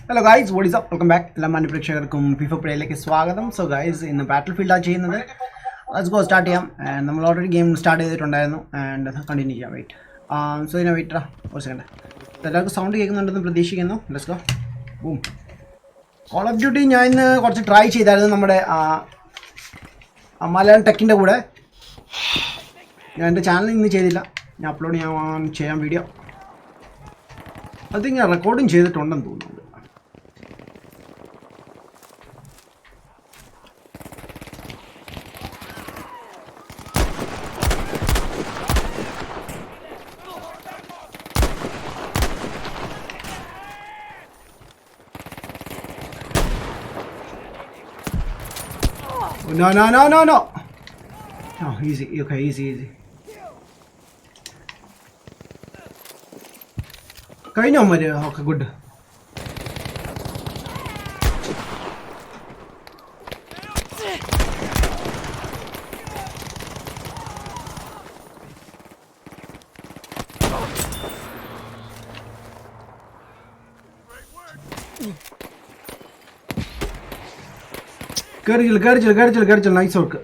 Hello guys, what is up? Welcome back. എല്ലാ മാന്യപ്രേക്ഷകർക്കും FIFA പ്ലേയിലേക്ക് സ്വാഗതം. So guys, ഇന്ന് ബാറ്റിൽ ഫീൽഡാണ് ചെയ്യുന്നത്. ലെറ്റ്സ് ഗോ സ്റ്റാർട്ട് ചെയ്യാം. ആൻഡ് നമ്മൾ ഓൾറെഡി ഗെയിം സ്റ്റാർട്ട് ചെയ്തിട്ടുണ്ടായിരുന്നു. ആൻഡ് കണ്ടിന്യൂ ചെയ്യാം. വെയിറ്റ് സോ ഇതിനെ വെയിറ്റ് ഒരു സെക്കൻഡ്. എല്ലാവർക്കും സൗണ്ട് കേൾക്കുന്നുണ്ടെന്ന് പ്രതീക്ഷിക്കുന്നു. Let's go. Boom. Call of duty ഞാൻ ഇന്ന് കുറച്ച് ട്രൈ ചെയ്തായിരുന്നു നമ്മുടെ മലയാളം ടെക്കിൻ്റെ കൂടെ. ഞാൻ എൻ്റെ ചാനൽ ഇന്ന് ചെയ്തില്ല. ഞാൻ അപ്ലോഡ് ചെയ്യാൻ വീഡിയോ അത് ഞാൻ റെക്കോർഡിങ് ചെയ്തിട്ടുണ്ടെന്ന് തോന്നുന്നുണ്ട്. No. Oh, easy. Okay, easy. കഴിഞ്ഞോ മതി? Okay, good. കയറിച്ചില്ല. Nice work.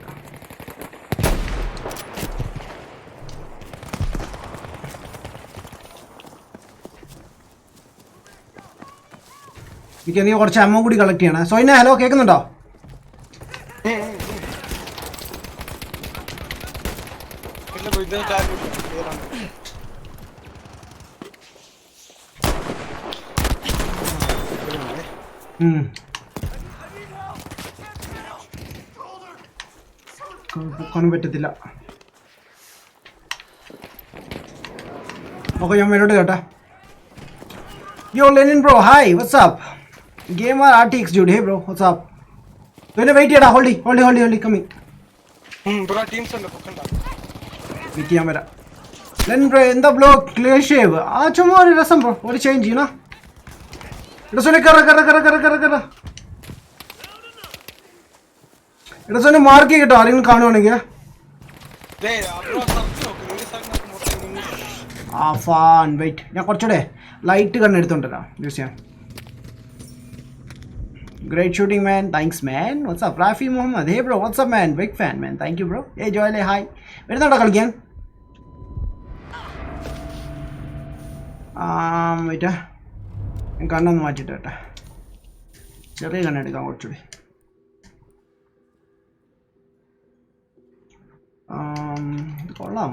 എനിക്ക് കുറച്ച് അമ്മ കൂടി കളക്ട് ചെയ്യണേ. സോയിന, ഹലോ, കേൾക്കുന്നുണ്ടോ? പൊക്കാനും പറ്റത്തില്ല. ഓക്കെ, ഞാൻ മേലോട്ട് കേട്ടെ. Yo, Lenin bro, hi, what's up? Gamer RTX dude, hey bro, what's up? Wait, hold, coming. Bro, teams ഉണ്ട് പൊക്കണ്ട. വെയിറ്റ് ചെയ്യാൻ വരാം. Lenin bro, എന്താ ബ്ലോ ക്ലിയർ ഷേവ്? ചുമ്മാ ഒരു രസം ബ്രോ, ഒരു ചേഞ്ച് ചെയ്യണ. ഇടസോനെ കറ. ഇടസോനെ മാർക്ക് ചെയ്യട്ടോ, ആരെങ്കിലും കാണുവാണെങ്കിൽ. ഫാൻ വെയിറ്റ്, ഞാൻ കുറച്ചുകൂടെ ലൈറ്റ് കണ്ണെടുത്തോണ്ടല്ലോ യൂസ് ചെയ്യാൻ. Great shooting man, thanks man. What's up Rafi Muhammad, hey bro, what's up man, big fan man, thank you bro. ഏ ജോയലെ, ഹായ്. വരുന്നുണ്ടോ കളിക്കാൻ? വെയിറ്റാ, ഞാൻ കണ്ണൊന്ന് മാറ്റിട്ട് കേട്ടെ. ചെറിയ കണ്ണെടുക്കാം കുറച്ചുകൂടി. കൊള്ളാം.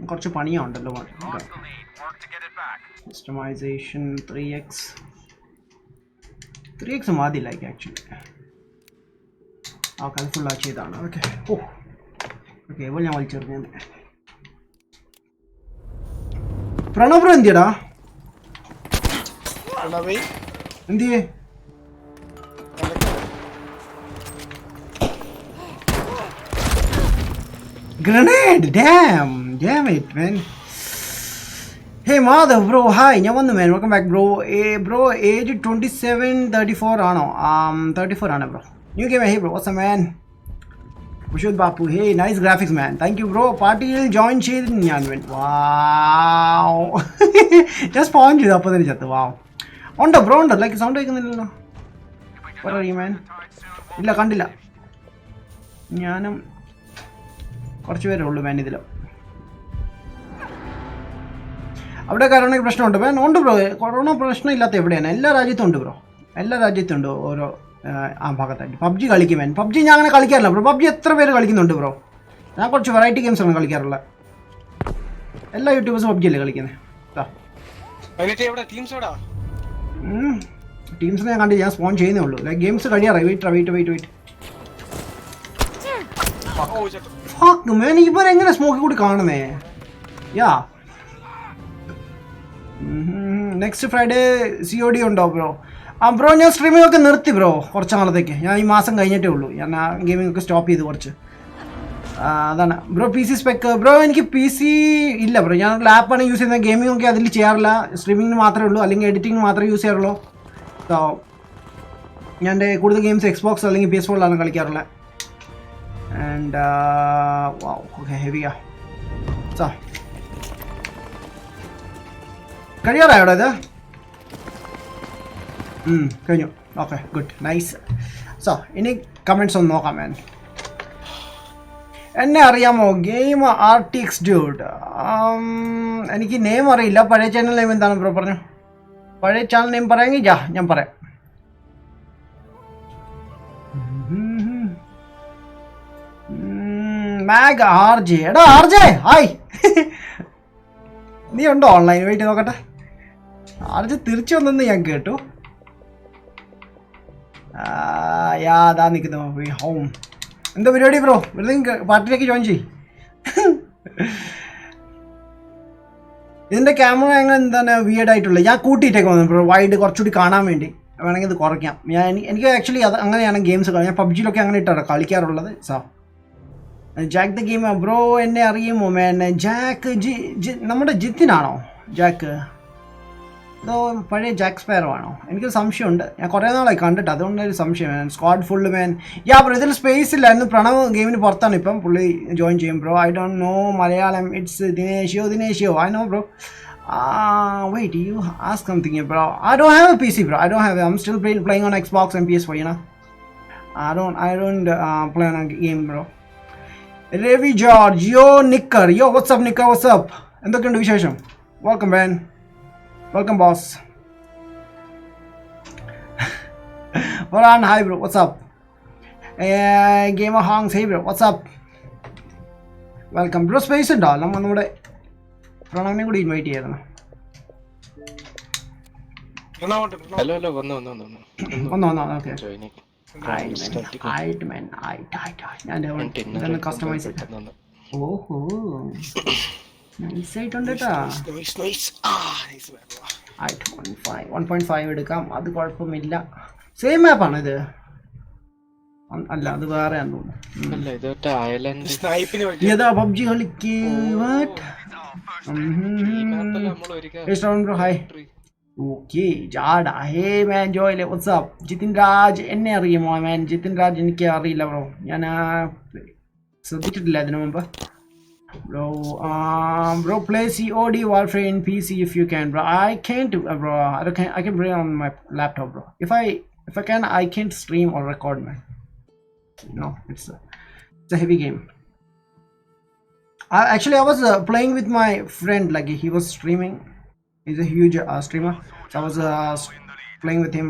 കുറച്ച് പണിയുണ്ടല്ലോ. കസ്റ്റമൈസേഷൻ 3x മതി ലൈക്ക് ആക്ച്വലി. ഫുൾ ആക്കിയതാണ്. ഓക്കെ ഇപ്പോൾ ഞാൻ വലിച്ചെറിഞ്ഞു. പ്രണവ് എന്തിയടാ? എന്തിയേ? Grenade! Damn it, man. Hey, Madhav, bro, hi. ഞാൻ വന്നു man. Welcome back, bro. Bro, age 27-34 ആണോ? 34 ആണ് bro. New game, hey bro. What's up, man? Kushud Bapu, hey, nice graphics, man. Thank you, bro. പാർട്ടിയിൽ join ചെയ്ത് ഞാൻ man. Wow. Just spawn ചെയ്തു, അപ്പോൾ തന്നെ ചത്തു. Wow. ഉണ്ടോ ബ്രോ? ഉണ്ടോ? ലൈക്ക് സൗണ്ട് കേൾക്കുന്നില്ലല്ലോ. Where are you, man? ഇല്ല, കണ്ടില്ല. ഞാനും കുറച്ച് പേരേ ഉള്ളൂ മാൻ ഇതിൽ. അവിടെ കൊറോണയ്ക്ക് പ്രശ്നമുണ്ട് മാൻ? ഉണ്ട് ബ്രോ. കൊറോണ പ്രശ്നം ഇല്ലാത്ത എവിടെയാണ്? എല്ലാ രാജ്യത്തും ഉണ്ട് ബ്രോ. എല്ലാ രാജ്യത്തും ഉണ്ട് ഓരോ ഭാഗത്തായിട്ട്. പബ്ജി കളിക്കും മാൻ. പബ്ജി ഞാൻ അങ്ങനെ കളിക്കാറില്ല ബ്രോ. പബ്ജി എത്ര പേര് കളിക്കുന്നുണ്ട് ബ്രോ? ഞാൻ കുറച്ച് വെറൈറ്റി ഗെയിംസാണ് കളിക്കാറുള്ളത്. എല്ലാ യൂട്യൂബേഴ്സും പബ്ജി അല്ലേ കളിക്കുന്നത്? ടീംസിനെ ഞാൻ കണ്ടില്ല, ഞാൻ സ്പോൺ ചെയ്യുന്നേ ഉള്ളൂ. ലൈക്ക് ഗെയിംസ് കഴിയാറായി. വെയിറ്റ്. ഇവർ എങ്ങനെ സ്മോക്കി കൂടി കാണുന്നേ? യാ, നെക്സ്റ്റ് ഫ്രൈഡേ COD ഉണ്ടോ ബ്രോ? ബ്രോ, ഞാൻ സ്ട്രീമിംഗ് ഒക്കെ നിർത്തി ബ്രോ കുറച്ച് നാളത്തേക്ക്. ഞാൻ ഈ മാസം കഴിഞ്ഞിട്ടേ ഉള്ളൂ. ഞാൻ ഗെയിമിംഗ് ഒക്കെ സ്റ്റോപ്പ് ചെയ്ത് കുറച്ച്. അതാണ് ബ്രോ. PC സ്പെക്ക് ബ്രോ, എനിക്ക് PC ഇല്ല ബ്രോ. ഞാൻ ലാപ്പാണ് യൂസ് ചെയ്യുന്നത്. ഗെയിമിംഗ് ഒക്കെ അതിൽ ചെയ്യാറില്ല. സ്ട്രീമിങ്ങിന് മാത്രമേ ഉള്ളൂ, അല്ലെങ്കിൽ എഡിറ്റിംഗ് മാത്രമേ യൂസ് ചെയ്യാറുള്ളൂ. സോ ഞാൻ കൂടുതൽ ഗെയിംസ് Xbox അല്ലെങ്കിൽ PS4ലാണ് കളിക്കാറുള്ളത്. And wow, okay, here we go. So, കഴിയാറായോ ഇത്? കഴിഞ്ഞു. Okay, good, nice. സോ ഇനി കമൻറ്റ്സ് ഒന്ന് നോക്കാം. എന്നെ അറിയാമോ? Game RTX dude. എനിക്ക് നെയിം അറിയില്ല. പഴയ ചാനൽ നെയിം എന്താണ് ബ്രോ? പറഞ്ഞു. പഴയ ചാനൽ നെയിം പറയാമെങ്കിൽ ഞാൻ പറയാം. മാഗ് RJ. എടാ RJ, ഹായ്. നീ ഉണ്ടോ ഓൺലൈൻ? വെയിറ്റ് നോക്കട്ടെ. RJ തിരിച്ചു വന്നെന്ന് ഞാൻ കേട്ടു. അതാ നിൽക്കുന്നു. ഹോം. എന്താ പരിപാടി ബ്രോ? വെറുതെ പാർട്ടിയിലേക്ക് ജോയിൻ ചെയ്. ഇതിൻ്റെ ക്യാമറ അങ്ങനെ എന്താണ് വിയേർഡായിട്ടുള്ളത്? ഞാൻ കൂട്ടിയിട്ടേക്ക് വന്നു ബ്രോ, വൈഡ് കുറച്ചുകൂടി കാണാൻ വേണ്ടി. വേണമെങ്കിൽ ഇത് കുറയ്ക്കാം. എനിക്ക് ആക്ച്വലി അത് അങ്ങനെയാണ് ഗെയിംസ് കളി. ഞാൻ PUBGയിലൊക്കെ അങ്ങനെ ഇട്ടാണ് കളിക്കാറുള്ളത്. So Jack the game bro എന്നെ അറിയുമോ മാൻ? ജാക്ക് നമ്മുടെ ജിത്തിനാണോ ജാക്ക്? അതോ പഴയ ജാക്ക് സ്പാരോ ആണോ? എനിക്കൊരു സംശയമുണ്ട്. ഞാൻ കുറേ നാളായി കണ്ടിട്ട്, അതുകൊണ്ടൊരു സംശയം. Squad full man. ബ്രോ ഇതിൽ സ്പേസ് ഇല്ലായിരുന്നു. പ്രണവ് ഗെയിമിന് പുറത്താണ് ഇപ്പം. പുള്ളി ജോയിൻ ചെയ്യും bro. I don't know Malayalam. It's ദിനേശോ. I know bro. Wait, you ask something bro. I don't have a PC bro. I'm still playing on Xbox and PS4, you know. I don't play on a game bro. Ravi George, yo Nicker. Yo, what's up Nicker? What's up? എന്തൊക്കെയുണ്ട് വിശേഷം? Welcome man. Welcome boss. Varan, hi bro. What's up? Gamer Hongs, hey bro. What's up? Welcome bro. Space ഉണ്ടോ? നമ്മുടെ പ്രണവിനെ കൂടി invite ചെയ്യായിരുന്നു. Hello വന്നു. Okay. ഞാൻ customise ഓഹോ നൈസായിട്ടുണ്ട് കേട്ടോ. 1.5 എടുക്കാം, അത് കുഴപ്പമില്ല. സെയിം മാപ്പാണ് ഇത്? അല്ല, അത് വേറെ ആണെന്ന് തോന്നുന്നു. ഏതാ PUBG കളിക്ക്? ഹായ്. ഓക്കെ ജാഡ. ഹേ മാൻ ജോയിലെ വാട്സ്ആപ്പ്. ജിതിൻ രാജ് എന്നെ അറിയുമോ മാൻ? ജിതിൻ രാജ് എനിക്ക് അറിയില്ല ബ്രോ. ഞാൻ ശ്രദ്ധിച്ചിട്ടില്ല അതിനു മുമ്പ്. Bro play COD Warfare in PC if you can bro. I can't bro. I can play on my laptop bro. If I can, I can't stream or record man. No, it's a heavy game. Actually I was playing with my friend, like he was streaming. He's a huge streamer, so I was playing with him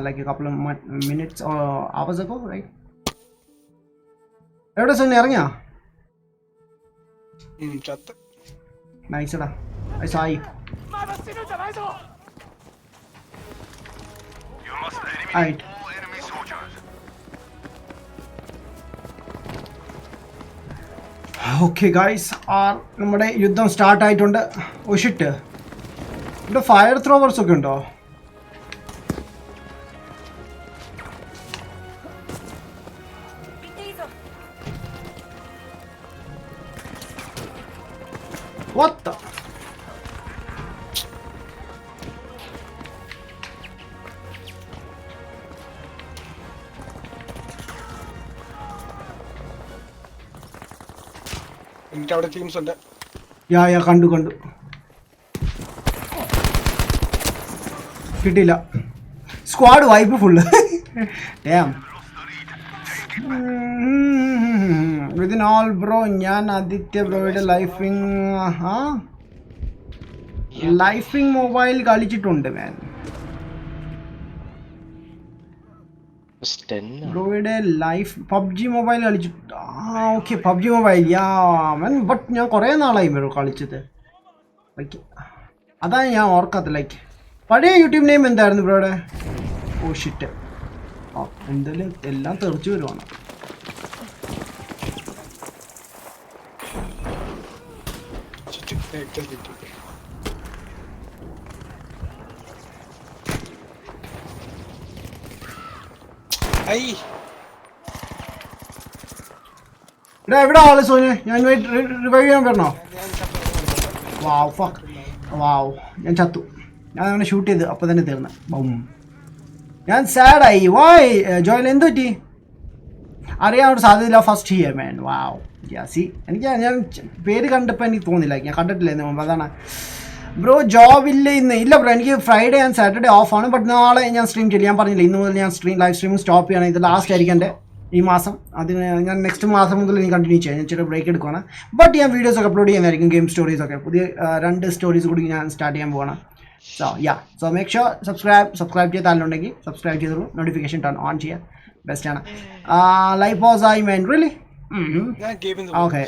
like a couple of minutes or hours ago, right? Evada sonne irangiya? Chat. Nice da. I saw you. Right. Okay guys, നമ്മുടെ യുദ്ധം start ആയിട്ടുണ്ട്. Oh shit, ഇവിടെ fire ത്രോവേഴ്സ് ഒക്കെ ഉണ്ടോ? What the? എന്നിട്ട് അവിടെ teams ഉണ്ട്. യാ കണ്ടു കിട്ടിയില്ല. Squad wipe full. Dam. Within all bro, ഞാൻ ആദിത്യ ബ്രോയുടെ ലൈഫിംഗ് മൊബൈൽ കളിച്ചിട്ടുണ്ട് മാൻ. ബ്രോയുടെ ലൈഫ് പബ്ജി മൊബൈൽ കളിച്ചിട്ടുണ്ട്. Okay, PUBG mobile yeah man. But ഞാൻ കുറേ നാളായി ബ്രോ കളിച്ചത്. ലൈക്ക് അതാണ് ഞാൻ ഓർക്കാത്ത. ലൈക്ക് പഴയ യൂട്യൂബ് നെയിം എന്തായിരുന്നു ബ്രോയുടെ? ഓ ഷിറ്റ്, എന്തായാലും എല്ലാം തെറിച്ചു വരുവാണ്. എവിടെ ആള് സോന്? ഞാൻ റിവൈവ് ചെയ്യാൻ പറഞ്ഞോ? വാവ് ഫക്ക്, വാവ്, ഞാൻ ചത്തു. ഞാൻ അവനെ ഷൂട്ട് ചെയ്ത് അപ്പം തന്നെ തീർന്നു. ബൗം. ഞാൻ സാഡായി. വായ് ജോയൽ, എന്ത് പറ്റി? അറിയാൻ സാധ്യതയില്ല first here man. Wow. C എനിക്ക് ഞാൻ പേര് കണ്ടപ്പോൾ എനിക്ക് തോന്നില്ല, ഞാൻ കണ്ടിട്ടില്ല ഇന്ന് മുമ്പ്, അതാണ് ബ്രോ. ജോബ് ഇല്ല ഇന്ന്. ഇല്ല ബ്രോ, എനിക്ക് ഫ്രൈഡേ ആൻഡ് സാറ്റർഡേ ഓഫാണ്. ബട്ട് നാളെ ഞാൻ സ്ട്രീം ചെയ്യില്ല. ഞാൻ പറഞ്ഞില്ല, ഇന്ന് മുതൽ ഞാൻ ലൈവ് സ്ട്രീമിംഗ് സ്റ്റോപ്പ് ചെയ്യണം. ഇത് ലാസ്റ്റ് ആയിരിക്കും എൻ്റെ ഈ മാസം. അതിന് ഞാൻ നെക്സ്റ്റ് മാസം മുതൽ ഞാൻ കണ്ടിന്യൂ ചെയ്യാം. ഞാൻ ചെറിയ ബ്രേക്ക് എടുക്കുകയാണ്. ബട്ട് ഞാൻ വീഡിയോസ് ഒക്കെ അപ്ലോഡ് ചെയ്യുന്നതായിരിക്കും, ഗെയിം സ്റ്റോറീസൊക്കെ. പുതിയ 2 സ്റ്റോറീസ് കൂടി ഞാൻ സ്റ്റാർട്ട് ചെയ്യാൻ പോവാണ്. സോ മേക്ക് ഷുവർ സബ്സ്ക്രൈബ് ചെയ്ത് താല്പര്യമുണ്ടെങ്കിൽ സബ്സ്ക്രൈബ് ചെയ്തോളൂ. നോട്ടിഫിക്കേഷൻ ടേൺ ഓൺ ചെയ്യാം, ബെസ്റ്റാണ്. Life was I mean really. Okay.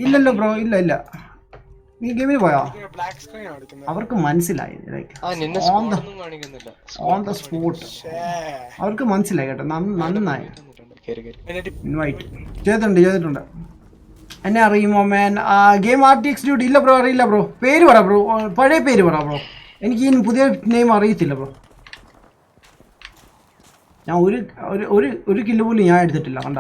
ഇല്ലല്ലോ ബ്രോ, ഇല്ല. നീ ഗെയിമിന് പോയോ? അവർക്ക് മനസ്സിലായി, ഓൺ ദ സ്പോട്ട് അവർക്ക് മനസ്സിലായി കേട്ടോ. നന്നായി ഇൻവൈറ്റ് ചെയ്തിട്ടുണ്ട്. എന്നെ അറിയുമോ മാൻ? ഗെയിം ആർട്ടിക്സ് ഡ്യൂട്ടി. ഇല്ല ബ്രോ, അറിയില്ല ബ്രോ. പേര് പറ ബ്രോ, പഴയ പേര് പറ ബ്രോ. എനിക്ക് ഈ പുതിയ നെയിം അറിയത്തില്ല ബ്രോ. ഞാൻ ഒരു കില്ല് പോലും ഞാൻ എടുത്തിട്ടില്ല, കണ്ട.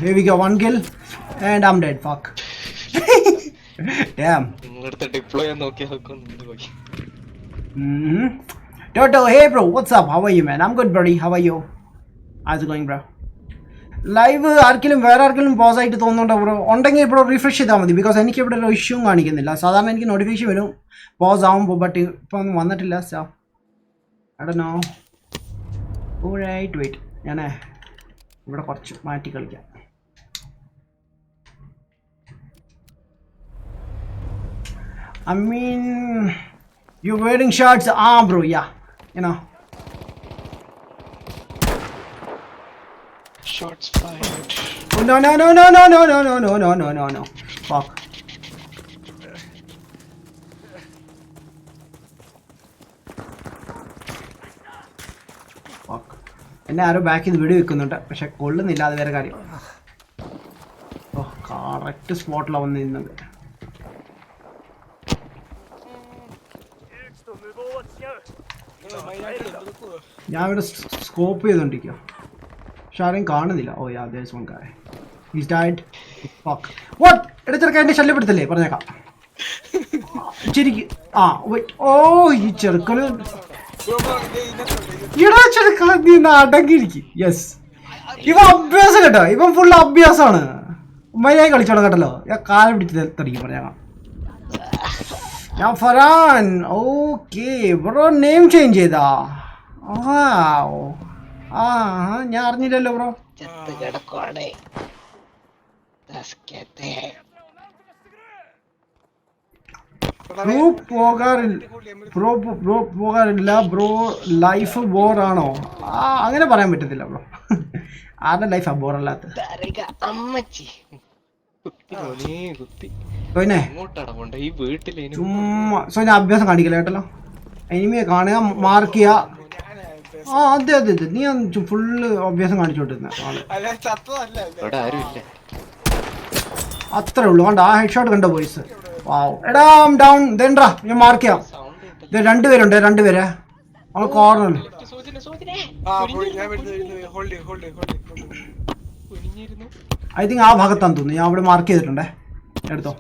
Here we go, 1 kill and I'm dead. Fuck. Damn. deploy പോയി. Toto, hey bro, what's up? How are you man? I'm good buddy. How are you? How's it going bro? Live വേറെ ആർക്കെങ്കിലും pose ആയിട്ട് തോന്നുന്നുണ്ടോ bro? ഉണ്ടെങ്കിൽ bro refresh ചെയ്താൽ മതി. Because എനിക്ക് ഇവിടെ ഒരു ഇഷ്യൂ കാണിക്കുന്നില്ല. സാധാരണ എനിക്ക് നോട്ടിഫിക്കേഷൻ വരും പോസ് ആവുമ്പോൾ, ബട്ട് ഇപ്പം ഒന്നും വന്നിട്ടില്ല. So I don't know. Alright, wait, ഞാൻ ഇവിടെ കുറച്ച് മാറ്റി കളിക്കാം. I mean, you're wearing shorts? Bro, yeah. You know. Shots fired. Oh, no. Fuck. എന്നെ ആരോ ബാക്ക് ചെയ്ത് വീഡിയോ വെക്കുന്നുണ്ട്, പക്ഷെ കൊള്ളുന്നില്ല, അത് വേറെ കാര്യം. ഓ, കറക്റ്റ് സ്പോട്ടിലാണ് വന്ന് നിന്നത്. ഞാൻ ഇവിടെ സ്കോപ്പ് ചെയ്തോണ്ടിരിക്കുക, പക്ഷെ ആരെയും കാണുന്നില്ല. Oh yeah, there's one guy. He's died. Fuck. What? ചെറുക്കാൻ എന്നെ ശല്യപ്പെടുത്തല്ലേ, പറഞ്ഞേക്കാം. ശരിക്ക്. ഓ, ഈ ചെറുക്കന് നീ അടങ്ങിയിരിക്കും. യെസ്, ഇവ അഭ്യാസം കേട്ടോ, ഇവൻ ഫുൾ അഭ്യാസമാണ്. മര്യാദ കളിച്ചോളാം കേട്ടല്ലോ. ഞാൻ കാലം പിടിച്ച് തടിക്കും, പറഞ്ഞേക്കാം. ഞാൻ Farhan. Okay bro, name change ചെയ്താ? ഞാൻ അറിഞ്ഞില്ലല്ലോ ബ്രോ. പോകാറില്ല ബ്രോ. ലൈഫ് ബോറാണോ? അങ്ങനെ പറയാൻ പറ്റത്തില്ല ബ്രോ. ആരുടെ ലൈഫാ ബോറല്ലാത്ത? ചുമ്മാ ഞാൻ അഭ്യാസം കാണിക്കില്ല കേട്ടല്ലോ. എനിമിയെ കാണുക, മാർക്ക് ചെയ്യുക. അതെ നീ ഫുള്ള് അഭ്യാസം കാണിച്ചോണ്ടിരുന്ന അത്രേ ഉള്ളൂ. കണ്ട ആ ഹെഡ് ഷോട്ട് കണ്ട ബോയ്സ്. വാവ്. എടാ ഡൗൺ ദേണ്ടാ, ഞാൻ മാർക്ക് ചെയ്യാം. ഇത് 2 പേരുണ്ട്, 2 പേര് അവൾ കോർണർ. ഐ തിങ്ക് ആ ഭാഗത്താന്ന് തോന്നുന്നു. ഞാൻ അവിടെ മാർക്ക് ചെയ്തിട്ടുണ്ടേ, എടുത്തോ.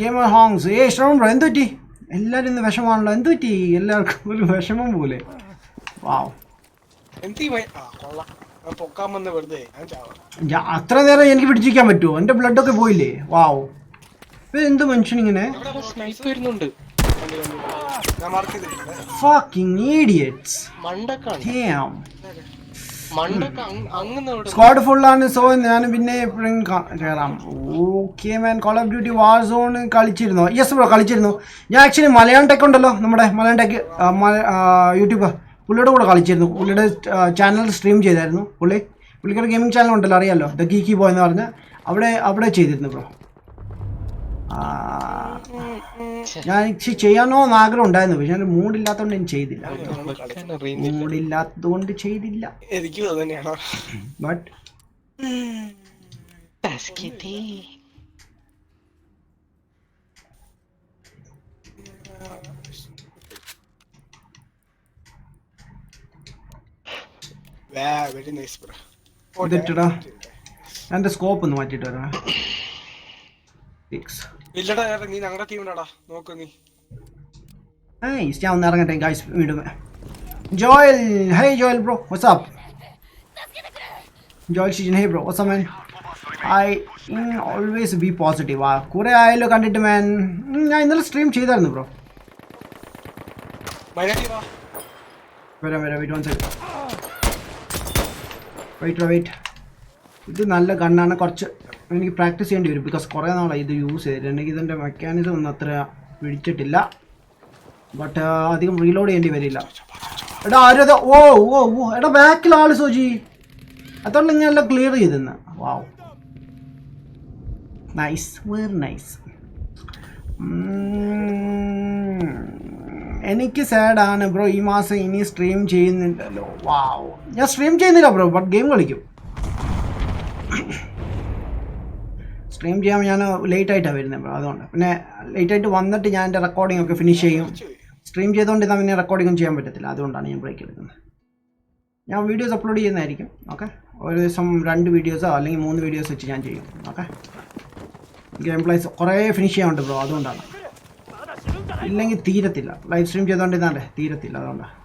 ഗെയിമർ ഹോങ്സ്. ശ്രമം ബ്രോ, എന്ത് പറ്റി? എല്ലാവരും ഇന്ന് വിഷമാണല്ലോ, എന്ത് പറ്റി? എല്ലാവർക്കും ഒരു വിഷമം പോലെ. വാവ്. അത്ര നേരം എനിക്ക് പിടിച്ചിരിക്കാൻ പറ്റുമോ? എന്റെ ബ്ലഡൊക്കെ പോയില്ലേ? വാവ്. എന്ത് മനുഷ്യനിങ്ങനെ? Fucking idiots. Damn. സ്ക്വാഡ് ഫുള്ളാണ്. സോ ഞാൻ പിന്നെ എപ്പോഴും കയറാം. Okay man. Call of duty Warzone കളിച്ചിരുന്നോ? യെസ് ബ്രോ, കളിച്ചിരുന്നു. ഞാൻ ആക്ച്വലി മലയാളം ടെക് ഉണ്ടല്ലോ, നമ്മുടെ മലയാളം ടെക് യൂട്യൂബർ, പുള്ളിയുടെ കൂടെ കളിച്ചിരുന്നു. പുള്ളിയുടെ ചാനൽ സ്ട്രീം ചെയ്തായിരുന്നു. പുള്ളിക്കാരുടെ ഗെയിമിംഗ് ചാനൽ ഉണ്ടല്ലോ, അറിയാമല്ലോ, ദ ഗീക്കി ബോയ് എന്ന് പറഞ്ഞാൽ. അവിടെ ചെയ്തിരുന്നു ബ്രോ. ഞാൻ ചെയ്യാനോന്ന് ആഗ്രഹം ഉണ്ടായിരുന്നു, പക്ഷെ ഞാൻ മൂഡില്ലാത്തതുകൊണ്ട് ഞാൻ ചെയ്തില്ല. മൂഡില്ലാത്തതുകൊണ്ട് ചെയ്തില്ല. But very nice bro. ഇതിട്ടാ എൻ്റെ സ്കോപ്പ് ഒന്ന് മാറ്റിയിട്ട് വരാം. ഇല്ലടാ നീ ഞങ്ങളുടെ ടീമിലാടാ, നോക്ക് നീ. ഞാൻ ഒന്ന് ഇറങ്ങട്ടെ ഗൈസ് വീണ്ടും. Joel, hey Joel bro, what's up? Joel Season, hey bro, what's up man? I always be positive. കുറെ ആയല്ലോ കണ്ടിട്ട് മാൻ. ഞാൻ ഇന്നലെ സ്ട്രീം ചെയ്തായിരുന്നു ബ്രോ. വരാം വെയിറ്റ് വൺ സെക്കൻഡ്. വെയിറ്റ്. ഇത് നല്ല ഗണ്ണാണ്. കുറച്ച് എനിക്ക് പ്രാക്ടീസ് ചെയ്യേണ്ടി വരും, ബിക്കോസ് കുറേ നാളായി ഇത് യൂസ് ചെയ്തിട്ടുണ്ടെങ്കിൽ ഇതിൻ്റെ മെക്കാനിസം ഒന്നും അത്ര പിടിച്ചിട്ടില്ല. ബട്ട് അധികം റീലോഡ് ചെയ്യേണ്ടി വരില്ല. എടാ ആരത്? ഓ എടാ ബാക്കിൽ ആള് സോജി. അതുകൊണ്ട് ഞാൻ എല്ലാം ക്ലിയർ ചെയ്തെന്ന്. വാവ്, നൈസ്, വെരി നൈസ്. എനിക്ക് സാഡാണ് ബ്രോ, ഈ മാസം ഇനി സ്ട്രീം ചെയ്യുന്നില്ലല്ലോ. വാവ്, ഞാൻ സ്ട്രീം ചെയ്യുന്നില്ല ബ്രോ, ബട്ട് ഗെയിം കളിക്കും. സ്ട്രീം ചെയ്യാൻ ഞാൻ ലേറ്റായിട്ടാണ് വരുന്നത് ബ്രോ, അതുകൊണ്ട്. പിന്നെ ലേറ്റായിട്ട് വന്നിട്ട് ഞാൻ എൻ്റെ റെക്കോർഡിംഗ് ഒക്കെ ഫിനിഷ് ചെയ്യും. സ്ട്രീം ചെയ്തുകൊണ്ട് ഇതാ പിന്നെ റെക്കോർഡിങ്ങും ചെയ്യാൻ പറ്റത്തില്ല, അതുകൊണ്ടാണ് ഞാൻ ബ്രേക്ക് എടുക്കുന്നത്. ഞാൻ വീഡിയോസ് അപ്ലോഡ് ചെയ്യുന്നതായിരിക്കും. ഓക്കെ, ഒരു ദിവസം 2 വീഡിയോസോ അല്ലെങ്കിൽ 3 വീഡിയോസ് വെച്ച് ഞാൻ ചെയ്യും. ഓക്കെ, ഗെയിം പ്ലേസ് കുറേ ഫിനിഷ് ചെയ്യാനുണ്ട് ബ്രോ, അതുകൊണ്ടാണ്. ഇല്ലെങ്കിൽ തീരത്തില്ല. ലൈവ് സ്ട്രീം ചെയ്തുകൊണ്ട് ഇതാണ്ടേ തീരത്തില്ല, അതുകൊണ്ടാണ്.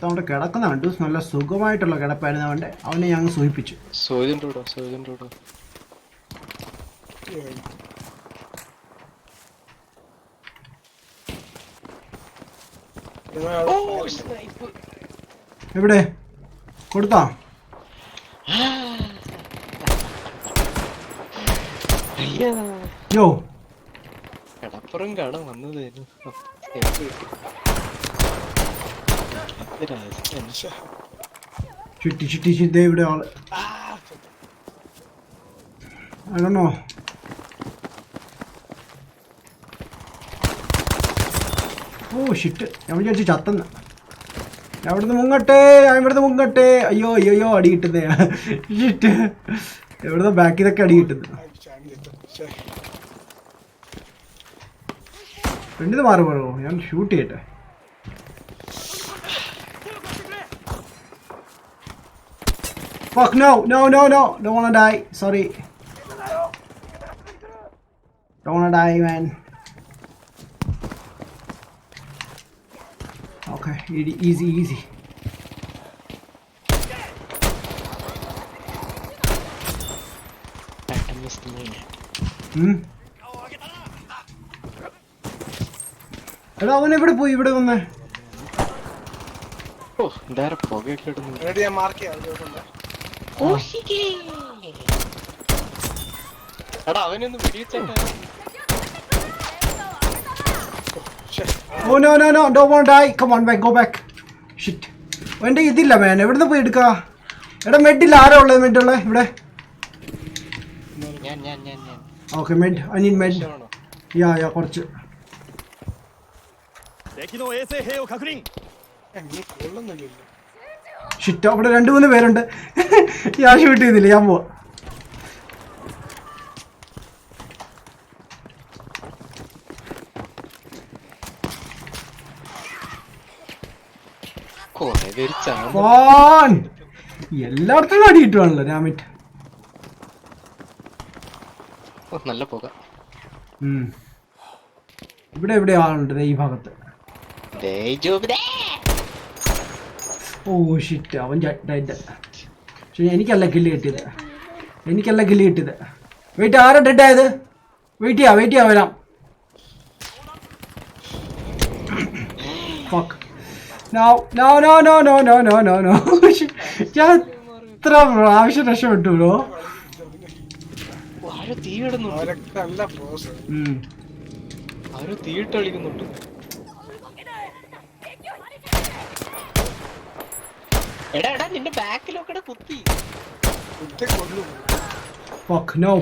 അവിടെ കിടക്കുന്ന കണ്ടു, നല്ല സുഖമായിട്ടുള്ള കിടപ്പായിരുന്നു അവൻ്റെ. അവനെ ഞങ്ങൾ സൂചിപ്പിച്ചു. എവിടെ കൊടുത്താ? യോ കടപ്പുറം കാണാൻ വന്നത്. ചുറ്റി ഇവിടെ ആള്. ആണോ? ഓ ഷിറ്റ്, ഞാൻ വിചാരിച്ചു ചത്തന്ന്. അവിടുന്ന് മുങ്ങട്ടെ. അയ്യോ അടി കിട്ടുന്നേ. ഷിറ്റ്, എവിടുന്ന് ബാക്കിൽ നിന്നൊക്കെ അടി കിട്ടുന്നു. ഫ്രണ്ടിൽ മാറി പോകണോ? ഞാൻ ഷൂട്ട് ചെയ്യട്ടെ. Fuck, no, don't wanna die, sorry. Don't wanna die, man. Okay, easy. എടാ അവൻ എവിടെ പോയി? ഇവിടെ വന്നേ. അവനൊന്ന് പിടിച്ചേട്ടാ. Oh no, don't want to die. Come on back, go back. Shit. എൻ്റെ ഇതില്ല മാൻ, എവിടുന്ന് പോയി എടുക്കാ? എടാ മെഡില്ല. ആരാ ഉള്ളത് മെഡുള്ള ഇവിടെ? ഓക്കെ, മെഡ്, ഐ നീഡ് മെഡ്. യാ കുറച്ച്. ഷിറ്റ്, അവിടെ 2-3 പേരുണ്ട്. ഞാൻ ഷൂട്ട് ചെയ്തില്ല, ഞാൻ പോവാ. എല്ലായിടത്തും അടി കിട്ടുവാണല്ലോ രാമിറ്റ്. നല്ല പോക. ഇവിടെ എവിടെ ആളുണ്ട് ഈ ഭാഗത്ത്. ഓ ഷിറ്റ്, അവൻ പക്ഷെ എനിക്കല്ല കില്ല് കിട്ടിയത്. വെയിറ്റ്, ആരാ ഡെഡ് ആയത്? വെയിറ്റ് ചെയ്യാ വരാം. Fuck. No. ഞാൻ എത്ര പ്രാവശ്യം രക്ഷപ്പെട്ടു ബ്രോ. തീയിട്ട് കളിക്കുന്നുണ്ട്. എടാ നിന്റെ ബാക്കിലൊക്കെ കുത്തി. Fuck, no.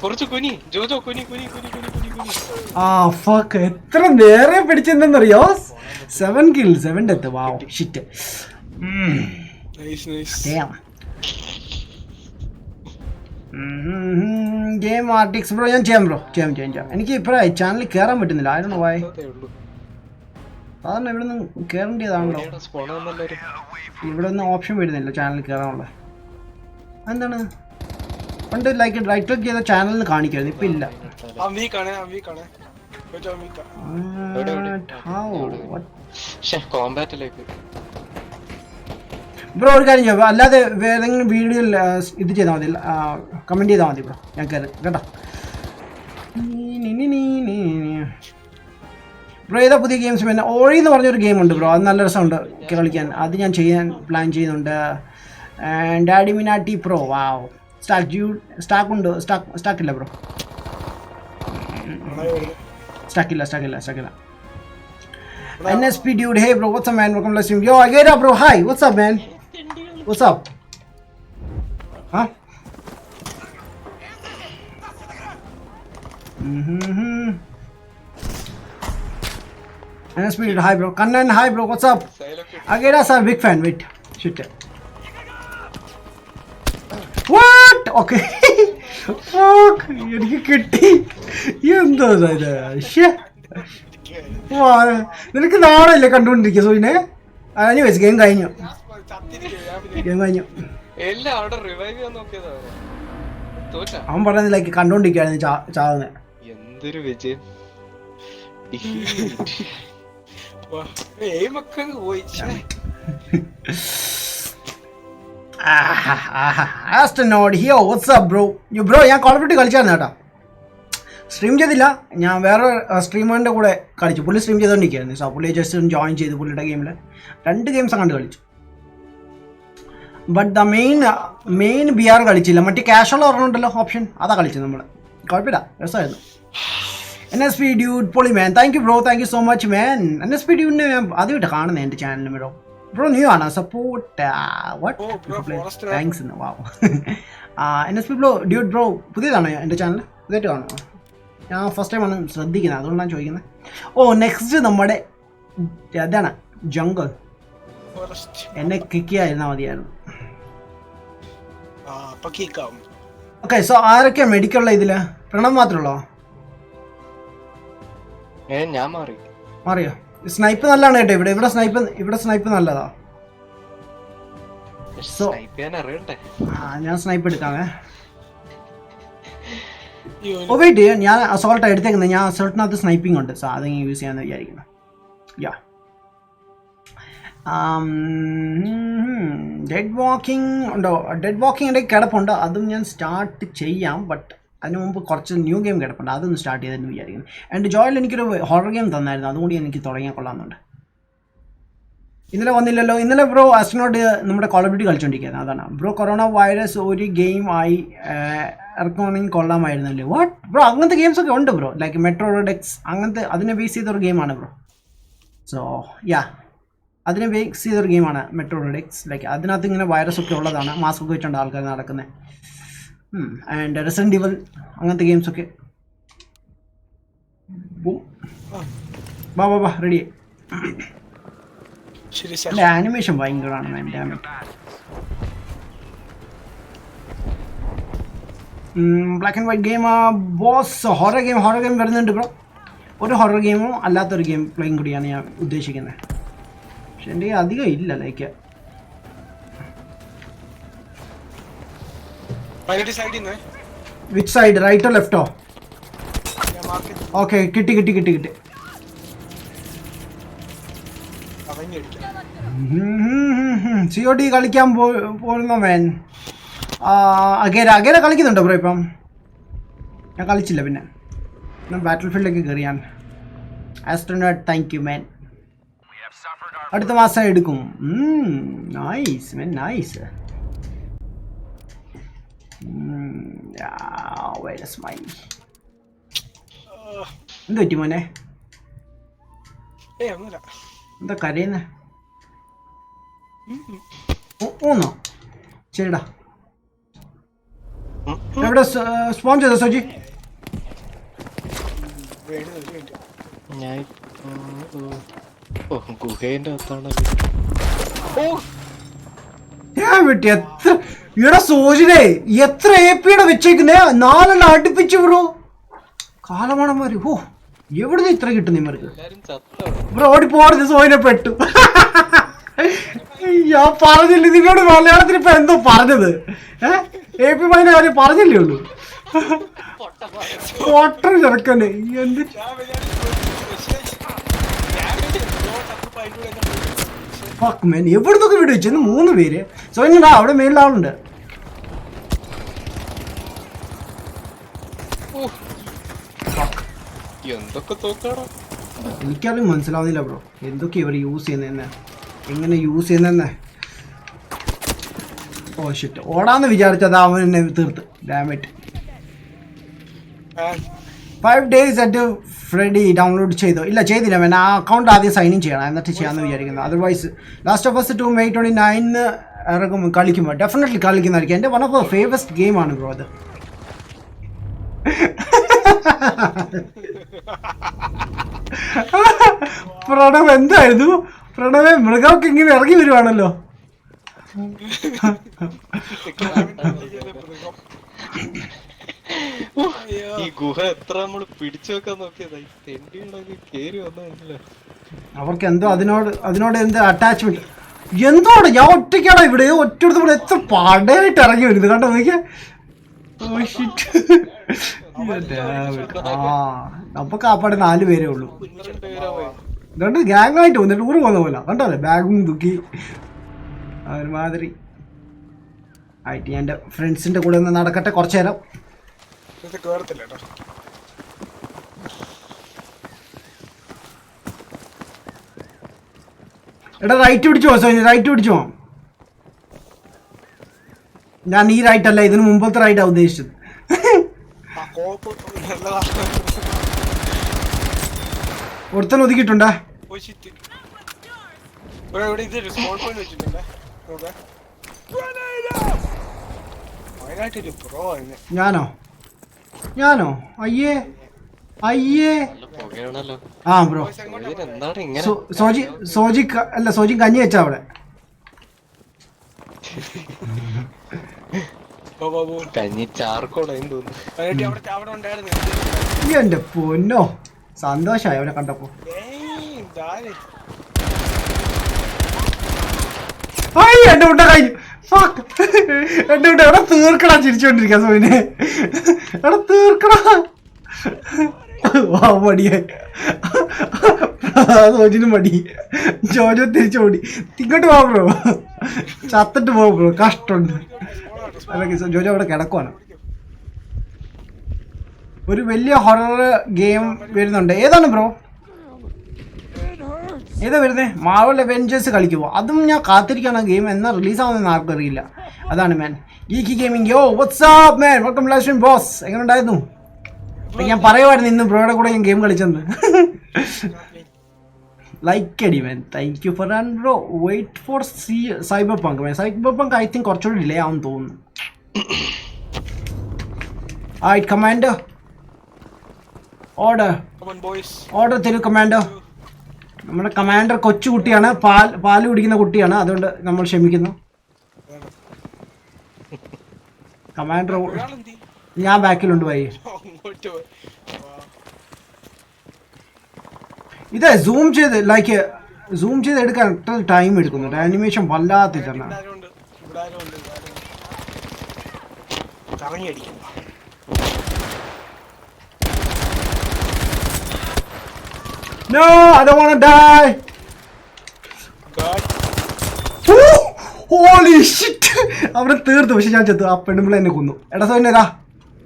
കുറച്ച് കുനി ജോജോ കുനി. Fuck, എത്ര നേരെ പിടിച്ചെന്നറിയോ? 7 kills, 7 death. Wow, shit. Nice Damn. Game ആർട്ടിക്സ് ബ്രോ ഞാൻ ചെയ്യാം ബ്രോ ചെയ്യാം എനിക്ക് ഇപ്പോഴായി ചാനലിൽ കയറാൻ പറ്റുന്നില്ല ആയിരുന്നു വായി അതേ ഉള്ളൂ. സാധാരണ ഇവിടെ നിന്ന് കയറേണ്ടതാണല്ലോ എവിടെയാടാ spawn ആവുന്നല്ലാരും? ഇവിടെ ഒന്നും ഓപ്ഷൻ വരുന്നില്ല ചാനലിൽ കയറാനുള്ള എന്താണ് പണ്ട് ലൈക്ക് റൈറ്റ് ക്ലിക്ക് ചെയ്ത ചാനലിന് കാണിക്കായിരുന്നു ഇപ്പം ഇല്ല വീക്കാണ് കോമ്പാറ്റിലേക്ക് ബ്രോ ഒരു കാര്യം ചെയ്യാം അല്ലാതെ ഏതെങ്കിലും വീഡിയോയിൽ ഇത് ചെയ്താൽ മതി കമൻറ്റ് ചെയ്താൽ മതി ബ്രോ ഞാൻ കയറി കേട്ടോ ബ്രോ ഏതാ പുതിയ ഗെയിംസ് പിന്നെ ഓഴി എന്ന് പറഞ്ഞൊരു ഗെയിം ഉണ്ട് ബ്രോ അത് നല്ല രസമുണ്ട് കളിക്കാൻ അത് ഞാൻ ചെയ്യാൻ പ്ലാൻ ചെയ്യുന്നുണ്ട് daddy Minati pro wow സ്റ്റാക്കില്ല bro സ്റ്റാക്കില്ല NSP dude, hey bro, what's up man? Welcome to the stream. Yo, I get up bro, hi, what's up man? What's up? Huh? NSP dude, hi bro. Kannan, hi bro, what's up? Agera sir, big fan, wait. Shit. What? Okay. Fuck. എനിക്ക് കിട്ടി എന്താ ഇത് നിനക്ക് നാളല്ലേ കണ്ടുകൊണ്ടിരിക്കുക സോയിനെ അതിന് വെച്ച് game കഴിഞ്ഞു എല്ലാം അവിടെ റിവൈവ് ചെയ്യാൻ നോക്കിയതാ തോറ്റാ. അവൻ പറയുന്നത് ലൈക്ക് കണ്ടോണ്ടിരിക്കുകയായിരുന്നു ചാവുന്നത് എന്തൊരു വിജയം. പോയി ആസ്റ്റനോഡ് ഹിയോ വാട്ട്സ് അപ്പ് ബ്രോ ബ്രോ ഞാൻ കോൾ ഓഫ് ഡ്യൂട്ടി കളിച്ചായിരുന്നു കേട്ടോ സ്ട്രീം ചെയ്തില്ല ഞാൻ വേറെ സ്ട്രീമറിൻ്റെ കൂടെ കളിച്ചു പുള്ളി സ്ട്രീം ചെയ്തുകൊണ്ടിരിക്കുകയായിരുന്നു സോ പുള്ളി ജസ്റ്റ് ജോയിൻ ചെയ്തു പുള്ളിയുടെ ഗെയിമിൽ 2 ഗെയിംസ് കണ്ട് കളിച്ചു but the main B R കളിച്ചില്ല മറ്റേ ക്യാഷുള്ള ഓർമ്മയുണ്ടല്ലോ ഓപ്ഷൻ അതാ കളിച്ചത് നമ്മൾ കുഴപ്പമില്ല രസമായിരുന്നു NSP ഡ്യൂഡ് പൊളി മാൻ thank you bro thank you so much man NSP ഡ്യൂഡിനെ ഞാൻ ആദ്യമായിട്ട് കാണുന്നത് എൻ്റെ ചാനലിൽ ബ്രോ ന്യൂ ആണ് സപ്പോർട്ട് താങ്ക്സ് വാവ് NSP ഡ്യൂഡ് ബ്രോ പുതിയതാണോ എൻ്റെ ചാനൽ പുതിയതായിട്ട് കാണുമോ ഞാൻ ഫസ്റ്റ് ടൈമാണ് ശ്രദ്ധിക്കുന്നത് അതുകൊണ്ടാണ് ചോദിക്കുന്നത് നെക്സ്റ്റ് നമ്മുടെ അതാണ് ജംഗിൾ എന്നെ കിക്ക് ചെയ്യാതിരുന്നാൽ മതിയായിരുന്നു ഓക്കെ സോ ആരൊക്കെയാണ് മെഡിക്കലുള്ള ഇതിൽ പ്രണവ് മാത്രമുള്ളോ ഞാൻ മാറിയോ സ്നൈപ്പ് നല്ലതാണ് കേട്ടോ ഇവിടെ സ്നൈപ്പ് നല്ലതാ സോ ഞാൻ സ്നൈപ്പ് എടുക്കാമേ വെയിറ്റ് ഞാൻ അസോൾട്ട് എടുത്തേക്കുന്നത് ഞാൻ അസോൾട്ടിനകത്ത് സ്നൈപ്പിംഗ് ഉണ്ട് സോ അതെങ്ങനെ യൂസ് ചെയ്യാമെന്ന് വിചാരിക്കുന്നു യാ ഡെഡ് വാക്കിംഗ് ഉണ്ടോ ഡെഡ് വാക്കിംഗ് കിടപ്പുണ്ട് അതും ഞാൻ സ്റ്റാർട്ട് ചെയ്യാം ബട്ട് അതിന് മുമ്പ് കുറച്ച് ന്യൂ ഗെയിം കിടപ്പുണ്ട് അതൊന്ന് സ്റ്റാർട്ട് ചെയ്തെന്ന് വിചാരിക്കുന്നു എൻ്റെ ജോയിൽ എനിക്കൊരു ഹൊറർ ഗെയിം തന്നായിരുന്നു അതുകൂടി എനിക്ക് തുടങ്ങിയാൽ കൊള്ളാമെന്നുണ്ട് ഇന്നലെ വന്നില്ലല്ലോ ഇന്നലെ ബ്രോ ആസ്ട്രോനോട്ട് നമ്മുടെ കോൾ ഓഫ് ഡ്യൂട്ടി കളിച്ചുകൊണ്ടിരിക്കുന്നത് അതാണ് ബ്രോ കൊറോണ വൈറസ് ഒരു ഗെയിം ആയി ഇറക്കണമെങ്കിൽ കൊള്ളാമായിരുന്നല്ലേ വാട്ട് ബ്രോ അങ്ങനത്തെ ഗെയിംസ് ഒക്കെ ഉണ്ട് ബ്രോ ലൈക്ക് മെട്രോ റെഡെക്സ് അങ്ങനത്തെ അതിനെ ബേസ് ചെയ്തൊരു ഗെയിമാണ് ബ്രോ സോ യാ അതിനെ ബേസ് ചെയ്തൊരു ഗെയിമാണ് മെട്രോ റെഡെക്സ് ലൈക്ക് അതിനകത്ത് ഇങ്ങനെ വൈറസ് ഒക്കെ ഉള്ളതാണ് മാസ്ക് ഒക്കെ വെച്ചുകൊണ്ട് ആൾക്കാർ നടക്കുന്നത് ആൻഡ് റെസിഡന്റ് ഈവൽ അങ്ങനത്തെ ഗെയിംസൊക്കെ വാ റെഡി അല്ല ആനിമേഷൻ ഭയങ്കരമാണ് എൻ്റെ black and white game boss horror game വരുന്നുണ്ട് ബ്രോ ഒരു ഹൊറർ ഗെയിമും അല്ലാത്തൊരു ഗെയിം പ്ലേയും കൂടിയാണ് ഞാൻ ഉദ്ദേശിക്കുന്നത് പക്ഷെ എൻ്റെ അധികം ഇല്ല ലൈക്ക് വിച്ച് സൈഡ് റൈറ്റോ ലെഫ്റ്റോ ഓക്കെ കിട്ടി COD കളിക്കാൻ പോരുന്നോ മാൻ അഗേര കളിക്കുന്നുണ്ടോ ബ്രോ ഇപ്പം ഞാൻ കളിച്ചില്ല പിന്നെ ഞാൻ ബാറ്റിൽ ഫീൽഡിലേക്ക് കയറിയാൻ ആസ്ട്രോനോട്ട് താങ്ക് യു മാൻ അടുത്ത മാസം എടുക്കും നൈസ് മാൻ നൈസ് എന്ത് പറ്റി മോനെ എന്താ കരയുന്നേ ഓന്നോ ശരിടാ എവിടെ സ്പോൺ ചെയ്തോ സോജി ഞാൻ ഗുഹേന്റെ അകത്താണ് എത്ര ഇവിടെ സോജിനെ എത്ര AP വെച്ചേക്കുന്നേ 4 അടുപ്പിച്ചു ബ്രോ കാലമാണന്മാര്. ഓ എവിടുന്ന് ഇത്ര കിട്ടും നിമ്മർക്ക് എല്ലാരും ചത്തോ? ബ്രോ ഓടിപ്പോടുന്നത് സോയിനെ പെട്ടു. ഞാൻ പറഞ്ഞില്ല നിന്നോട് മലയാളത്തിൽ ഇപ്പൊ എന്തോ പറഞ്ഞത്. AP മൈൻ്റെ കാര്യം പറഞ്ഞില്ലേ ഉള്ളൂ. പൊട്ടൻ ചെറുക്കന്നെ എന്ത് എവിടുന്നൊക്കെ വീട് വെച്ചു 3 പേര്. സോയിനാ അവിടെ മേളിൽ ആളുണ്ട്. എന്തൊക്കെ തോക്കാടാ എനിക്കറിയും മനസ്സിലാവുന്നില്ല ബ്രോ എന്തൊക്കെയാ ഇവർ യൂസ് ചെയ്യുന്നതെന്ന് എങ്ങനെ യൂസ് ചെയ്യുന്നതെന്ന്. ഓ ഷിറ്റ് ഓടാന്ന് വിചാരിച്ചത് അവൻ എന്നെ തീർത്ത്. Dammit 5 days at Freddy download ചെയ്തോ? ഇല്ല ചെയ്തില്ല. ആ അക്കൗണ്ട് ആദ്യം സൈൻ ഇൻ ചെയ്യണം എന്നിട്ട് ചെയ്യാമെന്ന് വിചാരിക്കുന്നു. Otherwise last of us 2 May 29 ഇറങ്ങും കളിക്കുമ്പോൾ ഡെഫിനറ്റ്ലി കളിക്കുന്നതായിരിക്കും. എൻ്റെ വൺ ഓഫ് ദ ഫേവറസ്റ്റ് ഗെയിമാണ് ബ്രോ അത്. പ്രണവ് എന്തായിരുന്നു പ്രണവ് മൃഗമൊക്കെ ഇങ്ങനെ ഇറങ്ങി വരുവാണല്ലോ. ഈ ഗുഹ എത്ര നമ്മള് പിടിച്ചു വെക്കാൻ നോക്കിയതാ കേറി വന്നല്ലോ. അവർക്ക് എന്തോ അതിനോട് എന്തോ അറ്റാച്ച്മെന്റ് എന്തോടെ. ഞാൻ ഒറ്റയ്ക്കാണ് ഇവിടെ ഒറ്റടുത്ത് ഇവിടെ എത്ര പടയായിട്ട് ഇറങ്ങി വരുന്നത് കണ്ടോ നോക്കിയാ. നമുക്ക് ആ പാടെ 4 പേരേ ഉള്ളൂ. രണ്ട് ഗ്യാങ്ങായിട്ട് വന്നിട്ട് ടൂറ് പോകുന്ന പോലെ കണ്ടല്ലേ ബാഗും തൂക്കി ഒരുമാതിരി ആയിട്ട്. ഞാൻ എൻ്റെ ഫ്രണ്ട്സിൻ്റെ കൂടെ ഒന്ന് നടക്കട്ടെ കുറച്ചു നേരം. എടാ റൈറ്റ് പിടിച്ചു പോവാ സോനി റൈറ്റ് പിടിച്ചു പോവാം. ഞാൻ ഈ റൈറ്റ് അല്ല ഇതിന് മുമ്പത്തെ റൈറ്റാ ഉദ്ദേശിച്ചത്. ഒരുത്തൻ ഒതുക്കിയിട്ടുണ്ടാ. ഞാനോ അയ്യേ ആ ബ്രോ സോജി കഞ്ഞി വെച്ചാ അവിടെ. എന്റെ പൊന്നോ സന്തോഷായി അവനെ കണ്ടപ്പോ. എന്റെ മുട്ട കഴിഞ്ഞു. എന്റെ മുട്ട എവിടെ തീർക്കടാ ചിരിച്ചോണ്ടിരിക്കാ സോയിനെ. എവിടെ തീർക്കടാ മടിയായി. സോജിനും മടി. ജോജോ തിരിച്ചോടി ഇങ്ങോട്ട് പോ ബ്രോ. ചത്തിട്ട് പോ ബ്രോ കഷ്ടമുണ്ട്. ജോജോ അവിടെ കിടക്കുവാണ്. ഒരു വലിയ ഹൊറർ ഗെയിം വരുന്നുണ്ട്. ഏതാണ് ബ്രോ ഏതാ വരുന്നത്? മാർവൽ അവെഞ്ചേഴ്സ് കളിക്കുമോ? അതും ഞാൻ കാത്തിരിക്കുകയാണ്. ഗെയിം എന്നാ റിലീസ് ആവുന്നതെന്ന് ആർക്കും അറിയില്ല. അതാണ് മാൻ ഗീക്കി ഗെയിമിംഗ്. യോ വാട്സ്ആപ്പ് മാൻ വെൽക്കം ലാസ്റ്റ് ബോസ്. എങ്ങനെ ഉണ്ടായിരുന്നു? ഞാൻ പറയുമായിരുന്നു ഇന്ന് ബ്രോയുടെ കൂടെ ഞാൻ ഗെയിം കളിച്ചെന്ന്. ലൈക്ക് അടി man thank you for and bro wait for Cyberpunk man. Cyberpunk I think കുറച്ചുകൂടി ഡിലേ ആവും തോന്നുന്നു. ആയിട്ട് കമാൻഡർ ഓർഡർ തരൂ കമാൻഡർ. നമ്മുടെ കമാൻഡർ കൊച്ചു കുട്ടിയാണ്. പാല് കുടിക്കുന്ന കുട്ടിയാണ്. അതുകൊണ്ട് നമ്മൾ ക്ഷമിക്കുന്നു. കമാൻഡർ ഞാൻ ബാക്കിലുണ്ട് പോയി. ഇത് സൂം ചെയ്ത് എടുക്കാൻ ടൈം എടുക്കുന്നുണ്ട്. ആനിമേഷൻ വല്ലാത്ത ഇതാണ്. No, I don't want to die. Holy shit. അവിടെ തീർത്തു. പക്ഷെ ഞാൻ ചെത്തു. ആ പെണ്ണുമ്പിള എന്നെ കൊന്നു. എടാ സോനേതാ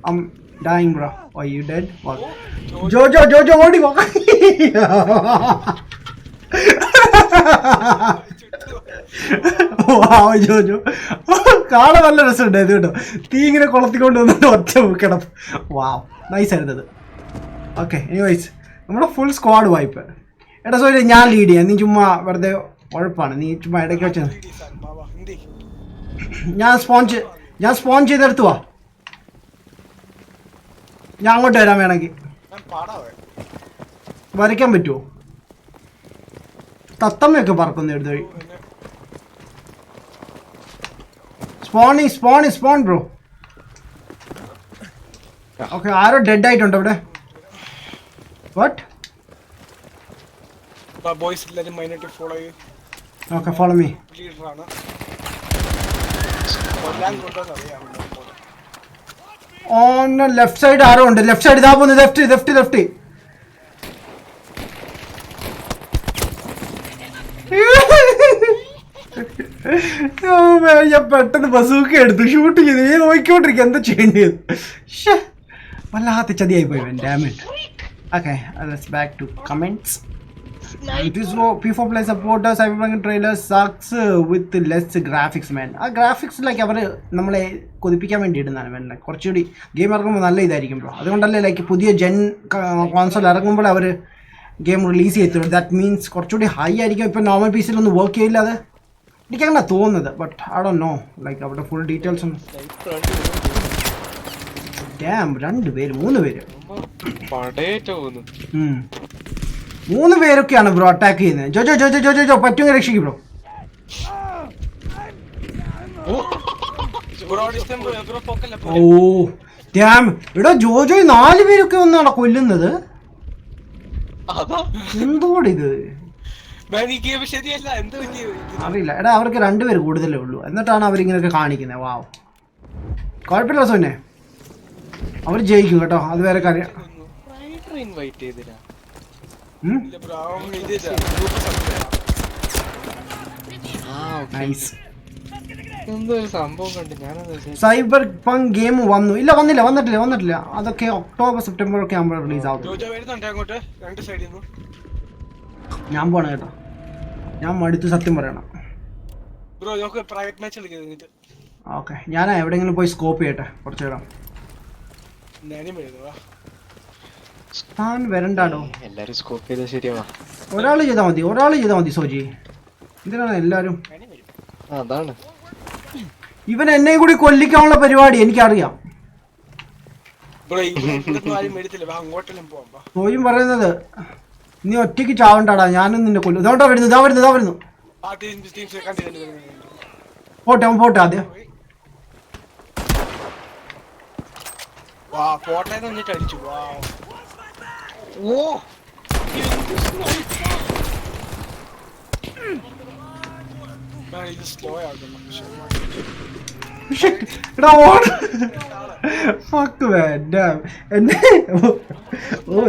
I'm dying bro. Are you dead? Jojo ഓടി പോ. ജോജോ കാണാൻ നല്ല രസമുണ്ടായത് കേട്ടോ. തീ ഇങ്ങനെ കുളത്തിക്കൊണ്ട് വന്നിട്ട് ഒറ്റ കിടപ്പ്. വാവ് നൈസ് ആയിരുന്നത്. ഓക്കെ എനിവൈസ് നമ്മുടെ ഫുൾ സ്ക്വാഡ് വായ്പ. എടാ സോറി ഞാൻ ലീഡ് ചെയ്യാം. നീ ചുമ്മാ വെറുതെ ഉഴപ്പാണ്. നീ ചുമ്മാ ഇടയ്ക്ക് വെച്ച ഞാൻ സ്പോൺ ചെയ്തെടുത്തു വാ. ഞാൻ അങ്ങോട്ട് വരാൻ വേണമെങ്കിൽ വരയ്ക്കാൻ പറ്റുമോ? തത്തമ്മയൊക്കെ പറക്കുന്നു എടുത്ത വഴി. Spawn bro. ഓക്കെ, ആരോ ഡെഡ് ആയിട്ടുണ്ട് അവിടെ. വാട്ട്? ബോയ്സ് എല്ലാരും മൈനായിട്ട് ഫോളോ ചെയ്യും. Okay, follow me. ലീഡറാണ്. കൊല്ലാൻ കൊണ്ടുവന്ന് അറിയാം. ഓൺ ലെഫ്റ്റ് സൈഡ് ആരോ ഉണ്ട്. ലെഫ്റ്റ് സൈഡ് ഇതാ പോകുന്നു. ലെഫ്റ്റ്. ഞാൻ പെട്ടെന്ന് ബസൂക്ക എടുത്തു ഷൂട്ട് ചെയ്ത് ഞാൻ നോക്കിക്കൊണ്ടിരിക്കുക എന്താ ചെയ്യേണ്ടത്. വല്ലാത്ത ചതിയായി പോയി. Damage. Okay, back to comments. P4 Play supporters Cyberpunk trailer sucks with less graphics man. ആ ഗ്രാഫിക്സിലേക്ക് അവർ നമ്മളെ കൊതിപ്പിക്കാൻ വേണ്ടി ഇടുന്നതാണ് വേണ്ടത്. കുറച്ചുകൂടി ഗെയിം ഇറങ്ങുമ്പോൾ നല്ല ഇതായിരിക്കും ബ്രോ. അതുകൊണ്ടല്ലേ ലൈക്ക് പുതിയ ജെൻ കോൺസോൾ ഇറങ്ങുമ്പോൾ അവർ ഗെയിം റിലീസ് ചെയ്യത്തുള്ളൂ. ദാറ്റ് മീൻസ് കുറച്ചുകൂടി ഹൈ ആയിരിക്കും. ഇപ്പം നോർമൽ പീസിലൊന്നും വർക്ക് ചെയ്യില്ല. അത് എനിക്കങ്ങനെ തോന്നുന്നത്. But I don't no like അവിടെ ഫുൾ ഡീറ്റെയിൽസ് ഒന്നും. ഡാം, 2 പേര് 3 പേര് 3 പേരൊക്കെയാണ് ബ്രോ അറ്റാക്ക് ചെയ്യുന്നത്. ജോ പറ്റുമെങ്കിൽ രക്ഷിക്കും ബ്രോ. ഓ ഡാം, ഇവിടെ ജോജോ 4 പേരൊക്കെ ഒന്നാണ് കൊല്ലുന്നത്. എന്തോടിത് അറിയില്ല. എടാ അവർക്ക് 2 പേര് കൂടുതലേ ഉള്ളൂ. എന്നിട്ടാണ് അവരിങ്ങനെയൊക്കെ കാണിക്കുന്നത്. വാവ്, കുഴപ്പമില്ല സോനെ, അവർ ജയിക്കും കേട്ടോ. അത് വേറെ കാര്യം. സൈബർ പങ്ക് ഗെയിം വന്നു. ഇല്ല വന്നിട്ടില്ല. അതൊക്കെ ഒക്ടോബർ സെപ്റ്റംബർ ഒക്കെ ആകുമ്പോൾ റിലീസ് ആവും. ഞാൻ പോണ കേട്ടോ. ഞാൻ മടുത്ത് സത്യം പറയണം. ഓക്കെ, ഞാൻ എവിടെയെങ്കിലും പോയി സ്കോപ്പ് ചെയ്യട്ടെ കുറച്ചു നേരം. താൻ വരണ്ടാടോ. എല്ലാരും സ്കോപ്പ് ചെയ്താൽ ശരിയാവാ. ഒരാൾ ചെയ്താൽ മതി സോജി. എന്തിനാണ് എല്ലാരും? അതാണ് ഇവൻ എന്നെ കൂടി കൊല്ലിക്കാനുള്ള പരിപാടി എനിക്കറിയാം. സോജിയും പറയുന്നത് നീ ഒറ്റയ്ക്ക് ചാവണ്ടാടാ, ഞാനും നിന്നെ കൊല്ലും. ഇതോട്ടാ വരുന്നു. പോട്ടെ ആദ്യം.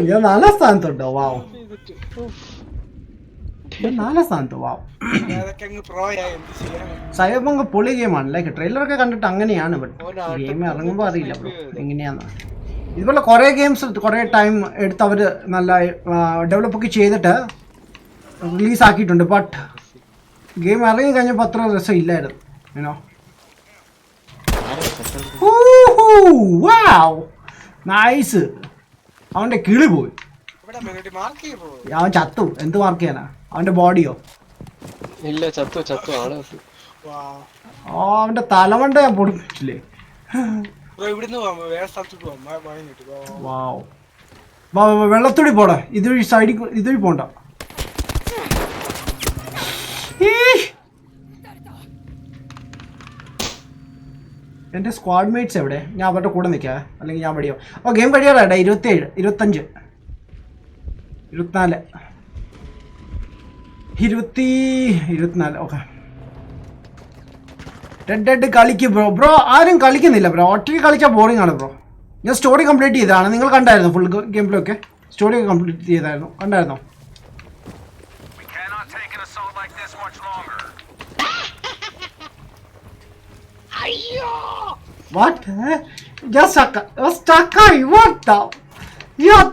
ഞാൻ 4ാം സ്ഥാനത്തുണ്ടോ? വാവ്, ഞാൻ 4ാം സ്ഥാനത്തോ? വാവ്. സൈബർപങ്ക് പൊളി ഗെയിമാണ്. ലൈക്ക് ട്രെയിലറൊക്കെ കണ്ടിട്ട് അങ്ങനെയാണ്. ബട്ട് ഗെയിം ഇറങ്ങുമ്പോൾ അറിയില്ല ബ്രോ എങ്ങനെയാന്ന്. ഇതുപോലെ കുറേ ഗെയിംസ് കുറേ ടൈം എടുത്ത് അവർ നല്ല ഡെവലപ്പൊക്കെ ചെയ്തിട്ട് റിലീസാക്കിയിട്ടുണ്ട്. ബട്ട് ഗെയിം ഇറങ്ങി കഴിഞ്ഞപ്പോൾ അത്ര രസം ഇല്ലായിരുന്നു. യുനോ. നൈസ്. അവൻ്റെ കിളി പോയി. അവൻ ചത്തു. എന്ത് മാർക്ക് ചെയ്യാനാ? അവൻ്റെ ബോഡിയോ? ഇല്ല, ചത്തു. അവൻ്റെ തലമണ്ട ഞാൻ പൊടിപ്പിച്ചില്ലേ. വെള്ളത്തുടി പോടാ. ഇതുവഴി സൈഡിൽ ഇതുവഴി പോണ്ട. എൻ്റെ സ്ക്വാഡ് മേറ്റ്സ് എവിടെ? ഞാൻ അവരുടെ കൂടെ നിൽക്കാം, അല്ലെങ്കിൽ ഞാൻ പഠിയോ. ഓ ഗെയിം കഴിയാറാ. 27, 25, 24, 24. ഓക്കെ, ഡെഡ് കളിക്ക് ബ്രോ. ആരും കളിക്കുന്നില്ല ബ്രോ. ഒറ്റയ്ക്ക് കളിച്ചാൽ ബോറിംഗ് ആണ് ബ്രോ. ഞാൻ സ്റ്റോറി കംപ്ലീറ്റ് ചെയ്തതാണ്. നിങ്ങൾ കണ്ടായിരുന്നു? ഫുൾ ഗെയിം പ്ലേ ഒക്കെ സ്റ്റോറി ഒക്കെ കംപ്ലീറ്റ് ചെയ്തായിരുന്നു. കണ്ടായിരുന്നോ? What? Just stuck. What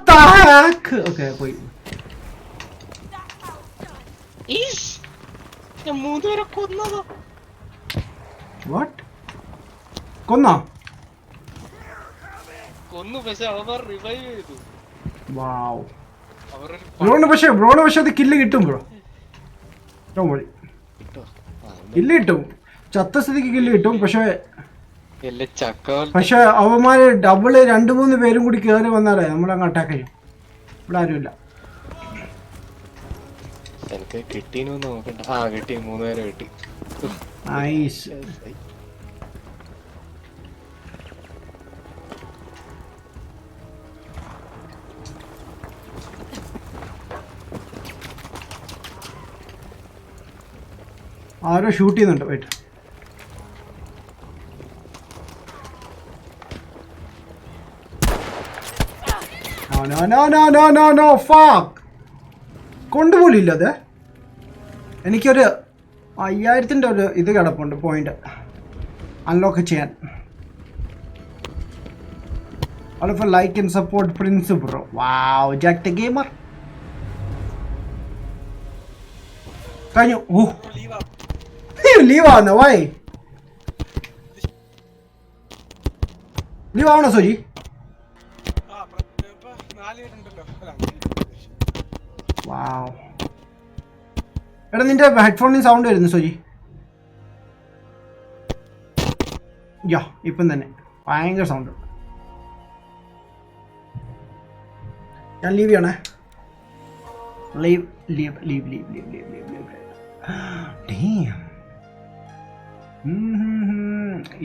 the heck? Okay, പോയി. What? കൊന്നോ? പക്ഷെ അവർ റിവൈവ് ചെയ്തു. വാവ്. ബ്രോന് പക്ഷെ അത് കില്ല് കിട്ടും ബ്രോ. കില്ല് കിട്ടും. ചത്ത സ്ഥിതിക്ക് കില്ല് കിട്ടും. പക്ഷെ അവന്മാര് ഡബിള് 2-3 പേരും കൂടി കയറി വന്നാലേ നമ്മളങ്ങ് അറ്റാക്ക് ചെയ്യും. ഇവിടെ ആരുമില്ല. എനിക്ക് കിട്ടീനോ നോക്കണ്ട. കിട്ടി, 3 പേരെ കിട്ടി. നൈസ്. ആരോ ഷൂട്ട് ചെയ്യുന്നുണ്ട്. വെയിറ്റ്. No fuck. കൊണ്ടുപോലില്ല അത്. എനിക്കൊരു 5000 ഒരു ഇത് കിടപ്പുണ്ട് പോയിന്റ് അൺലോക്ക് ചെയ്യാൻ. All of a like and support Prince bro. Wow, Jack the Gamer. കഴിഞ്ഞു. ഓ ലീവ് ആവുന്ന വൈ ലീവ് ആവണോ സോജി? വാവ്. എടാ നിന്റെ ഹെഡ്ഫോണിന് സൗണ്ട് വരുന്നു സോജി. യാ ഇപ്പം തന്നെ ഭയങ്കര സൗണ്ട്. ഞാൻ ലീവ് ചെയ്യണേ. ലീവ്.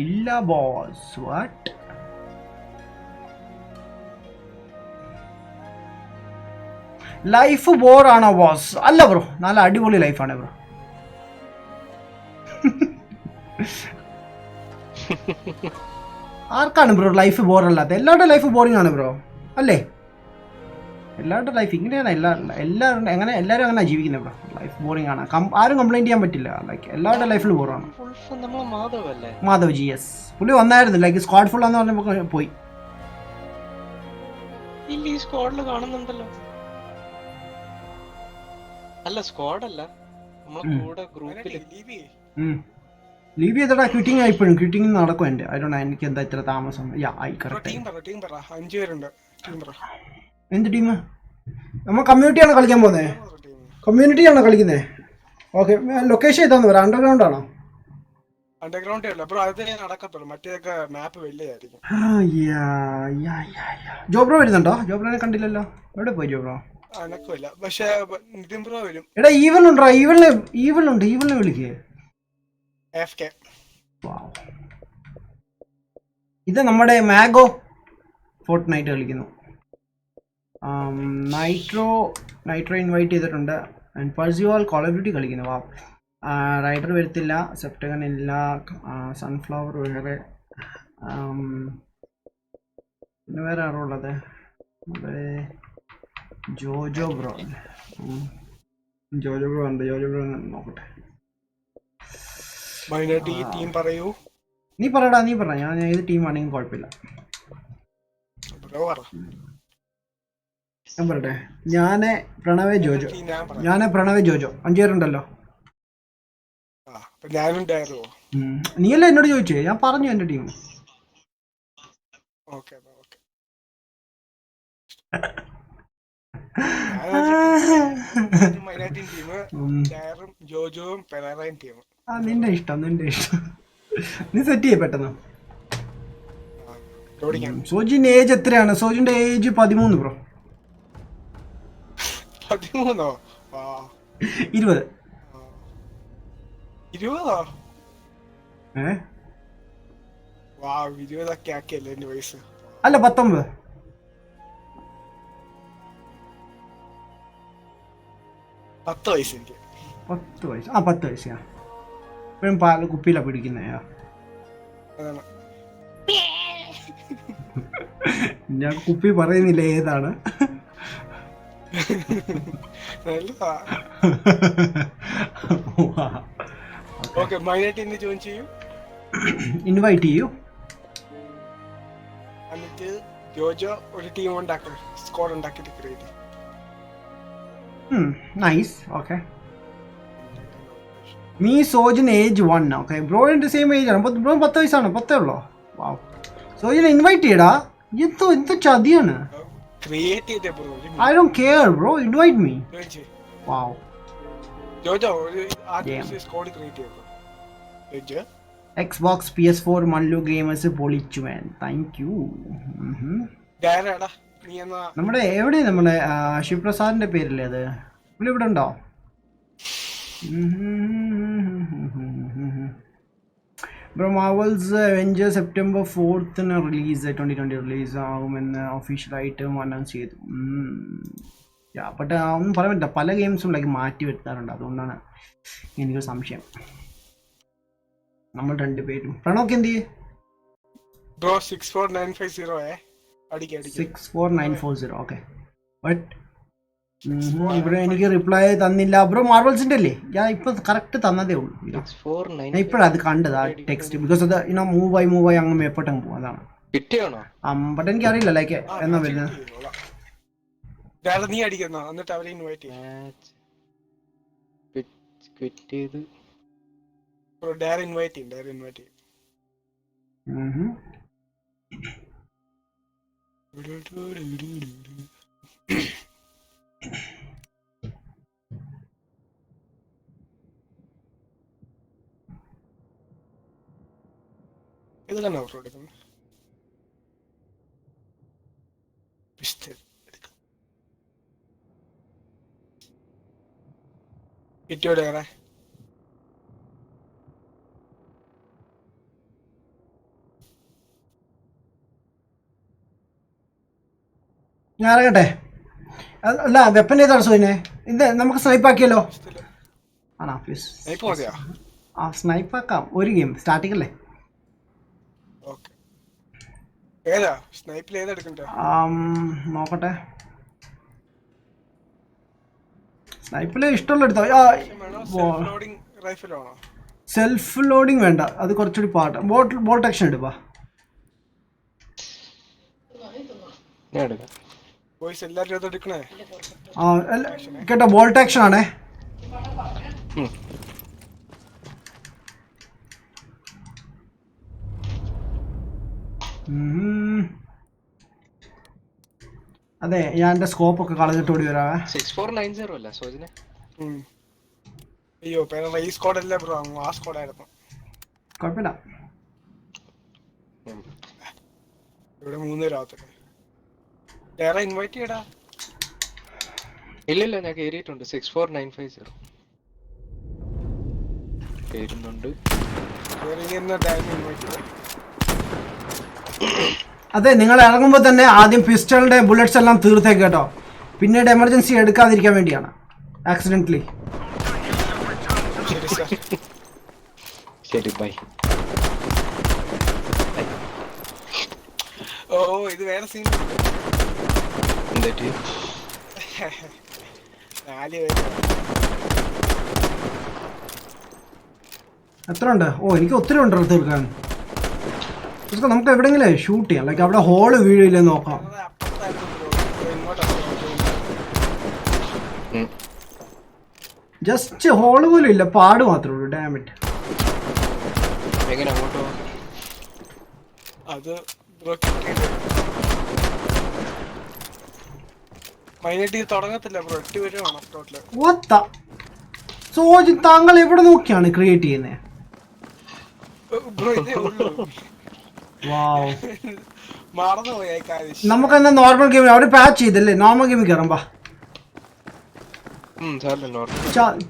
ഇല്ല ബോസ്. വാട്ട്? ലൈഫ് ബോറാണോ ബോസ്? അല്ല ബ്രോ, നല്ല അടിപൊളി ലൈഫാണ് ബ്രോ. ആർക്കാണ് ബ്രോ ലൈഫ് ബോറല്ലാത്ത? എല്ലാവരുടെ ലൈഫ് ബോറിംഗ് ആണ് ബ്രോ, അല്ലേ? എല്ലാവരുടെ ലൈഫ് ഇങ്ങനെയാണ്. എല്ലാവരും അങ്ങനെ ജീവിക്കുന്നത് ബ്രോ. ലൈഫ് ബോറിംഗ് ആണ്. ആരും കംപ്ലൈൻറ്റ് ചെയ്യാൻ പറ്റില്ല. ലൈക്ക് എല്ലാവരുടെ ലൈഫിൽ ബോറാണ്. മാധവ് ജി എസ് പുള്ളി വന്നായിരുന്നു. ലൈക്ക് സ്ക്വാഡ് ഫുൾ ആന്ന് പറഞ്ഞപ്പോൾ പോയി. കാണുന്നുണ്ടല്ലോ. അല്ല സ്ക്വാഡ് അല്ല, ലീവ് ചെയ്തടാ. ക്വിറ്റിംഗ് ആയിപ്പോഴും. ക്വിറ്റിംഗ് നടക്കും എൻ്റെ. അതുകൊണ്ട് എനിക്ക് എന്താ ഇത്ര താമസം? എന്ത് ടീം? നമ്മൾ കമ്മ്യൂണിറ്റിയാണോ കളിക്കാൻ പോകുന്നത്? കമ്മ്യൂണിറ്റിയാണോ കളിക്കുന്നത്? ഓക്കെ. ലൊക്കേഷൻ ഏതാന്ന് പറയാം. അണ്ടർഗ്രൗണ്ട് ആണോ? ജോബ്രോ വരുന്നുണ്ടോ? ജോബ്രോനെ കണ്ടില്ലല്ലോ. എവിടെ പോയി ജോബ്രോ? എടാ ഈവൽ ഉണ്ടോ? ഈവലുണ്ട്. ഈവലിനെ വിളിക്കേ. ഇത് നമ്മുടെ മാഗോ ഫോർട്ട് നൈറ്റ് കളിക്കുന്നു. നൈട്രോ ഇൻവൈറ്റ് ചെയ്തിട്ടുണ്ട്. ആൻഡ് പർസിവാൾ കോൾ ഓഫ് ഡ്യൂട്ടി കളിക്കുന്നു. വാ. റൈഡർ വരത്തില്ല. സെപ്റ്റഗൺ ഇല്ല. സൺഫ്ലവർ വേറെ. പിന്നെ വേറെ ആരോ ഉള്ളത്? നമ്മുടെ ജോജോ ബ്രോ ഉണ്ട്. ജോജോ ബ്രോ നോക്കട്ടെ. നീ പറയടാ. ഞാൻ ഏത് ടീമാണെങ്കിലും കുഴപ്പമില്ല. ഞാൻ പറയട്ടെ. ഞാന് പ്രണവേ ജോജോ. 5 പേരുണ്ടല്ലോ. നീയല്ലേ എന്നോട് ചോദിച്ചേ? ഞാൻ പറഞ്ഞു എന്റെ ടീം. നിന്റെ ഇഷ്ടം. നീ സെറ്റ് ചെയ്യ പെട്ടെന്ന്. സോജിന്റെ ഏജ് എത്രയാണ്? സോജിന്റെ ഏജ് 13 ബ്രോ. 20. അല്ല 19. 10 വയസ്സ്. 10 വയസ്സ്. 10 വയസ്സ്. ഇപ്പഴും പാല് കുപ്പിയിലാ പിടിക്കുന്നേ. ഞാൻ കുപ്പി പറയുന്നില്ല ഏതാണ്. ഇൻവൈറ്റ് ചെയ്യൂ. എന്നിട്ട് ജോജോ ഒരു ടീം ഉണ്ടാക്കണം. സ്ക്വാഡ് ഉണ്ടാക്കിയിട്ട് create. Nice. Okay. Me Sojin age 1. Okay. ബ്രോയുടെ സെയിം ഏജ് ആണ്. ബ്രോ 10 വയസ്സാണ്. 10 ഉള്ളോ? വാവ്. സോജിനെ ഇൻവൈറ്റ് ചെയ്യടാ. എന്ത് ചതിയാണ്. I don't care bro. Invite me. Wow. Jojo, squad create ചെയ്തു. Xbox PS4 Mallu Gamers പൊളിച്ചു man. Thank you. നമ്മുടെ എവിടെ നമ്മുടെ ശിവപ്രസാദിന്റെ പേരല്ലേ അത്? പുള്ളി ഇവിടെ ഉണ്ടോ? Bro Marvels Avengers September 4th release 2020 release ആകുമെന്ന് ഒഫീഷ്യലായിട്ട് അനൗൺസ് ചെയ്തു. ബട്ട് ഒന്നും പറയാൻ പറ്റില്ല, പല ഗെയിംസും ലൈക്ക് മാറ്റി വരുത്താറുണ്ട്, അതുകൊണ്ടാണ് എനിക്ക് സംശയം. നമ്മൾ രണ്ടുപേരും പ്രണോക്ക് എന്ത് ചെയ്യും? ബ്രോ 64950 അടിക്കാം 64940. ഓക്കെ, ബട്ട് ഇവിടെ എനിക്ക് റിപ്ലൈ തന്നില്ല ബ്രോ. മാർവൽസിന്റെ അല്ലേ? ഞാൻ ഇപ്പൊ കറക്റ്റ് തന്നതേ ഉള്ളൂ. ഞാൻ ഇപ്പോഴാണ് അത് കണ്ടത് ആ ടെക്സ്റ്റ്, ബിക്കോസ് അത് മൂവായി അങ്ങ് മേപ്പോട്ടങ്ങ് പോകും, അതാണ്. ബട്ട് എനിക്ക് അറിയില്ല ലൈക്ക് എന്നാ വരുന്നത്. നീ അടിക്കുന്നോ എന്നിട്ട് അവരെ ഇൻവൈറ്റ് ചെയ്ത് ഡയർ ഇൻവൈറ്റ് ചെയ്യും. ഇത് തന്നെ ബ്രോ എടുക്കുന്നത്. കിറ്റിയോടെ ഞാൻ ഇറങ്ങട്ടെ. അല്ല വെപ്പൻ ഏതാണ് സോയിനെ? ഇത് നമുക്ക് സ്നൈപ്പ് ആക്കിയല്ലോ. ആണോ? പ്ലീസ് ആ സ്നൈപ്പ് ആക്കാം. ഒരു ഗെയിം സ്റ്റാർട്ടിംഗ് അല്ലേ? നോക്കട്ടെ. സ്നൈപ്പില് ഇഷ്ടമുള്ള എടുത്തോ. സെൽഫ് ലോഡിങ് വേണ്ട, അത് കുറച്ചുകൂടി പാട്ട്. ബോൾട്ട് ആക്ഷൻ എടുപ്പാ. കേട്ടോ, ബോൾട്ട് ആക്ഷൻ ആണേ. അതെ, ഞാൻ എന്റെ സ്കോപ്പ് ഒക്കെ കളഞ്ഞിട്ട് ഓടി വരാവേ. 6490 അല്ല സോജനെ? അയ്യോ ഈ സ്ക്വാഡ് അല്ല ബ്രോ, ആ സ്ക്വാഡ് ആയിരുന്നു. കുഴപ്പമില്ല. ഇവിടെ 3 പേരാകത്തില്ല. വേറെ ഇൻവൈറ്റ് ചെയ്യടാ. ഇല്ല ഞാൻ കേറിയിട്ടുണ്ട്. 64950 കേറുന്നുണ്ട്. അതെ, നിങ്ങൾ ഇറങ്ങുമ്പോൾ തന്നെ ആദ്യം പിസ്റ്റളിന്റെ ബുള്ളറ്റ്സ് എല്ലാം തീർത്തേക്ക് കേട്ടോ. പിന്നീട് എമർജൻസി എടുക്കാതിരിക്കാൻ വേണ്ടിയാണ്, ആക്സിഡന്റലി. ശരി ബൈ. ഓ ഇത് വേറെ സീൻ. എത്ര ഉണ്ട്? ഓ എനിക്ക് ഒത്തിരി ഉണ്ടോ തീർക്കാൻ. നമുക്ക് എവിടെയെങ്കിലും ഷൂട്ട് ചെയ്യാം, ലൈക്ക് അവിടെ ഹോള് വീഴില്ലെന്ന് നോക്കാം. ജസ്റ്റ് ഹോള് പോലും ഇല്ല, പാട് മാത്രമേ ഉള്ളൂ. ഡാമിറ്റ്. സോജി, താങ്കൾ എവിടെ നോക്കിയാണ് ക്രിയേറ്റ് ചെയ്യുന്നത്? നമുക്കെന്താ നോർമൽ ഗെയിം അവിടെ പാച്ച് ചെയ്തല്ലേ? നോർമൽ ഗെയിമിൽ കയറുമ്പോ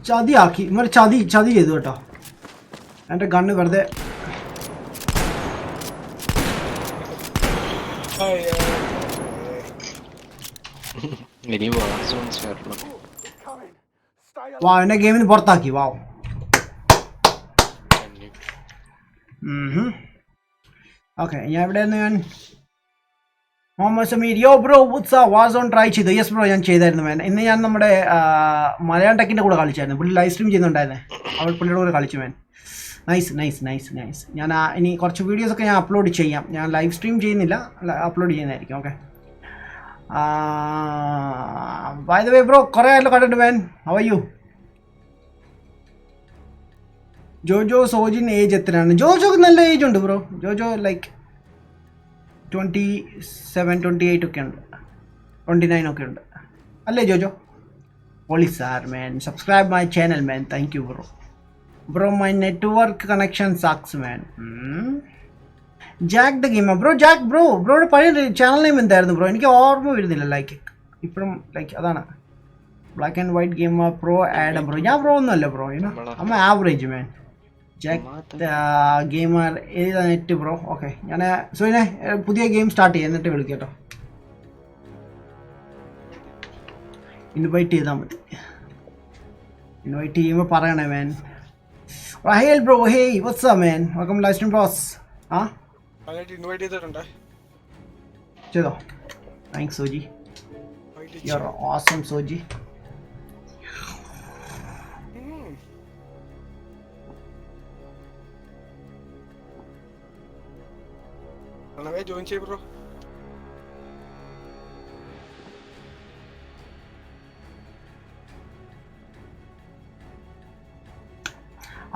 ചതിയാക്കി ഇങ്ങനെ ചതി ചെയ്തു കേട്ടോ. എന്റെ ഗണ്ണ് വെറുതെ. വാ, എന്നെ ഗെയിമിന് പുറത്താക്കി. വാവ്. ഓക്കെ, ഞാൻ എവിടെയായിരുന്നു? ഞാൻ മുഹമ്മദ് സമീർ. യോ ബ്രോ വാസ് ഓൺ ട്രൈ ചെയ്തു. യെസ് ബ്രോ, ഞാൻ ചെയ്തായിരുന്നു മാൻ. ഇന്ന് ഞാൻ നമ്മുടെ മലയാളം ടെക്കിൻ്റെ കൂടെ കളിച്ചായിരുന്നു. പുള്ളി ലൈവ് സ്ട്രീം ചെയ്യുന്നുണ്ടായിരുന്നേ, അവൾ പുള്ളിയുടെ കൂടെ കളിച്ചു മാൻ. നൈസ്. ഞാൻ ഇനി കുറച്ച് വീഡിയോസൊക്കെ ഞാൻ അപ്ലോഡ് ചെയ്യാം. ഞാൻ ലൈവ് സ്ട്രീം ചെയ്യുന്നില്ല, അപ്ലോഡ് ചെയ്യുന്നതായിരിക്കും. Okay. By the way bro, കുറേ ആയല്ലോ കണ്ടിട്ട് man. How are you? Jojo Sojin age എത്രയാണ്? ജോജോക്ക് നല്ല ഏജ് ഉണ്ട് ബ്രോ. ജോജോ ലൈക്ക് 27, 28 ഒക്കെ ഉണ്ട്, 29 ഒക്കെ ഉണ്ട് അല്ലേ Jojo? Holy sir man, subscribe my channel man. Thank you bro. My network connection sucks man. Jack the gamer bro. Jack ബ്രോയുടെ പഴയ ചാനൽ നെയിം എന്തായിരുന്നു ബ്രോ? എനിക്ക് ഓർമ്മ വരുന്നില്ല. ലൈക്ക് ഇപ്പോഴും ലൈക്ക് അതാണ് black and white gamer pro add bro. ഞാൻ bro ഒന്നുമല്ല ബ്രോ, അമ്മ ആവറേജ് മാൻ. ജാക്ക് ഗെയിമർ ഏതാ നെറ്റ് ബ്രോ? ഓക്കെ, ഞാൻ സോയിനെ പുതിയ ഗെയിം സ്റ്റാർട്ട് ചെയ്യാം എന്നിട്ട് വിളിക്കട്ടോ. ഇൻവൈറ്റ് ചെയ്താൽ മതി. ഇൻവൈറ്റ് ചെയ്യുമ്പോൾ പറയണേ മാൻ. Rahel bro, hey, what's up man? Welcome to Livestream Boss. ആ അതിനായിട്ട് ഇൻവൈറ്റ് ചെയ്തിട്ടുണ്ടേ. ചെയ്തോ? Thanks Soji. You're awesome Soji. പ്രണവേ join ചെയ്യ് bro.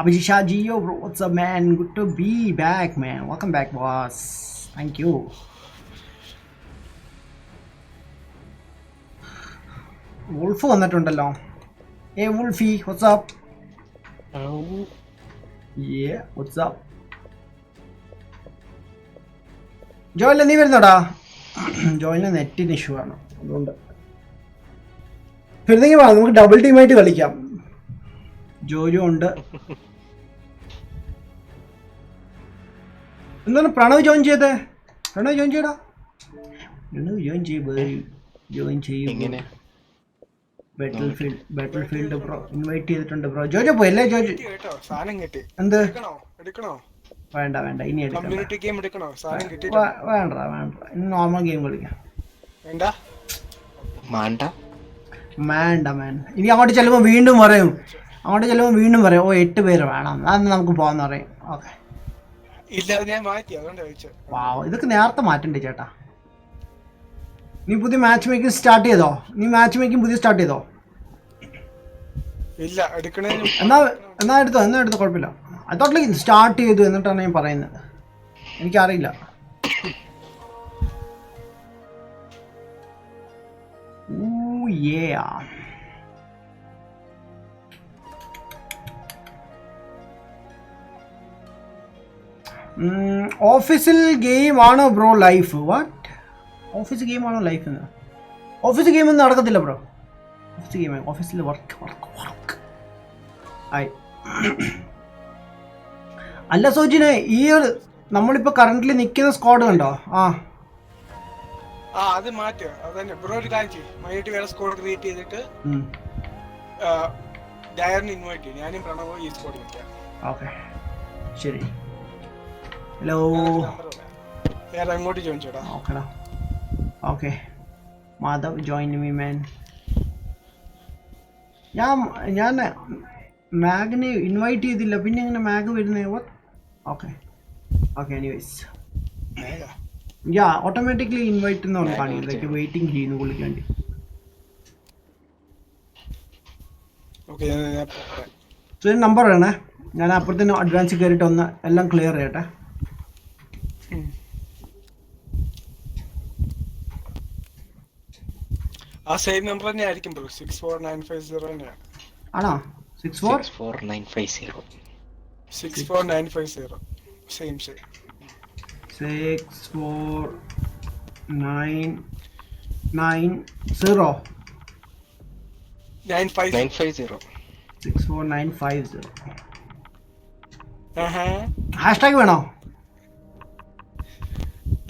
Abhijit Ji, yo bro, what's up man? Good to be back man. Welcome back boss. Thank you. Wolf വന്നിട്ടുണ്ടല്ലോ. Hey Wolfie, what's up? Yeah, what's up? ജോയില നീ വരുന്നോടാ? ജോയിലിന് നെറ്റിന് issue ആണ്, അതുകൊണ്ട് വരുന്നെങ്കിൽ നമുക്ക് double ടീമായിട്ട് കളിക്കാം. ജോജു ഉണ്ട്. എന്താണ് പ്രണവ് ജോയിൻ ചെയ്തേ? പ്രണവ് ജോയിൻ ചെയ്യടാ. പ്രണവ് ജോയിൻ ചെയ്യും. ബാറ്റിൽ ഫീൽഡ് ബ്രോ ഇൻവൈറ്റ് ചെയ്തിട്ടുണ്ട് ബ്രോ. ജോജോ പോയല്ലേ? ജോജു കേട്ടോ സാധനം കിട്ടി. എന്ത്? എടുക്കണോ? വേണ്ട ഇനി എടുക്കാം. കമ്മ്യൂണിറ്റി ഗെയിം എടുക്കണോ? സാധനം കിട്ടി. വേണ്ട ഇനി നോർമൽ ഗെയിം കളിക്കാം. വേണ്ട മാൻ. ഇനി അങ്ങോട്ട് ചെല്ലുമ്പോൾ വീണ്ടും പറയും. ഓ 8 പേര് വേണം, അതൊന്ന് നമുക്ക് പോകാന്ന് പറയും. ഓക്കെ ഇല്ല, ഞാൻ മാറ്റി, അതുകൊണ്ട് ചോദിച്ചത്. വാവ്, ഇതൊക്കെ നേരത്തെ മാറ്റണ്ടേ ചേട്ടാ. നീ പുതിയ മാച്ച് മേക്കിംഗ് സ്റ്റാർട്ട് ചെയ്തോ? സ്റ്റാർട്ട് ചെയ്തോ? ഇല്ല, എടുക്കണേ. എന്നാ എടുത്തോ കുഴപ്പമില്ല. അതോട്ടിലേക്ക് സ്റ്റാർട്ട് ചെയ്തു എന്നിട്ടാണ് ഞാൻ പറയുന്നത്. എനിക്കറിയില്ല. ഓഫീസിൽ ഗെയിം ആണോ bro life? What? Office game ആണോ ലൈഫ്? ഓഫീസ് ഗെയിം ഒന്നും നടക്കത്തില്ല ബ്രോ. ഓഫീസിൽ വർക്ക് ആയി. അല്ല സോജിനെ, ഈ നമ്മളിപ്പോ കറന്റ്ലി നിൽക്കുന്ന സ്ക്വാഡ് കണ്ടോ? അത് മാറ്റുക. അതന്നെ ബ്രോ, ഒരു കാര്യം ചെയ്യും. മൈനായിട്ട് വേറെ സ്ക്വാഡ് ക്രിയേറ്റ് ചെയ്തിട്ട് ഡയറിന് ഇൻവൈറ്റ് ചെയ്യും. ഞാനും പ്രണവോ ഈ സ്ക്വാഡ് നിൽക്കാം. ഓക്കെ ശരി. ഹലോ, വേറെ അങ്ങോട്ട് ജോയിൻ ചെയ്യടാ. ഓക്കെടാ. Okay Madhav join me man. ഞാൻ മാഗിനെ ഇൻവൈറ്റ് ചെയ്തില്ല, പിന്നെ എങ്ങനെ മാഗ് വരുന്നേ? ഓക്കെ എനിവേസ് ഓട്ടോമാറ്റിക്കലി ഇൻവൈറ്റ് എന്നാണ് കാണിക്കുന്നത്. വെയിറ്റിംഗ് ചെയ്യുന്നു പുള്ളിക്ക് വേണ്ടി. നമ്പർ വേണേ, ഞാൻ അപ്പുറത്തേന് അഡ്വാൻസ് കയറിയിട്ട് ഒന്ന് എല്ലാം ക്ലിയർ ചെയ്യട്ടെ. ആ സെയിം നമ്പർ തന്നെ ആയിരിക്കും ബ്രോ. 64950 തന്നെയാണ്. ആണോ? 64950 സെയിം 64950. ഹാഷ്ടാഗ് വേണോ?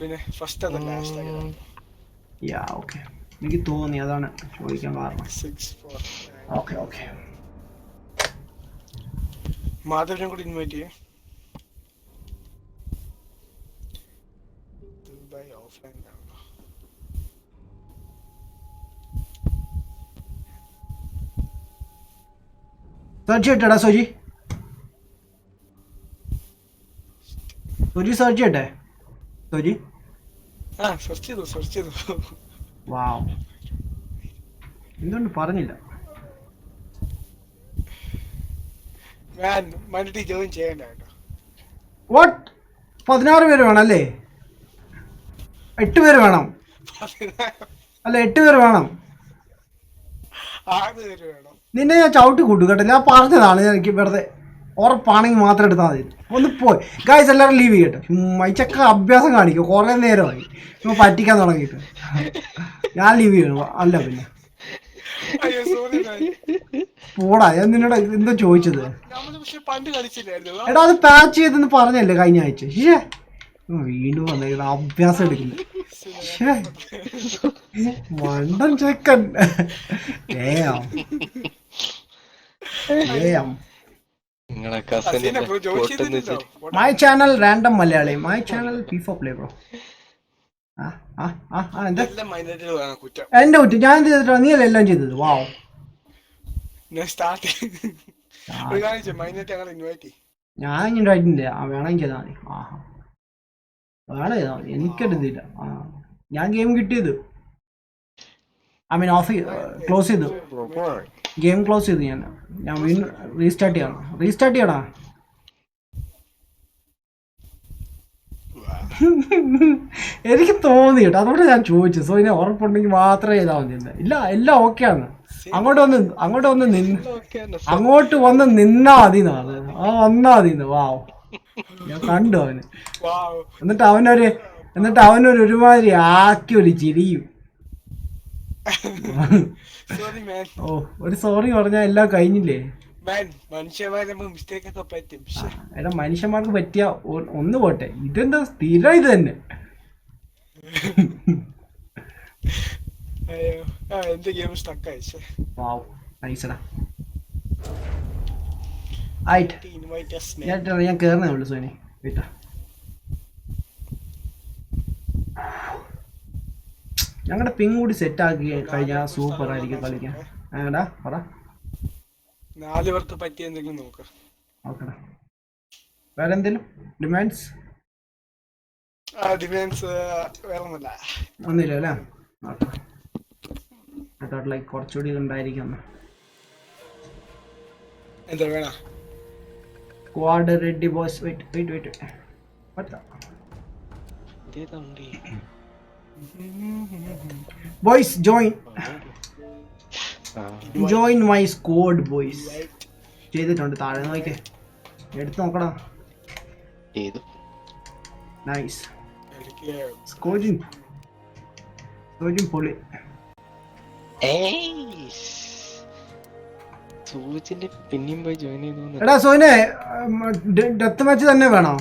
പിന്നെ ഫസ്റ്റ് അതല്ല ഹാഷ്ടാഗ്. ഓക്കെ, എനിക്ക് തോന്നി, അതാണ് ചോദിക്കാൻ കാരണം. 649. ഓക്കെ മാധവനെ കൂടി ഇൻവൈറ്റ് ചെയ്യേ. ദുബായ് ഓഫ്ലൈൻ ആണോ? സെർച്ച് ചെയ്യട്ടെടാ സോജി സെർച്ച് ചെയ്യട്ടെ സോജി. സെർച്ച് ചെയ്തു. വാവ്, എന്തുകൊണ്ട് പറഞ്ഞില്ല? ഞാൻ മൈനായിട്ട് ജോയിൻ ചെയ്യണ്ട കേട്ടോ. വാട്ട്? 16 പേര് വേണം അല്ലേ? 8 പേര് വേണം അല്ല? 8 പേര് വേണം. 6 പേര് വേണം. നിന്നെ ഞാൻ ചവിട്ടി കൂട്ടു കേട്ടോ. ഞാൻ പറഞ്ഞതാണ്, എനിക്ക് വെറുതെ ഉറപ്പാണെങ്കിൽ മാത്രം എടുത്താൽ മതി. ഒന്ന് പോയി ഗായ്സ്, എല്ലാവരും ലീവ് ചെയ്യട്ടെ. മൈച്ചക്ക അഭ്യാസം കാണിക്കും. കുറേ നേരമായി ഇപ്പൊ പറ്റിക്കാൻ തുടങ്ങിയിട്ട്. ഞാൻ ലീവ് ചെയ്യണം. അല്ല പിന്നെ പോടാ, ഞാൻ നിന്നോട് എന്തോ ചോദിച്ചത്. എടാ അത് പാച്ച് ചെയ്തെന്ന് പറഞ്ഞല്ലേ കഴിഞ്ഞ ആഴ്ച. വീണ്ടും വന്നേക്കുന്ന അഭ്യാസം എടുക്കുന്നത്. മണ്ടൻ ചെക്കൻ. Damn. Damn. നിങ്ങളെ cousin My channel random Malayali. My channel P4 Play bro. എന്താ എല്ലാം മൈനറ്റിൽ വേണം കുറ്റം. എന്റെ കുറ്റം ഞാൻ ചെയ്തിട്ടാ? നീ അല്ല എല്ലാം ചെയ്തത്. വാവ്. ഞാൻ സ്റ്റാർട്ട് ഒരു കാര്യം ചെയ്യും, മൈനറ്റ് ഞങ്ങൾ ഇൻവൈറ്റ് ചെയ്യും. ഞാൻ ഇൻവൈറ്റില്ല. വേണമെങ്കിൽ ചെയ്താൽ മതി. വേണം ചെയ്താൽ മതി. എനിക്കെടുത്തില്ല. ഞാൻ ഗെയിം കിട്ടിയത് ഐ മീൻ ഓഫ് ക്ലോസ് ചെയ്തു. ഗെയിം ക്ലോസ് ചെയ്തു. ഞാൻ വീണ്ടും റീസ്റ്റാർട്ട് ചെയ്യണോ? എനിക്ക് തോന്നി കേട്ടോ, അതുകൊണ്ട് ഞാൻ ചോദിച്ചു. സോ ഇനി ഉറപ്പുണ്ടെങ്കിൽ മാത്രമേ ചെയ്താൽ മതി. ഇല്ല എല്ലാം ഓക്കെ ആണ്. അങ്ങോട്ട് വന്ന് നിന്നാ മതി. വന്നാ മതി. വാവ്, ഞാൻ കണ്ടു അവന്. എന്നിട്ട് അവനൊരു ഒരുമാതിരി ആക്കി ഒരു ചിരിയും. ഓ, ഒരു സോറി പറഞ്ഞാൽ എല്ലാം കഴിഞ്ഞില്ലേ? എടാ, മനുഷ്യന്മാർക്ക് പറ്റിയ ഒന്ന് പോട്ടെ, ഇതെന്താ സ്ഥിരം ഇത് തന്നെ. ഞാൻ കേറുന്നേ ഉള്ളു സോനി. വീട്ടാ ഞങ്ങളുടെ പിങ് കൂടി സെറ്റ് ആക്കി കഴിഞ്ഞാൽ സൂപ്പർ ആയിരിക്കും കളിക്കാൻ. ഏടാ പറ. 4 പേർക്ക് പറ്റിയ എന്തെങ്കിലും നോക്കാം. ഓക്കെടാ. വേറെ എന്തെങ്കിലും ഡിമാൻഡ്സ്? വേറെ ഒന്നുമില്ല അല്ലേ? ലൈക്ക് കുറച്ചുകൂടി ഉണ്ടായിരിക്കും. എന്താ വേണം? Squad ready boys. Wait boys join my squad boys. ചെയ്തിട്ടുണ്ട്. താഴെ നോക്കിക്കേ, എടുത്ത് നോക്കടാ. നൈസ്. സ്കോജിൻ പൊളി. പിന്നെയും പോയി ജോയിൻ ചെയ്തു. എടാ സോനെ, ഡെത്ത് മാച്ച് തന്നെ വേണോ?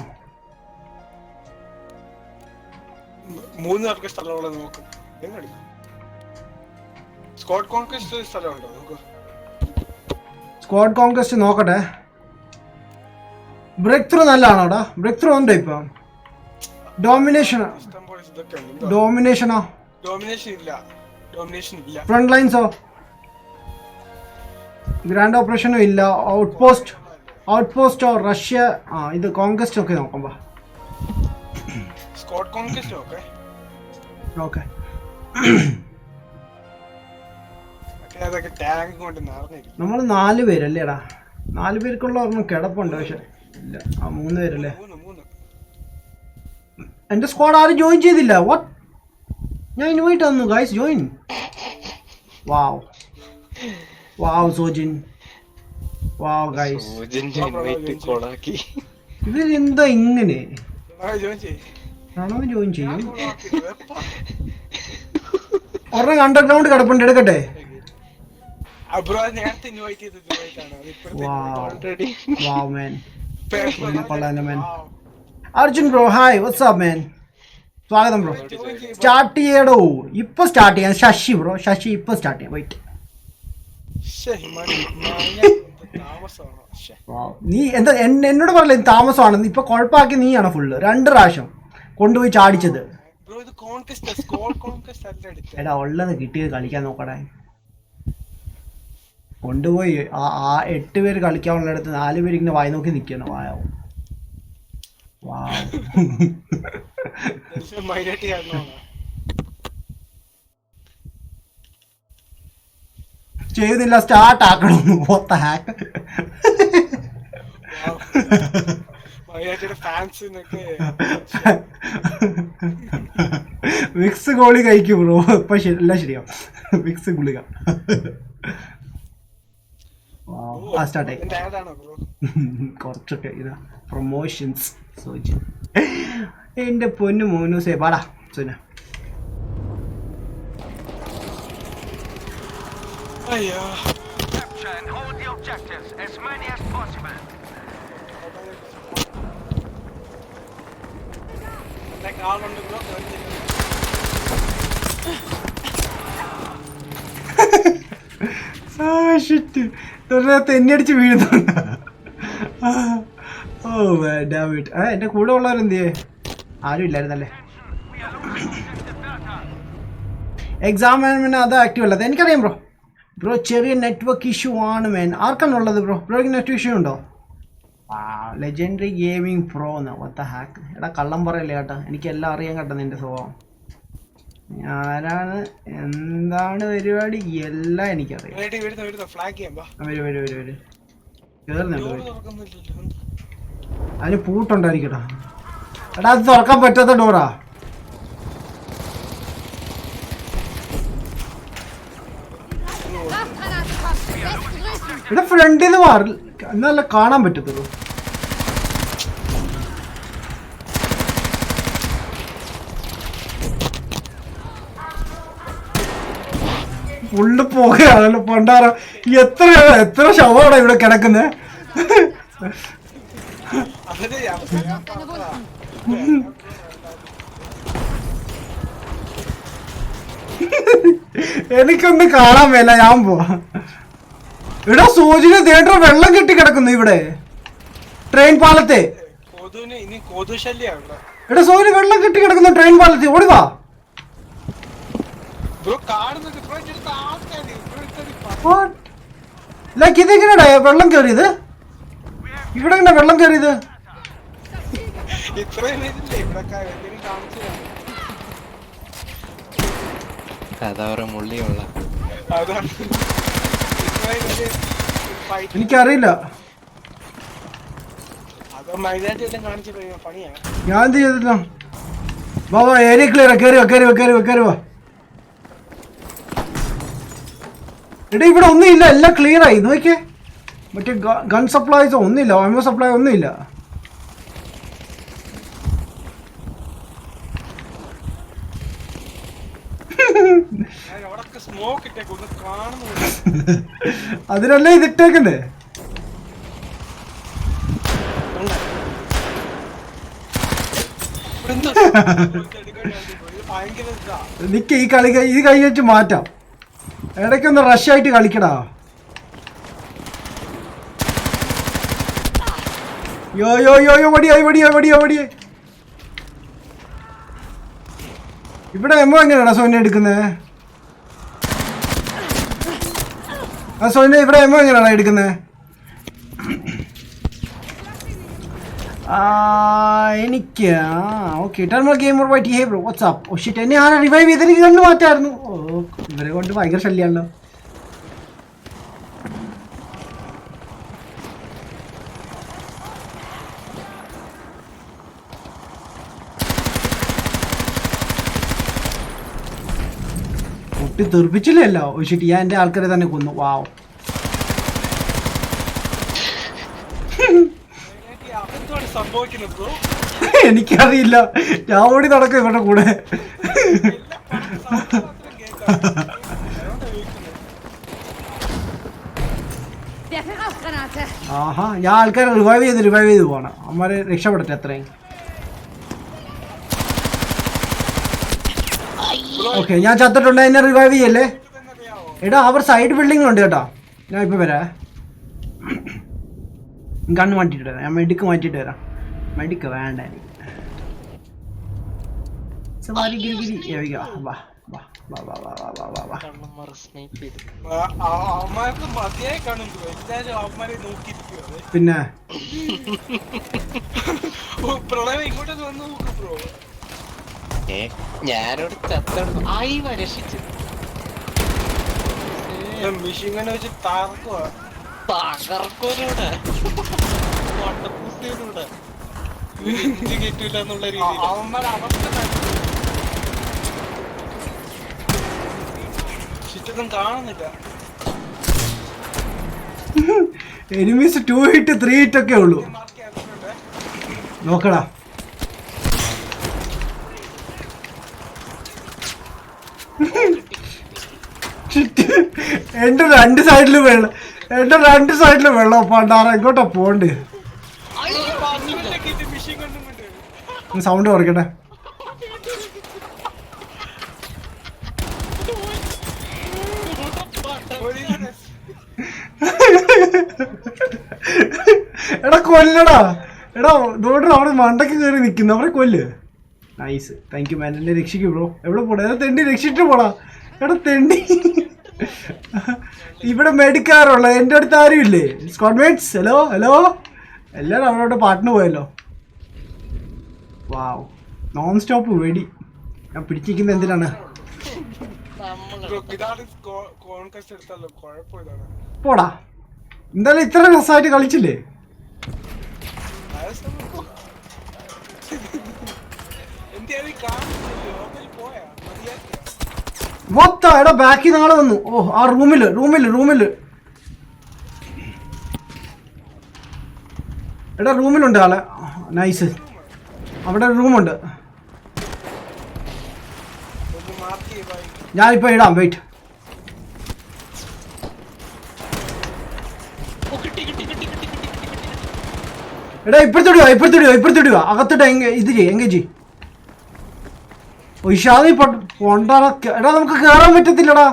3 പേർക്ക് സ്ഥലമുള്ള നോക്കും. സ്ക്വാഡ് കോൺക്വസ്റ്റ് സ്ഥലമുണ്ടോ നോക്കൂ. സ്ക്വാഡ് കോൺക്വസ്റ്റ് നോക്കട്ടെ. ബ്രേക്ക് ത്രൂ നല്ലതാണോടാ? ബ്രേക്ക് ത്രൂ ഉണ്ടോ ഇപ്പം? ഡോമിനേഷനോ? ഫ്രണ്ട് ലൈൻസോ? ഗ്രാൻഡ് ഓപ്പറേഷനും ഇല്ല. ഔട്ട്പോസ്റ്റോ? റഷ്യ? ഇത് കോൺക്വസ്റ്റ് ഒക്കെ നോക്കാം. Squad conquest okay. നമ്മൾ 4 പേരല്ലേടാ? 4 പേർക്കുള്ള ഒരെണ്ണം കിടപ്പുണ്ട്. പക്ഷെ ഇല്ല, 3 പേരല്ലേ? എന്റെ സ്ക്വാഡ് ആരും ജോയിൻ ചെയ്തില്ല. വാട്ട്? ഞാൻ ഇൻവൈറ്റ് തന്നു. Guys join. Wow Sojin. Wow guys, ഇവരെന്താ ഇങ്ങനെ? ജോയിൻ ചെയ്യും. ഒരെണ്ണം അണ്ടർഗ്രൗണ്ട് കിടപ്പുണ്ട്, എടുക്കട്ടെ? Arjun bro hi, what's up man? സ്വാഗതം ബ്രോ. സ്റ്റാർട്ട് ചെയ്യടോ. ഇപ്പൊ സ്റ്റാർട്ട് ചെയ്യാം. ശശി ബ്രോ, ശശി ഇപ്പൊ സ്റ്റാർട്ട് ചെയ്യാം. വെയിറ്റ്. നീ എന്താ എന്നോട് പറയില്ല താമസമാണെന്ന്? ഇപ്പൊ കുഴപ്പമാക്കി നീയാണ് ഫുള്ള്. 2 പ്രാവശ്യം കൊണ്ടുപോയി ചാടിച്ചത്. എടാ, ഉള്ളത് കിട്ടിയത് കളിക്കാൻ നോക്കടേ. കൊണ്ടുപോയി 8 പേര് കളിക്കാനുള്ളിടത്ത് 4 പേര് ഇങ്ങനെ വായി നോക്കി നിൽക്കണം. ചെയ്തില്ല, സ്റ്റാർട്ട് ആക്കണം. ഹാക്ക് വിക്സ് ഗോളി കഴിക്കും ബ്രോ. ഇപ്പൊ എല്ലാം ശരിയാവും. വിക്സ് ഗുളിക. സ്റ്റാർട്ടായി കുറച്ചൊക്കെ. ഇതാ പ്രൊമോഷൻസ്. എന്റെ പൊന്നു മോനൂസേ പാടാ. സുന തെന്നിയടിച്ച് വീഴുന്നുണ്ട്. ഓ ഡാവിഡ്, എന്റെ കൂടെ ഉള്ളവരെന്തിയേ? ആരും ഇല്ലായിരുന്നല്ലേ. എക്സാം പിന്നെ അത് ആക്റ്റീവ് അല്ലാതെ എനിക്കറിയാം ബ്രോ. ബ്രോ ചെറിയ നെറ്റ്വർക്ക് ഇഷ്യൂ ആണ് മേൻ. ആർക്കാണുള്ളത് ബ്രോ? ബ്രോയ്ക്ക് നെറ്റ്വർക്ക് ഇഷ്യൂ ഉണ്ടോ? ലെജൻഡറി ഗെയിമിംഗ് പ്രോ എന്ന് ഒത്ത ഹാക്ക്. എടാ കള്ളം പറയല്ലേ കേട്ടോ, എനിക്കെല്ലാം അറിയാൻ കേട്ടോ നിന്റെ സ്വഭാവം. ആരാണ്, എന്താണ് പരിപാടി, എല്ലാം എനിക്കറിയാം. അതിന് പൂട്ടുണ്ടായിരിക്കട്ടോ. എടാ അത് തുറക്കാൻ പറ്റാത്ത ഡോറാ. ഇവിടെ ഫ്രണ്ടിൽ നിന്ന് മാറി എന്നല്ല കാണാൻ പറ്റത്തുള്ളൂ. ഫുള്ള് പോകുകയാണല്ലോ പണ്ടാറ. എത്ര ശവമാണ് ഇവിടെ കിടക്കുന്നത്. എനിക്കൊന്നും കാണാൻ മേല, ഞാൻ പോവാ. ഇവിടെ സൂചിന് തിയേറ്റർ വെള്ളം കെട്ടി കിടക്കുന്നു ഇവിടെ ട്രെയിൻ പാലത്തെ. ഇവിടെ സൂര്യന് വെള്ളം കെട്ടി കിടക്കുന്നു ട്രെയിൻ പാലത്തെ. ഓടിവാ. ഇതെങ്ങനെയാ വെള്ളം കയറിയത്? ഇവിടെ എങ്ങനെ വെള്ളം കയറിയത്? എനിക്കറിയില്ല. ഞാൻ എന്ത് ചെയ്തില്ല. ബാബാ ഏരിയ ക്ലിയർ. കയറുവാ. എടാ ഇവിടെ ഒന്നുമില്ല, എല്ലാം ക്ലിയർ ആയി. നോക്കിയേ, മറ്റേ ഗൺ സപ്ലൈസ് ഒന്നുമില്ല, എംഒ സപ്ലൈ ഒന്നുമില്ല. അതിനല്ലേ ഇതിട്ടേക്കുന്നേ. നിക്ക് ഈ കളി ഇത് കൈ വെച്ച് മാറ്റാം. ഇടയ്ക്കൊന്ന് റഷായിട്ട് കളിക്കടാ. യോ വടിയായി. ഇവിടെ എമ്മോ എങ്ങനെയാണോ സോന എടുക്കുന്നത്? സോന ഇവിടെ എമ്മോ എങ്ങനെയാണോ എടുക്കുന്നത്? എനിക്ക് ഓക്കെ. ടർമൽ gamer white hey bro what's up. Oh shit, എന്നെ ആരാ റിവൈവ് ചെയ്തെനിക്ക് കണ്ടു മാറ്റായിരുന്നു. ഓ ഇവരെ കൊണ്ട് ഭയങ്കര ശല്യമാണല്ലോ. പൊട്ടി തെറിപ്പിച്ചില്ലല്ലോ. ഓ ഷിറ്റ്, ഞാൻ എൻ്റെ ആൾക്കാരെ തന്നെ കൊന്നു. വാവ്. എനിക്കറിയില്ല, ഞാൻ ഓടി നടക്കും ഇവരുടെ കൂടെ. ആഹാ, ഞാൻ ആൾക്കാരെ റിവൈവ് ചെയ്ത് പോകണം. അമ്മമാരെ രക്ഷപ്പെടട്ടെ അത്രയും. ഓക്കെ, ഞാൻ ചത്തിട്ടുണ്ട്, എന്നെ റിവൈവ് ചെയ്യല്ലേ. എടാ അവർ സൈഡ് ബിൽഡിങ്ങിലുണ്ട് കേട്ടോ. ഞാൻ ഇപ്പൊ വരാ. കണ്ണ് മാറ്റിട്ട് വരാം. ഞാൻ മെഡിക്ക് മാറ്റിട്ട് വരാം. മെഡിക്ക് വേണ്ട എനിക്ക്. പിന്നെ ഞാനോട് ചത്തോട് രക്ഷിച്ചു. മിഷിങ്ങനെ വെച്ച് തകർക്കോലൂടെ വട്ടപ്പൂസിലൂടെ കിട്ടില്ല എന്നുള്ള രീതിയിൽ കാണുന്നില്ല. എനിമീസ് 2 ഹിറ്റ് 3 ഹിറ്റ് ഒക്കെ ഉള്ളൂ. നോക്കടാ. എന്റെ രണ്ട് സൈഡിലും വെള്ളം. പണ്ടാറ ഇങ്ങോട്ടാ പോണ്ട്. സൗണ്ട് കുറയ്ക്കട്ടെ. എടാ കൊല്ലടാ, എടാ നോട്ട് അവിടെ മണ്ടക്ക് കയറി നിൽക്കുന്നു, അവരെ കൊല്ല്. നൈസ്, താങ്ക് യു മാൻ, എന്നെ രക്ഷിക്കും ബ്രോ. എവിടെ പോടാ? എടാ തെണ്ടി രക്ഷിച്ചിട്ട് പോടാ. എടാ തെണ്ടി, ഇവിടെ മെഡിക്കാറുള്ള എൻ്റെ അടുത്ത് ആരും ഇല്ലേ? സ്ക്വാഡ്മേറ്റ്സ്, ഹലോ ഹലോ, എല്ലാവരും അവരോട് പാട്ടിന് പോയല്ലോ. വാവ്, നോൺ സ്റ്റോപ്പ് വെടി. ഞാൻ പിടിച്ചിരിക്കുന്നത് എന്തിനാണ്? പോടാ, എന്തായാലും ഇത്ര രസമായിട്ട് കളിച്ചില്ലേ? എടാ ബാക്കി നാളെ വന്നു. ഓ ആ റൂമില് എടാ റൂമിലുണ്ട് ആളെ. നൈസ്, അവിടെ റൂമുണ്ട്. ഞാനിപ്പോ ഇടാം, വെയിറ്റ്. എടാ ഇപ്പഴത്തോടിയോ അകത്തോട്ട് ഇത് ചെയ്യ, എങ്കേജ്. ഇഷാദി പൊണ്ടാ. എടാ നമുക്ക് കേറാൻ പറ്റത്തില്ലടാ.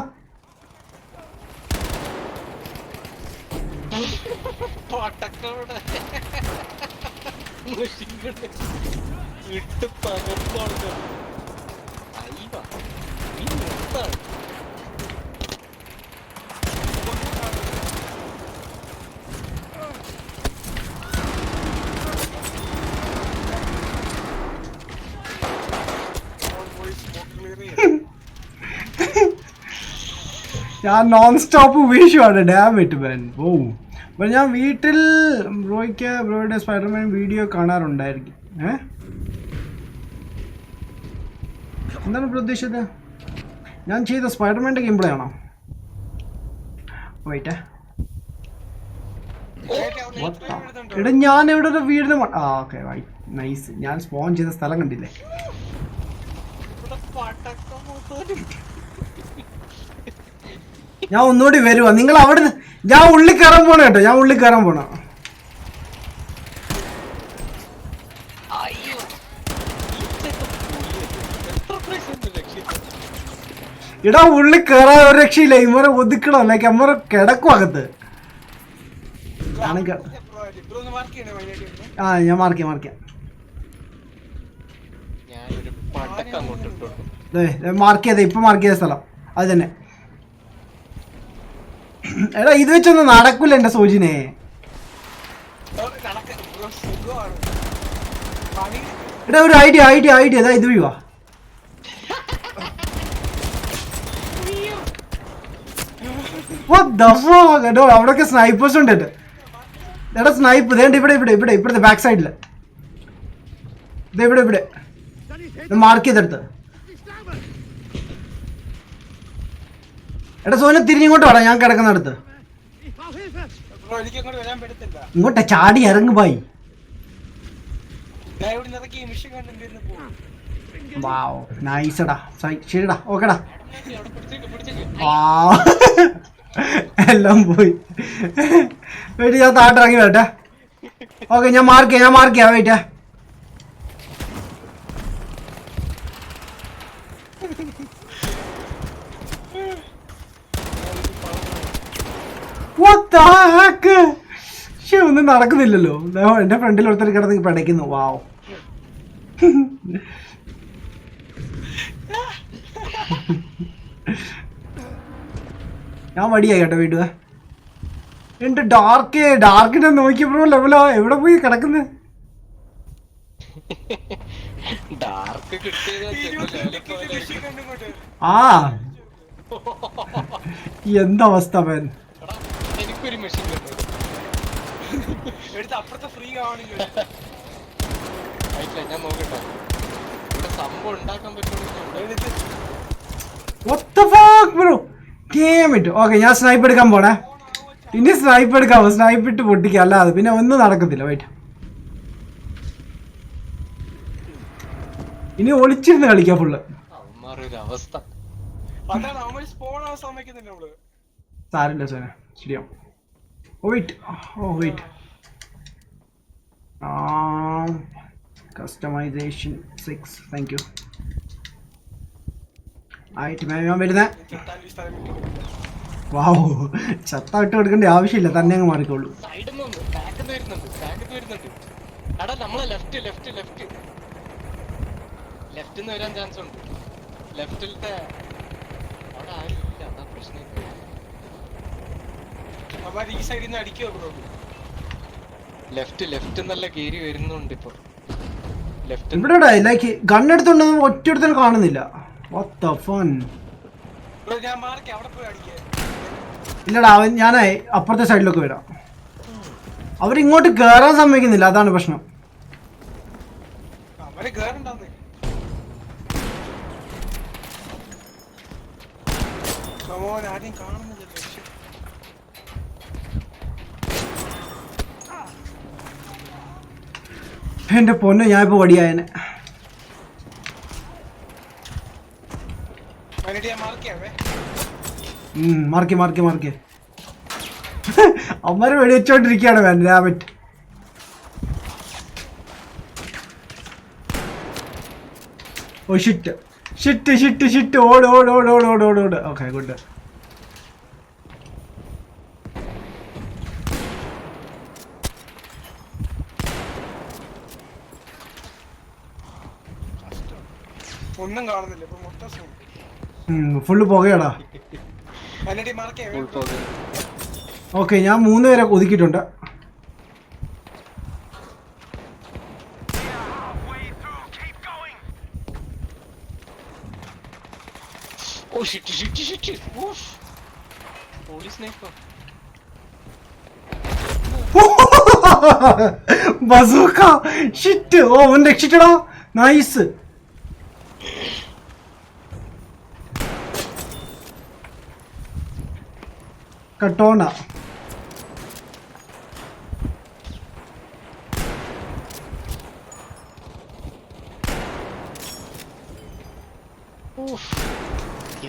ഞാൻ നോൺ സ്റ്റോപ്പ് വീശുവാണ്. ഡാമിറ്റ് മാൻ. ഓ, അപ്പോൾ ഞാൻ വീട്ടിൽ ബ്രോയുടെ സ്പൈഡർമാൻ വീഡിയോ കാണാറുണ്ടായിരിക്കും. എന്താണ് പ്രതീക്ഷിച്ചത്? ഞാൻ ചെയ്ത സ്പൈഡർമാൻ്റെ ഗെയിം പ്ലേ ആണോ? വൈറ്റേ, എടാ ഞാൻ എവിടെ ഒരു വീടിന് ഓക്കെ വൈറ്റ്. നൈസ്, ഞാൻ സ്പോൺ ചെയ്ത സ്ഥലം കണ്ടില്ലേ? ഞാൻ ഒന്നുകൂടി വരുവാ. നിങ്ങൾ അവിടെ, ഞാൻ ഉള്ളിൽ കയറാൻ പോണ കേട്ടോ, ഞാൻ ഉള്ളിൽ കയറാൻ പോണ. എടാ ഉള്ളിൽ കയറാൻ ഒരു രക്ഷയില്ല. ഇമ്മരെ ഒതുക്കണം, അല്ലെങ്കിൽ അമ്മ കിടക്കും അകത്ത്. ആ ഞാൻ മാർക്കിയാ. മാർക്ക് ചെയ്ത, ഇപ്പൊ മാർക്ക് ചെയ്ത സ്ഥലം അത് തന്നെ. എടാ ഇത് വെച്ചൊന്നും നടക്കൂല എന്റെ സോജിനെ. എടാ ഒരു ഐഡിയ ഇതാ, ഇത് വീവാ. അവിടൊക്കെ സ്നൈപ്പേഴ്സ് ഉണ്ട്. എടാ സ്നൈപ്പ് ദേണ്ട ഇവിടെ ഇപ്പഴത്തെ ബാക്ക് സൈഡില് ഇവിടെ മാർക്ക് ചെയ്തെടുത്ത്. എടാ സോന തിരിഞ്ഞിങ്ങോട്ട് വേടാ, ഞാൻ കിടക്കുന്നിടത്ത്. ഇങ്ങോട്ടാ ചാടി ഇറങ്ങു പോയി. വാവ് നൈസടാ, ശരിടാ, ഓക്കെടാ. എല്ലാം പോയി. വെയിറ്റ്, ഞാൻ താഴോട്ട് ഇറങ്ങി വരട്ടെ. ഓക്കെ ഞാൻ മാർക്ക് ചെയ്യാം വെയിറ്റ്. ഒന്നും നടക്കുന്നില്ലല്ലോ. എന്റെ ഫ്രണ്ടിൽ ഒരുത്തർ കിടന്ന് പിടയ്ക്കുന്നു. വാവ്, ഞാൻ മടിയായി കേട്ടോ വീട്ടുക. എന്റെ ഡാർക്കിനെ നോക്കിയപ്പോ ലെവലോ എവിടെ പോയി കിടക്കുന്നത്? ആ എന്തവസ്ഥ പേൻ. എനിക്കൊരു മെഷീൻ ഞാൻ നോക്കട്ടെ സംഭവം ഉണ്ടാക്കാൻ പറ്റുമോ? ഓക്കെ ഞാൻ സ്നൈപ്പ് എടുക്കാൻ പോണേ. ഇനി സ്നൈപ്പ് എടുക്കാമോ? സ്നൈപ്പ് ഇട്ട് പൊട്ടിക്കുക, അല്ലാതെ പിന്നെ ഒന്നും നടക്കത്തില്ല. വെയിറ്റ്, ഇനി ഒളിച്ചിരുന്ന് കളിക്കാം ഫുള്ള്. അവസ്ഥ സാരില്ല സോന, ശരിയാവും. Wait customisation 6, thank you. ആയിട്ട് ഞാൻ വരുന്നേ. വാവോ ചത്ത ഇട്ട് കൊടുക്കേണ്ട ആവശ്യമില്ല, തന്നെ അങ്ങ് മാറിക്കോളൂ. സൈഡിൽ നിന്ന് ബാക്കിൽ വരുന്നുണ്ട്, എടാ നമ്മളെ ലെഫ്റ്റ് ലെഫ്റ്റിന്ന് വരാൻ ചാൻസ് ഉണ്ട്. ലെഫ്റ്റിലത്തെ അവിടെ ആരും ഇല്ല, അതാ പ്രശ്നം. അവന്മാര് ഈ സൈഡിൽ നിന്ന് അടിക്കുക ബ്രോ. ലെഫ്റ്റ് നല്ല കേറി വരുന്നുണ്ട് ഇപ്പൊ. ലെഫ്റ്റ് ഇവിടെ ലൈക്ക് ഗണ്ണെടുത്തോണ്ട് ഒറ്റ കാണുന്നില്ല. What the fun? ബ്രോ ഞാൻ മാർക്ക് അവിടെ പോയി അടിക്കുക. ഇല്ലടാ ഞാൻ അപ്പുറത്തെ സൈഡിലൊക്കെ വരാം. അവരിങ്ങോട്ട് കേറാൻ സമ്മതിക്കുന്നില്ല, അതാണ് പ്രശ്നം. അവര് കേറുണ്ടാവുന്നേ. ആരെയും കാണുന്നില്ല. എന്റെ പൊന്ന്, ഞാൻ ഇപ്പൊ വടിയായനെ. മാർക്കി അവന്മാര് വെടിവെച്ചോണ്ടിരിക്കുകയാണ്. വേണ്ട രാമറ്റ്. ഓ ഷിറ്റ് ഓട്. Okay good. ഒന്നും കാണുന്നില്ല ഇപ്പൊ മൊത്തം. ഫുള്ള് പുകയാടാ. ഓക്കെ, ഞാൻ 3 പേരെ ഒതുക്കിയിട്ടുണ്ട്. Bazooka shit. ഓ അവൻ രക്ഷിച്ചടാ, നൈസ്. കട്ടോണ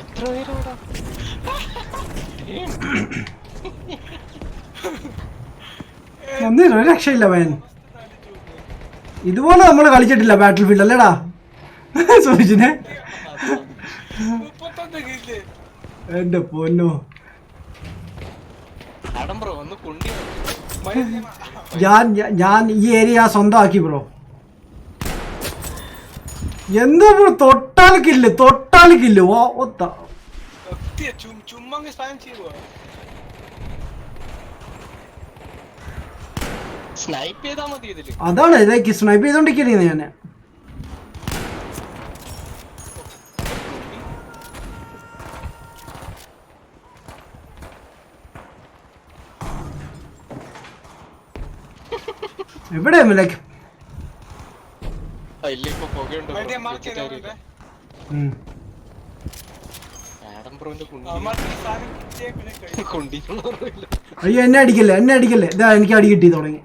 എത്ര പേരോടാ. ഒന്നിനും ഒരു രക്ഷയില്ല വേൻ. ഇതുപോലെ നമ്മൾ കളിച്ചിട്ടില്ല ബാറ്റിൽ ഫീൽഡ് അല്ലേടാ സൂചിനെ. എന്റെ പൊന്നോ, ഞാൻ ഈ ഏരിയ സ്വന്തമാക്കി ബ്രോ. എന്താ ബ്രോ, തൊട്ടാൽ കില്ല്. ഒത്ത അതാണ് ഇതൊക്കെ സ്നൈപ്പ് ചെയ്തോണ്ടിരിക്കുന്നത് ഞാൻ. എവിടെ ലൈക്ക് അയ്യോ എന്നെ അടിക്കല്ലേ. ഇതാ എനിക്ക് അടി കിട്ടി തുടങ്ങി.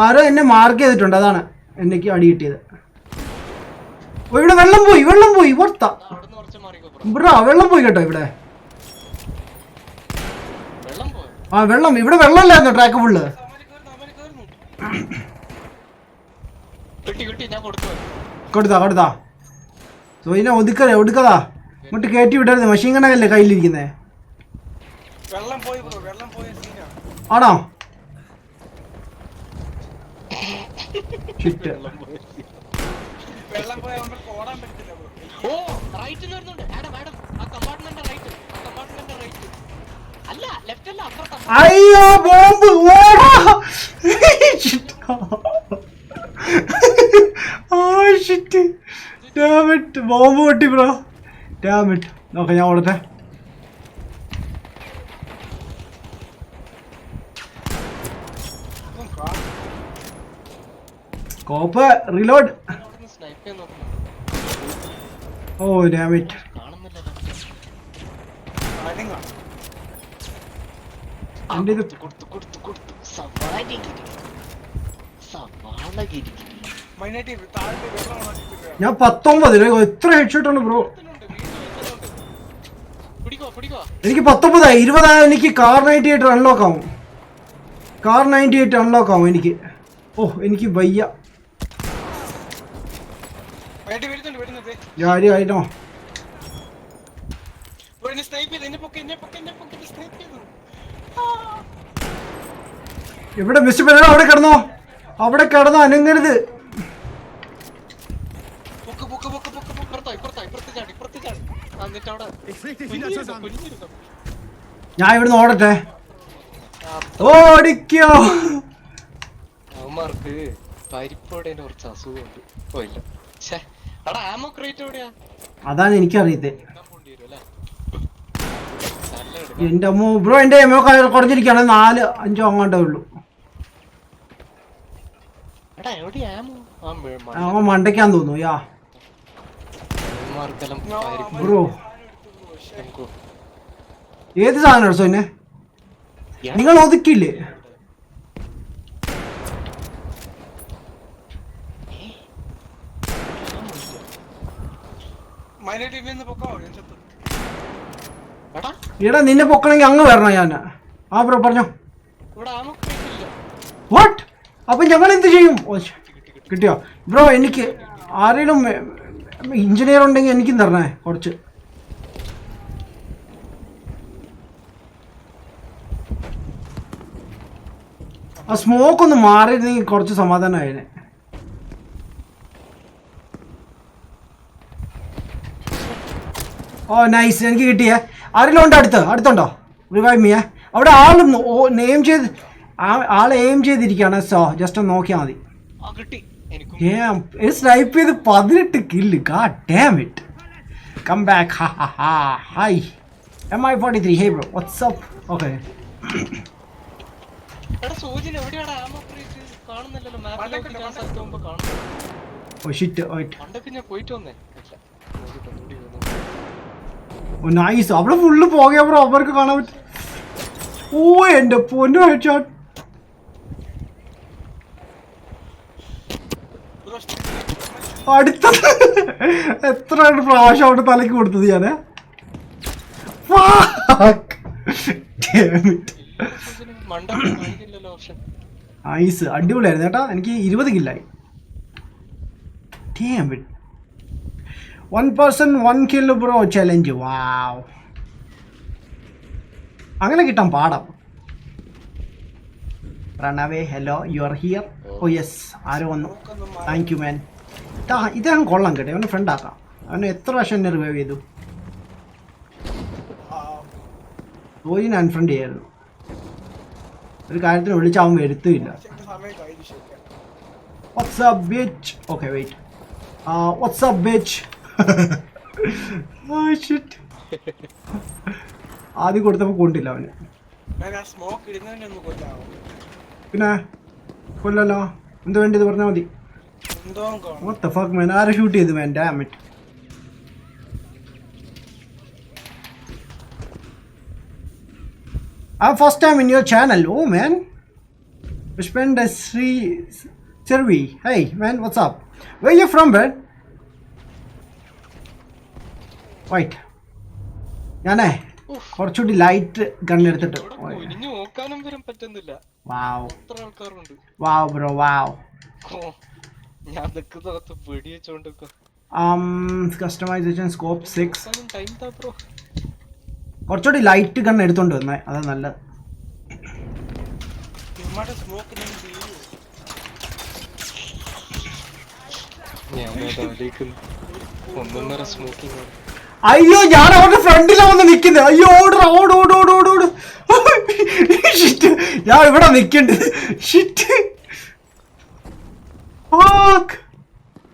ആരോ എന്നെ മാർക്ക് ചെയ്തിട്ടുണ്ട്, അതാണ് എനിക്ക് അടി കിട്ടിയത്. ഇവിടെ വെള്ളം പോയി വർത്ത ബ്രോ. വെള്ളം പോയി കേട്ടോ ഇവിടെ. ഇവിടെ വെള്ളമില്ലായിരുന്നു ട്രാക്ക് ഫുള്ള്. കൊടുത്താ സോ ഇതിനെ ഒതുക്കതാ. ഇങ്ങോട്ട് കയറ്റി വിടരുത്. മെഷീൻ ഗണ്ണല്ലേ കയ്യിലിരിക്കുന്നേ. ആണോ? ഷിറ്റ്. അയ്യോ ബോംബ് ഓടാ. ബോംബ് പൊട്ടി ബ്രോ. നോക്ക ഞാൻ ഓടട്ടെ. കോപ്പ് റീലോഡ്. ഓ ഡാമിറ്റ്. ഞാൻ 19. എത്ര ഹെഡ്ഷോട്ടാണ് ബ്രോ? എനിക്ക് 19 20 എനിക്ക് കാർ 98 അൺലോക്ക് ആവും. കാർ 98 അൺലോക്ക് ആവും എനിക്ക്. ഓ എനിക്ക് വയ്യ. I know. Bro, എന്നെ സ്നൈപ്പ് ചെയ്ത് എന്നെ പൊക്കി സ്നൈപ്പ് ചെയ്തു. ഇവിടെ മിസ്റ്റർ പെരേര അവിടെ കിടന്നോ അനങ്ങരുത്. ഇപ്പുറത്ത് ചാടി. എന്നിട്ട് അവിടെ കുഞ്ഞിരുന്നു. ഞാൻ ഇവിടുന്ന് ഓടട്ടെ. ഓടിക്കോ. അവന്മാർക്ക് പരിപ്പോടെ കുറച്ച് അസുഖമുണ്ട്. ഇല്ല അവിടെ ആമോ ക്രേറ്റ് എവിടെയാ? അതാണ് എനിക്കറിയത്തെ. പോണ്ടിവരുമല്ലേ? എന്റെ അമ്മോ ബ്രോ, എന്റെ എമ്മോ കുറഞ്ഞിരിക്കുകയാണ്. 4-5 അങ്ങോട്ടേ ഉള്ളൂ. എടാ എവിടെയാ ആമോ? അവൻ മണ്ടയ്ക്കാന്ന് തോന്നുന്നു. യാ ബ്രോ, ഏത് സാധനം എടുത്തോ എന്നെ? നിങ്ങൾ ഒതുക്കില്ലേ? എടാ നിന്നെ പൊക്കണമെങ്കിൽ അങ്ങ് വരണം ഞാൻ. ആ ബ്രോ പറഞ്ഞോ. വാട്ട്? അപ്പൊ ഞങ്ങൾ എന്ത് ചെയ്യും? കിട്ടിയോ ബ്രോ? എനിക്ക് ആരെങ്കിലും എഞ്ചിനീയർ ഉണ്ടെങ്കിൽ എനിക്കും തരണേ കുറച്ച്. ആ സ്മോക്ക് ഒന്ന് മാറിയിരുന്നെങ്കിൽ കുറച്ച് സമാധാനമായേനെ. ഓ നൈസ്, എനിക്ക് കിട്ടിയേ. ആരെങ്കിലും ഉണ്ടോ അടുത്തുണ്ടോ? റിവൈവ് മിയേ. അവിടെ ആളും നെയിം ചെയ്ത് ആളെ എയിം ചെയ്തിരിക്കുകയാണ്. സോ ജസ്റ്റ് ഒന്ന് നോക്കിയാൽ മതി. സ്നൈപ്പ് ചെയ്ത് 18 kill. God damn it. Come back. Hi MI43. Hey bro, what's up? Okay. Oh shit. Oh nice. അവിടെ ഫുള്ള് പോകെ ബ്രോ, അവർക്ക് കാണാൻ പറ്റും. ഓ എന്റെ പൊന്നു ഹെഡ്ഷോട്ട്. അടുത്ത എത്ര പ്രാവശ്യം അവിടെ തലക്ക് കൊടുത്തത് ഞാന്. നൈസ്, അടിപൊളിയായിരുന്നു കേട്ടോ. എനിക്ക് 20 കില്ലായി. 1 person 1 kill bro challenge. Wow, അങ്ങനെ കിട്ടാൻ പാടാം. Runaway hello, you are here. Oh yes, ആരോ വന്നു. Thank you man. ഇദ്ദേഹം കൊള്ളാം കേട്ടോ, അവൻ്റെ ഫ്രണ്ട് ആക്കാം. അവന് എത്ര പ്രാവശ്യം എന്നെ റിവൈവ് ചെയ്തു. റോജിനെ അൺഫ്രണ്ട് ചെയ്യായിരുന്നു. ഒരു കാര്യത്തിന് വിളിച്ച് അവൻ വരുത്തുമില്ല. What's up bitch. Okay wait. What's up bitch. ആദ്യം കൊടുത്തപ്പോൾ കൊണ്ടില്ല അവന്. പിന്നെ കൊല്ലല്ലോ. എന്ത് വേണ്ടിയത് പറഞ്ഞാൽ മതി. What the fuck man, ആരെ ഷൂട്ട് ചെയ്തു man, damn it. I'm first time in your channel. Oh man, Pushpend Sri Sirvi. Hey man, what's up? Where you from man? Wait, ഞാനേ കുറച്ചുകൂടി ലൈറ്റ് കണ്ണെടുത്തിട്ട്. വാവ് വാവ് ബ്രോ വാവ്. ഞാൻ നിൽക്കുന്നകത്ത് വെടി വെച്ചോണ്ടിരിക്കും. Customisation scope 6. കുറച്ചുകൂടി light gun എടുത്തോണ്ട് വന്നേ, അതാ നല്ലത്. അയ്യോ, ഞാൻ അവരുടെ ഫ്രണ്ടിലാ വന്ന് നിക്കുന്നത്. അയ്യോ ഓട്. ഞാൻ ഇവിടെ നിൽക്കണ്ടത്.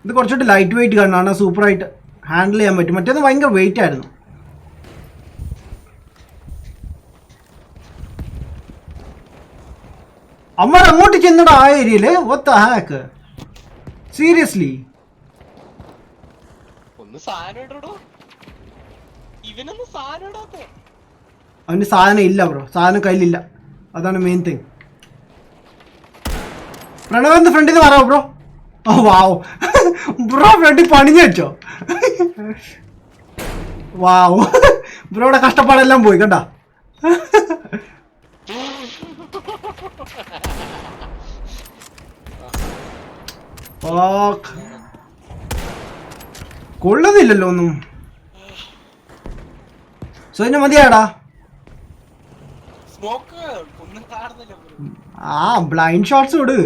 ഇത് കുറച്ചുകൂടി ലൈറ്റ് വെയിറ്റ് കണ്ണാണ്, സൂപ്പറായിട്ട് ഹാൻഡിൽ ചെയ്യാൻ പറ്റും. മറ്റേത് ഭയങ്കര വെയിറ്റ് ആയിരുന്നു. അമ്മ അങ്ങോട്ട് ചെന്നിടാ ആ ഏരിയയില്. what the heck? സീരിയസ്ലി അവന് സാധനം ഇല്ല ബ്രോ, സാധനം കയ്യിലില്ല. അതാണ് മെയിൻ തിങ്. പ്രണവന്റെ ഫ്രണ്ടിൽ നിന്ന് പറയാം ബ്രോ. ഓ വാവ് ബ്രോ, ഫ്രണ്ടിൽ പണിഞ്ഞു വെച്ചോ. വാവ് ബ്രോയുടെ കഷ്ടപ്പാടെല്ലാം പോയി കണ്ടാ. കൊള്ളുന്നില്ലല്ലോ ഒന്നും. സോ ഇന്നെ മതിയാടാ. സ്മോക്ക് ഒന്നും കാണുന്നില്ല bro. ആ ബ്ലൈൻഡ് ഷോട്ട്സ് വിട്.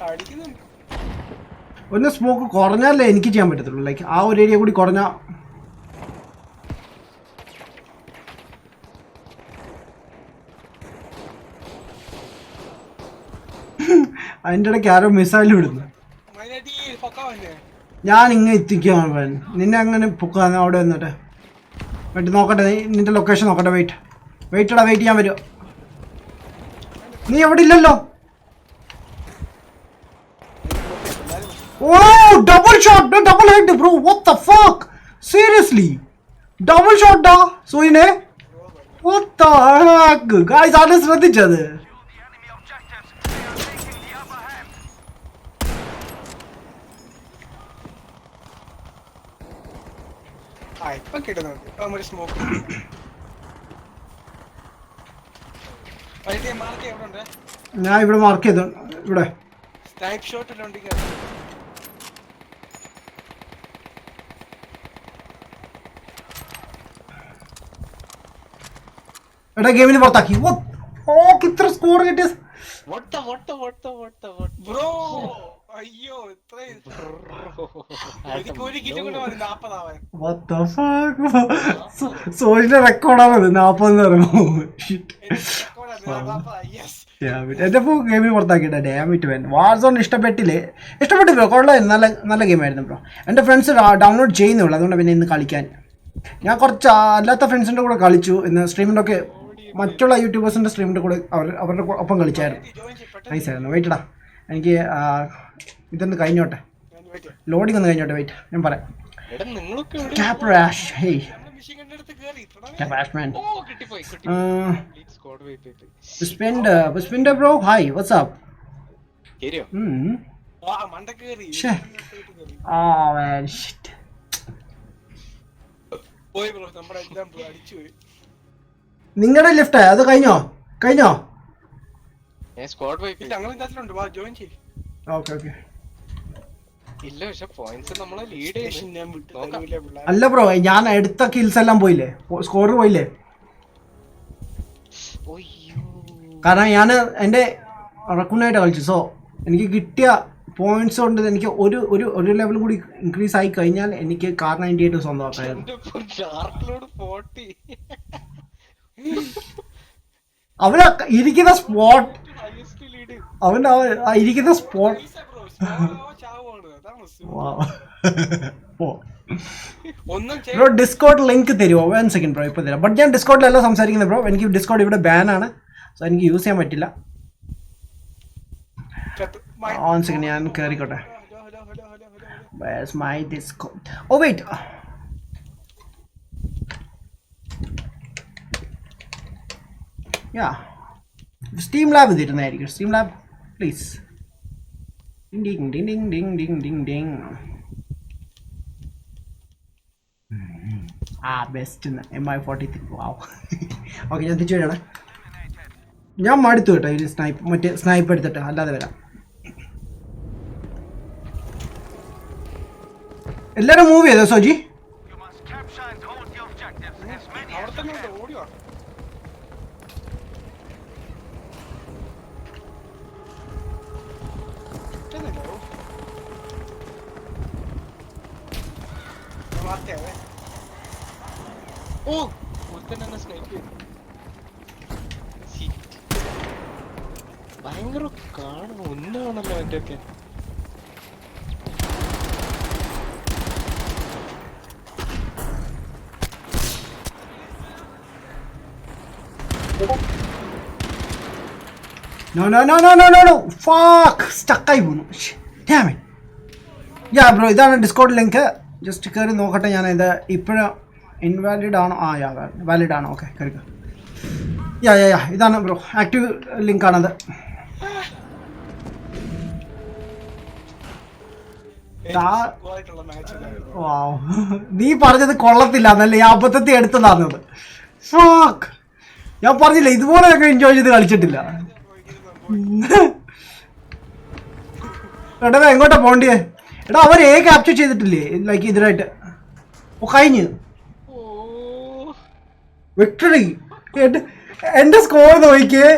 അടിക്കുന്നുണ്ട്. ഒന്ന് സ്മോക്ക് കുറഞ്ഞാലേ എനിക്ക് ചെയ്യാൻ പറ്റത്തുള്ളൂ. ലൈക്ക് ആ ഒരു ഏരിയ കൂടി കുറഞ്ഞ അതിൻ്റെ ഇടയ്ക്ക് ആരോ മിസൈൽ വിടുന്നു. മൈനടി പൊക്കാവന്നെ. ഞാൻ ഇങ്ങനെ എത്തിക്കാൻ നിന്നെ അങ്ങനെ പൊക്കാന്ന് അവിടെ വന്നിട്ട് വെയിറ്റ് നോക്കട്ടെ. നിന്റെ ലൊക്കേഷൻ നോക്കട്ടെ. വെയിറ്റ് ചെയ്യാൻ വരുമോ? നീ എവിടെ ഇല്ലല്ലോ. Oh double shot, double head bro. What the fuck, seriously double ഷോട്ടാ സോയിനെ. വാട്ട് ദ ഹക്ക് ഗയ്സ്, ആരും ശ്രദ്ധിച്ചത്? ആ ഇപ്പൊ കിട്ടുന്നുണ്ട്. ഒരു സ്മോക്ക് മാർക്ക് എവിടെ ഉണ്ട്? ഞാൻ ഇവിടെ മാർക്ക് ചെയ്തു. ഇവിടെ സ്നൈപ്പ് ഷോട്ട് ഉണ്ടെങ്കിൽ എടാ ഗെയിമിന് പുറത്താക്കി. ഓ ഇത്ര സ്കോർ കിട്ടിയ ബ്രോ. അയ്യോ ഇത്രയും എനിക്ക് ഒരു കിലോ കൊണ്ട് മതി 40 ആവാൻ. സോയിന്റെ റെക്കോർഡാണത് 40 എന്ന് പറയുമ്പോൾ. എന്റെ പോ ഗെയിമിന് പുറത്താക്കിട്ടെ. ഡാമിറ്റ് വേൻ വാർസോൺ ഇഷ്ടപ്പെട്ടു ബ്രോ. കൊള്ളായിരുന്നു, നല്ല ഗെയിമായിരുന്നു ബ്രോ. എൻ്റെ ഫ്രണ്ട്സ് ഡൗൺലോഡ് ചെയ്യുന്നുള്ളൂ, അതുകൊണ്ട് പിന്നെ ഇന്ന് കളിക്കാൻ. ഞാൻ കുറച്ച് അല്ലാത്ത ഫ്രണ്ട്സിൻ്റെ കൂടെ കളിച്ചു ഇന്ന്. സ്ട്രീമിൻ്റെ മറ്റുള്ള യൂട്യൂബേഴ്സിൻ്റെ സ്ട്രീമിൻ്റെ കൂടെ അവരുടെ ഒപ്പം കളിച്ചായിരുന്നു. നൈസായിരുന്നു. വെയിറ്റടാ, എനിക്ക് ഇതൊന്ന് കഴിഞ്ഞോട്ടെ, ലോഡിങ് ഒന്ന് കഴിഞ്ഞോട്ടെ. വെയിറ്റ് ഞാൻ പറയാം. Pushpinder bro, hi, what's up? Oh man, shit. നിങ്ങളുടെ ലിഫ്റ്റ് അത് കഴിഞ്ഞോ? ഓക്കെ. അല്ല ബ്രോ, ഞാൻ എടുത്ത കിൽസ് എല്ലാം പോയില്ലേ, സ്കോർ പോയില്ലേ? കാരണം ഞാൻ എൻ്റെ റെക്കോർഡായിട്ട് കളിച്ചു. സോ എനിക്ക് കിട്ടിയ പോയിന്റ്സ് കൊണ്ട് എനിക്ക് ഒരു ലെവൽ കൂടി ഇൻക്രീസ് ആയി കഴിഞ്ഞാൽ എനിക്ക് കാർ 98 സ്വന്തമാക്കായിരുന്നു. അവന് ഇരിക്കുന്ന സ്പോട്ട് ബ്രോ ഡിസ്കോഡ് ലിങ്ക് തരുമോ? 1 സെക്കൻഡ് ബ്രോ, ഇപ്പോൾ തരാം. ബട്ട് ഞാൻ ഡിസ്കോഡിലല്ല സംസാരിക്കുന്നത് ബ്രോ. എനിക്ക് ഡിസ്കോഡ് ഇവിടെ ബാനാണ്, സോ എനിക്ക് യൂസ് ചെയ്യാൻ പറ്റില്ല. 1 സെക്കൻഡ്, ഞാൻ കയറിക്കോട്ടെ. Where's my Discord? Oh wait. Yeah. Steam Lab തരുന്നതായിരിക്കും. Steam Lab please. Ding ding ding ding ding ding ding. Best MI43. Wow. Okay, ഞാൻ തിരിച്ചു വരണം. ഞാൻ മടുത്തു കേട്ടോ ഈ മറ്റേ സ്നൈപ്പ് എടുത്തിട്ട്, അല്ലാതെ വരാം. എല്ലാരും മൂവ് ചെയ്തോ സോജി? ഭയങ്കര കാണും ഒന്നാണല്ലോ എൻ്റെ ഒക്കെ. No. Fuck. സ്റ്റക്കായി പോന്നു. Damn it. Yeah bro, ഇതാണ് ഡിസ്കോഡ് ലിങ്ക്. ജസ്റ്റ് കയറി നോക്കട്ടെ. ഞാൻ ഇത് ഇപ്പോഴും ഇൻവാലിഡ് ആണോ? വാലിഡ് ആണോ? ഓക്കെ, കയറിക്കോ. യാ ഇതാണ് ബ്രോ, ആക്റ്റീവ് ലിങ്ക് ആണത്. നീ പറഞ്ഞത് കൊള്ളത്തില്ല എന്നല്ലേ, ഞാൻ അബദ്ധത്തിൽ എടുത്തതാന്നത്. ഫക്ക്, ഞാൻ പറഞ്ഞില്ല ഇതുപോലെയൊക്കെ എൻജോയ് ചെയ്ത് കളിച്ചിട്ടില്ല. എടാ എങ്ങോട്ടാ പോണ്ടിയേ? എടാ അവർ എ ക്യാപ്ചർ ചെയ്തിട്ടില്ലേ ലൈക്ക് ഇതിനായിട്ട് ഓ കഴിഞ്ഞ് ഓ വിക്ടറി എന്റെ സ്കോർ നോക്കിയേ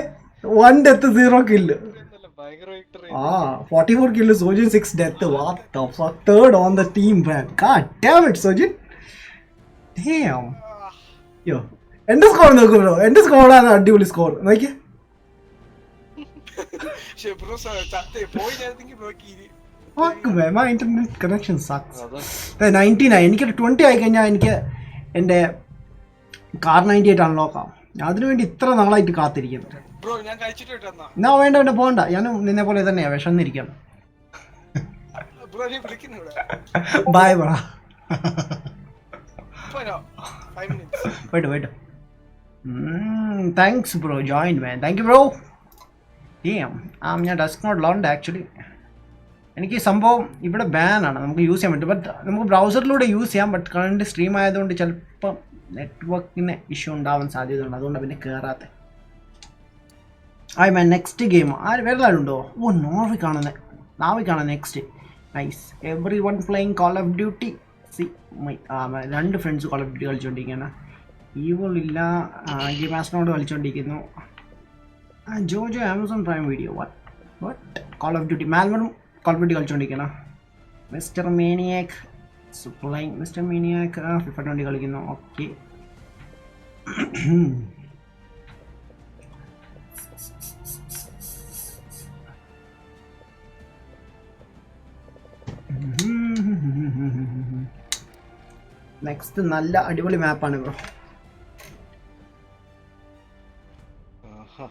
1 ഡെത്ത് 0 കില്ല് എന്നല്ല, ഭയങ്കര victory. ആ 44 kill Sojin 6 death what the fuck third on the team man God damn it Sojin dam യോ എന്റെ സ്കോർ നോക്കൂ ബ്രോ എന്റെ സ്കോറാണ് അടിപൊളി സ്കോർ നോക്കിയേ പക്ഷെ ബ്രോ ചത്തേ പോയി നേരത്തേക്ക് ബ്രോക്ക് fuck man my internet connection sucks അതാ 99 എനിക്ക് 20 ആയി കഴിഞ്ഞാൽ എനിക്ക് എൻ്റെ കാർ 98 അൺലോക്ക് ആവും ഞാൻ അതിനുവേണ്ടി ഇത്ര നാളായിട്ട് കാത്തിരിക്കുന്നത് ബ്രോ ഞാൻ കഴിച്ചിട്ട് വിട്ടെന്നാ എന്നാ വേണ്ട വേണ്ട പോകണ്ട ഞാനും നിന്നെ പോലെ തന്നെയാ വിഷന്നിരിക്കണം ബ്രോ നീ വിളിക്കുന്നു ഇവിടെ ബൈ ബ്രാ പോരോ 5 minutes wait wait thanks bro joined man thank you bro damn ഞാൻ ഡസ്ക് നോട്ട് ലോണ്ട് ആക്ച്വലി എനിക്ക് ഈ സംഭവം ഇവിടെ ബാനാണ് നമുക്ക് യൂസ് ചെയ്യാൻ പറ്റും ബട്ട് നമുക്ക് ബ്രൗസറിലൂടെ യൂസ് ചെയ്യാം ബട്ട് കറണ്ട് സ്ട്രീം ആയതുകൊണ്ട് ചിലപ്പം നെറ്റ്വർക്കിന് ഇഷ്യൂ ഉണ്ടാവാൻ സാധ്യതയുണ്ട് അതുകൊണ്ട് പിന്നെ കയറാത്ത ആയി മാൻ നെക്സ്റ്റ് ഗെയിം ആര് വേറെ ആരുണ്ടോ ഓ നാവിക്കാണ് next nice everyone playing call of duty see my 2 friends call of duty കളിച്ചുകൊണ്ടിരിക്കുകയാണ് ഈവൾ ഇല്ല ഗെയിം ആസ്ട്രോട് കളിച്ചുകൊണ്ടിരിക്കുന്നു Jojo Amazon Prime Video what call of duty മാൽമറും കോൾ ഓഫ് ഡ്യൂട്ടി കളിച്ചുകൊണ്ടിരിക്കണം mister maniac playing mister maniac FIFA 20 കളിക്കുന്നു okay next നല്ല അടിപൊളി മാപ്പാണ് ബ്രോ ആഹാ.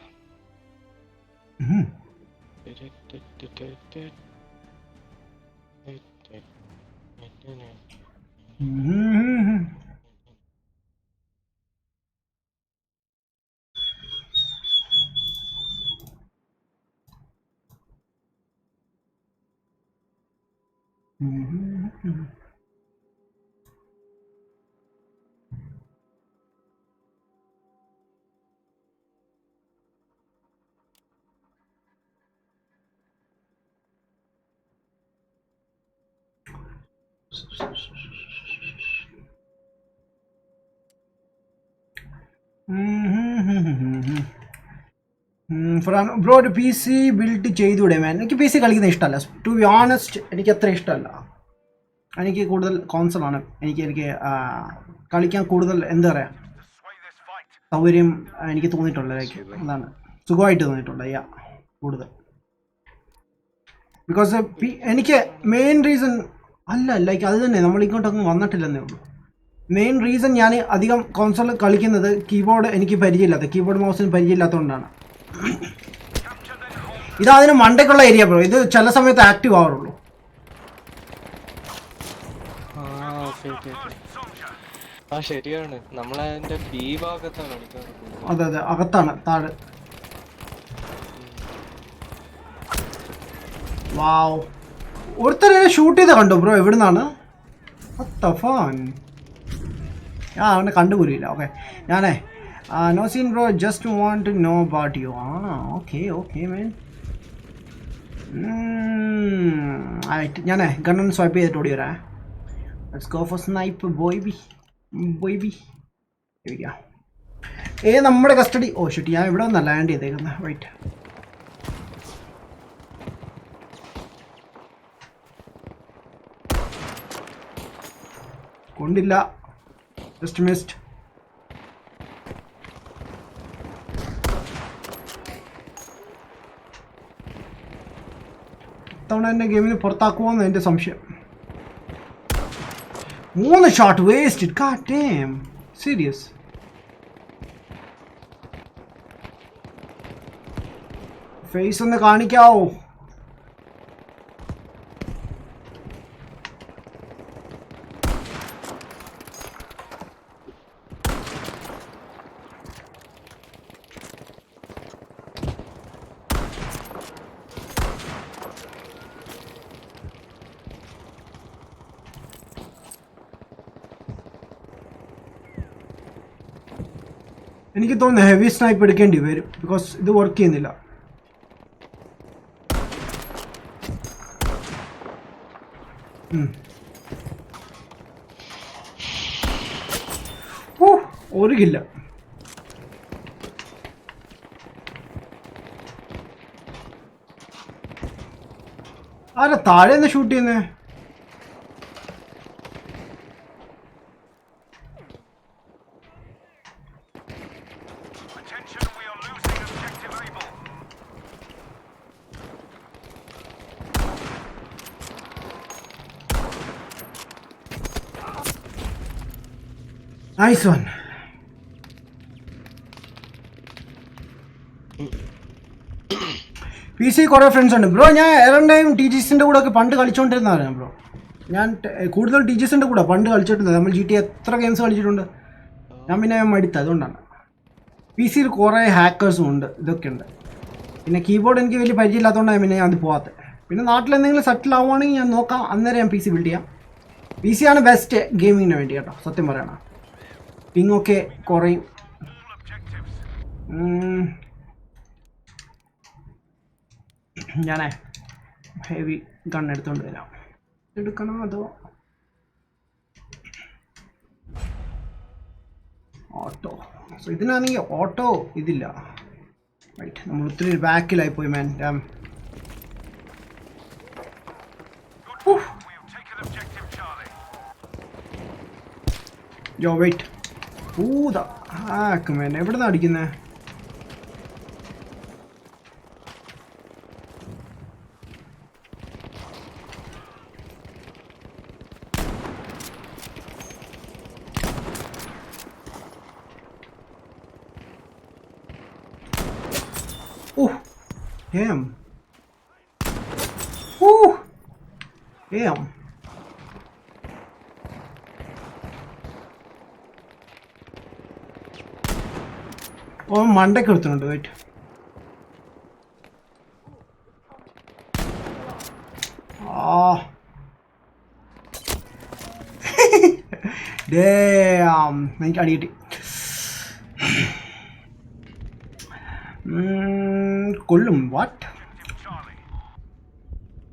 ബ്രോ ഒരു പി സി ബിൽഡ് ചെയ്തുകൂടെ മാൻ എനിക്ക് പി സി കളിക്കുന്ന ഇഷ്ടമല്ല ടു ബി ഓണസ്റ്റ് എനിക്ക് അത്ര ഇഷ്ടമല്ല എനിക്ക് കൂടുതൽ കോൺസോളാണ് എനിക്ക് കളിക്കാൻ കൂടുതൽ എന്താ പറയുക സൗകര്യം എനിക്ക് തോന്നിയിട്ടുള്ളത് ലൈക്ക് അതാണ് സുഖമായിട്ട് തോന്നിയിട്ടുണ്ട് യാ കൂടുതൽ ബിക്കോസ് എനിക്ക് മെയിൻ റീസൺ അല്ല ലൈക്ക് അത് തന്നെ നമ്മൾ ഇങ്ങോട്ടൊന്നും വന്നിട്ടില്ലെന്നേ ഉള്ളൂ മെയിൻ റീസൺ ഞാൻ അധികം കോൺസോൾ കളിക്കുന്നത് കീബോർഡ് എനിക്ക് പരിചയമില്ലാത്ത കീബോർഡ് മൗസിന് പരിചയമില്ലാത്തതുകൊണ്ടാണ് ഇത് അതിന് മണ്ടയ്ക്കുള്ള ഏരിയ ബ്രോ ഇത് ചില സമയത്ത് ആക്റ്റീവ് ആവാറുള്ളൂ ആ ശരിയാണ് നമ്മളതിന്റെ ബി ഭാഗത്താണ് കളിക്കാറ്. അതെ അതെ അകത്താണ് താഴെ വാവ് ഒരുത്തരെ ഷൂട്ട് ചെയ്ത് കണ്ടോ ബ്രോ എവിടുന്നാണ് ആ അവനെ കണ്ടുപോലില്ല ഓക്കെ ഞാനേ no scene bro just want to know about you okay man ഞാനേ ഗണ്ണൊന്ന് സ്വൈപ്പ് ചെയ്തിട്ട് ഓടി വരാം ലെറ്റ്സ് ഗോ ഫോർ സ്നൈപ്പ് ബോയ്ബി നമ്മുടെ കസ്റ്റഡി ഓ ഷിറ്റ് ഞാൻ ഇവിടെ ഒന്നല്ല ലാൻഡ് ചെയ്തേക്കുന്നത് വെയിറ്റ് കൊണ്ടില്ല ജസ്റ്റ് മിസ്ഡ് ഇത്തവണ എന്നെ ഗെയിമിന് പുറത്താക്കുമോന്ന് എൻ്റെ സംശയം 3 shot waste God damn serious face ഒന്ന് കാണിക്കാവോ എനിക്ക് തോന്നുന്നു ഹെവി സ്നൈപ്പ് എടുക്കേണ്ടി വരും ബിക്കോസ് ഇത് വർക്ക് ചെയ്യുന്നില്ല ഒരു കില്ല. ആരാ താഴെ നിന്ന് ഷൂട്ട് ചെയ്യുന്നേ? Nice one. പി സി കുറേ ഫ്രണ്ട്സ് ഉണ്ട് ബ്രോ. ഞാൻ ഏറെയും ടീച്ചേഴ്സിൻ്റെ കൂടെ ഒക്കെ പണ്ട് കളിച്ചുകൊണ്ടിരുന്നതാണ് ബ്രോ. ഞാൻ കൂടുതൽ ടീച്ചേഴ്സിൻ്റെ കൂടെ പണ്ട് കളിച്ചിട്ടുണ്ട്. നമ്മൾ GTA എത്ര ഗെയിംസ് കളിച്ചിട്ടുണ്ട്. ഞാൻ പിന്നെ മടുത്ത്, അതുകൊണ്ടാണ്. പി സിയിൽ കുറേ ഹാക്കേഴ്സും ഉണ്ട്, ഇതൊക്കെ ഉണ്ട്. പിന്നെ കീബോർഡ് എനിക്ക് വലിയ പരിചയമില്ലാത്തതുകൊണ്ടാണ് പിന്നെ ഞാൻ അത് പോകാത്തത്. പിന്നെ നാട്ടിൽ എന്തെങ്കിലും സെറ്റിൽ ആവുകയാണെങ്കിൽ ഞാൻ നോക്കാം, അന്നേരം ഞാൻ പി സി ബിൽഡ് ചെയ്യാം. പി സി ആണ് ബെസ്റ്റ് ഗെയിമിങ്ങിന് വേണ്ടി കേട്ടോ, സത്യം പറയണം. പിങ്ങൊക്കെ കുറയും. ഞാനേ ഹെവി ഗൺ എടുത്തുകൊണ്ട് വരാം. എടുക്കണോ അതോ ഓട്ടോ? സോ ഇതിനാണെങ്കിൽ ഓട്ടോ ഇതില്ല. റൈറ്റ്, നമ്മൾ ഒത്തിരി ബാക്കിലായി പോയി മാൻ. യോ വെയിറ്റ്, ഊതാ ആക്ക് മാൻ. എവിടെ നിന്നാണ് അടിക്കുന്നത്? Damn. Woo. Damn. ഓ മണ്ടയ്ക്ക് എടുത്തുണ്ട്. വെയിറ്റ്, എനിക്ക് അടി കിട്ടി. കൊള്ളും. വാട്ട്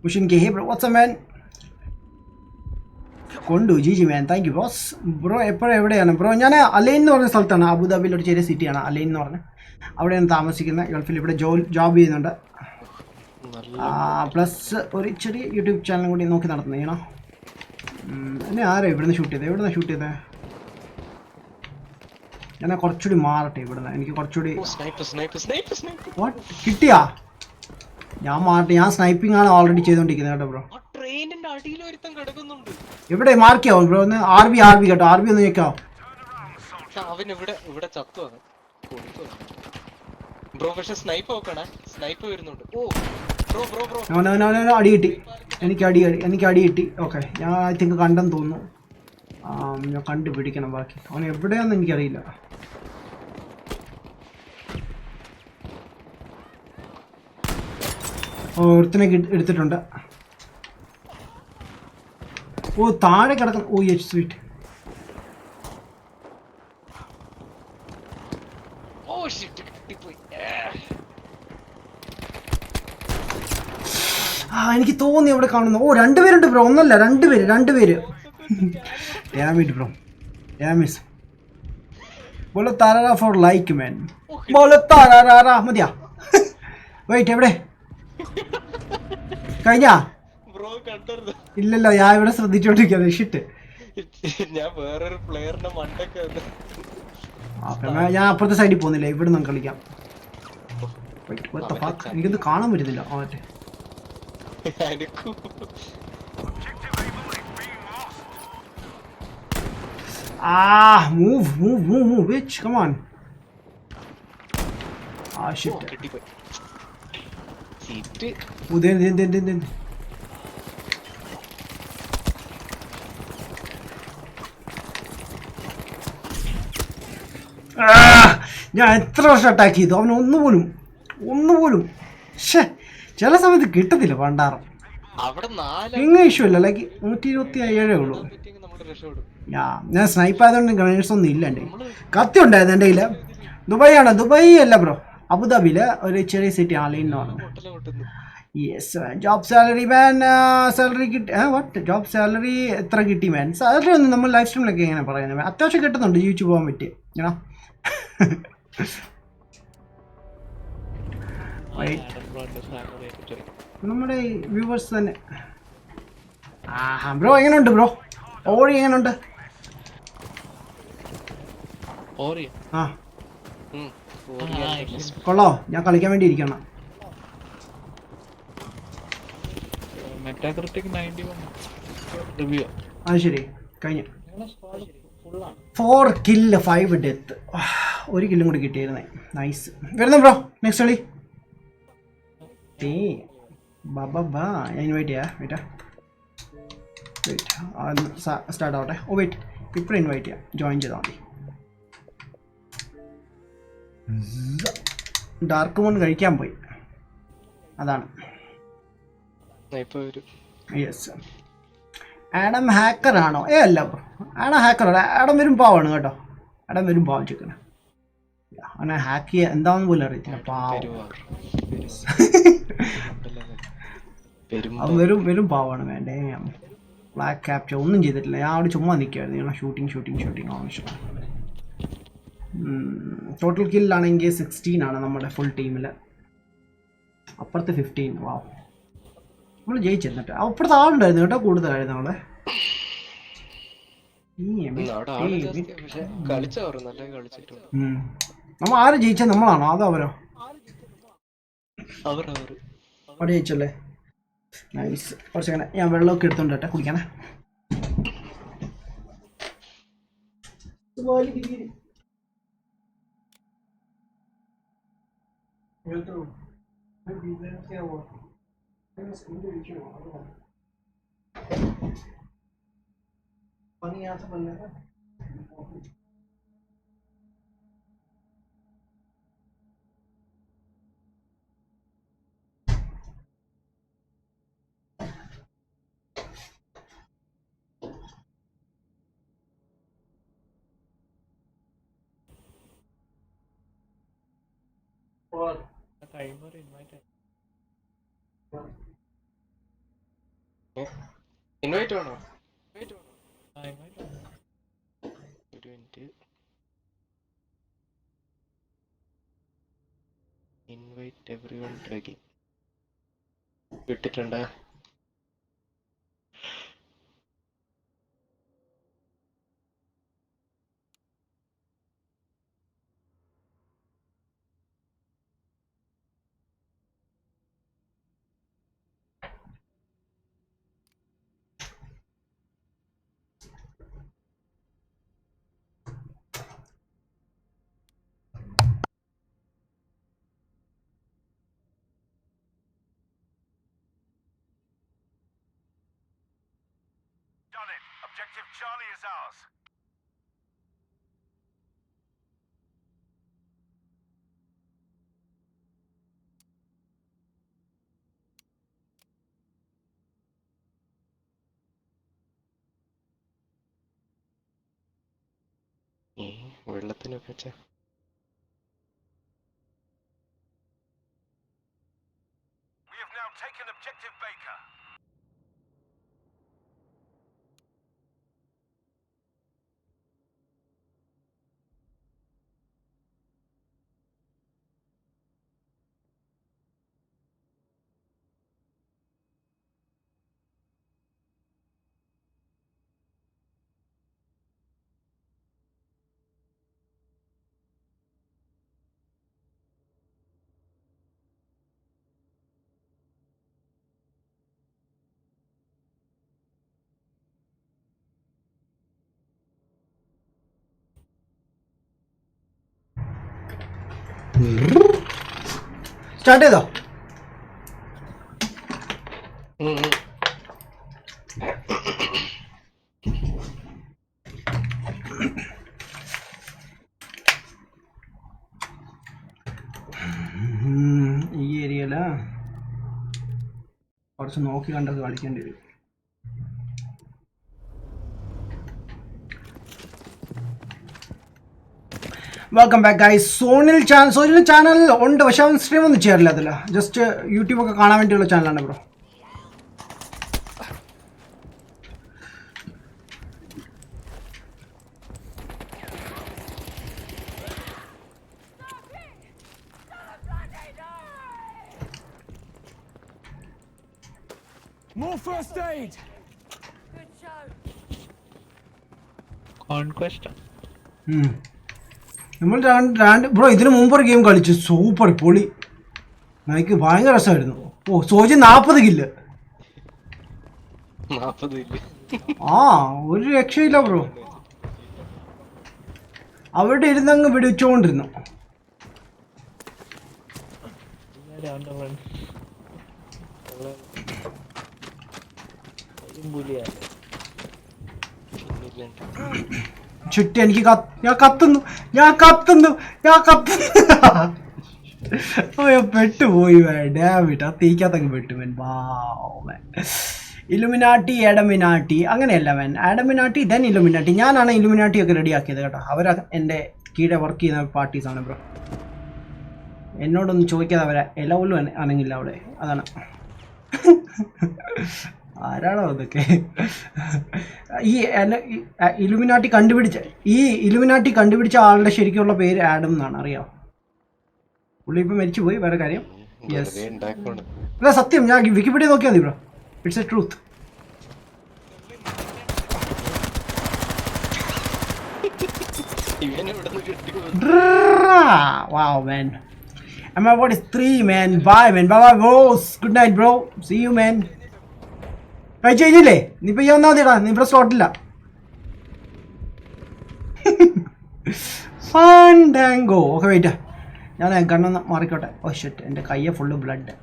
മുഷിൻ കെ ഹേ ബ്രോ, വാട്ട്സ് മാൻ? കൊണ്ടു ജി man, thank you boss. Bro എപ്പോഴും എവിടെയാണ് ബ്രോ? ഞാൻ അലൈൻ എന്ന് പറഞ്ഞ സ്ഥലത്താണ്, അബുദാബിയിൽ ഒരു ചെറിയ സിറ്റിയാണ് അലൈൻ എന്ന് പറഞ്ഞത്. അവിടെയാണ് താമസിക്കുന്നത്. ഗൾഫിൽ ഇവിടെ ജോബ് ചെയ്യുന്നുണ്ട്. പ്ലസ് ഒരു ചെറിയ യൂട്യൂബ് ചാനലും കൂടി നോക്കി നടത്തുന്നത് ചെയ്യണം. എന്നെ ആരാ ഇവിടുന്ന് ഷൂട്ട് ചെയ്തത്? എവിടുന്ന് ഷൂട്ട് ചെയ്തത്? ഞാൻ കുറച്ചുകൂടി മാറട്ടെ ഇവിടുന്ന്. എനിക്ക് കുറച്ചുകൂടി വാട്ട് കിട്ടിയാ? ഞാൻ മാറട്ടെ. ഞാൻ സ്നൈപ്പിംഗ് ആണ് ഓൾറെഡി ചെയ്തോണ്ടിരിക്കുന്നത് കേട്ടോ ബ്രോ. എവിടെ മാർക്ക് ആവും ബ്രോ? ഒന്ന് ആർ ബി കേട്ടോ. ആർ ബി ഒന്ന് ഞെക്കാവോ? അടി കിട്ടി. എനിക്ക് അടി കിട്ടി. ഓക്കെ, ഞാൻ ഐ തിങ്ക് കണ്ടെന്ന് തോന്നുന്നു. ഞാൻ കണ്ടുപിടിക്കണം ബാക്കി. അവൻ എവിടെയാന്ന് എനിക്കറിയില്ല. ഒരുത്തനെ എടുത്തിട്ടുണ്ട്. ഓ താഴെ കിടക്കുന്നു. Oh yes sweet. എനിക്ക് തോന്നി അവിടെ കാണുന്നു. ഓ രണ്ടുപേരുണ്ട് ബ്രോ, ഒന്നല്ല രണ്ടുപേര്. Damage bro, damage. ബോളോ Tara for like മാൻ. ബോളോ താരാ മതിയാ. വെയിറ്റ്, എവിടെ കഴിഞ്ഞാ? ഇല്ലല്ലോ, ഞാൻ ഇവിടെ ശ്രദ്ധിച്ചോണ്ടിരിക്കുന്നത്. ഷിറ്റ്, ഞാൻ അപ്പുറത്തെ സൈഡിൽ പോകുന്നില്ല. ഇവിടെ നമുക്ക് കളിക്കാം. എനിക്കൊന്നും കാണാൻ പറ്റുന്നില്ല. മറ്റേ move bitch, come on. Shit. Then. ഞാൻ എത്ര വർഷം അറ്റാക്ക് ചെയ്തു, അവന് ഒന്നുപോലും ചില സമയത്ത് കിട്ടത്തില്ല പണ്ടാറം. എങ്ങനെ ഇഷ്യൂ ഇല്ല. ലൈക്ക് 127 ഉള്ളൂ. ഞാൻ സ്നൈപ്പ് ആയതുകൊണ്ട് ഗ്രനേഡ്സ് ഒന്നും ഇല്ല. എൻ്റെ കത്തി ഉണ്ടായിരുന്നു എൻ്റെ കയ്യിൽ. ദുബായ് അല്ല ബ്രോ, അബുദാബിയിലെ ഒരു ചെറിയ സിറ്റി അലൈൻ എന്ന് പറഞ്ഞു. യെസ് ജോബ് സാലറി മാൻ സാലറി കിട്ടി വാട്ട് ജോബ് സാലറി എത്ര കിട്ടി മാൻ സാലറി ഒന്നും നമ്മൾ ലൈഫ് സ്ട്രീമിലൊക്കെ എങ്ങനെ പറയുന്നത് അത്യാവശ്യം കിട്ടുന്നുണ്ട് ജീവിച്ചു പോകാൻ പറ്റി ഇങ്ങനെ നമ്മുടെ വ്യൂവേഴ്സ് തന്നെ ബ്രോ എങ്ങനെയുണ്ട് ബ്രോ ഓടി എങ്ങനെയുണ്ട് ആ കൊള്ളോ ഞാൻ കളിക്കാൻ വേണ്ടി ഇരിക്കണം അത് ശരി കഴിഞ്ഞു 4 കില്ല് 5 ഡെത്ത് ഒരു കില്ലും കൂടി കിട്ടിയിരുന്നേ നൈസ് വരുന്നു ബ്രോ നെക്സ്റ്റ് കളി ബാ ഞാൻ ഇൻവൈറ്റ് ചെയ്യാം വെയിറ്റ് സ്റ്റാർട്ട് ആവട്ടെ ഓ വെയിറ്റ് ഇപ്പോൾ ഇൻവൈറ്റ് ചെയ്യാം ജോയിൻ ചെയ്താൽ മതി ഡാർക്ക് മൂൺ കഴിക്കാൻ പോയി അതാണ് യെസ് ആഡം ഹാക്കർ ആണോ അല്ല ബ്രോ ആഡം ഹാക്കർ ആഡം വരും പാവാണ് കേട്ടോ ആഡം വരും പാവം ചിക്കന് അവനെ ഹാക്ക് ചെയ്യാൻ എന്താണെന്ന് പോലും അറിയത്തില്ല പാവം അവൻ വരും പാവാണ് വേണ്ടേ ബ്ലാക്ക് ക്യാപ്ചർ ഒന്നും ചെയ്തിട്ടില്ല ഞാൻ അവിടെ ചുമ്മാ നിൽക്കുമായിരുന്നു ഞാൻ ഷൂട്ടിങ് ആവശ്യം ടോട്ടൽ കില്ലാണെങ്കിൽ 16 ആണ് നമ്മുടെ ഫുൾ ടീമിൽ അപ്പുറത്ത് 15 വാ നമ്മൾ ജയിച്ചെന്നിട്ട് അപ്പുറത്ത് ആളുണ്ടായിരുന്നു കേട്ടോ കൂടുതലായിരുന്നു നമ്മളെ നമ്മൾ ആര് ജയിച്ചത് നമ്മളാണോ അതോ അവരോ അവിടെ ജയിച്ചല്ലേ നൈസ് കുറച്ചങ്ങനെ ഞാൻ വെള്ളമൊക്കെ എടുത്തോണ്ട് കേട്ടെ കുടിക്കാനേ पानी यहाँ से बनने का और टाइमर इनवाइट ഇൻവൈറ്റ് ആണോ ഇൻവൈറ്റ് എവരിവൺ ട്രാക്കിംഗ് വിട്ടിട്ടുണ്ട് Objective Charlie is ours. വെള്ളത്തിനൊക്കെ വെച്ച We have now taken Objective Baker. Start ചെയ്തോ ഈ ഏരിയയില കുറച്ച് നോക്കി കണ്ടൊക്കെ കളിക്കേണ്ടി വരും വെൽക്കം ബാക്ക് ഗൈസ്. സോണിൽ ചാനൽ ഉണ്ട്, പക്ഷെ അവൻ സ്ട്രീം ഒന്നും ചെയ്യാറില്ല. അതില്ല, ജസ്റ്റ് യൂട്യൂബ് ഒക്കെ കാണാൻ വേണ്ടിയുള്ള ചാനലാണ് bro. More first aid! Conquest നമ്മൾ രണ്ട് ബ്രോ ഇതിനു മുമ്പ് ഒരു ഗെയിം കളിച്ചു, സൂപ്പർ പൊളി, എനിക്ക് ഭയങ്കര രസമായിരുന്നു. ഓ സോജി 40 കില്ല്. 40 ഇല്ല. ആ ഒരു രക്ഷയില്ല ബ്രോ, അവിടെ ഇരുന്നങ്ങ് വെടിവെച്ചുകൊണ്ടിരുന്നു. ചുറ്റും എനിക്ക് ഞാൻ കത്തുന്നു. പെട്ടുപോയി ഡാമിട്ട് ആ തീക്കാത്തങ്ങ് പെട്ടു മേൻ. ഇലുമിനാട്ടി എഡമിനാട്ടി അങ്ങനെയല്ല മേൻ, ആഡമിനാട്ടി ദെൻ ഇലുമിനാട്ടി. ഞാനാണ് ഇലുമിനാട്ടി ഒക്കെ റെഡിയാക്കിയത് കേട്ടോ. അവരാ എൻ്റെ കീഴെ വർക്ക് ചെയ്യുന്ന പാർട്ടീസാണ് ബ്രോ. എന്നോടൊന്നും ചോദിക്കാതെ അവരെ എലവലും അനങ്ങില്ല അവിടെ, അതാണ്. ആരാണോ അതൊക്കെ? ഈ ഇലുമിനാട്ടി കണ്ടുപിടിച്ച ആളുടെ ശരിക്കുള്ള പേര് ആഡം എന്നാണ്, അറിയാം. പുള്ളി ഇപ്പം മരിച്ചു പോയി, വേറെ കാര്യം. യെസ്, അല്ല സത്യം, ഞാൻ വിക്കിപീഡിയ നോക്കിയാൽ മതി bro, it's A truth. Wow man, and my what is 3 man. Bye man, bye bros, good night bro, see you man. കഴിച്ചില്ലേ നീ? ഇപ്പൊ ഒന്നാ മതിടാ, നീ ഇവിടെ സ്ലോട്ടില്ല. ഫാൻഡാങ്കോ. ഓക്കെ വെയിറ്റാ, ഞാൻ ഗണ്ണൊന്ന് മാറിക്കോട്ടെ. ഓ ഷിറ്റ്, എൻ്റെ കയ്യെ full blood.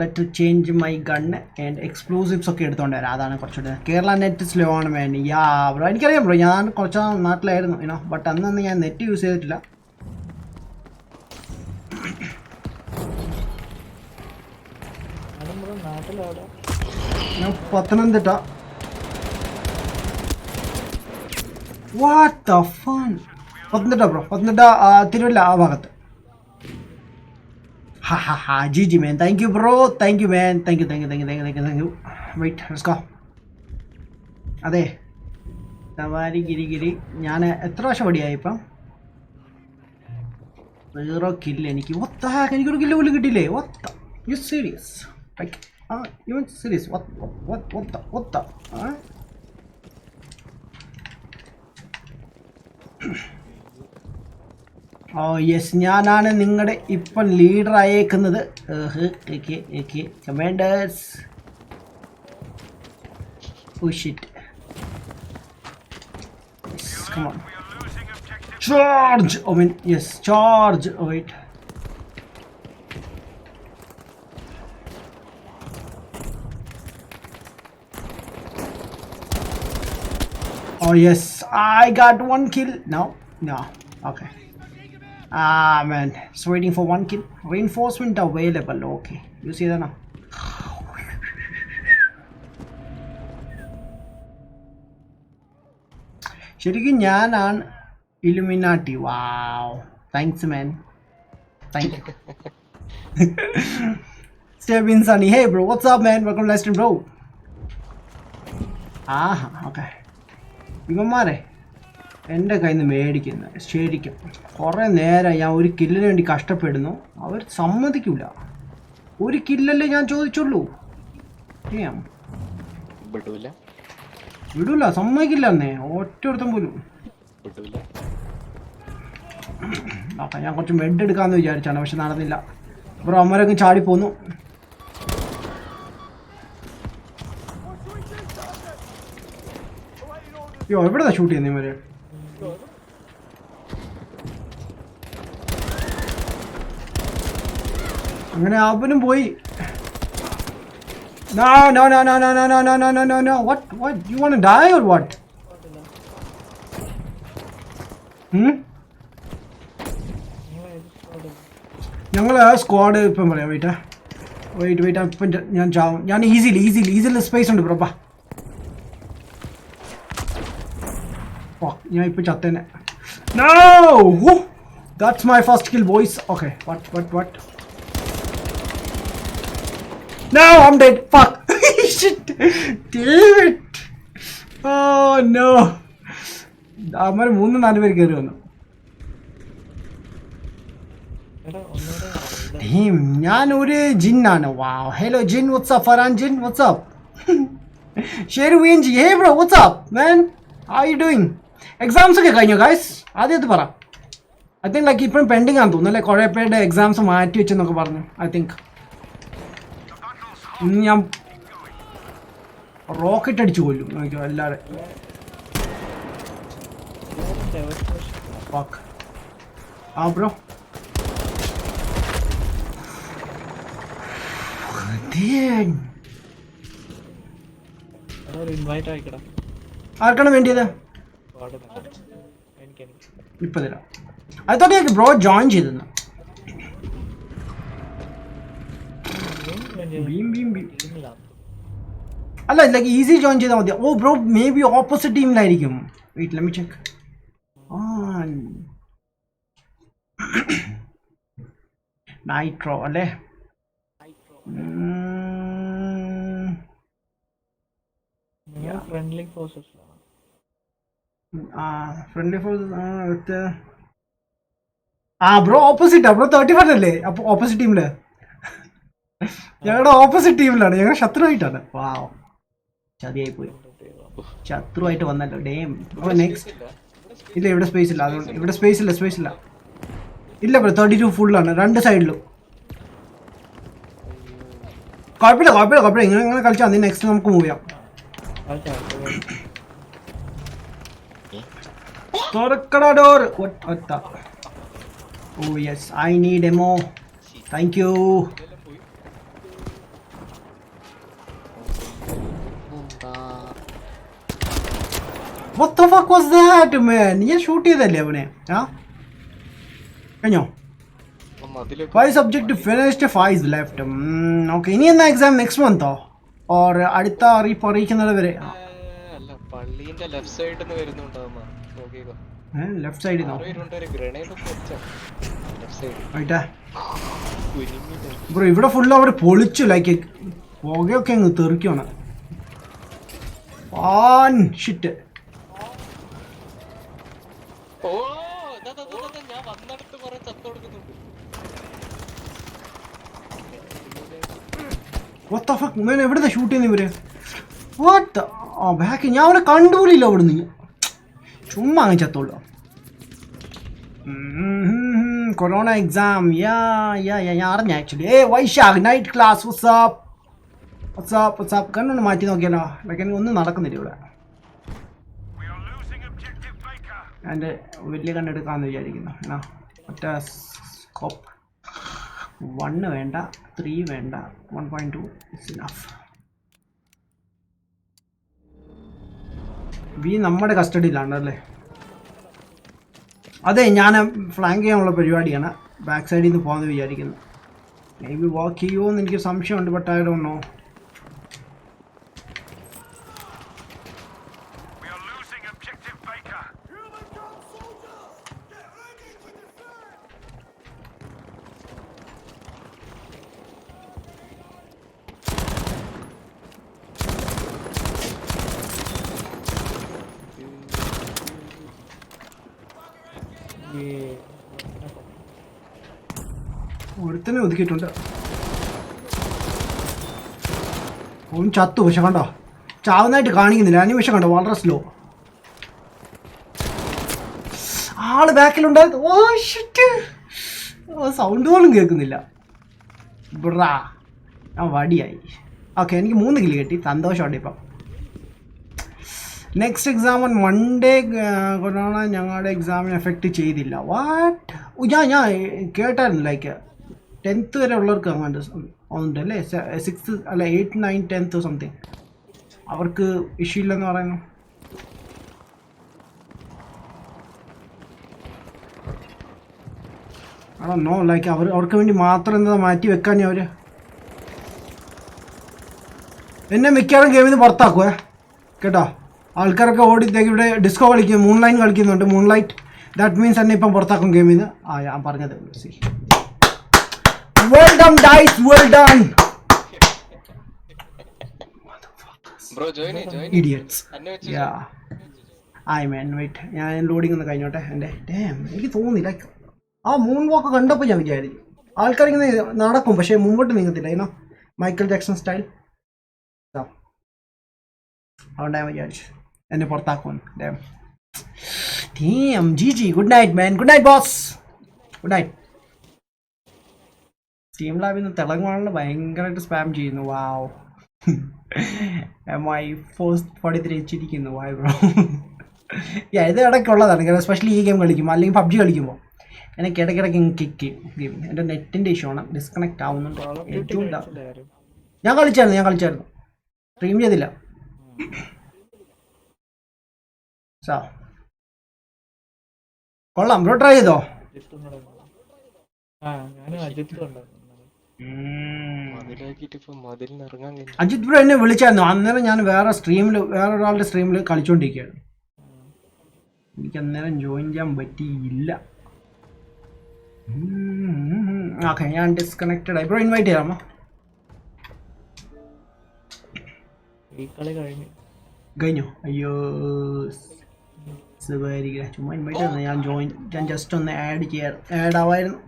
Let change my gun and explosives ഒക്കെ എടുത്തോണ്ട് വരാം, അതാണ് കുറച്ചുകൂടെ. കേരള നെറ്റ് സ്ലോ ആണ് വേൻ. യാ ബ്രോ, എനിക്കറിയാം ബ്രോ, ഞാൻ കുറച്ച് നാട്ടിലായിരുന്നു യുനോ, ബട്ട് അന്നൊന്നും ഞാൻ നെറ്റ് യൂസ് ചെയ്തിട്ടില്ല. ഞാൻ Pathanamthitta. What the fun. Pathanamthitta bro, Pathanamthitta Thiruvalla ആ ഭാഗത്ത്. ജി man, thank you bro, thank you man, thank you. Wait, let's go. അതെ സവാരി ഗിരി, ഞാൻ എത്ര വർഷം പടിയായി ഇപ്പം? 0 കില്ല് എനിക്ക്. എനിക്കൊരു കില്ല് പോലും കിട്ടിയില്ലേ? You serious? You serious? What the? Oh yes, ഞാനാണ് നിങ്ങളുടെ ഇപ്പം ലീഡർ അയക്കുന്നത്. Commanders. Oh shit, come on, charge. Oh mean yes, charge. Oh wait, oh yes, I got 1 kill. No, okay. Man, it's waiting for 1 kill. Reinforcement available. Okay, you see that now? ശരിക്കും ഞാനാണ് Illuminati. Wow, thanks man, thank you. Stevin Sunny, hey bro, what's up man? Welcome to live stream bro. Okay. ഇവന്മാരെ എൻ്റെ കയ്യിൽ നിന്ന് മേടിക്കുന്നത് ശരിക്കും കുറേ നേരം ഞാൻ ഒരു കില്ലിന് വേണ്ടി കഷ്ടപ്പെടുന്നു, അവർ സമ്മതിക്കില്ല. ഒരു കില്ലല്ലേ ഞാൻ ചോദിച്ചുള്ളൂ. വിടൂല, സമ്മതിക്കില്ല എന്നേ, ഒറ്റൊരുത്തം പോലും. അപ്പം ഞാൻ കുറച്ച് മെഡ് എടുക്കാമെന്ന് വിചാരിച്ചാണ്, പക്ഷെ നടന്നില്ല ബ്രോ. അമ്മരൊക്കെ ചാടിപ്പോന്നു. യോ എവിടെയാ ഷൂട്ട് ചെയ്യുന്നത് ഇവര്? അങ്ങനെ അവനും പോയി. No. What? You want to die or what? ഞങ്ങള് സ്ക്വാഡ് ഇപ്പം പറയാം. വെയിറ്റ് ഇപ്പം ഞാൻ ചാവും. ഞാൻ ഈസിലി സ്പേസ് ഉണ്ട് ബ്രോപ്പാ. ഞാൻ ഇപ്പം ചത്തേനെ. No! Woo! That's my first kill, boys. Okay, what? No, I'm dead. Fuck. Shit. Damn it. Oh no. അവന്മാർ 3-4 പേര് കയറി വന്നു. ഞാനൊരു ജിന്നാണ്. Wow. Hello Jin, what's up? Farhan Jin, what's up? ഷെരുവിൻ ജി, hey bro, what's up man? How are you doing? Exams ഒക്കെ കഴിഞ്ഞോ ഗൈസ്? ആദ്യമായിട്ട് പറ. ഐ തിങ്ക് ലൈക്ക് ഇപ്പോഴും പെൻഡിങ് ആണെന്ന് തോന്നുന്നു അല്ലേ? കുറേ പേരുടെ എക്സാംസ് മാറ്റി വെച്ചെന്നൊക്കെ പറഞ്ഞു. ഐ തിങ്ക് ഇന്ന് ഞാൻ റോക്കറ്റ് അടിച്ചു കൊല്ലും നോക്കിയോ എല്ലാവരും. ആ ബ്രോ ആർക്കാണ് വേണ്ടിയത്? ഇപ്പൊ തരാം. അതോടെ ബ്രോ ജോയിൻ ചെയ്തെന്ന്. അല്ല ലൈക്ക് ഈസി ജോയിൻ ചെയ്താൽ മതി. Oh bro maybe opposite ടീമിലായിരിക്കും. Wait let me check. Nitro അല്ലേ? Friendly forces friendly forces. ആ ബ്രോ ഓപ്പോസിറ്റാ ബ്രോ. 35 അല്ലേ? അപ്പൊ ഓപ്പോസിറ്റ് ടീമില് ഞങ്ങളുടെ ഓപ്പോസിറ്റ് ടീമിലാണ്. ഞങ്ങളുടെ ശത്രുവായിട്ടാണ്. വാവ്, ചതിയായി പോയി. ശത്രുവായിട്ട് വന്നല്ലോ. ഡേം ബ്രോ. നെക്സ്റ്റ് ഇല്ല, ഇവിടെ സ്പേസ് ഇല്ല. അതുകൊണ്ട് ഇവിടെ സ്പേസ് ഇല്ല. ഇല്ല ബ്രോ, 32 ഫുള്ളാണ് രണ്ട് സൈഡിലും. കുഴപ്പമില്ല. ഇങ്ങനെ കളിച്ചാൽ മതി. നെക്സ്റ്റ് നമുക്ക് മൂവ് ചെയ്യാം. തുറക്കടാ door. Oh yes, I need ammo. Thank you. What the fuck was that, man? ഞാൻ ഷൂട്ട് ചെയ്തല്ലേ അവനെ? കഴിഞ്ഞോ? 5 subject finished, 5 left. ഓക്കെ, ഇനി എന്നാ എക്സാം? നെക്സ്റ്റ് മന്തോ ഓർ അടുത്ത അറിയിക്കുന്നത് വരെ? അല്ല, പള്ളീന്റെ ലെഫ്റ്റ് സൈഡിൽ വരുന്നുണ്ടാവുമ്പോ ലെഫ്റ്റ് സൈഡിൽ ബ്രോ. ഇവിടെ ഫുള്ള് അവർ പൊളിച്ചു. ലൈക്ക് പുകയൊക്കെ അങ്ങ് തെറിക്കാണ്. ഷിറ്റ്. ഞാൻ വന്നിടത്ത് കുറെ ചത്ത കൊടുക്കുന്നുണ്ട്. What the fuck? Man, എവിടുന്നാ ഷൂട്ട് ചെയ്യുന്ന ഇവര്? What? ബാക്ക് ഞാൻ അവനെ കണ്ടുപോലില്ല അവിടുന്ന്. ചുമ്മാ അങ്ങ് ചത്തോളൂ. Corona exam. ഞാൻ അറിഞ്ഞ actually. Vaishakh night class. WhatsApp കണ്ണൊന്ന് മാറ്റി നോക്കിയാലോ? ലൈക്ക് എനിക്ക് ഒന്നും നടക്കുന്നില്ല ഇവിടെ. എൻ്റെ വലിയ കണ്ണെടുക്കാമെന്ന് വിചാരിക്കുന്നു. മറ്റേ സ്കോപ്പ് 1 വേണ്ട, 3 വേണ്ട, 1.2 ഇസ് ഇനഫ്. വി നമ്മുടെ കസ്റ്റഡിയിലാണല്ലേ? അതെ, ഞാൻ ഫ്ലാങ്ക് ചെയ്യാനുള്ള പരിപാടിയാണ്. ബാക്ക് സൈഡിൽ നിന്ന് പോകാമെന്ന് വിചാരിക്കുന്നു. മേ ബി വർക്ക് ചെയ്യുമോ എന്ന് എനിക്ക് സംശയമുണ്ട്. But I don't no. ഒരുത്തനെ ഒതുക്കിയിട്ടുണ്ട്. ഓൻ ചത്തു. പക്ഷെ കണ്ടോ, ചാവുന്നതായിട്ട് കാണിക്കുന്നില്ല. അനിമേഷൻ കണ്ടോ, വളരെ സ്ലോ. ആള് ബാക്കിലുണ്ടായത്. ഓ ഷിറ്റ്, സൗണ്ട് പോലും കേൾക്കുന്നില്ല. ബ്രാ, ഞാൻ വടിയായി. ഓക്കെ, എനിക്ക് 3 കില്ല് കിട്ടി. സന്തോഷമുണ്ട് ഇപ്പം. Next exam on Monday. Corona ഞങ്ങളുടെ എക്സാമിന് എഫക്റ്റ് ചെയ്തില്ല. വാട്ട്? ഞാൻ കേട്ടായിരുന്നു. ലൈക്ക് 10th വരെ ഉള്ളവർക്ക് അങ്ങോട്ട് ഉണ്ടല്ലേ? 6th അല്ല 8th 9th 10th സംതിങ് അവർക്ക് ഇഷ്യൂ ഇല്ലെന്ന് പറയുന്നു. ആണോ? നോ, ലൈക്ക് അവർക്ക് വേണ്ടി മാത്രം എന്താ മാറ്റി വെക്കാൻ അവർ. എന്നെ മിക്കവാറും ഗെയിമിൽ നിന്ന് പുറത്താക്കുവേ കേട്ടോ. ആൾക്കാരൊക്കെ ഓടിത്തേക്ക് ഇവിടെ ഡിസ്കോ കളിക്കും, മൂൺലൈറ്റ് കളിക്കുന്നുണ്ട്. മൂൺലൈറ്റ് ദാറ്റ് മീൻസ് എന്നെ ഇപ്പം പുറത്താക്കും ഗെയിമിൽ നിന്ന്. ആ ഞാൻ പറഞ്ഞത് see well done dice well done bro join idiots. എന്നെ വെച്ച് യാ ഐ മാൻ വെയിറ്റ്, ഞാൻ ലോഡിംഗ് ഒന്ന് കഴിഞ്ഞോട്ടെ. എൻ്റെ ഡാം എനിക്ക് തോന്നുന്നില്ല ആ മൂൺ വാക്ക് കണ്ടപ്പോൾ ഞാൻ വിചാരിച്ചു ആൾക്കാരിങ്ങനെ നടക്കും പക്ഷേ മുമ്പോട്ട് നീങ്ങത്തില്ല. ഇനോ മൈക്കിൾ ജാക്സൺ സ്റ്റൈൽ. അതുകൊണ്ട് ഞാൻ വിചാരിച്ചു എന്നെ പുറത്താക്കുമെന്ന്. Damn G G good night man. Good night boss. Good night. Team ലാബിൽ നിന്ന് തിളങ്ങുവാണെങ്കിൽ ഭയങ്കരമായിട്ട് സ്പാം ചെയ്യുന്നു. വാവ് മൈ ഫസ്റ്റ് 43 ചിരിക്കുന്നു. വായ് ബ്രോ. ഇത് ഇടയ്ക്കുള്ളതാണ് കാരണം സ്പെഷ്യലി ഈ ഗെയിം കളിക്കുമ്പോൾ അല്ലെങ്കിൽ പബ്ജി കളിക്കുമ്പോൾ എനിക്ക് ഇടയ്ക്കിടയ്ക്ക് കിക്ക് ഗെയിം. എൻ്റെ നെറ്റിൻ്റെ ഇഷ്യൂ ആണ്, ഡിസ്കണക്റ്റ് ആവുന്നുണ്ട്. ഏറ്റവും ഞാൻ കളിച്ചായിരുന്നു സ്ട്രീം ചെയ്തില്ല. കൊള്ളാം ബ്രോ, ട്രൈ ചെയ്തോ? അജിത് ബ്രോ എന്നെ വിളിച്ചായിരുന്നു അന്നേരം. ഞാൻ വേറൊരാളുടെ സ്ട്രീമിൽ കളിച്ചോണ്ടിരിക്കുകയാണ്. എനിക്ക് അന്നേരം ജോയിൻ ചെയ്യാൻ പറ്റിയില്ല. ഓക്കെ ഞാൻ ഡിസ്കണക്റ്റഡ് ആയി. ബ്രോ ഇൻവൈറ്റ് ചെയ്യാമോ? കഴിഞ്ഞോ? അയ്യോ ചുമ്മാ ഇൻവൈറ്റ് ചെയ്തു. ഞാൻ ജസ്റ്റ് ഒന്ന് ആഡ് ആവായിരുന്നു.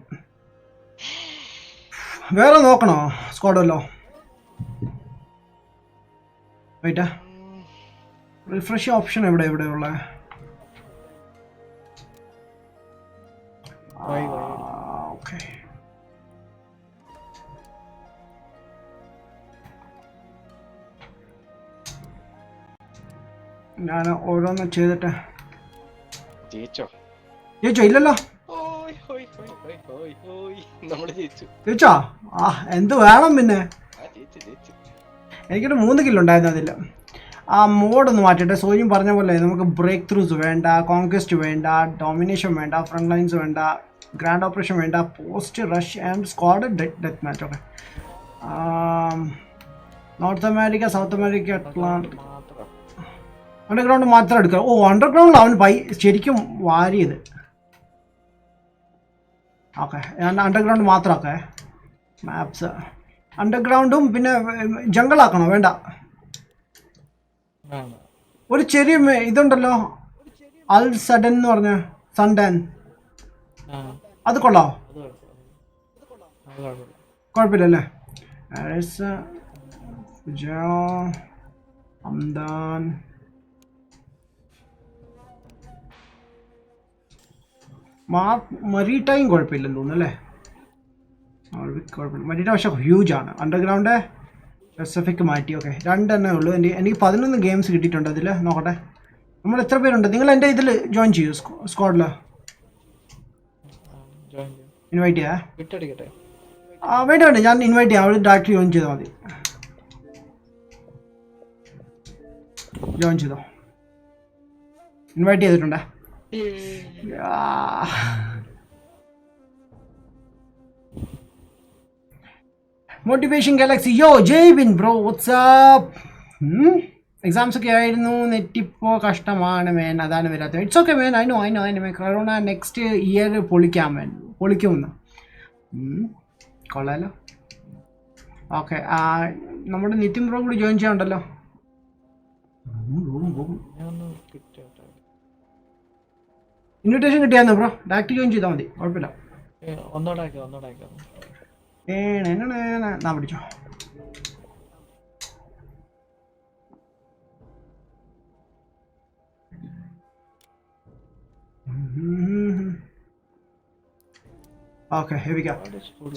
വേറെ നോക്കണോ സ്ക്വാഡ് വല്ലോ? വെയിറ്റാ, റിഫ്രഷ് ഓപ്ഷൻ എവിടെയുള്ള? ഓക്കെ ഞാൻ ഓരോന്ന് ചെയ്തിട്ട്. ജയിച്ചോ? ഇല്ലല്ലോ. ജയിച്ചോ? ആ എന്ത് വേണം പിന്നെ. എനിക്കൊരു 3 കില്ലുണ്ടായിരുന്നു അതിൽ. ആ മോഡൊന്ന് മാറ്റിട്ടെ. സോയും പറഞ്ഞ പോലെ നമുക്ക് ബ്രേക്ക് ത്രൂസ് വേണ്ട, കോൺക്വസ്റ്റ് വേണ്ട, ഡോമിനേഷൻ വേണ്ട, ഫ്രണ്ട് ലൈൻസ് വേണ്ട, ഗ്രാൻഡ് ഓപ്പറേഷൻ വേണ്ട, post rush and squad death match. Okay north America, south America, Atlantic, underground മാത്രം എടുക്കുക. ഓ അണ്ടർഗ്രൗണ്ടിൽ അവൻ ശരിക്കും വാരിയത്. ഓക്കെ ഞാൻ അണ്ടർഗ്രൗണ്ട് മാത്രമാക്കേ. മാപ്സ് അണ്ടർഗ്രൗണ്ടും പിന്നെ ജംഗിളാക്കണോ? വേണ്ട. ഒരു ചെറിയ ഇതുണ്ടല്ലോ അൽ സഡൻ എന്ന് പറഞ്ഞ സൺഡാൻ, അത് കൊള്ളാം. കുഴപ്പമില്ലല്ലേ? അംദാൻ മരീടൈം കുഴപ്പമില്ലെന്ന് തോന്നുന്നു അല്ലേ? കുഴപ്പമില്ല. മരീടൈം പക്ഷേ ഹ്യൂജ് ആണ്. അണ്ടർഗ്രൗണ്ട് പെസഫിക് മാറ്റി. ഓക്കെ 2 തന്നെ ഉള്ളൂ. എനിക്ക് 11 ഗെയിംസ് കിട്ടിയിട്ടുണ്ട് അതിൽ. നോക്കട്ടെ നമ്മൾ എത്ര പേരുണ്ട്. നിങ്ങൾ എൻ്റെ ഇതിൽ ജോയിൻ ചെയ്യൂ സ്ക്വാഡിൽ. ഇൻവൈറ്റ് ചെയ്യാം. വേണ്ട ഞാൻ ഇൻവൈറ്റ് ചെയ്യാം. അവിടെ ഡയറക്റ്റ് ജോയിൻ ചെയ്താൽ മതി. ജോയിൻ ചെയ്തോ? ഇൻവൈറ്റ് ചെയ്തിട്ടുണ്ടേ. Motivation galaxy. Yo Jaibin bro WhatsApp. Exams ഒക്കെ ആയിരുന്നു. നെറ്റിപ്പോൾ കഷ്ടമാണ് മേൻ, അതാണ് വരാത്തത്. It's okay man. I know corona next year പൊളിക്കാം മേൻ, പൊളിക്കുമെന്ന്. കൊള്ളാലോ. ഓക്കെ നമ്മുടെ നിതിൻ ബ്രോ കൂടി ജോയിൻ ചെയ്യാനുണ്ടല്ലോ. ഇൻവിറ്റേഷൻ കിട്ടിയായിരുന്നു ബ്രോ, ഡയറക്റ്റ് ജോയിൻ ചെയ്താൽ മതി, കുഴപ്പമില്ല. എന്നാ പിടിച്ചോ. Okay, here we go.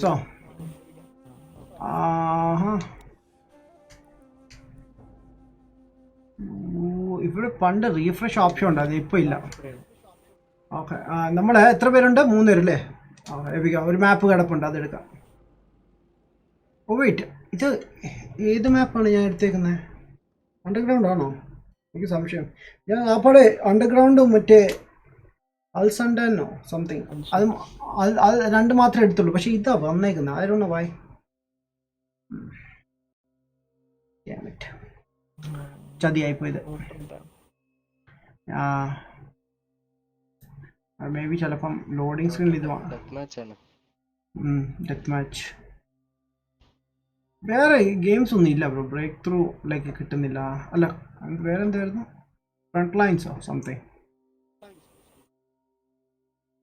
So, ഇവിടെ പണ്ട് റീഫ്രഷ് ഓപ്ഷൻ ഉണ്ടായിരുന്നു, ഇപ്പോൾ ഇല്ല. ഓക്കെ നമ്മൾ എത്ര പേരുണ്ട്? 3 പേരല്ലേ? ഒരു മാപ്പ് കിടപ്പുണ്ട്, അതെടുക്കാം. ഓ വെയിറ്റ്, ഇത് ഏത് മാപ്പാണ് ഞാൻ എടുത്തേക്കുന്നത്? അണ്ടർഗ്രൗണ്ട് ആണോ? എനിക്ക് സംശയം. ഞാൻ അപ്പോൾ അണ്ടർഗ്രൗണ്ട് മറ്റേ അൽസണ്ടനോ സംതിങ് അത് 2 മാത്രമേ എടുത്തുള്ളൂ. പക്ഷെ ഇതാ വന്നേക്കുന്നത്. I don't know why. ചതിയായിപ്പോയത്. മേ ബി ചിലപ്പം ലോഡിങ് സ്ക്രീനിൽ ഇത് ഡെത്ത് മാച്ച് ആണ്. Death match. വേറെ ഗെയിംസ് ഒന്നും ഇല്ല ബ്രോ. ബ്രേക്ക് ത്രൂ ലൈക്ക് കിട്ടുന്നില്ല. അല്ല വേറെ എന്തായിരുന്നു, ഫ്രണ്ട് ലൈൻസോ സംതിങ്,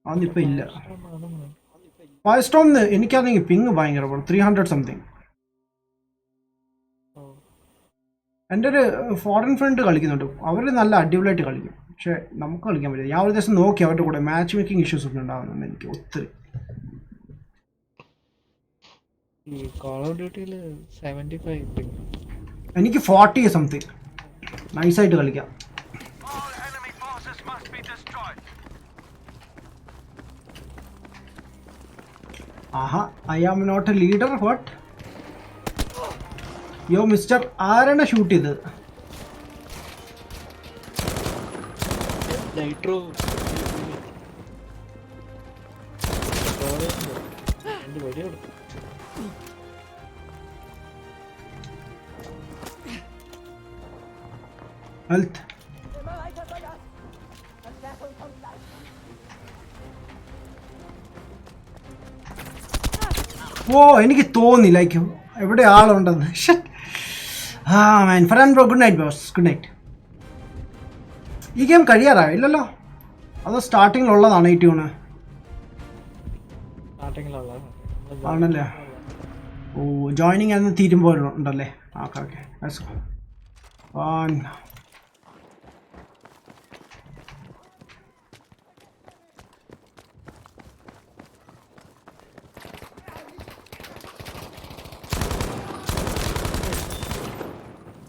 അതൊന്നിപ്പോൾ ഇല്ല. ഫയർ സ്റ്റോമിന് എനിക്കാണെങ്കിൽ പിങ് ഭയങ്കര 300 സംതിങ്. എൻ്റെ ഒരു ഫോറിൻ ഫ്രണ്ട് കളിക്കുന്നുണ്ട്, അവർ നല്ല അടിപൊളിയായിട്ട് കളിക്കും. പക്ഷേ നമുക്ക് കളിക്കാൻ പറ്റില്ല. ഞാൻ ഒരു ദിവസം നോക്കി അവരുടെ കൂടെ മാച്ച് മേക്കിംഗ് ഇഷ്യൂസ് ഒക്കെ ഉണ്ടാകുന്നുണ്ട് എനിക്ക് ഒത്തിരി. കോൾ ഓഫ് ഡ്യൂട്ടിയിൽ 75 എനിക്ക് 40 സംതിങ് നൈസായിട്ട് കളിക്കാം. All enemy forces must be destroyed. ആഹാ, I am not a leader. What yo mister, ആരാണ് ഷൂട്ട് ചെയ്തത്? നൈട്രോ രണ്ട് വഴി കൊടുത്തു. ഹെൽത്ത്. ഓ എനിക്ക് തോന്നി ലൈക്ക് എവിടെ ആളുണ്ടെന്ന്. Man friend bro, good night boss, good night. ഈ ഗെയിം കഴിയാറായോ? ഇല്ലല്ലോ, അതോ സ്റ്റാർട്ടിങ്ങിലുള്ളതാണ് ഈ ട്യൂണ്? സ്റ്റാർട്ടിങ്ങിലുള്ളതാണ്. ആണല്ലേ. ഓ ജോയിനിങ് എന്ന് തീരുമ്പോൾ ഉണ്ടല്ലേ. Okay okay.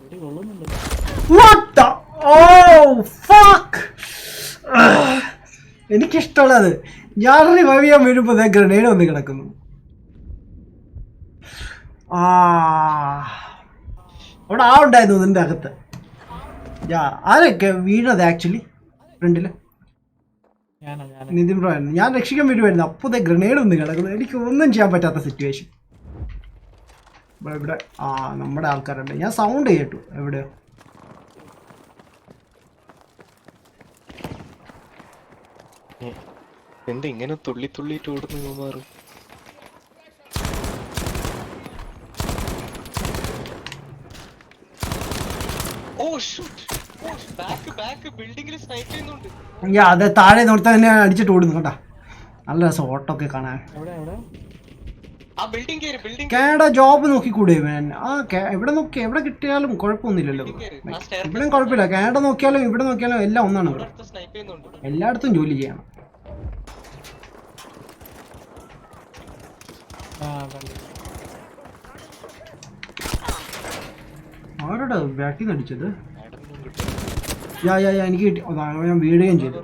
വെടി കൊള്ളുന്നുണ്ട്. What the? Oh fuck! എനിക്കിഷ്ടമുള്ളത് ഞാൻ റിവൈവ് ചെയ്യാൻ വരുമ്പോൾ ഗ്രനേഡ് വന്ന് കിടക്കുന്നു. അവിടെ ആളുണ്ടായിരുന്നു ഇതിൻ്റെ അകത്ത്. ആരൊക്കെ വീണത് ആക്ച്വലി ഫ്രണ്ടിൽ? നിതിൻ ബ്രോ ആയിരുന്നു. ഞാൻ രക്ഷിക്കാൻ വരുമായിരുന്നു, അപ്പോൾ ഗ്രനേഡ് വന്ന് കിടക്കുന്നു. എനിക്ക് ഒന്നും ചെയ്യാൻ പറ്റാത്ത സിറ്റുവേഷൻ. ഇവിടെ നമ്മുടെ ആൾക്കാരുണ്ട്. ഞാൻ സൗണ്ട് കേട്ടു എവിടെയോ. എന്താ ഇങ്ങനെ തുള്ളി തുള്ളിയിട്ട് ഓടുന്നു മാറ്? ഓ ഷൂട്ട്, ബാക്ക് ബിൽഡിംഗിൽ സ്നൈപ്പ് ചെയ്യുന്നുണ്ട്. അതെ, താഴെ നോർത്ത് തന്നെ അടിച്ചിട്ട് ഓടുന്നു കേട്ടാ. നല്ല രസം ഓട്ടൊക്കെ കാണാൻ. ആ ബിൽഡിംഗ് കേറി, ബിൽഡിംഗ് കാനഡ ജോബ് നോക്കിക്കൂടെ ഇവൻ? എവിടെ നോക്കി എവിടെ കിട്ടിയാലും കുഴപ്പമൊന്നുമില്ലല്ലോ. ഇവിടെയും കുഴപ്പമില്ല. കാനഡ നോക്കിയാലും ഇവിടെ നോക്കിയാലും എല്ലാം ഒന്നാണ് ഇവിടെ. സ്നൈപ്പ് ചെയ്യുന്നുണ്ട്. എല്ലായിടത്തും ജോലി ചെയ്യണം. ആരോടാ ബാക്കിൽ നിന്ന് അടിച്ചത്? എനിക്ക് കിട്ടി. ഞാൻ വീടുകയും ചെയ്തു.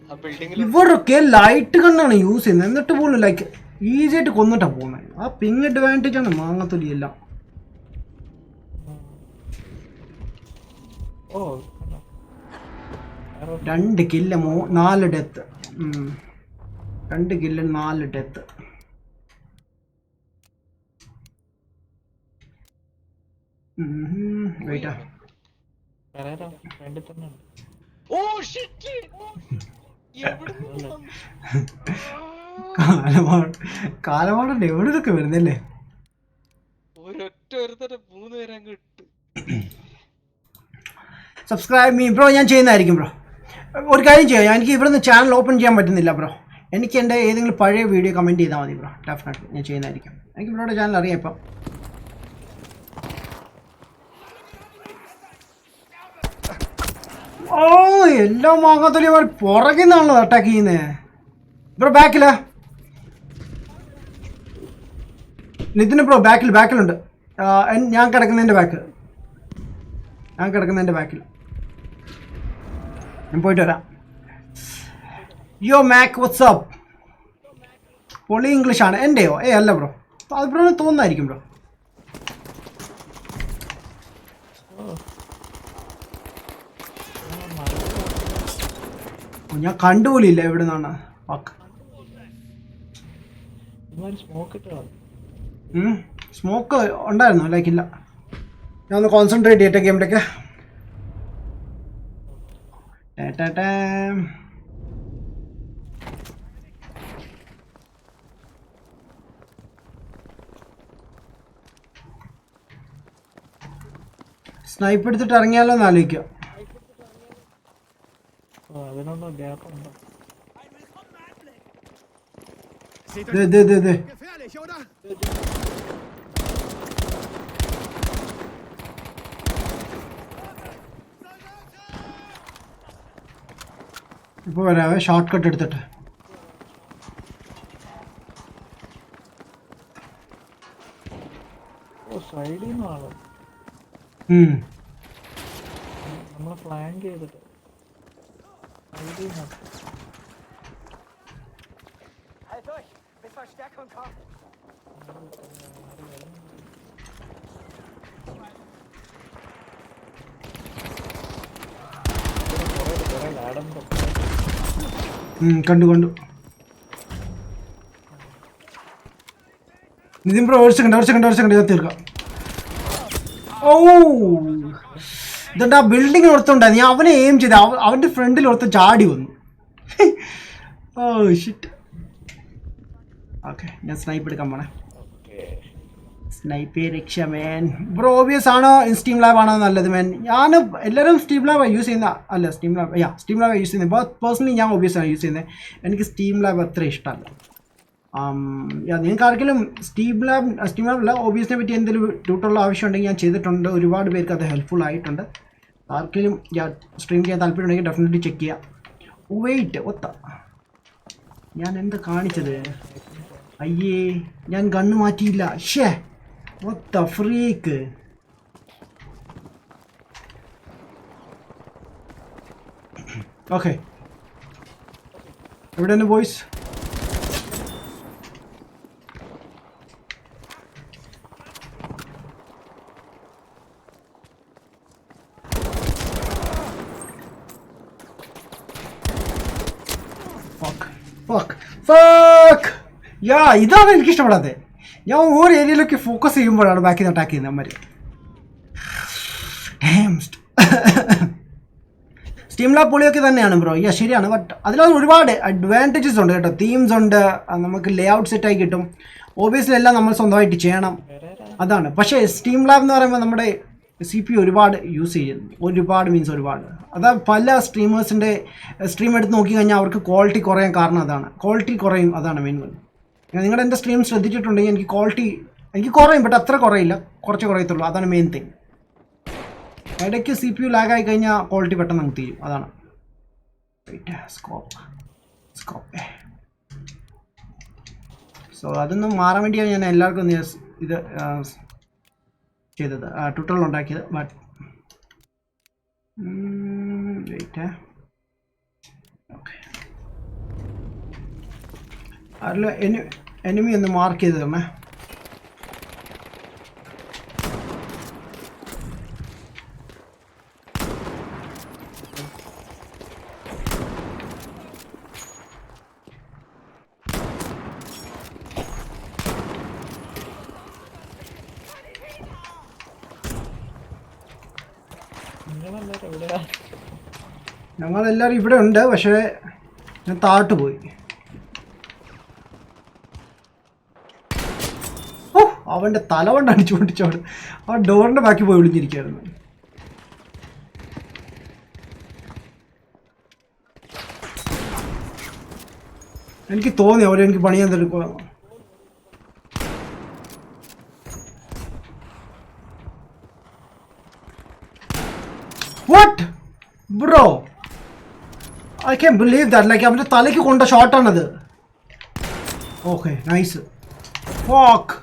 ആ ബിൽഡിംഗിൽ ഇവരൊക്കെ ലൈറ്റ് കണ്ണാണ് യൂസ് ചെയ്യുന്നത്, എന്നിട്ട് പോലും ലൈക്ക് ഈസി ആയിട്ട് കൊന്നിട്ടാ പോകുന്നത്. ആ പിങ് അഡ്വാൻറ്റേജ് ആണ് മാങ്ങത്തൊലി എല്ലാം. Oh 2 kill 4 death. 2 kill 4 death. വെയിറ്റാ. വേണ്ടി തന്നെ ഓ ഷിറ്റ്, എവിടുന്ന് കാലമാടണ്ട് എവിടെ ഇതൊക്കെ വരുന്നല്ലേ. ഒരൊറ്റ ഒരുത്തന്നെ 3 പേരെ അങ്ങ് ഇട്ട്. സബ്സ്ക്രൈബ് മീ ബ്രോ, ഞാൻ ചെയ്യുന്നതായിരിക്കും ബ്രോ. ഒരു കാര്യം ചെയ്യാം, എനിക്ക് ഇവിടുന്ന് ചാനൽ ഓപ്പൺ ചെയ്യാൻ പറ്റുന്നില്ല ബ്രോ. എനിക്ക് എൻ്റെ ഏതെങ്കിലും പഴയ വീഡിയോ കമൻറ്റ് ചെയ്താൽ മതി ബ്രോ. ഡെഫിനറ്റ്ലി ഞാൻ ചെയ്യുന്നതായിരിക്കും. എനിക്ക് ബ്രോയുടെ ചാനൽ അറിയാം ഇപ്പം. ഓ എല്ലാം മാങ്ങാത്തൊലി പുറകിൽ നിന്നാണല്ലോ അറ്റാക്ക് ചെയ്യുന്നത് ബ്രോ. ബാക്കിലാ നിതിന് ബ്രോ, ബാക്കിലുണ്ട്. ഞാൻ കിടക്കുന്നതിൻ്റെ ബാക്കിൽ. ഞാൻ പോയിട്ട് വരാം. യോ മാക് വാട്ട്സ്ആപ്പ്. പൊളി ഇംഗ്ലീഷാണ് എൻ്റെയോ? അല്ല ബ്രോ, അത് ബ്രോന് തോന്നുന്നായിരിക്കും ബ്രോ. ഞാൻ കണ്ടുപോലില്ല എവിടെ നിന്നാണ്. സ്മോക്ക് ഉണ്ടായിരുന്നു, ലൈക്ക് ഇല്ല. ഞാൻ ഒന്ന് കോൺസെൻട്രേറ്റ് ചെയ്യട്ടെ ഗെയിമിലേക്ക്. സ്നൈപ്പ് എടുത്തിട്ട് ഇറങ്ങിയാലോ എന്ന് ആലോചിക്കാം. അതിനുള്ള ഗ്യാപ്പ് ഉണ്ടോ? ഇപ്പൊ വരാവേ, ഷോർട്ട് കട്ട് എടുത്തിട്ട്. സൈഡിൽ നിന്ന് ആള് നമ്മളെ ഫ്ലാങ്ക് ചെയ്തിട്ട് സൈഡിൽ നിന്ന് കണ്ടു. നിതിൻ ബ്രോ ഒരു സെക്കൻഡ് ഞാൻ തീർക്കാം. ഓ ഇതെന്താ ബിൽഡിംഗ് ഓർത്തുണ്ടായിരുന്നു. ഞാൻ അവനെ എയിം ചെയ്ത് അവൻ്റെ ഫ്രണ്ടിൽ ഓർത്ത് ചാടി വന്നു. Oh shit. ഓക്കെ, ഞാൻ സ്നൈപ്പ് എടുക്കാൻ പോണേ. സ്നൈപ്പേ രക്ഷ മാൻ. ബ്രോ ഓബിയസ് ആണോ സ്റ്റീം ലാബ് ആണോ നല്ലത് മാൻ? ഞാൻ എല്ലാവരും സ്റ്റീം ലാബ് യൂസ് ചെയ്യുന്ന സ്റ്റീം ലാബ് യൂസ് ചെയ്യുന്നത്. പേഴ്സണലി ഞാൻ ഓബിയസ് ആണ് യൂസ് ചെയ്യുന്നത്. എനിക്ക് സ്റ്റീം ലാബ് അത്ര ഇഷ്ടമല്ല. നിങ്ങൾക്ക് ആർക്കെങ്കിലും സ്റ്റീം ലാബല്ല ഓബിയസിനെ പറ്റി എന്തെങ്കിലും ട്യൂട്ടോറിയൽ ആവശ്യമുണ്ടെങ്കിൽ ഞാൻ ചെയ്തിട്ടുണ്ട്. ഒരുപാട് പേർക്ക് അത് ഹെൽപ്ഫുൾ ആയിട്ടുണ്ട്. ആർക്കെങ്കിലും സ്ട്രീം ചെയ്യാൻ താല്പര്യമുണ്ടെങ്കിൽ ഡെഫിനറ്റ്ലി ചെക്ക് ചെയ്യാം. വെയിറ്റ് ഞാൻ എന്താ കാണിച്ചത്? അയ്യേ, ഞാൻ ഗണ്ണ് മാറ്റിയില്ല. ഷേ what freak. ഓക്കെ, എവിടെയാണ് ബോയ്സ്? ഇതാണ് എനിക്ക് ഇഷ്ടപ്പെടാത്തത്. ഞാൻ ഒരു ഏരിയയിലൊക്കെ ഫോക്കസ് ചെയ്യുമ്പോഴാണ് ബാക്കിൽ നിന്ന് അറ്റാക്ക് ചെയ്യുന്നത് അമ്മര്. സ്റ്റീം ലാബ് പൊളിയൊക്കെ തന്നെയാണ് ബ്രോ. ശരിയാണ്. ബട്ട് അതിലൊരു ഒരുപാട് അഡ്വാൻറ്റേജസ് ഉണ്ട് കേട്ടോ. തീംസ് ഉണ്ട്, നമുക്ക് ലേ ഔട്ട് സെറ്റായി കിട്ടും. ഓബിയസ്ലി എല്ലാം നമ്മൾ സ്വന്തമായിട്ട് ചെയ്യണം, അതാണ്. പക്ഷേ സ്റ്റീം ലാബ് എന്ന് പറയുമ്പോൾ നമ്മുടെ CPU ഒരുപാട് യൂസ് ചെയ്യുന്നു. ഒരുപാട്. അതാ പല സ്ട്രീമേഴ്സിൻ്റെ സ്ട്രീം എടുത്ത് നോക്കി കഴിഞ്ഞാൽ അവർക്ക് ക്വാളിറ്റി കുറയാൻ കാരണം അതാണ്. ക്വാളിറ്റി കുറയും, അതാണ് മെയിൻ. നിങ്ങളുടെ എൻ്റെ സ്ട്രീം ശ്രദ്ധിച്ചിട്ടുണ്ടെങ്കിൽ എനിക്ക് കുറയും, ബട്ട് അത്ര കുറയില്ല, കുറച്ച് കുറയത്തുള്ളൂ. അതാണ് മെയിൻ തിങ്. ഇടയ്ക്ക് CPU ലാഗായി കഴിഞ്ഞാൽ ക്വാളിറ്റി പെട്ടെന്ന് നമുക്ക് തീരും, അതാണ്. സ്കോപ്പ് സോ അതൊന്നും മാറാൻ വേണ്ടിയാണ് ഞാൻ എല്ലാവർക്കും ഇത് ചെയ്തത്, ട്യൂട്ടോറിയൽ ഉണ്ടാക്കിയത്. ബട്ട് ഓക്കെ, അതിൽ എനിമി ഒന്ന് മാർക്ക് ചെയ്ത് തന്നേ. ഞങ്ങളെല്ലാവരും ഇവിടെ ഉണ്ട്, പക്ഷേ ഞാൻ താഴോട്ട് പോയി. ഓ, അവൻ്റെ തല കൊണ്ട് അടിച്ചു പൊട്ടിച്ചോട്. ആ ഡോറിൻ്റെ ബാക്കി പോയി ഒളിഞ്ഞിരിക്കുകയായിരുന്നു. എനിക്ക് തോന്നി അവരെനിക്ക് പണിയാൻ തെടുക്കുക. What bro, I can't believe that. Like അവൻ്റെ തലയ്ക്ക് കൊണ്ട ഷോട്ടാണത്. Okay, nice. Fuck.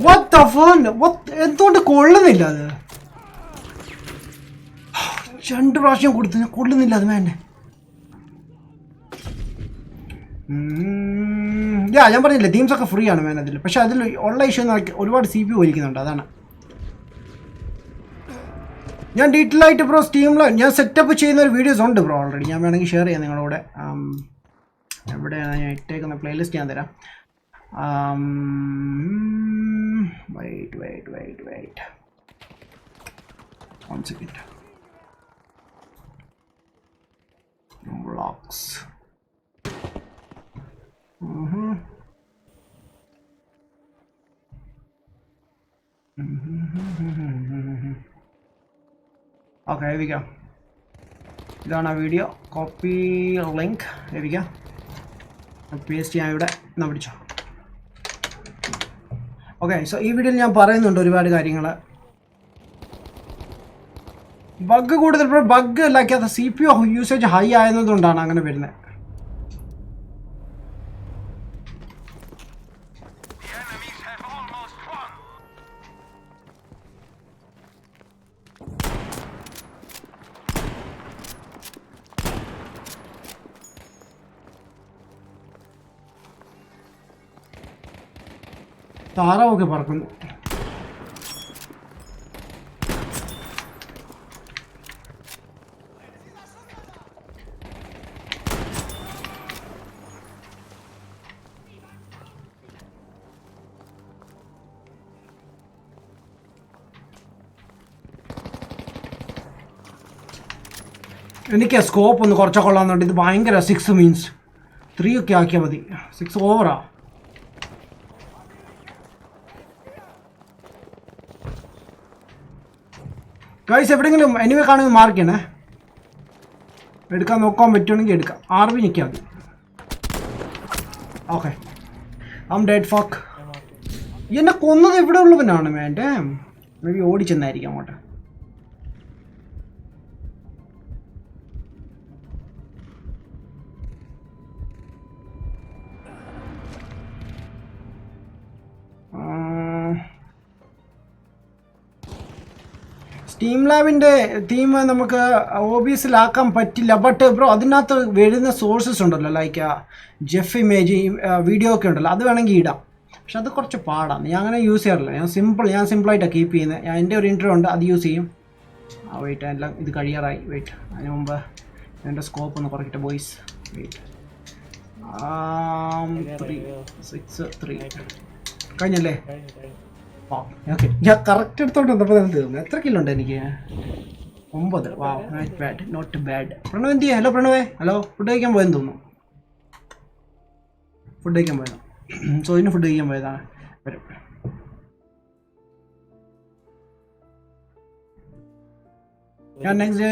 What the fun? എന്തുകൊണ്ട് കൊള്ളുന്നില്ല അത്? 2 പ്രാവശ്യം കൊടുത്തു, കൊള്ളുന്നില്ല അത് വേണ്ടേ. ഞാൻ പറഞ്ഞില്ലേ, തീംസൊക്കെ ഫ്രീ ആണ് വേണം അതിൽ. പക്ഷെ അതിൽ ഉള്ള ഇഷ്യൂ ഒരുപാട് CPU വലിക്കുന്നുണ്ട്, അതാണ്. ഞാൻ ഡീറ്റെയിൽ ആയിട്ട് ബ്രോ സ്റ്റീമിൽ ഞാൻ സെറ്റപ്പ് ചെയ്യുന്ന ഒരു വീഡിയോസ് ഉണ്ട് ബ്രോ ഓൾറെഡി. ഞാൻ വേണമെങ്കിൽ ഷെയർ ചെയ്യാം നിങ്ങളോട്. എവിടെയാണ് ഞാൻ ഇട്ടേക്കുന്ന പ്ലേലിസ്റ്റ് ഞാൻ തരാം. Wait. 1 second. Blocks. Okay, here we go. ഇതാണ് ആ വീഡിയോ. കോപ്പി ലിങ്ക് ലഭിക്കാം. പേസ്റ്റ് ചെയ്യാൻ ഇവിടെ എന്നാ പിടിച്ചോ. ഓക്കെ, സോ ഈ വീഡിയോയിൽ ഞാൻ പറയുന്നുണ്ട് ഒരുപാട് കാര്യങ്ങൾ. ബഗ് കൂടുതൽ ബഗ് ഇല്ലാക്കാത്ത CPU യൂസേജ് ഹൈ ആയതുകൊണ്ടാണ് അങ്ങനെ വരുന്നത്. The enemies have almost won. താറാവൊക്കെ പറക്കുന്നു. എനിക്ക് സ്കോപ്പ് ഒന്ന് കുറച്ച് കൊള്ളാമെന്നുണ്ട്. ഇത് ഭയങ്കര 6 മീൻസ് 3 ഒക്കെ ആക്കിയാൽ മതി. 6 ഓവറാ. ഗൈസ് എവിടെയെങ്കിലും എനിവേ കാണുമെങ്കിൽ മാർക്ക് ചെയ്യണേ. എടുക്കാൻ നോക്കാൻ പറ്റുവാണെങ്കിൽ എടുക്കാം. RB നിൽക്കാം മതി. Okay, dead fuck. എന്നെ കൊന്നത് എവിടെ ഉള്ളവനാണ് വേണ്ടേ? മേ ബി ഓടിച്ചെന്നായിരിക്കും അങ്ങോട്ട്. സ്റ്റീം ലാബിൻ്റെ തീം നമുക്ക് OBSലാക്കാൻ പറ്റില്ല. ബട്ട് ബ്രോ അതിനകത്ത് വരുന്ന സോഴ്സസ് ഉണ്ടല്ലോ, ലൈക്ക് ജെഫ് ഇമേജ് വീഡിയോ ഒക്കെ ഉണ്ടല്ലോ, അത് വേണമെങ്കിൽ ഇടാം. പക്ഷെ അത് കുറച്ച് പാടാണ്. ഞാൻ അങ്ങനെ യൂസ് ചെയ്യാറില്ല. ഞാൻ സിമ്പിളായിട്ടാണ് കീപ്പ് ചെയ്യുന്നത്. എൻ്റെ ഒരു ഇൻട്രോ ഉണ്ട്, അത് യൂസ് ചെയ്യും. വെയിറ്റ്, എല്ലാം ഇത് കഴിയാറായി. വെയിറ്റ്, അതിന് മുമ്പ് എൻ്റെ സ്കോപ്പ് ഒന്ന് കുറയ്ക്കട്ടെ ബോയ്സ്. വെയിറ്റ്, 3 6 3 കഴിഞ്ഞല്ലേ? ഓക്കെ, ഞാൻ കറക്റ്റ് എടുത്തോണ്ട് വന്നപ്പോൾ തന്നെ തീർന്നു. എത്ര കിലോ ഉണ്ട് എനിക്ക്? 9. വാവ്, നോട്ട് ബാഡ്. പ്രണവ് എന്ത് ചെയ്യാം? ഹലോ പ്രണവേ. ഹലോ, ഫുഡ് കഴിക്കാൻ പോയെന്ന് തോന്നുന്നു. ഫുഡ് കഴിക്കാൻ പോയതാണ്. സോ ഇതിന് ഫുഡ് കഴിക്കാൻ പോയതാണ്. വരും. ഞാൻ നെക്സ്റ്റ്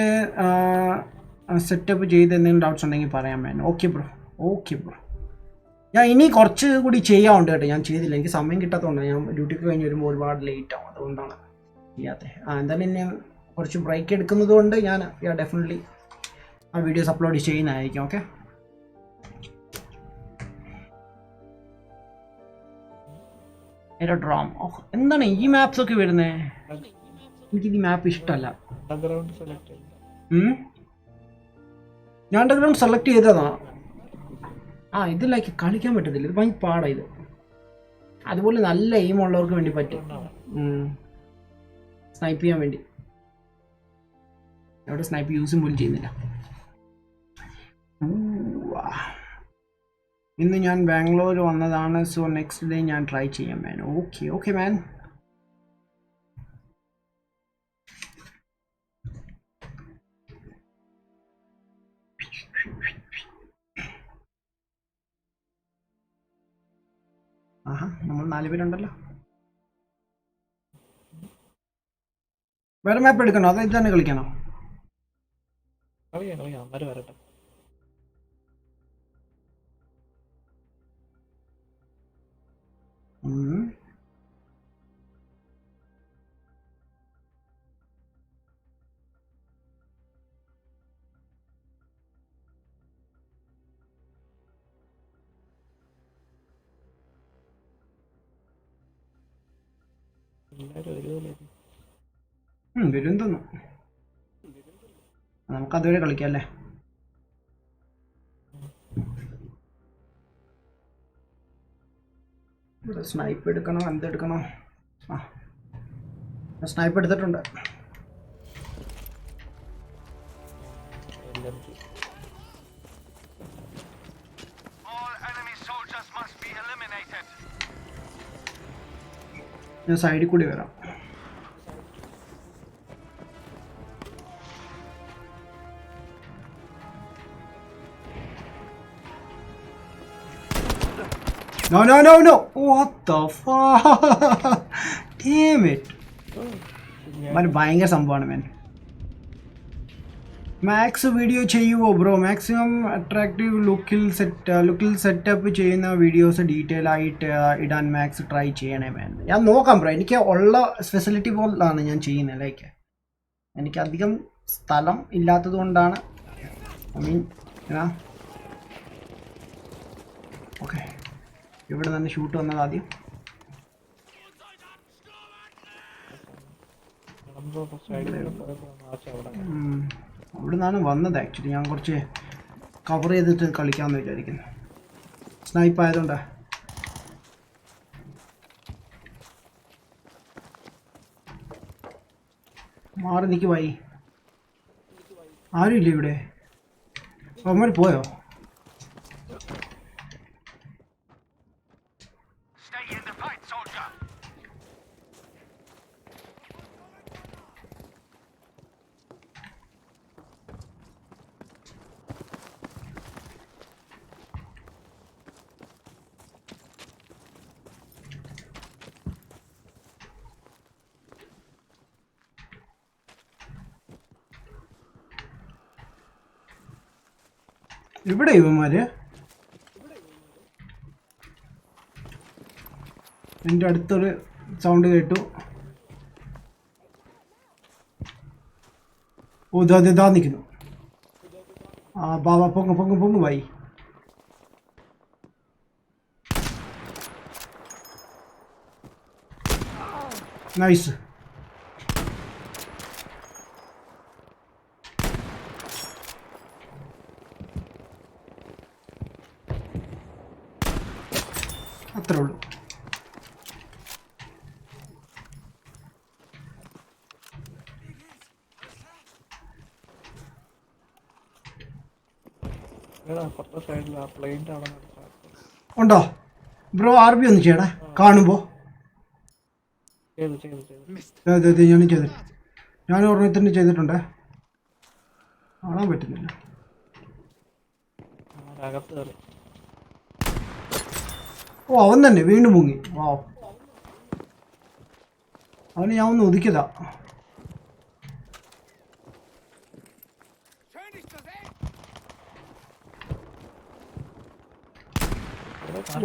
സെറ്റപ്പ് ചെയ്ത് എന്തെങ്കിലും ഡൗട്ട്സ് ഉണ്ടെങ്കിൽ പറയാൻ വേണം. Okay bro. ഞാൻ ഇനി കുറച്ച് കൂടി ചെയ്യാറുണ്ട് കേട്ടോ. ഞാൻ ചെയ്തില്ല, എനിക്ക് സമയം കിട്ടാത്തതുകൊണ്ട്. ഞാൻ ഡ്യൂട്ടിക്ക് കഴിഞ്ഞ് വരുമ്പോൾ ഒരുപാട് ലേറ്റ് ആവും, അതുകൊണ്ടാണ് ചെയ്യാത്തത്. എന്തായാലും ഞാൻ കുറച്ച് ബ്രേക്ക് എടുക്കുന്നത് കൊണ്ട് ഞാൻ ഡെഫിനറ്റ്ലി ആ വീഡിയോസ് അപ്ലോഡ് ചെയ്യുന്നതായിരിക്കും. ഓക്കെ, ഡ്രോം. എന്താണ് ഈ മാപ്സ് ഒക്കെ വരുന്നത്? എനിക്കിത് ഈ മാപ്പ് ഇഷ്ടമല്ല. ഞാൻ അണ്ടർഗ്രൗണ്ട് സെലക്ട് ചെയ്തതാണ്. ഇത് ലൈക്ക് കളിക്കാൻ പറ്റത്തില്ല. ഇത് ഭയങ്കര പാടാണ് ഇത്. അതുപോലെ നല്ല എയിം ഉള്ളവർക്ക് വേണ്ടി പറ്റും സ്നൈപ്പ് ചെയ്യാൻ വേണ്ടി. അവിടെ സ്നൈപ്പ് യൂസും പോലും ചെയ്യുന്നില്ല. ഇന്ന് ഞാൻ ബാംഗ്ലൂർ വന്നതാണ്. സോ നെക്സ്റ്റ് ഡേ ഞാൻ ട്രൈ ചെയ്യാം മാൻ. ഓക്കെ മാൻ. നമ്മൾ 4 പേരുണ്ടല്ലോ. വേറെ മാപ്പ് എടുക്കണോ അതോ ഇത് തന്നെ കളിക്കണോ? വരട്ടെ. വരും തോന്നുന്നു. നമുക്ക് അതുവരെ കളിക്കാം അല്ലേ? ഇവിടെ സ്നൈപ്പ് എടുക്കണോ എന്തെടുക്കണോ? സ്നൈപ്പ് എടുത്തിട്ടുണ്ട്. All enemy soldiers must be eliminated. ഞാൻ സൈഡിൽ കൂടി വരാം. No, no, no, no! What the fuck? Damn it! ഭയങ്കര സംഭവമാണ് മാൻ. മാക്സ് വീഡിയോ ചെയ്യുമോ ബ്രോ? മാക്സിമം അട്രാക്റ്റീവ് ലുക്കിൽ സെറ്റപ്പ് ചെയ്യുന്ന വീഡിയോസ് ഡീറ്റെയിൽ ആയിട്ട് ഇടാൻ മാക്സ് ട്രൈ ചെയ്യണേ മാൻ. ഞാൻ നോക്കാം ബ്രോ. എനിക്ക് ഉള്ള ഫെസിലിറ്റി പോലാണ് ഞാൻ ചെയ്യുന്നത്. ലൈക്ക് എനിക്ക് അധികം സ്ഥലം ഇല്ലാത്തത് കൊണ്ടാണ്. ഐ മീൻ ഓക്കെ, ഇവിടെ തന്നെ ഷൂട്ട് വന്നത് ആദ്യം. അവിടെ നിന്നാണ് വന്നത് ആക്ച്വലി. ഞാൻ കുറച്ച് കവർ ചെയ്തിട്ട് കളിക്കാമെന്ന് വിചാരിക്കുന്നു. സ്നൈപ്പ് ആയതുകൊണ്ടാ. മാറി നിൽക്ക് പോയി. ആരും ഇല്ല ഇവിടെ. അവന്മാർ പോയോ? Stay in the fight, soldier. ഇവിടെ ഇവന്മാര് എൻ്റെ അടുത്തൊരു സൗണ്ട് കേട്ടു. ഓ ഇതാ നിൽക്കുന്നു. ആ ബാബാ പൊങ്ങ് വായി. നൈസ്. അത്രേ ഉള്ളൂ. ഉണ്ടോ ബ്രോ? RP ഒന്ന് ചെയ്യണേ കാണുമ്പോ. അതെ ഞാനും ചെയ്തിട്ടുണ്ട്. ഞാൻ ഓർമ്മത്തിന് ചെയ്തിട്ടുണ്ട്. കാണാൻ പറ്റുന്നില്ല. ഓ അവൻ തന്നെ വീണ്ടും മുങ്ങി. വാ, അവന് ഞാൻ ഒന്ന് ഒതുക്കിയതാ.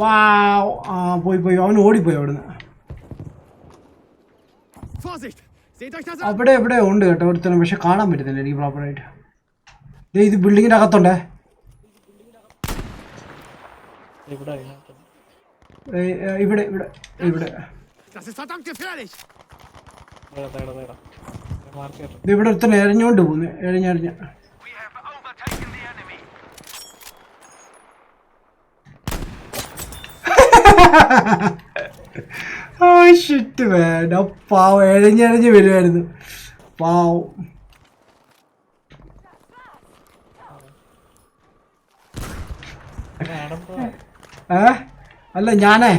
വാവ്. ആ പോയി അവൻ ഓടിപ്പോയി അവിടുന്ന്. അവിടെ എവിടെ ഉണ്ട് കേട്ടോ ഒരുത്തരം, പക്ഷെ കാണാൻ പറ്റുന്നില്ല എനിക്ക് പ്രോപ്പറായിട്ട്. ഇത് ബിൽഡിങ്ങിൻ്റെ അകത്തുണ്ടേ. ഇവിടെ ഇവിടെ ഒരുത്തന്നെ എറിഞ്ഞോണ്ട് പോകുന്നു. എറിഞ്ഞ We have overtaken the enemy. Shit വേണ്ട. പാവം എഴഞ്ഞെറിഞ്ഞ് വരുമായിരുന്നു. പാവം. അല്ല ഞാനേ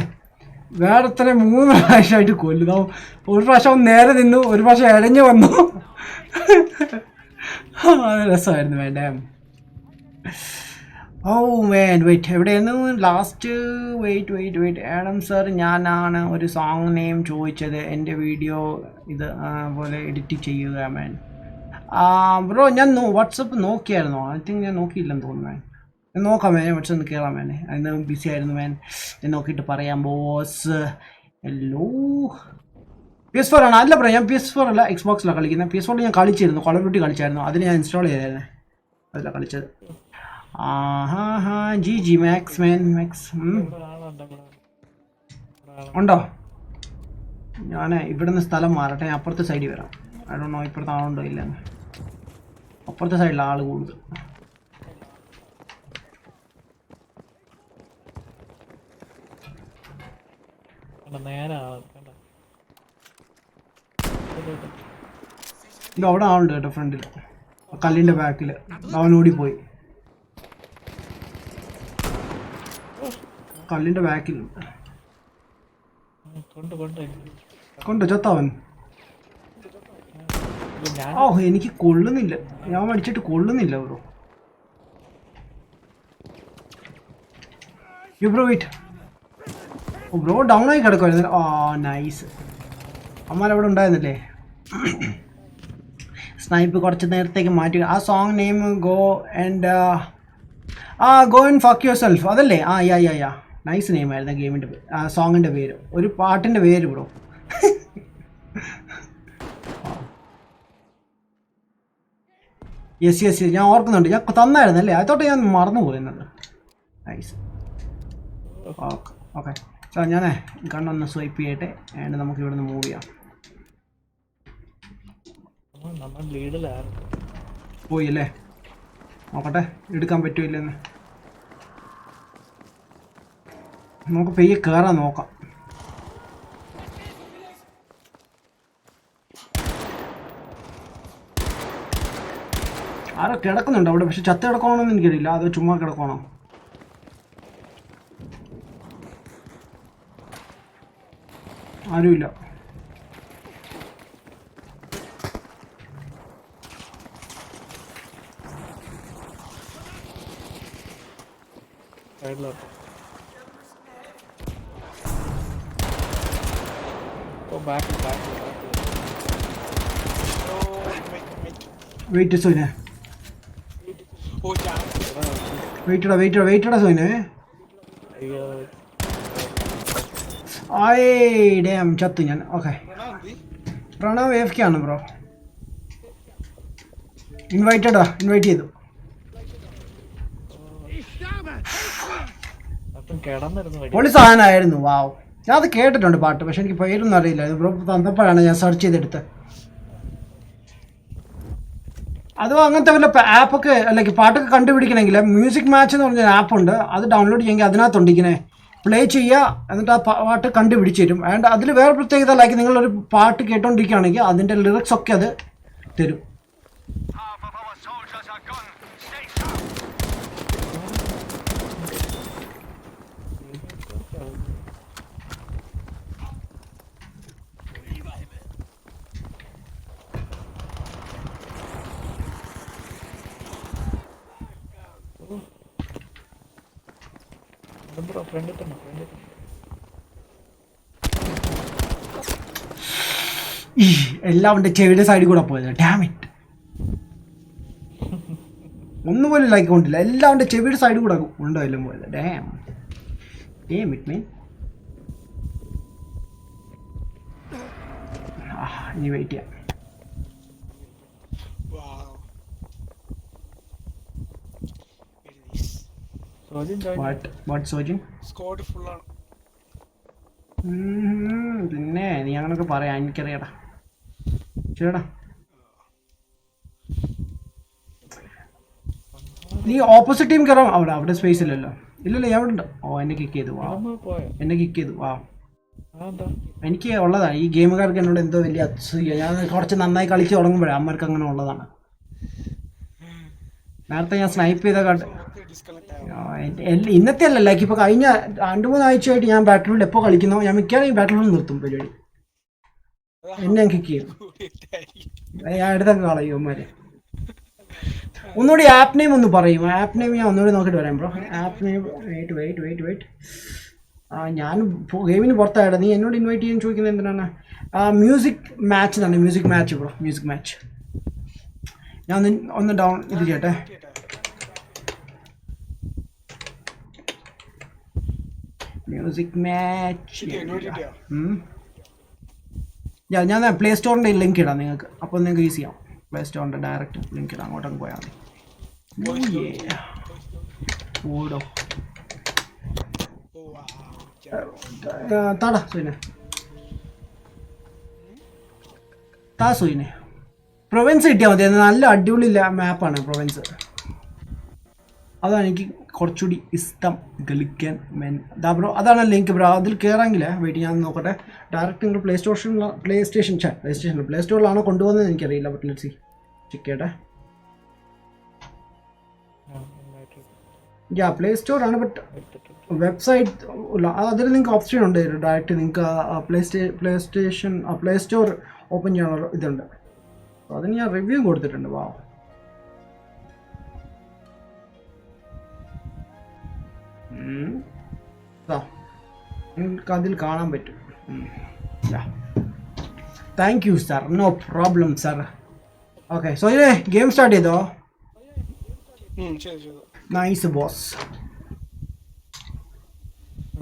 വേറെ 3 പ്രാവശ്യമായിട്ട് കൊല്ലുന്നു. ഒരു പ്രാവശ്യം നേരെ നിന്നു, ഒരു പ്രാവശ്യം ഇഴഞ്ഞു വന്നു. രസമായിരുന്നു വേണ്ടേ. ഓ വേൻ വെയിറ്റ് എവിടെയായിരുന്നു ലാസ്റ്റ്? വെയിറ്റ് ആഡം സർ, ഞാനാണ് ഒരു സോങ് നെയിം ചോദിച്ചത്. എൻ്റെ വീഡിയോ ഇത് പോലെ എഡിറ്റ് ചെയ്യുക മാൻ. ബ്രോ ഞാൻ വാട്സപ്പ് നോക്കിയായിരുന്നോ? ഐ തിങ്ക് ഞാൻ നോക്കിയില്ലെന്ന് തോന്നുന്നു മാൻ. ഞാൻ നോക്കാം മാൻ. വാട്സപ്പ് കയറാം മാൻ. അതിന് ബിസി ആയിരുന്നു മാൻ. ഞാൻ നോക്കിയിട്ട് പറയാം ബോസ്. ഹലോ PS4 ആണ്. അല്ല ബ്രോ ഞാൻ PS4 അല്ല Xboxലാണ് കളിക്കുന്നത്. PS4 ഞാൻ കളിച്ചിരുന്നു, കോൾ ഓഫ് ഡ്യൂട്ടി കളിച്ചായിരുന്നു. അതിന് ഞാൻ ഇൻസ്റ്റാൾ ചെയ്തായിരുന്നു. അതിലാണ് കളിച്ചത്. ജി മാക്സ് മാൻ. മാക്സ് ഉണ്ടോ? ഞാൻ ഇവിടുന്ന് സ്ഥലം മാറട്ടെ. ഞാൻ അപ്പുറത്തെ സൈഡിൽ വരാം. ഐ ഡോണ്ട് നോ ഇപ്പുറത്തെ ആളുണ്ടോ ഇല്ലെന്ന്. അപ്പുറത്തെ സൈഡിൽ ആൾ കൂടുതൽ. അവിടെ ആളുണ്ട് കേട്ടോ ഫ്രണ്ടിൽ, കല്ലിൻ്റെ ബാക്കിൽ. അവൻ ഓടിപ്പോയി. കല്ലിൻ്റെ ബാക്കിലുണ്ട്. കൊണ്ടോ ചത്തവൻ? ഇത് ഞാൻ ഓ എനിക്ക് കൊള്ളുന്നില്ല, ഞാൻ അടിച്ചിട്ട് കൊള്ളുന്നില്ല bro. You bro wait. Oh bro down ആയി കിടക്കുമായിരുന്നു. ആ നൈസ്. അമ്മാരവിടെ ഉണ്ടായിരുന്നില്ലേ? സ്നൈപ്പ് കുറച്ച് നേരത്തേക്ക് മാറ്റി. ആ song name go and go and fuck your self അതല്ലേ? യാ നൈസ് നെയിം ആയിരുന്നു ഗെയിമിൻ്റെ ആ സോങ്ങിൻ്റെ പേര്, ഒരു പാട്ടിൻ്റെ പേര് ബ്രോ. യെസ് ഞാൻ ഓർക്കുന്നുണ്ട്, ഞാൻ തന്നായിരുന്നല്ലേ, അതോട്ട് ഞാൻ മറന്നു പോയിരുന്നത്. നൈസ്. ഓക്കെ സാർ ഞാനേ കണ്ണൊന്ന് സ്വൈപ്പ് ചെയ്യട്ടെ ആൻഡ് നമുക്ക് ഇവിടെ നിന്ന് മൂവ് ചെയ്യാം. നമ്മൾ ലീഡിലാണ്. പോയി അല്ലേ? നോക്കട്ടെ എടുക്കാൻ പറ്റൂല്ലെന്ന്. നമുക്ക് പെയ്യെ കയറാൻ നോക്കാം. ആരോ കിടക്കുന്നുണ്ട് അവിടെ, പക്ഷെ ചത്ത കിടക്കണമെന്ന് എനിക്കറിയില്ല, അതോ ചുമ്മാ കിടക്കണോ? ആരുമില്ല. സൈഡിലോട്ട്. ഓ ബാക്ക്. വെയിറ്റ് സോയിനെ, ഓ ഞാൻ വെയിറ്റടാ സോയിനെ. അയ്യോ ആയേ ഡാം ചത്തു ഞാൻ. ഓക്കെ പ്രണാന്തി പ്രണവ് AFK ആണ് ബ്രോ. ഇൻവൈറ്റ് ചെയ്തു. അപ്പം കിടന്നിരുന്നു വഴി. പൊളി സാധനമായിരുന്നു. വാവ്, ഞാൻ അത് കേട്ടിട്ടുണ്ട് പാട്ട്, പക്ഷെ എനിക്ക് പേരൊന്നും അറിയില്ലായിരുന്നു ബ്രോ. തന്നപ്പോഴാണ് ഞാൻ സെർച്ച് ചെയ്തെടുത്ത്. അതോ അങ്ങനത്തെ വല്ല ആപ്പൊക്കെ അല്ലെങ്കിൽ പാട്ടൊക്കെ കണ്ടുപിടിക്കണമെങ്കിൽ മ്യൂസിക് മാച്ച് എന്ന് പറഞ്ഞൊരു ആപ്പുണ്ട്, അത് ഡൗൺലോഡ് ചെയ്യുമെങ്കിൽ അതിനകത്തുണ്ട് ഇങ്ങനെ പ്ലേ ചെയ്യുക, എന്നിട്ട് ആ പാട്ട് കണ്ടുപിടിച്ച് തരും. ആൻഡ് അതിൽ വേറെ പ്രത്യേകത ലൈക്ക് നിങ്ങളൊരു പാട്ട് കേട്ടോണ്ടിരിക്കുകയാണെങ്കിൽ അതിൻ്റെ ലിറിക്സ് ഒക്കെ അത് തരും. Half of our soldiers are gone. Stay sharp. Bro ഫ്രണ്ടിൽ തന്നെ. എല്ലാം അവൻ്റെ ചെവിയുടെ സൈഡിൽ കൂടെ പോയത്. ഡാം ഇറ്റ്, ഒന്നുപോലും ലൈക്ക് കൊണ്ടില്ല, എല്ലാം അവൻ്റെ ചെവിയുടെ സൈഡിൽ കൂടെ ഉണ്ടോ എല്ലാം പോയത്. Damn it man. ഇനി വെയിറ്റ് ചെയ്യാം. Wow Sojin join. What Sojin? Squad full ആണ്. പിന്നെ നീ അങ്ങനൊക്കെ പറയാം, എനിക്കറിയാടാ. ശരിടാ, നീ ഓപ്പോസിറ്റ് ടീം കയറാം. അവിടെ സ്പേസ് ഇല്ലല്ലോ. ഇല്ലല്ലോ, എവിടെ ഉണ്ട്? ഓ എന്നെ കിക്ക് ചെയ്തു. പോയോ? എന്നെ കിക്ക് ചെയ്തു. അതെന്താ? എനിക്ക് ഉള്ളതാണ് ഈ ഗെയിമുകാർക്ക് എന്നോട് എന്തോ വലിയ അസൂയ. ഞാൻ കുറച്ച് നന്നായി കളിച്ച് തുടങ്ങുമ്പോഴേ അമ്മർക്ക് അങ്ങനെ ഉള്ളതാണ്. നേരത്തെ ഞാൻ സ്നൈപ്പ് ചെയ്ത ഡിസ്കണക്ട് ഇന്നത്തെ അല്ല, ലൈക്ക് ഇപ്പോൾ കഴിഞ്ഞ 2-3 ആഴ്ചയായിട്ട് ഞാൻ ബാറ്റിൽ ഫീൽഡ് എപ്പോൾ കളിക്കുന്നോ ഞാൻ മിക്കവാറും ഈ ബാറ്റിൽ ഫീൽഡ് നിർത്തും പരിപാടി. എന്നെ ഞാൻ കിക്ക് ചെയ്യും. ഞാൻ എടുത്തൊക്കെ കളയും അമ്മമാരെ. ഒന്നുകൂടി ആപ്പ് നെയിം ഒന്ന് പറയും. ആപ്പ് നെയിം ഞാൻ ഒന്നുകൂടി നോക്കിയിട്ട് പറയാം ബ്രോ. App name wait. ഞാൻ ഗെയിമിന് പുറത്തായിട്ട് നീ എന്നോട് ഇൻവൈറ്റ് ചെയ്യാൻ ചോദിക്കുന്നത് എന്തിനാണ്? മ്യൂസിക് മാച്ച് തന്നെ. Music match bro, music match. ഞാൻ ഒന്ന് ഡൗൺ ഇത് ചെയ്യട്ടെ. മ്യൂസിക് മാച്ച് ഞാൻ പ്ലേ സ്റ്റോറിൻ്റെ ലിങ്ക് ഇടാം നിങ്ങൾക്ക്, അപ്പോൾ നിങ്ങൾക്ക് ഈസി ആവും. പ്ലേ സ്റ്റോറിൻ്റെ ഡയറക്റ്റ് ലിങ്ക് ഇടാം, അങ്ങോട്ടങ്ങ് പോയാൽ മതി. ഓടോ താടാ സുയിനെ, സുയിനെ. പ്രൊവിൻസ് കിട്ടിയാൽ മതി. നല്ല അടിപൊളി മാപ്പാണ് പ്രൊവിൻസ്. അതാണ് എനിക്ക് കുറച്ചുകൂടി ഇഷ്ടം കളിക്കാൻ. ബ്രോ അതാണ് ലിങ്ക് ബ്രോ. അതിൽ കയറാമെങ്കിൽ വെയിറ്റ് ഞാൻ നോക്കട്ടെ. ഡയറക്റ്റ് നിങ്ങൾ പ്ലേ സ്റ്റോറിലാണോ കൊണ്ടുപോകുന്നത് എനിക്കറിയില്ല. ബട്ട് ലെറ്റ്സ് സീ, ചെക്ക് ചെയ്യട്ടെ. യാ പ്ലേ സ്റ്റോർ ആണ്, ബട്ട് വെബ്സൈറ്റ് അതിൽ നിങ്ങൾക്ക് ഓപ്ഷൻ ഉണ്ട് ഡയറക്റ്റ് നിങ്ങൾക്ക് പ്ലേ സ്റ്റോർ ഓപ്പൺ ചെയ്യാനുള്ള ഇതുണ്ട്. അതിന് ഞാൻ റിവ്യൂ കൊടുത്തിട്ടുണ്ട്. വാ നിങ്ങൾക്ക് അതിൽ കാണാൻ പറ്റും. Thank you sir, no problem sir. Okay, so ഇല്ലേ ഗെയിം സ്റ്റാർട്ട് ചെയ്തോ? ശരി. Nice boss.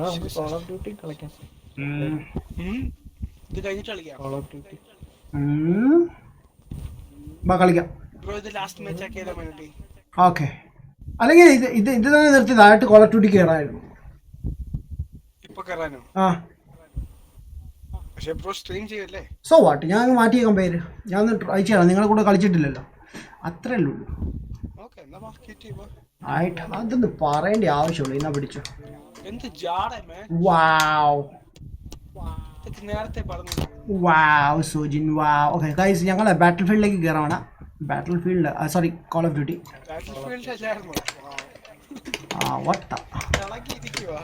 നമുക്ക് കോൾ ഓഫ് ഡ്യൂട്ടി കളിക്കാം. ഇത് കഴിഞ്ഞിട്ട് കളിക്കാം. കോൾ ഓഫ് ഡ്യൂട്ടി കളിക്കാം. ബ്രോ ഇത് ലാസ്റ്റ് മാച്ച് ആക്കിയാലോ വേണ്ടി? ഓക്കെ, അല്ലെങ്കിൽ ഇത് തന്നെ നിർത്തി താഴോട്ട് കോൾ ഓഫ് ഡ്യൂട്ടി കയറായിരുന്നു. ഇപ്പൊ കയറാനോ? ആ പക്ഷെ ബ്രോ സ്ട്രീം ചെയ്യല്ലേ? സോ വാട്ട്, ഞാൻ അങ്ങ് മാറ്റിയേക്കാൻ പേര്. ഞാൻ അയച്ചു തരാം, നിങ്ങളെ കൂടെ കളിച്ചിട്ടില്ലല്ലോ, അത്രേ ഉള്ളൂ. ഓക്കെ, എന്നാ വാ കിറ്റി വാ. ആയിട്ട് അതൊന്ന് പറയേണ്ട ആവശ്യമുള്ളൂ. എന്നാ പിടിച്ചോ. എന്ത് ജാടേ മാൻ. വാവ് ഇത് നേരത്തെ പറഞ്ഞു. Wow Sujin wow. Okay guys, ഞങ്ങൾ ബാറ്റിൽ ഫീൽഡിലേക്ക് കയറാണ്. Battlefield sorry Call of Duty. Battlefield അല്ലായിരുന്നു. വട്ട ഇളകിയിരിക്കുവാ.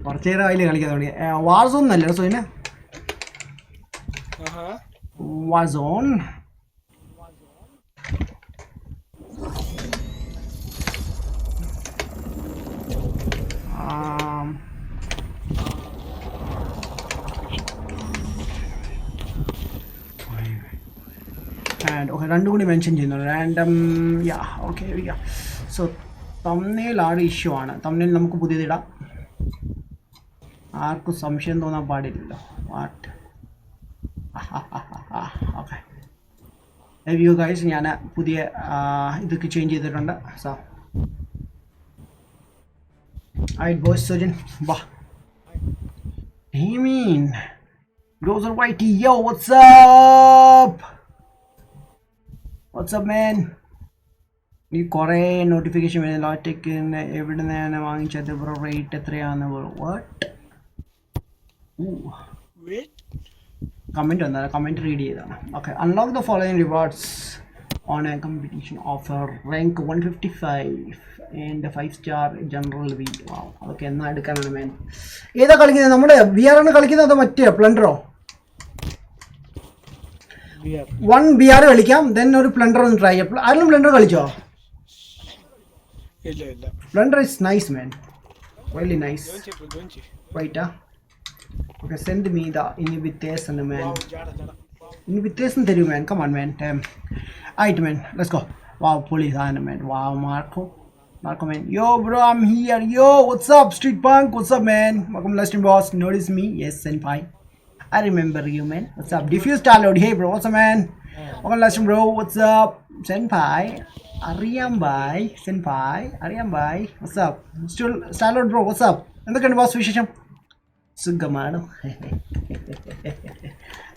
കുറച്ചു നേരം അതിൽ കളിക്കാൻ തുടങ്ങി. വാർസോൺ അല്ലേ സോയിന്? വാർസോൺ ഓക്കെ, രണ്ടും കൂടി മെൻഷൻ ചെയ്യുന്നുണ്ട്. Random yeah okay yeah. So തമ്മിലാണ് ഇഷ്യൂ ആണ്. തമ്മിൽ നമുക്ക് പുതിയതിടാം, ആർക്കും സംശയം തോന്നാൻ പാടില്ലല്ലോ. വാട്ട് ഓക്കെ വ്യൂ ഗൈസ്, ഞാൻ പുതിയ ഇതൊക്കെ ചേഞ്ച് ചെയ്തിട്ടുണ്ട്. സോ ഐറ്റ് ബോയ്സ് സുജിൻ വാ. മീൻ ബ്രോസർ വൈറ്റി യോ വാട്ട്സ്ആപ്പ് മാൻ. ഈ കുറേ നോട്ടിഫിക്കേഷൻ വരുന്നില്ല. ഒറ്റയ്ക്ക് എവിടെ നിന്നാണ് വാങ്ങിച്ചത് ബ്രോ, റേറ്റ് എത്രയാണെന്ന് ബ്രോ? വാട്ട് കമൻറ്റ് വന്നാൽ കമൻറ്റ് റീഡ് ചെയ്താണ്. Okay, unlock the following rewards on a competition offer rank 155 and 5-star general V. അതൊക്കെ എന്നാ എടുക്കാനാണ് മാൻ? ഏതാ കളിക്കുന്നത്? നമ്മുടെ VR ആണ് കളിക്കുന്നത് അതോ മറ്റേ പ്ലണ്ടറോ? 1 VR കളിക്കാം, ദെൻ ഒരു പ്ലണ്ടർ ഒന്ന് ട്രൈ ചെയ്യാം. ആരെങ്കിലും പ്ലണ്ടർ കളിച്ചോ? ഇല്ല. Plunder is nice man, really nice. Join ചെയ്യ്. റൈറ്റാ? Okay, send me the invitation man. ജാട. ഇൻവിറ്റേഷൻ തരൂ മാൻ, കം ഓൺ മാൻ. ആയിട്ട് മാൻ, ലെറ്റ്സ് ഗോ. വാവ് പൊളി സാധനം മാൻ. വാവ് Marco man. Yo bro, I'm here. Yo, what's up Street Punk? What's up man? Welcome last time boss. Notice me? Yes senpai, I remember you man. What's up? Diffuse download. Hey bro, what's up man? Welcome last time bro. What's up senpai? Ariam bhai. Senpai Ariam bhai. What's up? Still download bro. What's up? എന്തൊക്കെയുണ്ട് boss വിശേഷം? സുഖമാണോ?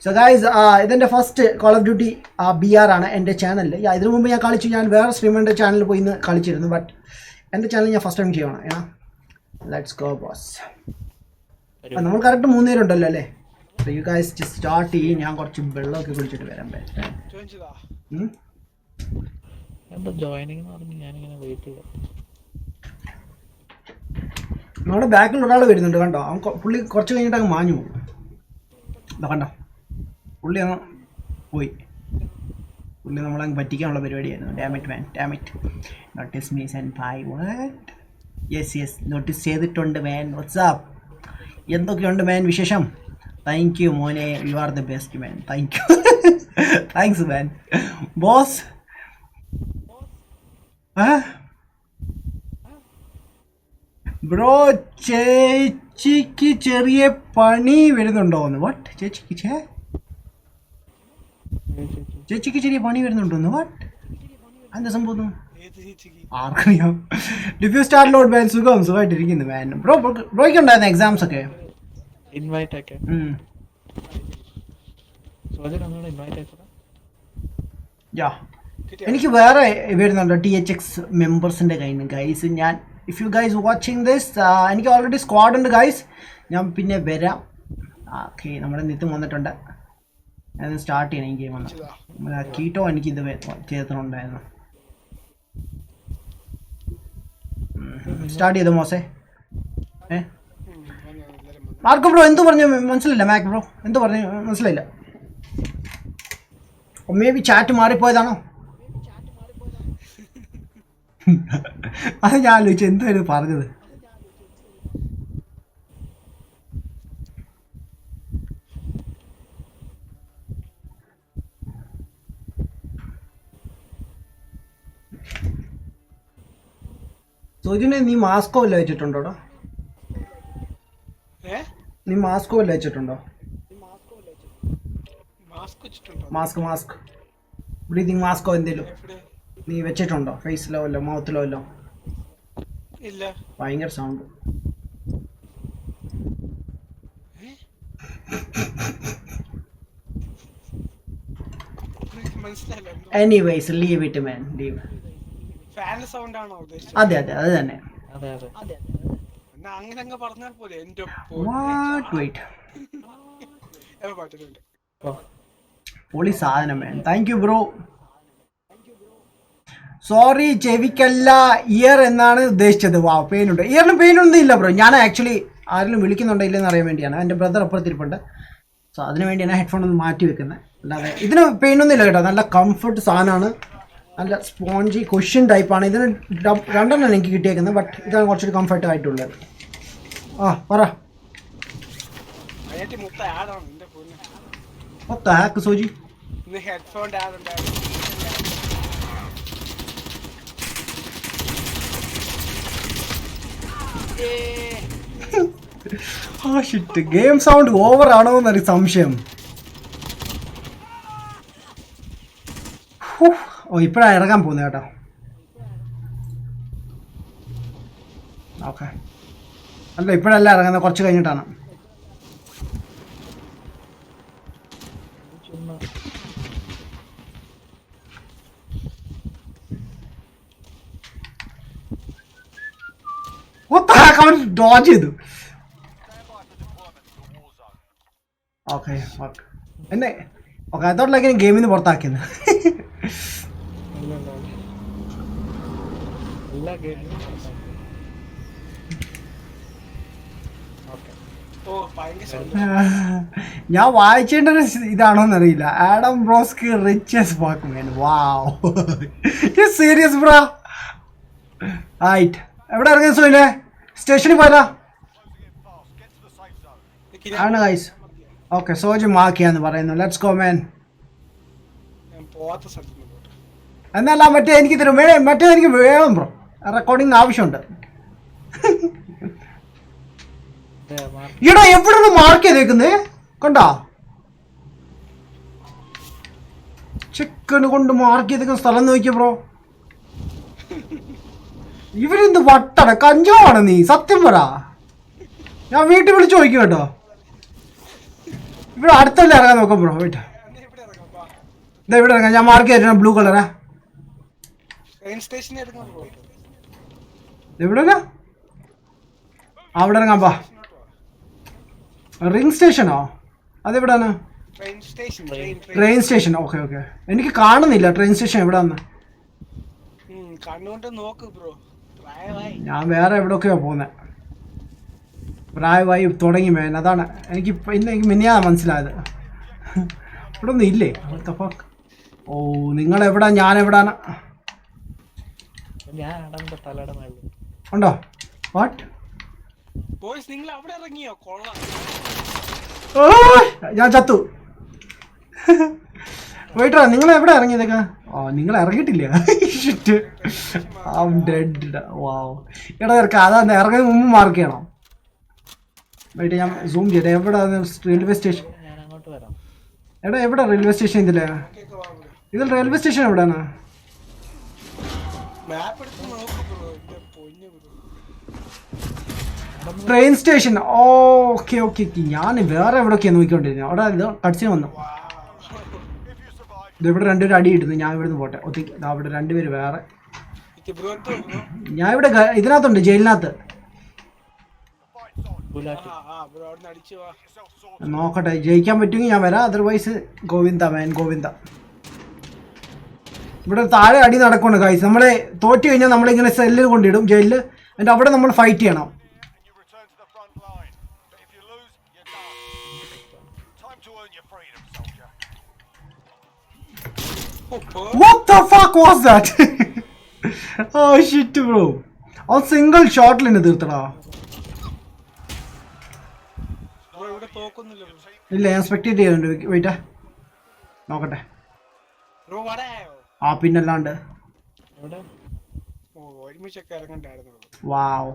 So guys, ഇതെൻ്റെ first call of duty BR ആണ് എൻ്റെ ചാനലിൽ. ഇതിനു മുമ്പ് ഞാൻ കളിച്ചു, ഞാൻ വേറെ സ്ട്രീമറിൻ്റെ ചാനലിൽ പോയി ഇന്ന് കളിച്ചിരുന്നു. ബട്ട് എൻ്റെ ചാനൽ ഞാൻ ഫസ്റ്റ് ടൈം ചെയ്യണം. Let's go boss. നമ്മൾ കറക്റ്റ് 3 നേരമുണ്ടല്ലോ അല്ലേ? So you guys just start ചെയ്യും. ഞാൻ കുറച്ച് വെള്ളമൊക്കെ കുടിച്ചിട്ട് വരാൻ പറ്റും. എന്താ ജോയിനിങ് എന്ന് പറഞ്ഞ് ഞാനിങ്ങനെ വെയിറ്റ് ചെയ്തു. നമ്മുടെ ബാക്കിൽ ഒരാൾ വരുന്നുണ്ട് കണ്ടോ? അവൻ പുള്ളി കുറച്ച് കഴിഞ്ഞിട്ട് അങ്ങ് മാഞ്ഞു പോകും. ഇതാ കണ്ടോ, പുള്ളി അങ്ങ് പോയി. പുള്ളി നമ്മളങ്ങ് പറ്റിക്കാനുള്ള പരിപാടിയായിരുന്നു. Dammit man, dammit. Notice me senpai. What? Yes notice ചെയ്തിട്ടുണ്ട് മാൻ. വാട്ട്സ്ആപ്പ്, എന്തൊക്കെയുണ്ട് മാൻ വിശേഷം? താങ്ക് യു മോനെ, you are the best man. Thank U. Thanks man. Boss bro, ചേച്ചിക്ക് ചെറിയ പണി വരുന്നുണ്ടോന്ന്? വാട്ട്? ചേച്ചിക്ക് ചെറിയ പണി വരുന്നുണ്ടോന്ന്? വാട്ട്? എന്താ സംഭവം? ആർക്കറിയാം. ഡിഫ്യൂസ് സ്റ്റാർ ലോഡ് മാൻ. സുഖമായിട്ടിരിക്കുന്നു മാൻ. ബ്രോയ്ക്ക് ഉണ്ടായിരുന്നു എക്സാംസ് ഒക്കെ? ഇൻവൈറ്റ് ഒക്കെ ഇൻവൈറ്റ് അയച്ചതാ. യാ, എനിക്ക് വേറെ വരുന്നുണ്ട് THX മെമ്പേഴ്സിൻ്റെ കയ്യിൽ നിന്ന് ഗൈസ്. ഞാൻ if you guys watching this, എനിക്ക് ഓൾറെഡി സ്ക്വാഡ് ഉണ്ട് ഗൈസ്. ഞാൻ പിന്നെ വരാം. ഓക്കെ, നമ്മുടെ നിത്യം വന്നിട്ടുണ്ട്. ഞാനത് സ്റ്റാർട്ട് ചെയ്യണം ഈ ഗെയിം. വന്ന് കീട്ടോ എനിക്കിത് ചെയ്തിട്ടുണ്ടായിരുന്നു. സ്റ്റാർട്ട് ചെയ്തു മോശേ ഏ എല്ലാരും വന്നു. മാർക്ക് ബ്രോ എന്തു പറഞ്ഞു മനസ്സിലായില്ല മാക് ബ്രോ എന്തു പറഞ്ഞു മനസ്സിലായില്ല മേ ബി ചാറ്റ് മാറിപ്പോയതാണോ അത് ഞാൻ ആലോചിച്ചു എന്തായിരുന്നു പറഞ്ഞത് സോജിനെ നീ മാസ്കോ വല്ല വെച്ചിട്ടുണ്ടോടാ ഏ നീ മാസ്കോ വല്ല വെച്ചിട്ടുണ്ടോ മാസ്ക് വെച്ചിട്ടുണ്ടോ? മാസ്ക് ബ്രീതിങ് മാസ്കോ എന്തേലും എവിടെ? നീ വെച്ചിട്ടുണ്ടോ ഫേസിലോ വല്ലോ മൗത്തിലോ വല്ലോ ഇല്ല. ഭയങ്കര സൗണ്ട് എനിക്ക് മനസ്സിലായില്ല. എന്തോ anyways leave it man leave ഫാനിന്റെ സൗണ്ട് ആണോ ഉദ്ദേശിച്ചത്? അതെ അത് തന്നെ അതെ എന്നാ അങ്ങനെ അങ്ങ് പറഞ്ഞാൽ പോലെ എന്റെ വാട്ട് വെയിറ്റ് പാട്ടിലുണ്ട്. പൊളി സാധനം വേണം താങ്ക് യു ബ്രോ സോറി ചെവിക്കല്ല ഇയർ എന്നാണ് ഉദ്ദേശിച്ചത് വാ പെയിനുണ്ട് ഇയറിന് പെയിനൊന്നും ഇല്ല ബ്രോ ഞാൻ ആക്ച്വലി ആരെങ്കിലും വിളിക്കുന്നുണ്ടോ ഇല്ലെന്ന് അറിയാൻ വേണ്ടിയാണ് എൻ്റെ ബ്രദർ അപ്പുറത്തിരിപ്പുണ്ട് സോ അതിന് വേണ്ടിയാണ് ഹെഡ്ഫോൺ ഒന്ന് മാറ്റി വെക്കുന്നത് അല്ലാതെ ഇതിന് പെയിനൊന്നും ഇല്ല കേട്ടോ നല്ല കംഫർട്ട് സാധനമാണ് നല്ല സ്പോഞ്ചി ക്വസ്റ്റ്യൻ ടൈപ്പാണ് ഇതിന് രണ്ടെണ്ണം എനിക്ക് കിട്ടിയേക്കുന്നത് ബട്ട് ഇതാണ് കുറച്ചൊരു കംഫർട്ട് ആയിട്ടുള്ളത് ആ പറ അതിനായിട്ട് മൊത്തം ആഡാണ് എന്റെ പൊന്ന്. മൊത്തം ഹാക്ക് സോജി ഇന്ന് ഹെഡ്ഫോൺ ആഡ് ഉണ്ടായിരുന്നു. ആ ഷിറ്റ് ഗെയിം സൗണ്ട് ഓവർ ആണോ എന്നൊരു സംശയം ഓ ഇപ്പഴാ ഇറങ്ങാൻ പോകുന്നത് കേട്ടോ ഓക്കെ അല്ല ഇപ്പഴല്ല ഇറങ്ങുന്നത് കുറച്ച് കഴിഞ്ഞിട്ടാണ് ചുമ്മാ അവൻ ഡോജ് ചെയ്തു ഓക്കെ ഓക്കെ എന്നെ ഓക്കെ അതോട്ടിലേക്ക് ഗെയിമിൽ നിന്ന് പുറത്താക്കിയത് എല്ലാ ഗെയിമിലും ഓക്കെ ഓ ഭയങ്കര സൗണ്ട്. ഞാൻ വായിച്ചേണ്ട ഒരു ഇതാണോന്ന് അറിയില്ല ആഡം ബ്രോസ്കി റിച്ചസ് വാക്ക്മാൻ വാവ് സീരിയസ് ബ്രോ റൈറ്റ് എവിടെ ഇറങ്ങിയ സോയിലെ സ്റ്റേഷനിൽ പോരാ ആണ് ഗൈസ് ഓക്കെ സോജി മാക്കിയാന്ന് പറയുന്നു ലെറ്റ്സ് ഗോ മാൻ ഞാൻ പോവാത്ത സ്ഥലത്ത് പോട്ടെ. എന്നല്ല മറ്റേ എനിക്ക് തരും മറ്റേ എനിക്ക് വേണം ബ്രോ റെക്കോർഡിങ് ആവശ്യമുണ്ട് ഈടാ എവിടെ മാർക്ക് ചെയ്തേക്കുന്നേ കണ്ടാ ചിക്കന് കൊണ്ട് മാർക്ക് ചെയ്തേക്കുന്ന സ്ഥലം നോക്കിയ ബ്രോ ഇവരെന്ത് വട്ടട കഞ്ചാവാണ് നീ സത്യം പറ ഞാൻ വീട്ടിൽ വിളിച്ചു ചോദിക്കും കേട്ടോ ഇവിടെ അടുത്തല്ലേ ഇറങ്ങാൻ നോക്കാം ബ്രോ വീട്ട് എന്നാ ഇവിടെ ഇറങ്ങാം. വാ. ഇതാ ഇവിടെ ഇറങ്ങാം ഞാൻ മാർക്ക് ചെയ്തിട്ട് ബ്ലൂ കളറാ ട്രെയിൻ സ്റ്റേഷനിൽ ഇറങ്ങാൻ പോകും. എവിടെ അവിടെ ഇറങ്ങാം പാ റിംഗ് സ്റ്റേഷനോ അതെവിടാണ് train station train train station okay okay എനിക്ക് കാണുന്നില്ല ട്രെയിൻ സ്റ്റേഷൻ എവിടാന്ന് കണ്ണുകൊണ്ട് നോക്ക് ബ്രോ. പ്രായമായി. ഞാൻ വേറെ എവിടെയൊക്കെയോ പോകുന്നത് പ്രായമായി തുടങ്ങി മേൻ അതാണ് എനിക്ക് ഇന്ന് എനിക്ക് മിനിയാ മനസ്സിലായത് ഇവിടെ ഒന്നും ഇല്ലേ What the fuck? ഓ നിങ്ങളെവിടാ ഞാൻ എവിടാണ് ഞാൻ അടന്റെ തലയുടെ മേളിൽ ഉണ്ടോ വാട്ട് ബോയ്സ് നിങ്ങൾ അവിടെ ഇറങ്ങിയോ? കൊള്ളാം. ഞാൻ ചത്തു പോയിട്ടാ നിങ്ങൾ എവിടെ ഇറങ്ങിയതൊക്കെ ഓ നിങ്ങൾ ഇറങ്ങിയിട്ടില്ല ഷിറ്റ് ഐ ആം ഡെഡ് വാവ് എടാ ഇറക്കാം അതാ ഇറങ്ങുന്നതിന് മുമ്പ് മാർക്ക് ചെയ്യണം വൈകിട്ട് ഞാൻ സൂം ചെയ്യട്ടെ എവിടെ റെയിൽവേ സ്റ്റേഷൻ ഞാൻ അങ്ങോട്ട് വരാം എടാ എവിടെ റെയിൽവേ സ്റ്റേഷൻ ഇതിലെ കേക്ക് വാ ബ്രോ. ഇതിൽ റെയിൽവേ സ്റ്റേഷൻ എവിടെയാണ് മാപ്പ് എടുത്ത് നോക്ക് ബ്രോ. എന്റെ പൊന്നു bro. Train station okay okay ഞാൻ വേറെ എവിടെയൊക്കെയാണ് നോക്കിക്കൊണ്ടിരുന്നത് അവിടെ ഇത് കടിച്ചു വന്നു ഇത് ഇവിടെ രണ്ടുപേരും അടി ഇടുന്നു ഞാൻ ഇവിടുന്ന് പോട്ടെ ഒത്തിരി അവിടെ രണ്ടുപേര് വേറെ ഇത് ബ്രോ എന്തോ ബ്രോ? ഞാൻ ഇവിടെ ഇതിനകത്തുണ്ട് ജയിലിനകത്ത് ഗുലാട്ടി ബ്രോ അവിടുന്ന് അടിച്ചു വാ. നോക്കട്ടെ ജയിക്കാൻ പറ്റുമെങ്കിൽ ഞാൻ വരാം അതർവൈസ് ഗോവിന്ദ മാൻ ഗോവിന്ദ ഇവിടെ താഴെ അടി നടക്കുന്നുണ്ട് കായ്സ് നമ്മളെ തോറ്റു കഴിഞ്ഞാൽ നമ്മളിങ്ങനെ സെല്ലിൽ കൊണ്ടിടും ജയിലിൽ എന്നിട്ട് അവിടെ നമ്മൾ ഫൈറ്റ് ചെയ്യണം. and you return to the front line. But if you lose, you're done. Time to earn your freedom, soldier. What the fuck was that? Oh shit bro. അവൻ സിംഗിൾ ഷോട്ടിൽ എന്നെ തീർത്തടാ. ബ്രോ ഇവിടെ തോക്കുന്നില്ല ബ്രോ. ഇല്ല ഞാൻ spectate ചെയ്യുന്നുണ്ട്. വെയിറ്റാ നോക്കട്ടെ. Bro വാടാ. ആ പിന്നല്ലാണ്ട്. എവിടെ? ഓ ഒരുമിച്ചൊക്കെ ഇറങ്ങണ്ടായിരുന്നു ബ്രോ. വാവ്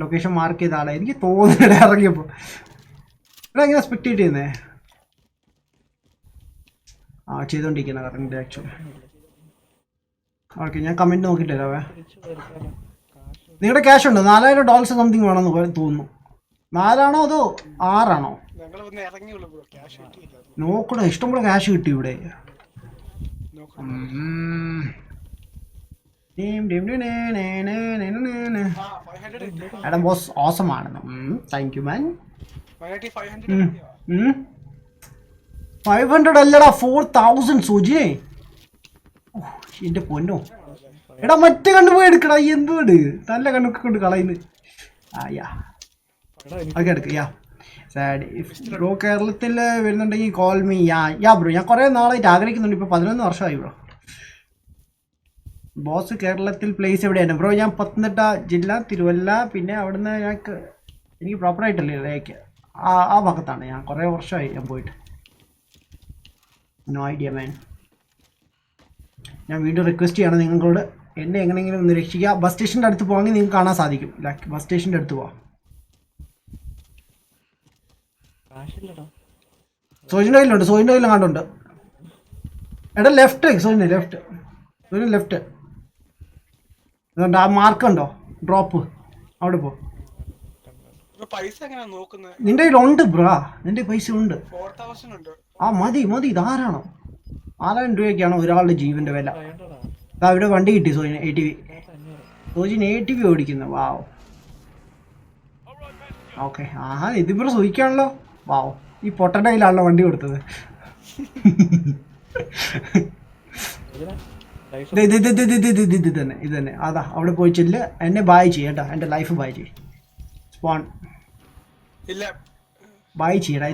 ലൊക്കേഷൻ മാർക്ക് ചെയ്ത ആളെ എനിക്ക് തോന്നുന്നില്ല ഇറങ്ങിയപ്പോൾ. ഇവിടെ എങ്ങനെ സ്പെക്ടേറ്റ് ചെയ്യുന്നേ? ആ ചെയ്തോണ്ടിരിക്കുന്ന കറണ്ട് ആക്ച്വലി. ഓക്കെ ഞാൻ കമൻറ്റ് നോക്കിയിട്ട് തരാവേ. തിരിച്ചു വരുത്താനോ? കാശ് നിങ്ങളുടെ ക്യാഷ് ഉണ്ടോ? $4000 സംതിങ് വേണമെന്ന് തോന്നുന്നു. 4 അതോ 6 ഞങ്ങൾ വന്ന് ഇറങ്ങിയുള്ളൂ ബ്രോ. ക്യാഷ് കിട്ടിയില്ല. നോക്കണോ? ഇഷ്ടംപോലെ ക്യാഷ് കിട്ടി ഇവിടെ. നോക്കണം. ആ 500 കിട്ടി. എടാ ബോസ് ഓസം ആണെന്ന്. താങ്ക് യു മാൻ. 500 കിട്ടിയോ? 500 അല്ലടാ 4000 സൂചിയെ. എന്റെ പൊന്നോ. എടാ മറ്റേ കണ്ടുപോയി എടുക്കടാ. എന്തുകൊണ്ട് നല്ല കണ്ണൊക്കെ കൊണ്ട് കളയുന്നു. യാ എടാ എനിക്ക് ഓക്കെ എടുക്കുക. യാ സാഡ് ബ്രോ കേരളത്തിൽ വരുന്നുണ്ടെങ്കിൽ കോൾ മീ. യാ ബ്രോ ഞാൻ കുറേ നാളായിട്ട് ആഗ്രഹിക്കുന്നുണ്ട്. ഇപ്പോൾ 11 വർഷമായി ബ്രോ. ബോസ് കേരളത്തിൽ പ്ലേസ് എവിടെയാണ് ബ്രോ? ഞാൻ പത്തനംതിട്ട ജില്ല തിരുവല്ല. പിന്നെ അവിടുന്ന് എനിക്ക് പ്രോപ്പറായിട്ടല്ലേ ഇടയ്ക്ക് ആ ഭാഗത്താണ്. ഞാൻ കുറേ വർഷമായി ഞാൻ പോയിട്ട്. നോ ഐഡിയ മാൻ. ഞാൻ വീണ്ടും റിക്വസ്റ്റ് ചെയ്യണം നിങ്ങളോട് എന്നെ എങ്ങനെയെങ്കിലും ഒന്ന് രക്ഷിക്കുക. ബസ് സ്റ്റേഷൻ്റെ അടുത്ത് പോകാമെങ്കിൽ നിങ്ങൾക്ക് കാണാൻ സാധിക്കും. ലൈക്ക് ബസ് സ്റ്റേഷൻ്റെ അടുത്ത് പോവാം. കാശില്ലടാ. സോജിൻ്റെ കയ്യിലുണ്ട്. സോജിൻ്റെ കയ്യിലും കണ്ടുണ്ട്. എടാ ലെഫ്റ്റ് സോജിൻ്റെ ലെഫ്റ്റ്. സോജിന് ലെഫ്റ്റ് അതുകൊണ്ട് ആ മാർക്കുണ്ടോ ഡ്രോപ്പ് അവിടെ പോ. ബ്രോ പൈസ എങ്ങനെയാ നോക്കുന്നത്? നിൻ്റെ കയ്യിലുണ്ട് ബ്രാ. നിൻ്റെ പൈസ ഉണ്ട്. 4000 ഉണ്ട്. ആ മതി ധാരാളം. 4000 രൂപയ്ക്കാണ് ഒരാളുടെ ജീവൻ്റെ വില. വേണ്ടടാ. അതാ ഇവിടെ വണ്ടി കിട്ടി സോജിന് ATV. 500. സോജിന് ATV ഓടിക്കുന്നു. വാവ് ഓക്കെ. ആഹാ ഇതിപ്പോൾ സൂഹിക്കാണല്ലോ. വാവ് ഈ പൊട്ടൻ്റെ കയ്യിലാണല്ലോ വണ്ടി കൊടുത്തത്. ഇതിനാ? ലൈഫ് ഇത് തന്നെ അതാ അവിടെ പോയി ചെല്ല്. എന്നെ ബായ് ചെയ്യട്ടാ. എൻ്റെ ലൈഫ് ബായ് ചെയ്യും. സ്പോൺ ഇല്ല ബായ് ചെയ്യടാ.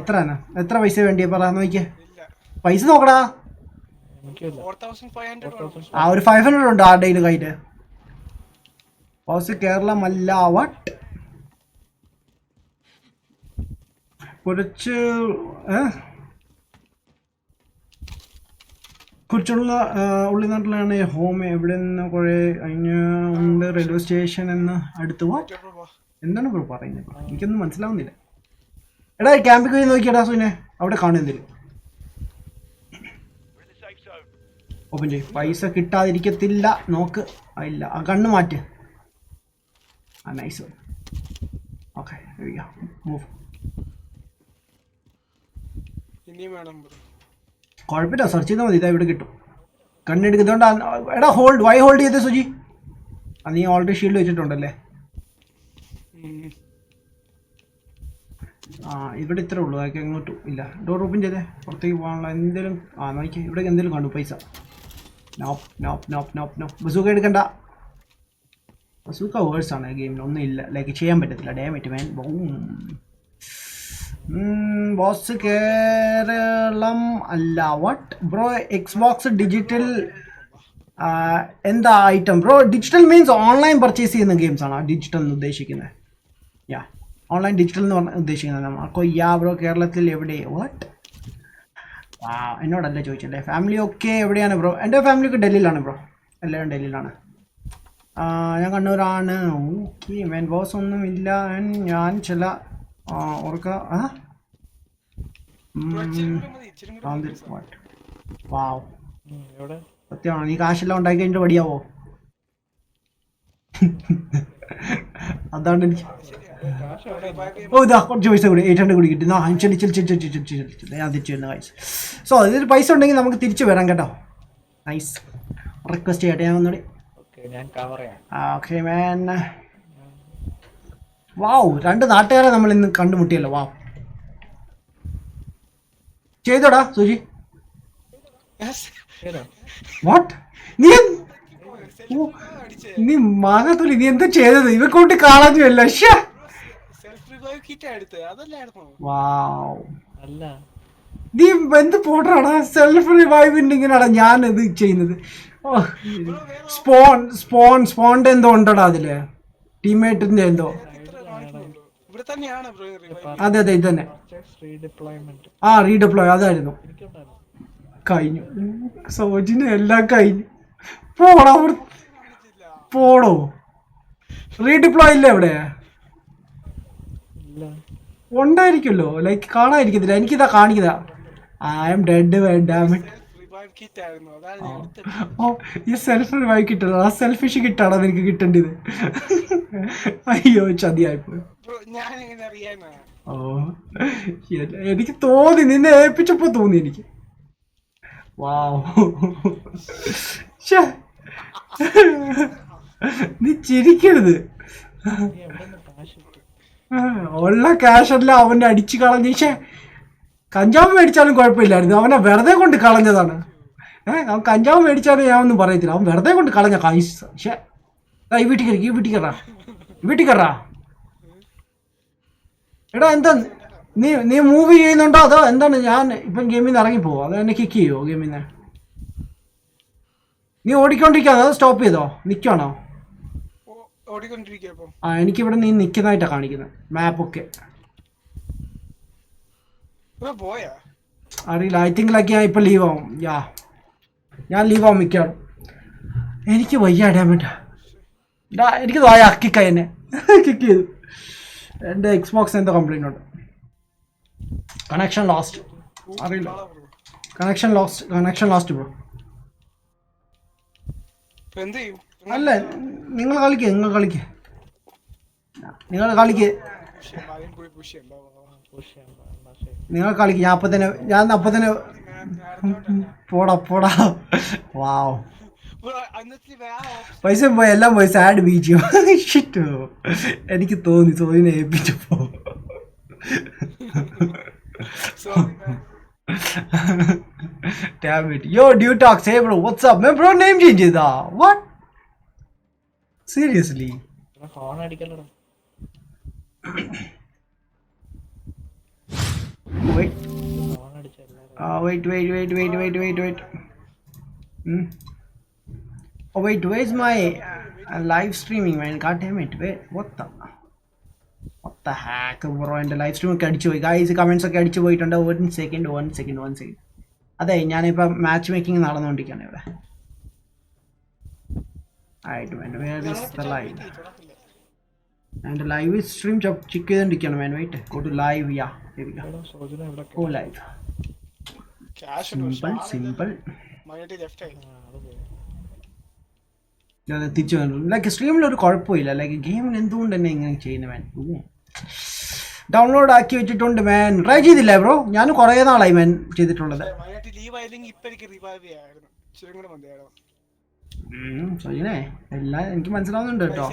എത്ര പൈസ വേണ്ടിയാ പറ നോക്കിയേ. ഇല്ല. പൈസ നോക്കടാ. എനിക്കില്ല. 4500 ആ ഒരു 500 ഉണ്ട് ആരുടെ കയ്യില്. ബോസ് കേരളമല്ല വട്ട് കുറച്ചുള്ള ഉള്ളിനാട്ടിലാണ് ഹോം. എവിടെ നിന്ന് കുറേ ഉണ്ട് റെയിൽവേ സ്റ്റേഷൻ എന്ന് അടുത്ത്. വാട്ട് എന്താണ് ബ്രോ പറയുന്നത്? എനിക്കൊന്നും മനസ്സിലാവുന്നില്ല. എടാ ക്യാമ്പിൽ പോയി നോക്കിയടാ സുനെ. അവിടെ കാണും എന്തെങ്കിലും. ഓപ്പൺ ചെയ്യും. പൈസ കിട്ടാതിരിക്കത്തില്ല. നോക്ക്. ഇല്ല ആ കണ്ണ് മാറ്റ്. ആ നൈസ്. Okay move. ഇനിയും വേണം ബ്രോ. കുഴപ്പമില്ല സെർച്ച് ചെയ്താൽ മതി. ഇതാ ഇവിടെ കിട്ടും. കണ്ണെടുക്കുന്നതുകൊണ്ട്. എടാ വൈ ഹോൾഡ് ചെയ്തേ സുജി? അത് നീ ഓൾറെഡി ഷീൽഡ് വെച്ചിട്ടുണ്ടല്ലേ. ആ ഇവിടെ ഇത്രേ ഉള്ളൂ. അതൊക്കെ എങ്ങോട്ടും ഇല്ല. ഡോർ ഓപ്പൺ ചെയ്തേ. പുറത്തേക്ക് പോകാനുള്ള എന്തെങ്കിലും. നോക്കി ഇവിടെ എന്തെങ്കിലും കണ്ടു പൈസ. Nope nope nope nope nope. Bazooka എടുക്കണ്ട. ബസൂക്ക വേഴ്സാണ് ഗെയിമിൽ. ഒന്നും ഇല്ല ലൈക്ക് ചെയ്യാൻ പറ്റത്തില്ല. ഡാമേറ്റ് മാൻ. ബോസ് കേരളം അല്ല വട്ട് ബ്രോ. എക്സ്ബോക്സ് ഡിജിറ്റൽ എന്താ item bro? Digital means online purchase ചെയ്യുന്ന ഗെയിംസ് ആണോ ഡിജിറ്റൽ എന്ന് ഉദ്ദേശിക്കുന്നത്? യാ ഓൺലൈൻ ഡിജിറ്റൽ എന്ന് പറഞ്ഞ ഉദ്ദേശിക്കുന്നത് നമ്മൾക്ക്. യാ ബ്രോ കേരളത്തിൽ എവിടെ? വാട്ട് എന്നോടല്ലേ ചോദിച്ചല്ലേ. ഫാമിലി ഒക്കെ എവിടെയാണ് ബ്രോ? എൻ്റെ ഫാമിലി ഒക്കെ ഡൽഹിയിലാണ് ബ്രോ. എല്ലാവരും ഡൽഹിയിലാണ്. ഞാൻ കണ്ണൂരാണ്. Okay man. ബോസ് ഒന്നും ഇല്ല. ഞാൻ ചില ഓർക്ക വാവ് എവിടെ? സത്യമാണോ? നീ കാശെല്ലാം ഉണ്ടാക്കി കഴിഞ്ഞിട്ട് പടിയാവോ? അതാണ് എനിക്ക്. കാശ് എവിടെ? ഓ ഇതാ കുറച്ച് പൈസ കൂടി 800 കൂടി കിട്ടി. ഞാൻ തിരിച്ചു വരുന്ന കാശ്. സോ ഇതിൽ പൈസ ഉണ്ടെങ്കിൽ നമുക്ക് തിരിച്ചു വരാം കേട്ടോ. നൈസ്. റിക്വസ്റ്റ് ചെയ്യട്ടെ ഞാൻ ഒന്നുകൂടി. ഓക്കെ ഞാൻ കവർ ചെയ്യാം. Okay man. വാവ് 2 നാട്ടുകാരെ നമ്മൾ ഇന്ന് കണ്ടുമുട്ടിയല്ലോ. വാവ് ചെയ്തോടാ സുജി. ശരിയാ. വാട്ട് നീ നീ മാങ്ങാത്തൊലി നീ എന്താ ചെയ്തത് ഇവ കൊണ്ട് കാണാഞ്ഞല്ല സെൽഫ് റിവൈവ് കിറ്റ് എടുത്ത് അതല്ലായിരുന്നോ? വാവ് അല്ല നീ എന്ത് പോട്ടാണ് സെൽഫ് റിവൈവിന്റെ ഇങ്ങനെയാടാ ഞാൻ ഇത് ചെയ്യുന്നത്. സ്പോണിന്റെ എന്തോ ഉണ്ടടാ അതില് ടീംമേറ്റിന്റെ എന്തോ. ഇവിടെ തന്നെയാണ് ബ്രോ റിവൈവ്. അതെ ഇത് തന്നെ. റീഡിപ്ലോയ്മെന്റ് ആ റീഡിപ്ലോയ് അതായിരുന്നു. എനിക്കുണ്ടായിരുന്നു. കഴിഞ്ഞു സോജിന് എല്ലാം കഴിഞ്ഞു. പോടാ പോടോ. റീഡിപ്ലോയ് ഇല്ല ഇവിടെ ഇല്ല ഉണ്ടായിരിക്കുമല്ലോ. ലൈക്ക് കാണാതിരിക്കത്തില്ല. എനിക്കിതാ കാണിക്കുന്നതാ. I am dead damn it. Revive kit ആയിരുന്നു അതാണ് ഞാൻ എടുത്തത്. ഓ ഈ സെൽഫ് റിവൈവ് കിട്ടണം. ആ സെൽഫിഷ് കിട്ടാണോ നിനക്ക് കിട്ടേണ്ടത്? അയ്യോ ചതിയായിപ്പോയി. ബ്രോ ഞാൻ എങ്ങനെ അറിയാനാ? ഓ എനിക്ക് തോന്നി നിന്നെ ഏൽപ്പിച്ചപ്പോ തോന്നി എനിക്ക്. വാവ് നീ ചിരിക്കരുത്. നീ എവിടെ നിന്ന് കാശ് കിട്ടും? ഉള്ള ക്യാഷ് എല്ലാം അവന്റെ അടിച്ചു കളഞ്ഞ. കഞ്ചാവ് മേടിച്ചാലും കുഴപ്പമില്ലായിരുന്നു. അവനെ വെറുതെ കൊണ്ട് കളഞ്ഞതാണ്. അവൻ കഞ്ചാവ് മേടിച്ചാലും ഞാൻ ഒന്നും പറയത്തില്ല. അവൻ വെറുതെ കൊണ്ട് കളഞ്ഞ കാശ്. ഈ വീട്ടിൽ കയറി വീട്ടിൽ കയറാ. എടാ എന്താ നീ മൂവി ചെയ്യുന്നുണ്ടോ അതോ എന്താണ്? ഞാൻ ഇപ്പം ഗെയിമിൽ നിന്ന് ഇറങ്ങി പോവോ അതോ എന്നെ കിക്ക് ചെയ്യുമോ ഗെയിമിൽ നിന്ന്? നീ ഓടിക്കൊണ്ടിരിക്കാതെ അതോ സ്റ്റോപ്പ് ചെയ്തോ നിൽക്കുവാണോ? ഓടിക്കൊണ്ടിരിക്കുക ഇപ്പൊ. ആ എനിക്കിവിടെ നീ നിൽക്കുന്നതായിട്ടാണ് കാണിക്കുന്നത് മാപ്പൊക്കെ. ബ്രോ പോയാ? അറിയില്ല. ഐ തിങ്ക് ലൈക്ക് ഞാൻ ഇപ്പം ലീവ് ആവും. ഞാൻ ലീവ് ആവും മിക്കാറും. എനിക്ക് വയ്യ ഡാമേജ്. എനിക്ക് തോയ കിക്കായി എന്നെ കിക്ക് ചെയ്തു. എൻ്റെ എക്സ്ബോക്സ് എന്തോ കംപ്ലൈൻ്റ് ഉണ്ട്. Connection lost. അറിയില്ല. Connection lost bro. ഇപ്പൊ എന്ത് ചെയ്യും? അല്ല നിങ്ങൾ കളിക്ക്. നിങ്ങൾ കളിക്ക്. ഞാൻ അപ്പം തന്നെ പോടാ. വാവ് പൈസ പോയി എല്ലാം പോയി. സാഡ് ബീച്ചിയോ ഷിറ്റ്. എനിക്ക് തോന്നി സോയിനെ ഏൽപ്പിച്ചപ്പോ. Damn it. Yo, dude talks. Hey bro, what's up? Man, bro, name change ചെയ്താ. What? Seriously? ഹോൺ അടിക്കലടാ. Wait. ഹോൺ അടിച്ചല്ല. Wait. Oh wait, where's my live streaming, man? God damn it. Wait, what the heck, bro? എൻ്റെ live stream ഒക്കെ അടിച്ചു പോയി. Guys comments ഒക്കെ അടിച്ചു പോയിട്ടുണ്ട്. 1 സെക്കൻഡ്. അതെ ഞാനിപ്പോൾ മാച്ച് മേക്കിംഗ് നടന്നുകൊണ്ടിരിക്കുകയാണ് ഇവിടെ. ആയിട്ട് വേണ്ട വേറെ ലൈവ്. എൻ്റെ ലൈവ് സ്ട്രീം ചെക്ക് ചെയ്തുകൊണ്ടിരിക്കുകയാണ് man. Wait go to live. Sojan എവിടെ? Go live. സിമ്പിൾ. തിരിച്ചു വന്നു. ലൈക്ക് സ്ട്രീമിൽ ഒരു കുഴപ്പമില്ല. ലൈക്ക് ഗെയിമിൽ എന്തുകൊണ്ട് തന്നെ ഇങ്ങനെ ചെയ്യുന്ന മാൻ. ഡൗൺലോഡ് ആക്കി വെച്ചിട്ടുണ്ട് മാൻ. ട്രൈ ചെയ്തില്ല ബ്രോ? ഞാൻ കുറേ നാളായി മാൻ ചെയ്തിട്ടുള്ളത്. സോജിനെ എല്ലാം എനിക്ക് മനസ്സിലാവുന്നുണ്ട് കേട്ടോ.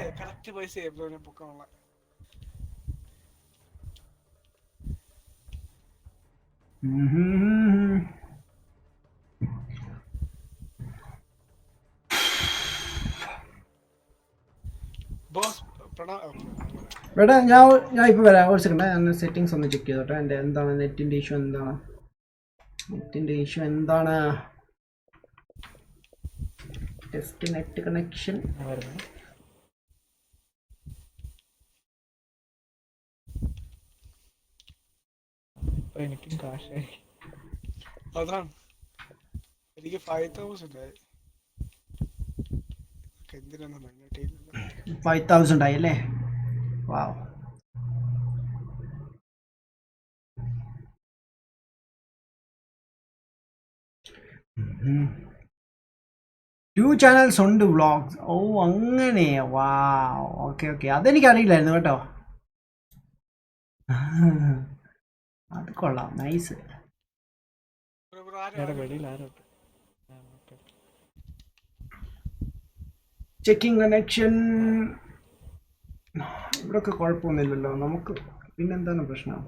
എടാ ഞാൻ ഇപ്പോൾ വരാം. ഒരു സെക്കൻഡ്. ഞാൻ സെറ്റിങ്സ് ഒന്ന് ചെക്ക് ചെയ്തോട്ടെ. എൻ്റെ എന്താണ് നെറ്റിൻ്റെ ഇഷ്യൂ എന്താണ്? Test net connection. എനിക്കും കാശായി. അതാണ് എനിക്ക് 5000 ആയി. എന്തിനാണ് 5000 ആയി അല്ലേ? വാവ്. ടു ചാനൽസ് ഉണ്ട് വ്ളോഗ്സ്. ഓ അങ്ങനെ. വാവ്. ഓക്കെ അതെനിക്ക് അറിയില്ലായിരുന്നു കേട്ടോ. അത് കൊള്ളാം. നൈസ്. വെളിയിൽ ആരോട്ട് ചെക്കിങ് കണക്ഷൻ. ഇവിടൊക്കെ കുഴപ്പമൊന്നുമില്ലല്ലോ നമുക്ക്. പിന്നെന്താണ് പ്രശ്നം?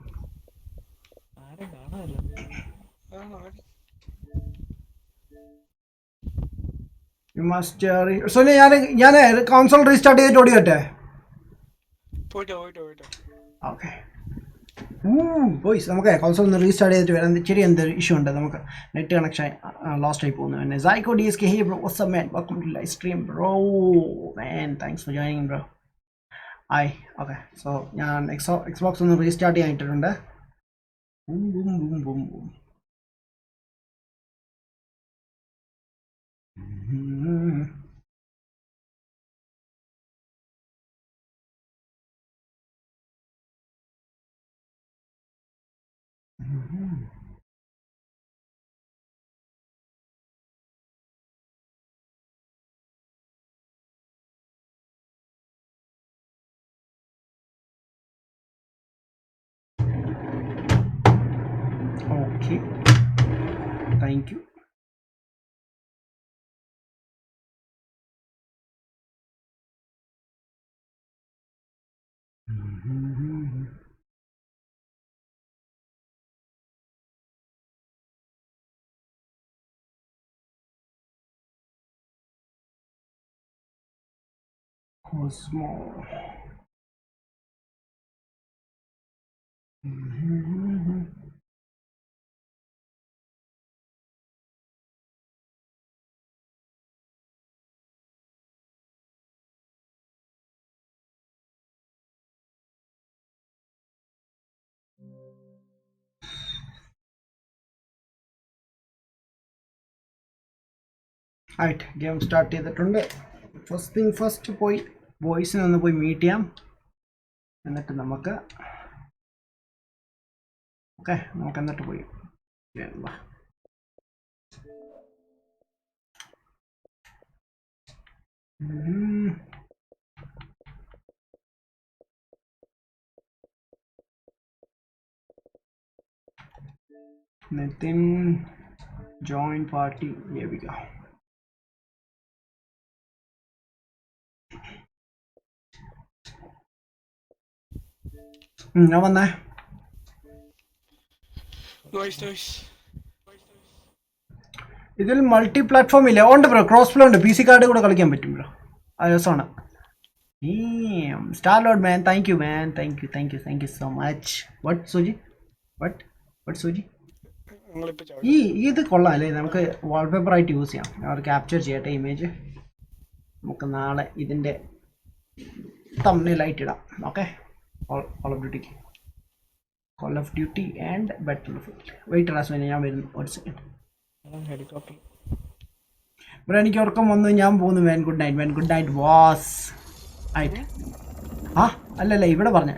ആരും കാണാനല്ലോ. യു മസ്റ്റ് സോനി ഞാൻ കൗൺസിൽ റീസ്റ്റാർട്ട് ചെയ്തിട്ട് ഓടിക്കട്ടെ. പോയിട്ടോ ഓക്കെ ബോയ്സ് നമുക്ക് കൗൺസിൽ ഒന്ന് റീസ്റ്റാർട്ട് ചെയ്തിട്ട് വരാം. ചെറിയ എന്തൊരു ഇഷ്യൂ ഉണ്ട്, നമുക്ക് നെറ്റ് കണക്ഷൻ ലോസ്റ്റ് ആയി പോകുന്നു. പിന്നെ psycho DSK, hey bro, what's up man, welcome to live stream bro man, thanks for joining bro. ആയി ഓക്കെ. സോ ഞാൻ എക്സ്ബോക്സ് ഒന്ന് റീസ്റ്റാർട്ട് ചെയ്യാനിട്ടുണ്ട്. Boom boom boom boom boom. Okay, thank you. Cosmo. ആയിട്ട് game start ചെയ്തിട്ടുണ്ട്. First thing first പോയി വോയിസിനെ ഒന്ന് പോയി മീറ്റ് ചെയ്യാം. എന്നിട്ട് നമുക്ക് എന്നിട്ട് പോയി Nitin join party. Here we go. ഞാൻ വന്നേ. ഇതിൽ മൾട്ടി പ്ലാറ്റ്ഫോം ഇല്ല. ഉണ്ട് ബ്രോ, ക്രോസ് പ്ലേ ഉണ്ട്, PC കാർഡ് കൂടെ കളിക്കാൻ പറ്റും ബ്രോ. അത് രസമാണ്. Star lord man, thank you man, thank you so much. What Soji, what Soji, ഇത് കൊള്ളാം അല്ലേ? നമുക്ക് വാൾപേപ്പർ ആയിട്ട് യൂസ് ചെയ്യാം. അവർ ക്യാപ്ചർ ചെയ്യട്ടെ ഇമേജ്. നമുക്ക് നാളെ ഇതിൻ്റെ തംബ്നെയിലായിട്ട് ഇടാം. Okay, Call of Duty and Battlefield. Wait റാസ്മിനെ, ഞാൻ വരുന്നു ഒരു സെക്കൻഡ്. ഹെലികോപ്റ്റർ ഇവിടെ എനിക്ക് ഉറക്കം വന്നു, ഞാൻ പോകുന്നു. മാൻ ഗുഡ് നൈറ്റ് വാസ് ആയിട്ട്. ആ അല്ലല്ല, ഇവിടെ പറഞ്ഞ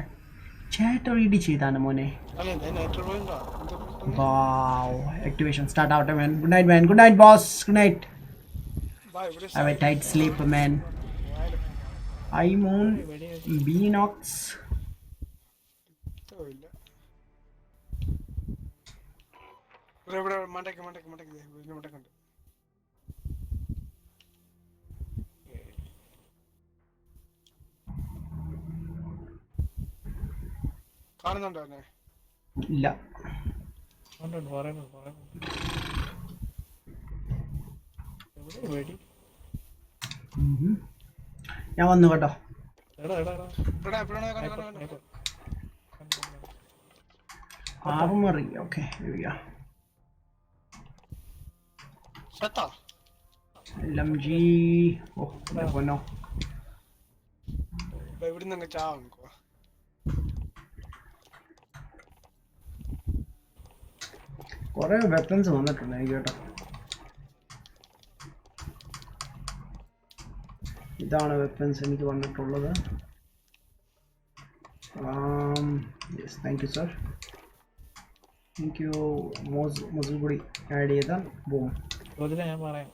ചേട്ടൻ റീഡി ചെയ്താണ് മോനെ. ആക്ടിവേഷൻ സ്റ്റാർട്ട് ആവട്ടെ man. Good night boss, good night. Have a tight sleep man. I moon Beenox. കാണുന്നുണ്ടോ? ഇല്ല, ഞാൻ വന്നു കേട്ടോ. Armoury, okay. LMG. ഓ പൊന്നോ, ഇവിടുന്ന് ചാവും. കുറെ വെപ്പൺസ് വന്നിട്ടുണ്ട് എനിക്ക് കേട്ടോ. ഇതാണ് വെപ്പൺസ് എനിക്ക് വന്നിട്ടുള്ളത്. Yes, thank you sir, thank you. മോസിൽ കൂടി ആഡ് ചെയ്താൽ ബൂം. ഞാൻ പറയാം,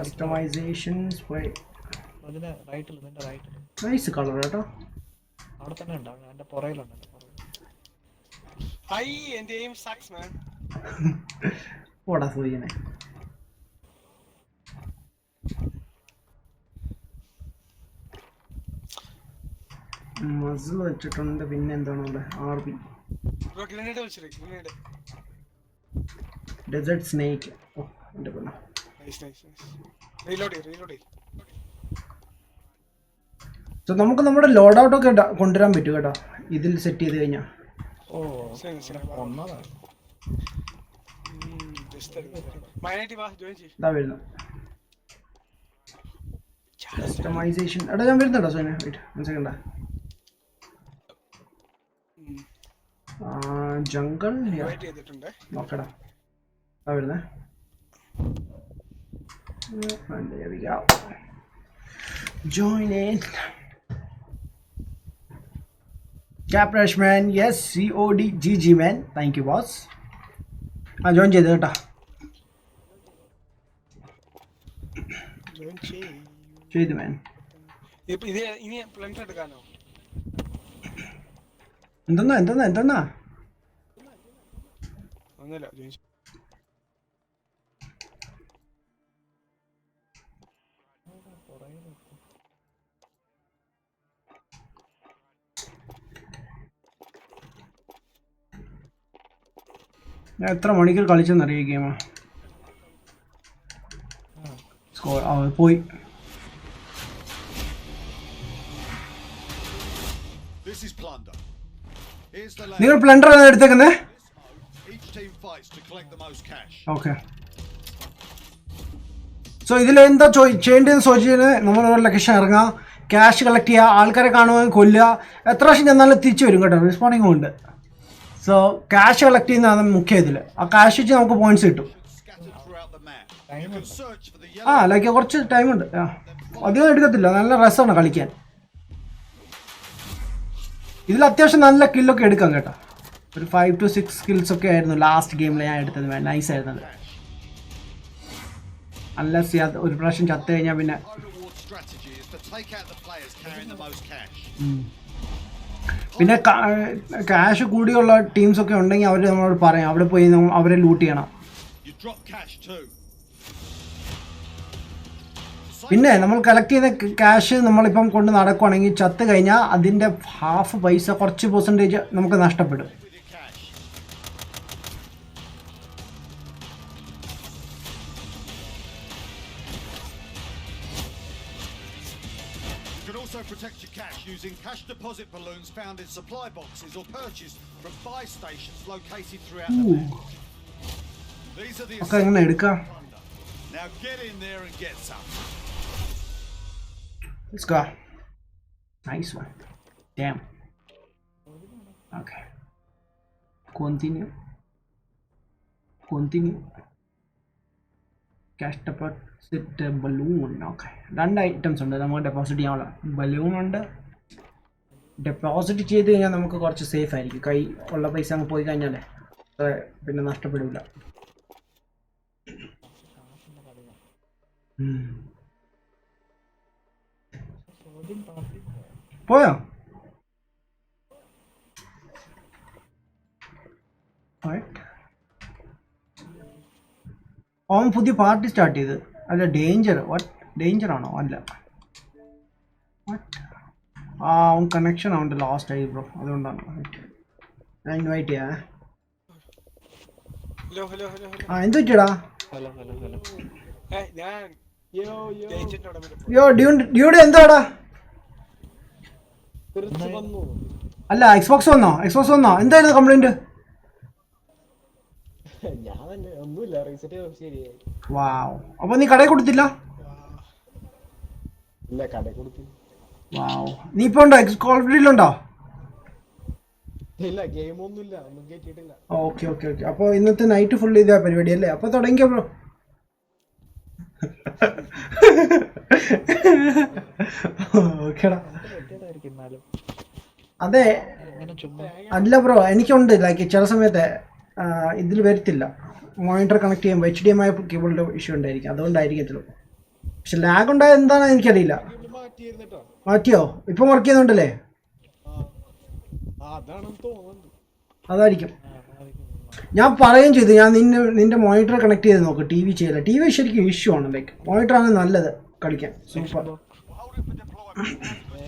കസ്റ്റമൈസേഷൻ സ്പ്രേ റൈറ്റിൽ, നിന്റെ റൈറ്റിൽ നൈസ് കളർ കേട്ടോ. അവിടെ തന്നെ ഉണ്ടാവും, എൻ്റെ പുറയിലുണ്ട്. എന്റെ എയിം സക്സ് മാൻ. ഓടാ സൂര്യനെ. മസിൽ വെച്ചിട്ടുണ്ട്. പിന്നെ എന്താണുള്ളത്? RB desert snake. ഓ എൻ്റെ പെണ്ണ, റീലോഡ്. സോ നമുക്ക് നമ്മുടെ ലോഡ് ഔട്ട് ഒക്കെ കൊണ്ടുവരാൻ പറ്റും കേട്ടോ ഇതിൽ സെറ്റ് ചെയ്ത് കഴിഞ്ഞാൽ. ഓ ഒന്നതാണ്. മൈനായിട്ട് വാ, ജോയിൻ ചെയ്യ്. ഇതാ വരുന്നു കസ്റ്റമൈസേഷൻ. എടാ ഞാൻ വരുന്നുണ്ടോ സോനെ? വെയിറ്റ് 1 സെക്കൻഡാ. ജംഗിൾ വെയിറ്റ് ചെയ്തിട്ടുണ്ട്. നോക്കടാ. ഇതാ വരുന്നേ. And there we go. Join in. Cap Rush man, yes, COD GG man. Thank you boss. Join ചെയ്തു കേട്ടോ. ജോയിൻ ചെയ്തു man. ഇത് ഇനി പ്ലൻസ് എടുക്കാനോ? എന്തെന്നാ ഒന്നുമില്ല, ജോയിൻ. ഞാൻ എത്ര മണിക്കൂർ കളിച്ചെന്നറിയ ഗെയിം. സ്കോർ പോയി. This is plunder. Here's the നിങ്ങൾ land. പ്ലണ്ടർ ആണ് എടുത്തേക്കുന്നത്? Each team fights to collect the most cash. Okay. So ഇതിൽ എന്താ ചെയ്യേണ്ടതെന്ന് ചോദിച്ചാൽ നമ്മൾ ഒരു ലൊക്കേഷൻ ഇറങ്ങുക, ക്യാഷ് കളക്ട് ചെയ്യുക, ആൾക്കാരെ കാണുവാൻ കൊല്ലുക. എത്ര പ്രാവശ്യം ചെന്നാലും തിരിച്ചു വരും കേട്ടോ, റെസ്പോണ്ടിങ്ങും ഉണ്ട്. സോ ക്യാഷ് കളക്ട് ചെയ്യുന്നതാണ് മുഖ്യ ഇതിൽ. ആ ക്യാഷ് വെച്ച് നമുക്ക് പോയിന്റ്സ് കിട്ടും. Scattered throughout the map. You can search for the ആ yellow. ലൈക്ക് കുറച്ച് ടൈമുണ്ട്. അധികം എടുക്കത്തില്ല, നല്ല രസമാണ് കളിക്കാൻ. ഇതിൽ അത്യാവശ്യം നല്ല കില്ലൊക്കെ എടുക്കാം കേട്ടോ. ഒരു 5 to 6 സ്കിൽസ് ഒക്കെ ആയിരുന്നു ലാസ്റ്റ് ഗെയിമിൽ ഞാൻ എടുത്തത്. നൈസ് ആയിരുന്നത്. അല്ലസ് ഒരു പ്രാവശ്യം ചത്തു കഴിഞ്ഞാൽ പിന്നെ High reward strategy is to take out the players carrying the most cash. പിന്നെ ക്യാഷ് കൂടിയുള്ള ടീംസൊക്കെ ഉണ്ടെങ്കിൽ അവർ നമ്മളോട് പറയും, അവിടെ പോയി അവരെ ലൂട്ട് ചെയ്യണം. You drop cash too. പിന്നെ നമ്മൾ കളക്ട് ചെയ്ത ക്യാഷ് നമ്മളിപ്പം കൊണ്ട് നടക്കുവാണെങ്കിൽ ചത്ത് കഴിഞ്ഞാൽ അതിൻ്റെ ഹാഫ് പൈസ, കുറച്ച് പെർസെൻറ്റേജ് നമുക്ക് നഷ്ടപ്പെടും. With your cash. You can also protect your cash using cash deposit balloons found in supply boxes or purchased from buy stations located throughout the map. These are the ഒക്കെ എങ്ങനെ എടുക്കാം? plunder. Now get in there and get some. Let's go. Nice one. Damn. Okay. Continue. Cash deposit balloon. Okay. 2 items ഉണ്ട് നമുക്ക് deposit ചെയ്യാനുള്ള. Balloon ഉണ്ട്. Deposit ചെയ്ത് കഴിഞ്ഞാൽ നമുക്ക് കുറച്ച് സേഫ് ആയിരിക്കും. കൈ ഉള്ള പൈസ അങ്ങ് പോയി കഴിഞ്ഞാലേ പിന്നെ നഷ്ടപ്പെടില്ല. പോയോ? അവൻ പുതിയ പാർട്ടി സ്റ്റാർട്ട് ചെയ്ത്. അല്ല ഡേഞ്ചർ. വാട്ട് ഡേഞ്ചർ ആണോ? അല്ല അവൻ കണക്ഷൻ അവൻ്റെ ലാസ്റ്റ് ആയി ബ്രോ, അതുകൊണ്ടാണ്. ഞാൻ ഇൻവൈറ്റ് ചെയ്യാം. ഹലോ. എന്ത് പറ്റിയടാ? ഞാൻ ഏജന്റ് അവിടെ വരെ പോയി. യോ ഡ്യൂഡ് എന്താടാ? അല്ല എക്സ്ബോക്സ് വന്നോ? എന്തായിരുന്നു കംപ്ലൈന്റ്? വാവ്. അപ്പൊ നീ കടയിൽ കൊടുത്തില്ല? വാവ്. നീ ഇപ്പൊ ഉണ്ടോ? കോൾ ഓഫ് ഡ്യൂട്ടിയിലുണ്ടോ? ഓക്കെ. അപ്പൊ ഇന്നത്തെ നൈറ്റ് ഫുൾ ഇതാ പരിപാടി അല്ലേ? അപ്പൊ തുടങ്ങിയോ ബ്രോ? ഓക്കെടാ. അതെ അല്ല ബ്രോ, എനിക്കുണ്ട് ലൈക്ക് ചില സമയത്ത് ഇതിൽ വരത്തില്ല. മോണിറ്റർ കണക്ട് ചെയ്യുമ്പോൾ HDMI കേബിളിൻ്റെ ഇഷ്യൂ ഉണ്ടായിരിക്കും, അതുകൊണ്ടായിരിക്കത്തില്ല. പക്ഷെ ലാഗ് ഉണ്ടായത് എന്താണെന്ന് എനിക്കറിയില്ല. മാറ്റിയോ? ഇപ്പം വർക്ക് ചെയ്യുന്നുണ്ടല്ലേ? അതായിരിക്കും. ഞാൻ പറയുകയും ചെയ്തു, ഞാൻ നിന്റെ മോണിറ്റർ കണക്ട് ചെയ്ത് നോക്ക്. TV ചെയ്യില്ല. TV ശരിക്കും ഇഷ്യൂ ആണ്. ലൈക്ക് മോണിറ്റർ ആണ് നല്ലത് കളിക്കാൻ. Super. Hold it for deployment.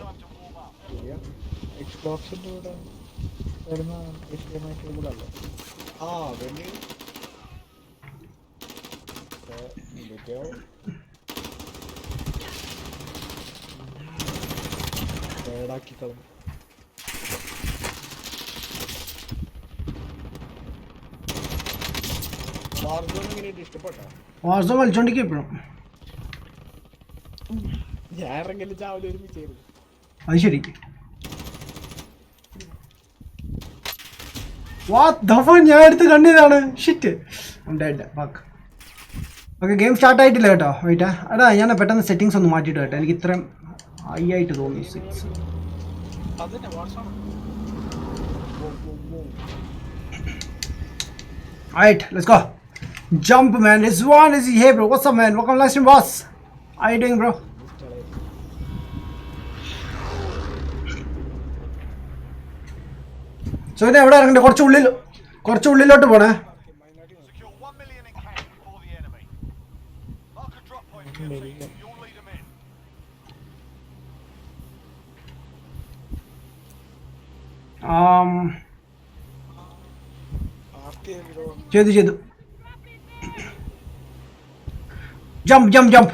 Time to warm up. എക്സ്ബോക്സിന്റെ കൂടെ വരുന്ന HDMI കേബിൾ അല്ലേ? കേടാക്കി കളഞ്ഞു. വാർസോൺ എങ്ങനെയുണ്ട്? ഇഷ്ടപ്പെട്ടോ? വാർസോൺ കളിച്ചോണ്ടിരിക്കും ഇപ്പോഴും. ഞാൻ ഇറങ്ങല് ചാവല് ഒരുമിച്ചായിരുന്നു. അത് ശരി. ഞാൻ എടുത്ത് കണ്ടതാണ്. ഷിറ്റ്. ഓക്കെ, ഗെയിം സ്റ്റാർട്ട് ആയിട്ടില്ല കേട്ടോ. വെയിറ്റാ, എടാ ഞാൻ പെട്ടെന്ന് സെറ്റിങ്സ് ഒന്ന് മാറ്റിയിട്ട് കേട്ടോ. എനിക്ക് ഇത്രയും ഹൈ ആയിട്ട് തോന്നി. 6. അതന്നെ WhatsApp. Alright, let's go. Jump, man. It's one. Is he here, bro? What's up, man? Welcome, live stream, boss. How you doing, bro? So, ഇത് എവിടെ ഇറങ്ങണ്ടേ? കുറച്ച് ഉള്ളിലോട്ട് പോണേ. Secure 1 million in cash before the enemy. Mark a drop point. You'll lead them in. ചെയ്തു. Jump.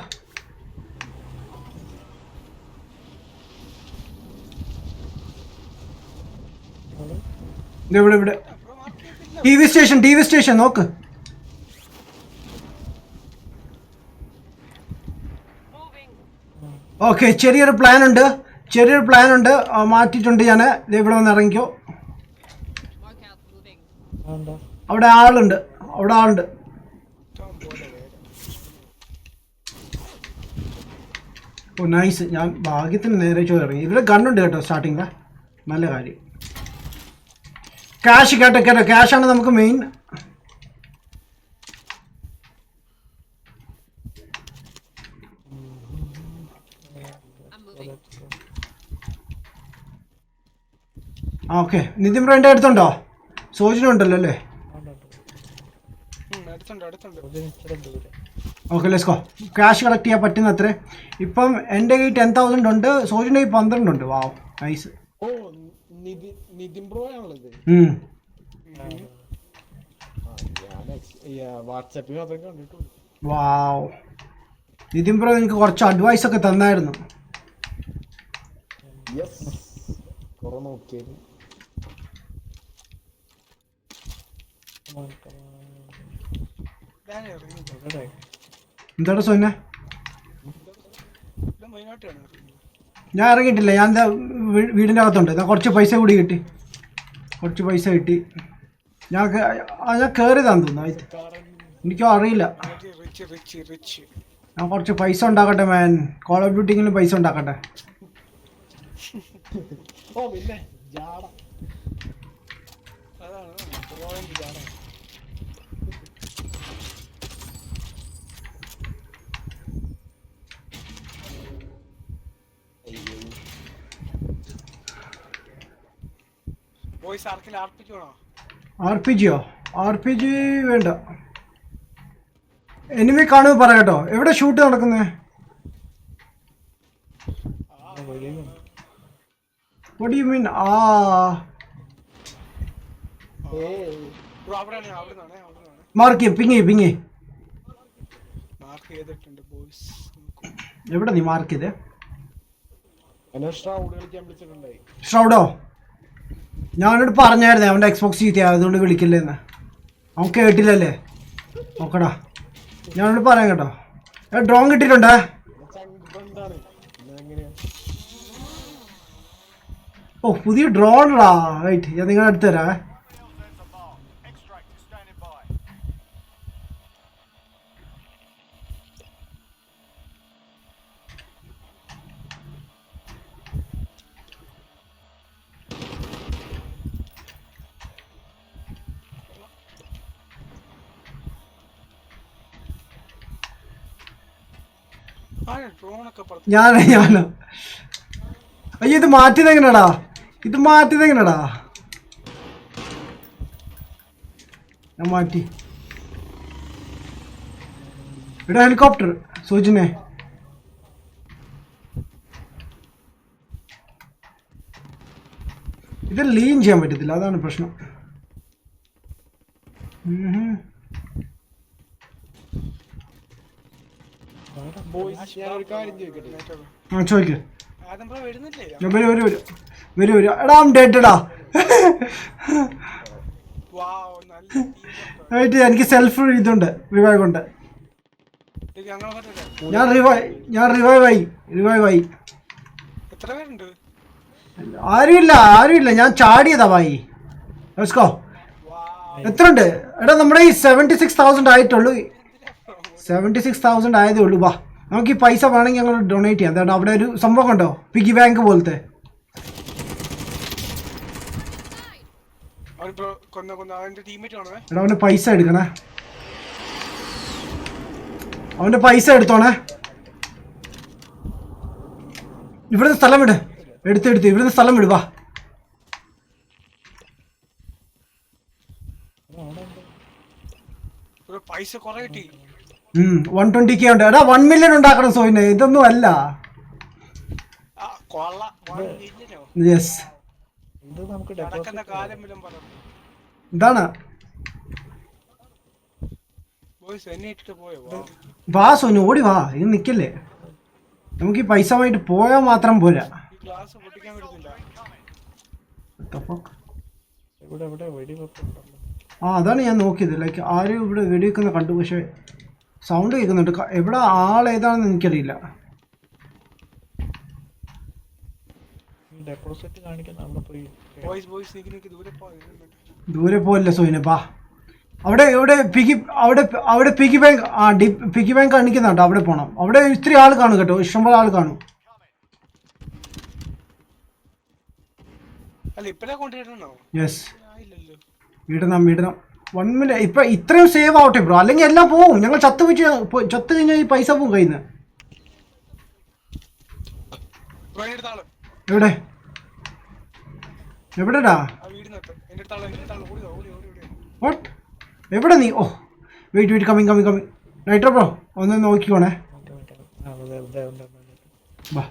ഇവിടെ T V station നോക്ക്. Okay, ചെറിയൊരു plan ഉണ്ട്. മാറ്റിയിട്ടുണ്ട് ഞാൻ. ഇവിടെ വന്ന് ഇറങ്ങിക്കോ. അവിടെ ആളുണ്ട്. ഓ നൈസ്. ഞാൻ ഭാഗ്യത്തിന് നേരെ ഇറങ്ങി. ഇവിടെ ഗണ്ണുണ്ട് കേട്ടോ സ്റ്റാർട്ടിങ്ങിൽ. നല്ല കാര്യം. ക്യാഷ് കേട്ടോ. ക്യാഷാണ് നമുക്ക് മെയിൻ. ഓക്കെ, നിതിൻ ബ്രോ എൻ്റെ അടുത്തുണ്ടോ? സോജിനുണ്ടല്ലോ അല്ലേ? Okay, let's go. Cash collect ചെയ്യാൻ പറ്റുന്ന അത്രേ. ഇപ്പം എൻ്റെ കയ്യിൽ 10,000 ഉണ്ട്. സോജിൻ്റെ കയ്യിൽ 12 ഉണ്ട്. വാവ്, നൈസ്. നിതിൻ ബ്രോ ആണുള്ളത്. വാട്സാപ്പിൽ മാത്രം കണ്ടിട്ടുള്ളൂ. വാവ്, നിതിൻ ബ്രോ എനിക്ക് കുറച്ച് അഡ്വൈസ് ഒക്കെ തന്നായിരുന്നു. കുറെ നോക്കിയത്. എന്താടാ സോന്നെ? ഞാൻ ഇറങ്ങിയിട്ടില്ല. ഞാൻ എന്താ വീടിൻ്റെ അകത്തുണ്ട്. കുറച്ച് പൈസ കൂടി കിട്ടി. ഞാൻ കയറിയതാന്ന് തോന്നുന്നു. എനിക്കും അറിയില്ല. ഞാൻ കുറച്ച് പൈസ ഉണ്ടാക്കട്ടെ മാൻ. കോൾ ഓഫ് ഡ്യൂട്ടിങ്ങിലും പൈസ ഉണ്ടാക്കട്ടെ. ഓ പിന്നെ ജാട. RPG വേണ്ട. എനിമി കാണുമ്പോൾ പറ കേട്ടോ. എവിടെ ഷൂട്ട് നടക്കുന്നേ? What do you mean? Mark പിങ്ങി. എവിടെ നീ മാർക്ക് ചെയ്തേ? ഷ്രൗഡോ? ഞാനോട് പറഞ്ഞായിരുന്നേ അവൻ്റെ എക്സ്ബോക്സ് ചീത്ത അതുകൊണ്ട് വിളിക്കില്ലെന്ന്. അവൻ കേട്ടില്ലല്ലേ? നോക്കടാ, ഞാനോട് പറയാം കേട്ടോ. ഡ്രോൺ കിട്ടിയിട്ടുണ്ടേ. ഓ പുതിയ ഡ്രോണാ. റൈറ്റ്, ഞാൻ നിങ്ങളുടെ അടുത്ത് തരാം. ഞാനോ അയ്യോ, ഇത് മാറ്റിയത് എങ്ങനെയാടാ? ഞാൻ മാറ്റി. ഇവിടെ ഹെലികോപ്റ്റർ സൂചിനെ. ഇത് ലീൻ ചെയ്യാൻ പറ്റത്തില്ല, അതാണ് പ്രശ്നം. ബോയ്സ് ഞാനൊരു കാര്യം ചോദിക്കട്ടെ? ആ ചോദിക്ക്. ആദം ബ്രോ വരുന്നില്ലേ? വരൂ എടാ ഡെഡാ. വാവ്, നല്ല team work. എനിക്ക് സെൽഫ് ഇതുണ്ട്, റിവൈവ് ഉണ്ട്. ഇത് ഞങ്ങളെ പറ്റൂല. ഞാൻ റിവൈവ് ആയി. എത്ര പേരുണ്ട്? ആരുമില്ല, ഞാൻ ചാടിയതാ ഭായി. Let's go. എത്ര ഉണ്ട്? എടാ നമ്മുടെ ഈ 76,000 ആയിട്ടുള്ളൂ. 76,000 ആയതേ ഉള്ളൂ. വാ, നമുക്ക് ഈ പൈസ വേണമെങ്കിൽ ഞങ്ങൾ ഡൊണേറ്റ് ചെയ്യാം. അതാണ് അവിടെ ഒരു സംഭവം ഉണ്ടോ, പിഗി ബാങ്ക് പോലത്തെ. അവന്റെ ടീമേറ്റ് ആണോ? എടാ അവൻ്റെ പൈസ എടുക്കണേ, അവൻ്റെ പൈസ എടുത്തോണേ. ഇവിടുന്ന് സ്ഥലം വിട്, എടുത്ത് ഇവിടുന്ന് സ്ഥലം വിട്. വാ, പൈസ കൊറേ കിട്ടി. 120K ഉണ്ട്. എടാ 1 million ഉണ്ടാക്കണം സോയിനെ, ഇതൊന്നും അല്ല. യെസ്, ഇത് നമുക്ക് നടക്കുന്ന കാലം വല്ലതും പറഞ്ഞു. ഇതാണ്. ബോയ്സ് എന്നെ ഇട്ടിട്ട് പോയോ? വാ സോനു, ഓടി വാ, ഇത് നിൽക്കല്ലേ. നമുക്ക് ഈ പൈസ ആയിട്ട് പോയാൽ മാത്രം പോരാ. ഈ ഗ്ലാസ് പൊട്ടിക്കാൻ പറ്റുന്നില്ല. ഇവിടെ വെടിവെപ്പുണ്ടല്ലോ. അതാണ് ഞാൻ നോക്കിയത്. ലൈക്ക് ആരും ഇവിടെ വെടിവെക്കുന്ന കണ്ടു, പക്ഷേ സൗണ്ട് കേൾക്കുന്നുണ്ട്. എവിടെ ആളേതാണെന്ന് എനിക്കറിയില്ല. ഡെപ്പോസിറ്റ് കാണിക്കുന്ന അവിടെ പോയി. ബോയ്സ് നിക്ക് ദൂരെ പോ. ദൂരെ പോയില്ല സോയിനെ. പാ, അവിടെ പിഗി ബാങ്ക്, പിഗി ബാങ്ക് കാണിക്കുന്നുണ്ട്. അവിടെ പോകണം. അവിടെ ഇത്തിരി ആൾ കാണും കേട്ടോ, ഇഷ്ടംപോലെ ആൾ കാണും. അല്ല ഇപ്പഴേ കൊണ്ടുവരണോ? യെസ്, ഇല്ലല്ലോ. ഇടണം. 1 million ഇപ്പൊ ഇത്രയും സേവ് ആവട്ടെ ബ്രോ, അല്ലെങ്കിൽ എല്ലാം പോവും. ഞങ്ങൾ ചത്തു കഴിഞ്ഞാൽ ഈ പൈസ പോവും കയ്യിൽ നിന്ന്. എവിടെടാ? വാട്ട്? എവിടെ നീ? Oh wait coming. Nitro bro ഒന്ന് നോക്കിക്കോണേ. വാ,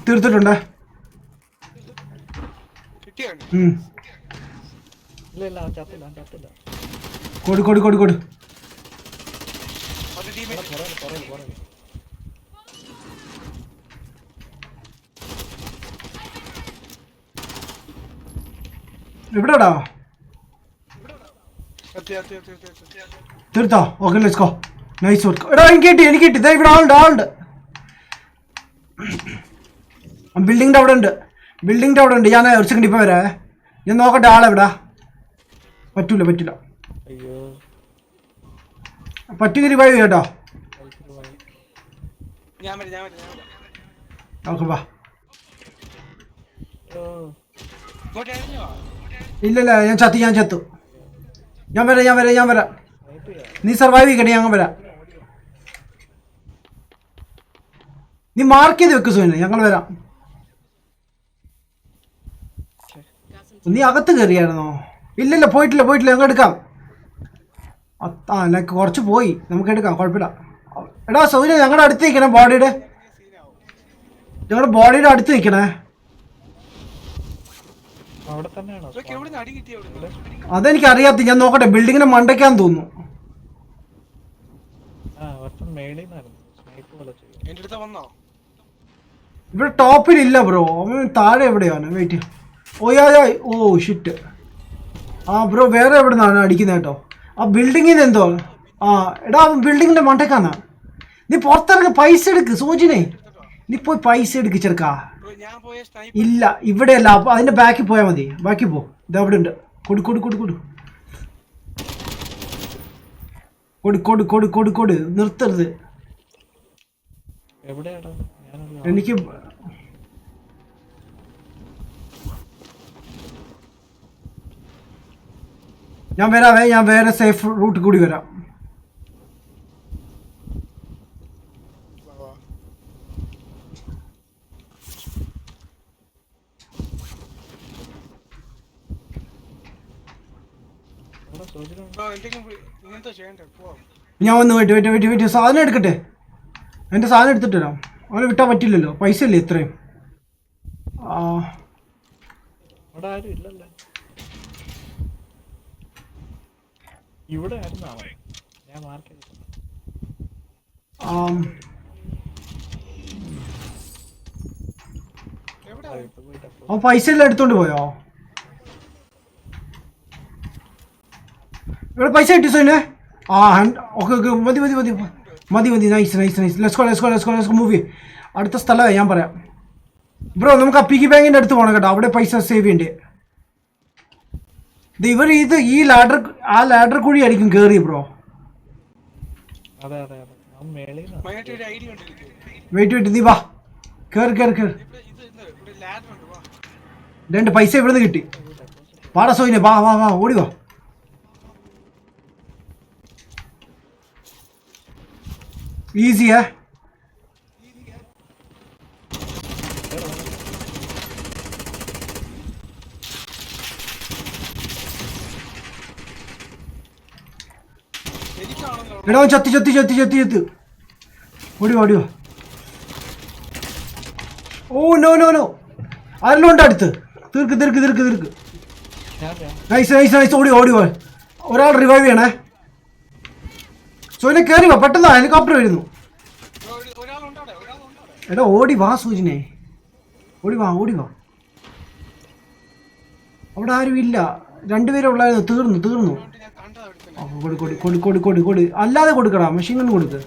തീർത്തിട്ടുണ്ട്. കൊടു. എവിടെടാ? തീർത്തോ? Okay, let's go. Nice work. എടാ എനിക്ക് കിട്ടി. ഇതാ ഇവിടെ ആളുണ്ട്. ബിൽഡിങ്ങിൻ്റെ അവിടെ ഉണ്ട്. ഞാൻ ഒരു സെക്കൻഡ് ഇപ്പം വരാ. ഞാൻ നോക്കട്ടെ ആളെവിടാ. പറ്റൂല. പറ്റുക റിവൈവ് കേട്ടോ. ഓക്കെ വാ. ഇല്ല ഞാൻ ചത്തു. ഞാൻ വരാം. നീ സർവൈവ് ചെയ്യണേ, ഞങ്ങൾ വരാം. നീ മാർക്ക് ചെയ്ത് വെക്ക് സോനെ, ഞങ്ങൾ വരാം. നീ അകത്ത് കയറിയായിരുന്നോ? ഇല്ല പോയിട്ടില്ല. ഞങ്ങൾ എടുക്കാം. എനിക്ക് കുറച്ച് പോയി, നമുക്ക് എടുക്കാം, കുഴപ്പമില്ല. എടാ സൗര്യ, ഞങ്ങളുടെ അടുത്ത് നിൽക്കണേ. ഞങ്ങളുടെ ബോഡിയുടെ അടുത്ത് നിൽക്കണേ. അതെനിക്കറിയാത്ത, ഞാൻ നോക്കട്ടെ. ബിൽഡിങ്ങിന്റെ മണ്ടയ്ക്കാന്ന് തോന്നുന്നു. ഇവിടെ ടോപ്പിലില്ല ബ്രോ, താഴെ എവിടെയാണ്? വെയിറ്റ്. ഓ ഷിറ്റ്. ബ്രോ വേറെ എവിടെ നിന്നാണ് അടിക്കുന്നത് കേട്ടോ. ആ ബിൽഡിങ്ങിൽ നിന്ന് എന്തോ. എടാ ബിൽഡിങ്ങിന്റെ മണ്ടയ്ക്കാന്നാ. നീ പുറത്തിറങ്ങി പൈസ എടുക്ക് സോജിനെ. നീ പോയി പൈസ എടുക്ക് ചെറുക്കാ. ഇല്ല ഇവിടെയല്ല, അപ്പൊ അതിന്റെ ബാക്കിൽ പോയാൽ മതി. ബാക്കി പോ, ഇത് അവിടെ ഉണ്ട്. കൊടു. നിർത്തരുത്. എനിക്ക് ഞാൻ വേറെ സേഫ് റൂട്ട് കൂടി വരാം. ഞാൻ വന്ന് വെയിറ്റ്. സാധനം എടുക്കട്ടെ. എൻ്റെ സാധനം എടുത്തിട്ട് വരാം. അവനെ വിട്ടാൽ പറ്റില്ലല്ലോ, പൈസ അല്ലേ ഇത്രയും. ഇവിടെ ആയിരുന്നു അവൻ. ഞാൻ മാർക്ക് ചെയ്തു. ഇപ്പൊ പോയിട്ട് അവൻ പൈസ എല്ലാം എടുത്തോണ്ട് പോയോ? ഇവിടെ പൈസ കിട്ടി സോനെ. ഓക്കെ ഓക്കെ മതി മതി മതി മതി മതി. Nice nice nice. Let's go move. അടുത്ത സ്ഥലമാണ് ഞാൻ പറയാം ബ്രോ. നമുക്ക് ആ പിഗി ബാങ്കിൻ്റെ അടുത്ത് പോകണം കേട്ടോ. അവിടെ പൈസ സേവ് ചെയ്യണ്ടേ. ഇവർ ഈ ലാഡർ കുഴി ആയിരിക്കും കയറി ബ്രോ. അതെ അതെ അതെ. അവൻ മേളിൽ മൈനായിട്ട് ഒരു ഐഡിയ ഉണ്ട് എനിക്ക്. വെയിറ്റ് നീ വാ. കയറി കയറി കയറി. ഇവിടെ ലാഡർ ഉണ്ട്, വാ. 2 പൈസ ഇവിടുന്ന് കിട്ടി. വാടാ സോയിനെ, വാ വാ വാ ഓടി വാ. ഈസിയാ. എനിക്കാണല്ലോ എടാ ചത്തി ഓടി വാ ഓടി വാ. Oh no no no. ആരെല്ലാം ഉണ്ട് അടുത്ത്. തീർക്ക്. Nice nice nice. ഓടി വാ. ഒരാൾ റിവൈവ് ചെയ്യണേ. സോയിനെ കയറി വാ പെട്ടെന്ന്. ഹെലികോപ്റ്റർ വരുന്നു. ഒരാളുണ്ടോ അവിടെ? എടാ ഓടി വാ സൂചിനെ. ഓടി വാ. അവിടെ ആരും ഇല്ല. 2 പേരെ ഉള്ളായിരുന്നു. തീർന്നു. ഞാൻ കണ്ടത് അവിടെ തന്നെ. കൊടു. അല്ലാതെ കൊടുക്കടാ. മെഷീൻ കൊണ്ട് കൊടുക്ക്.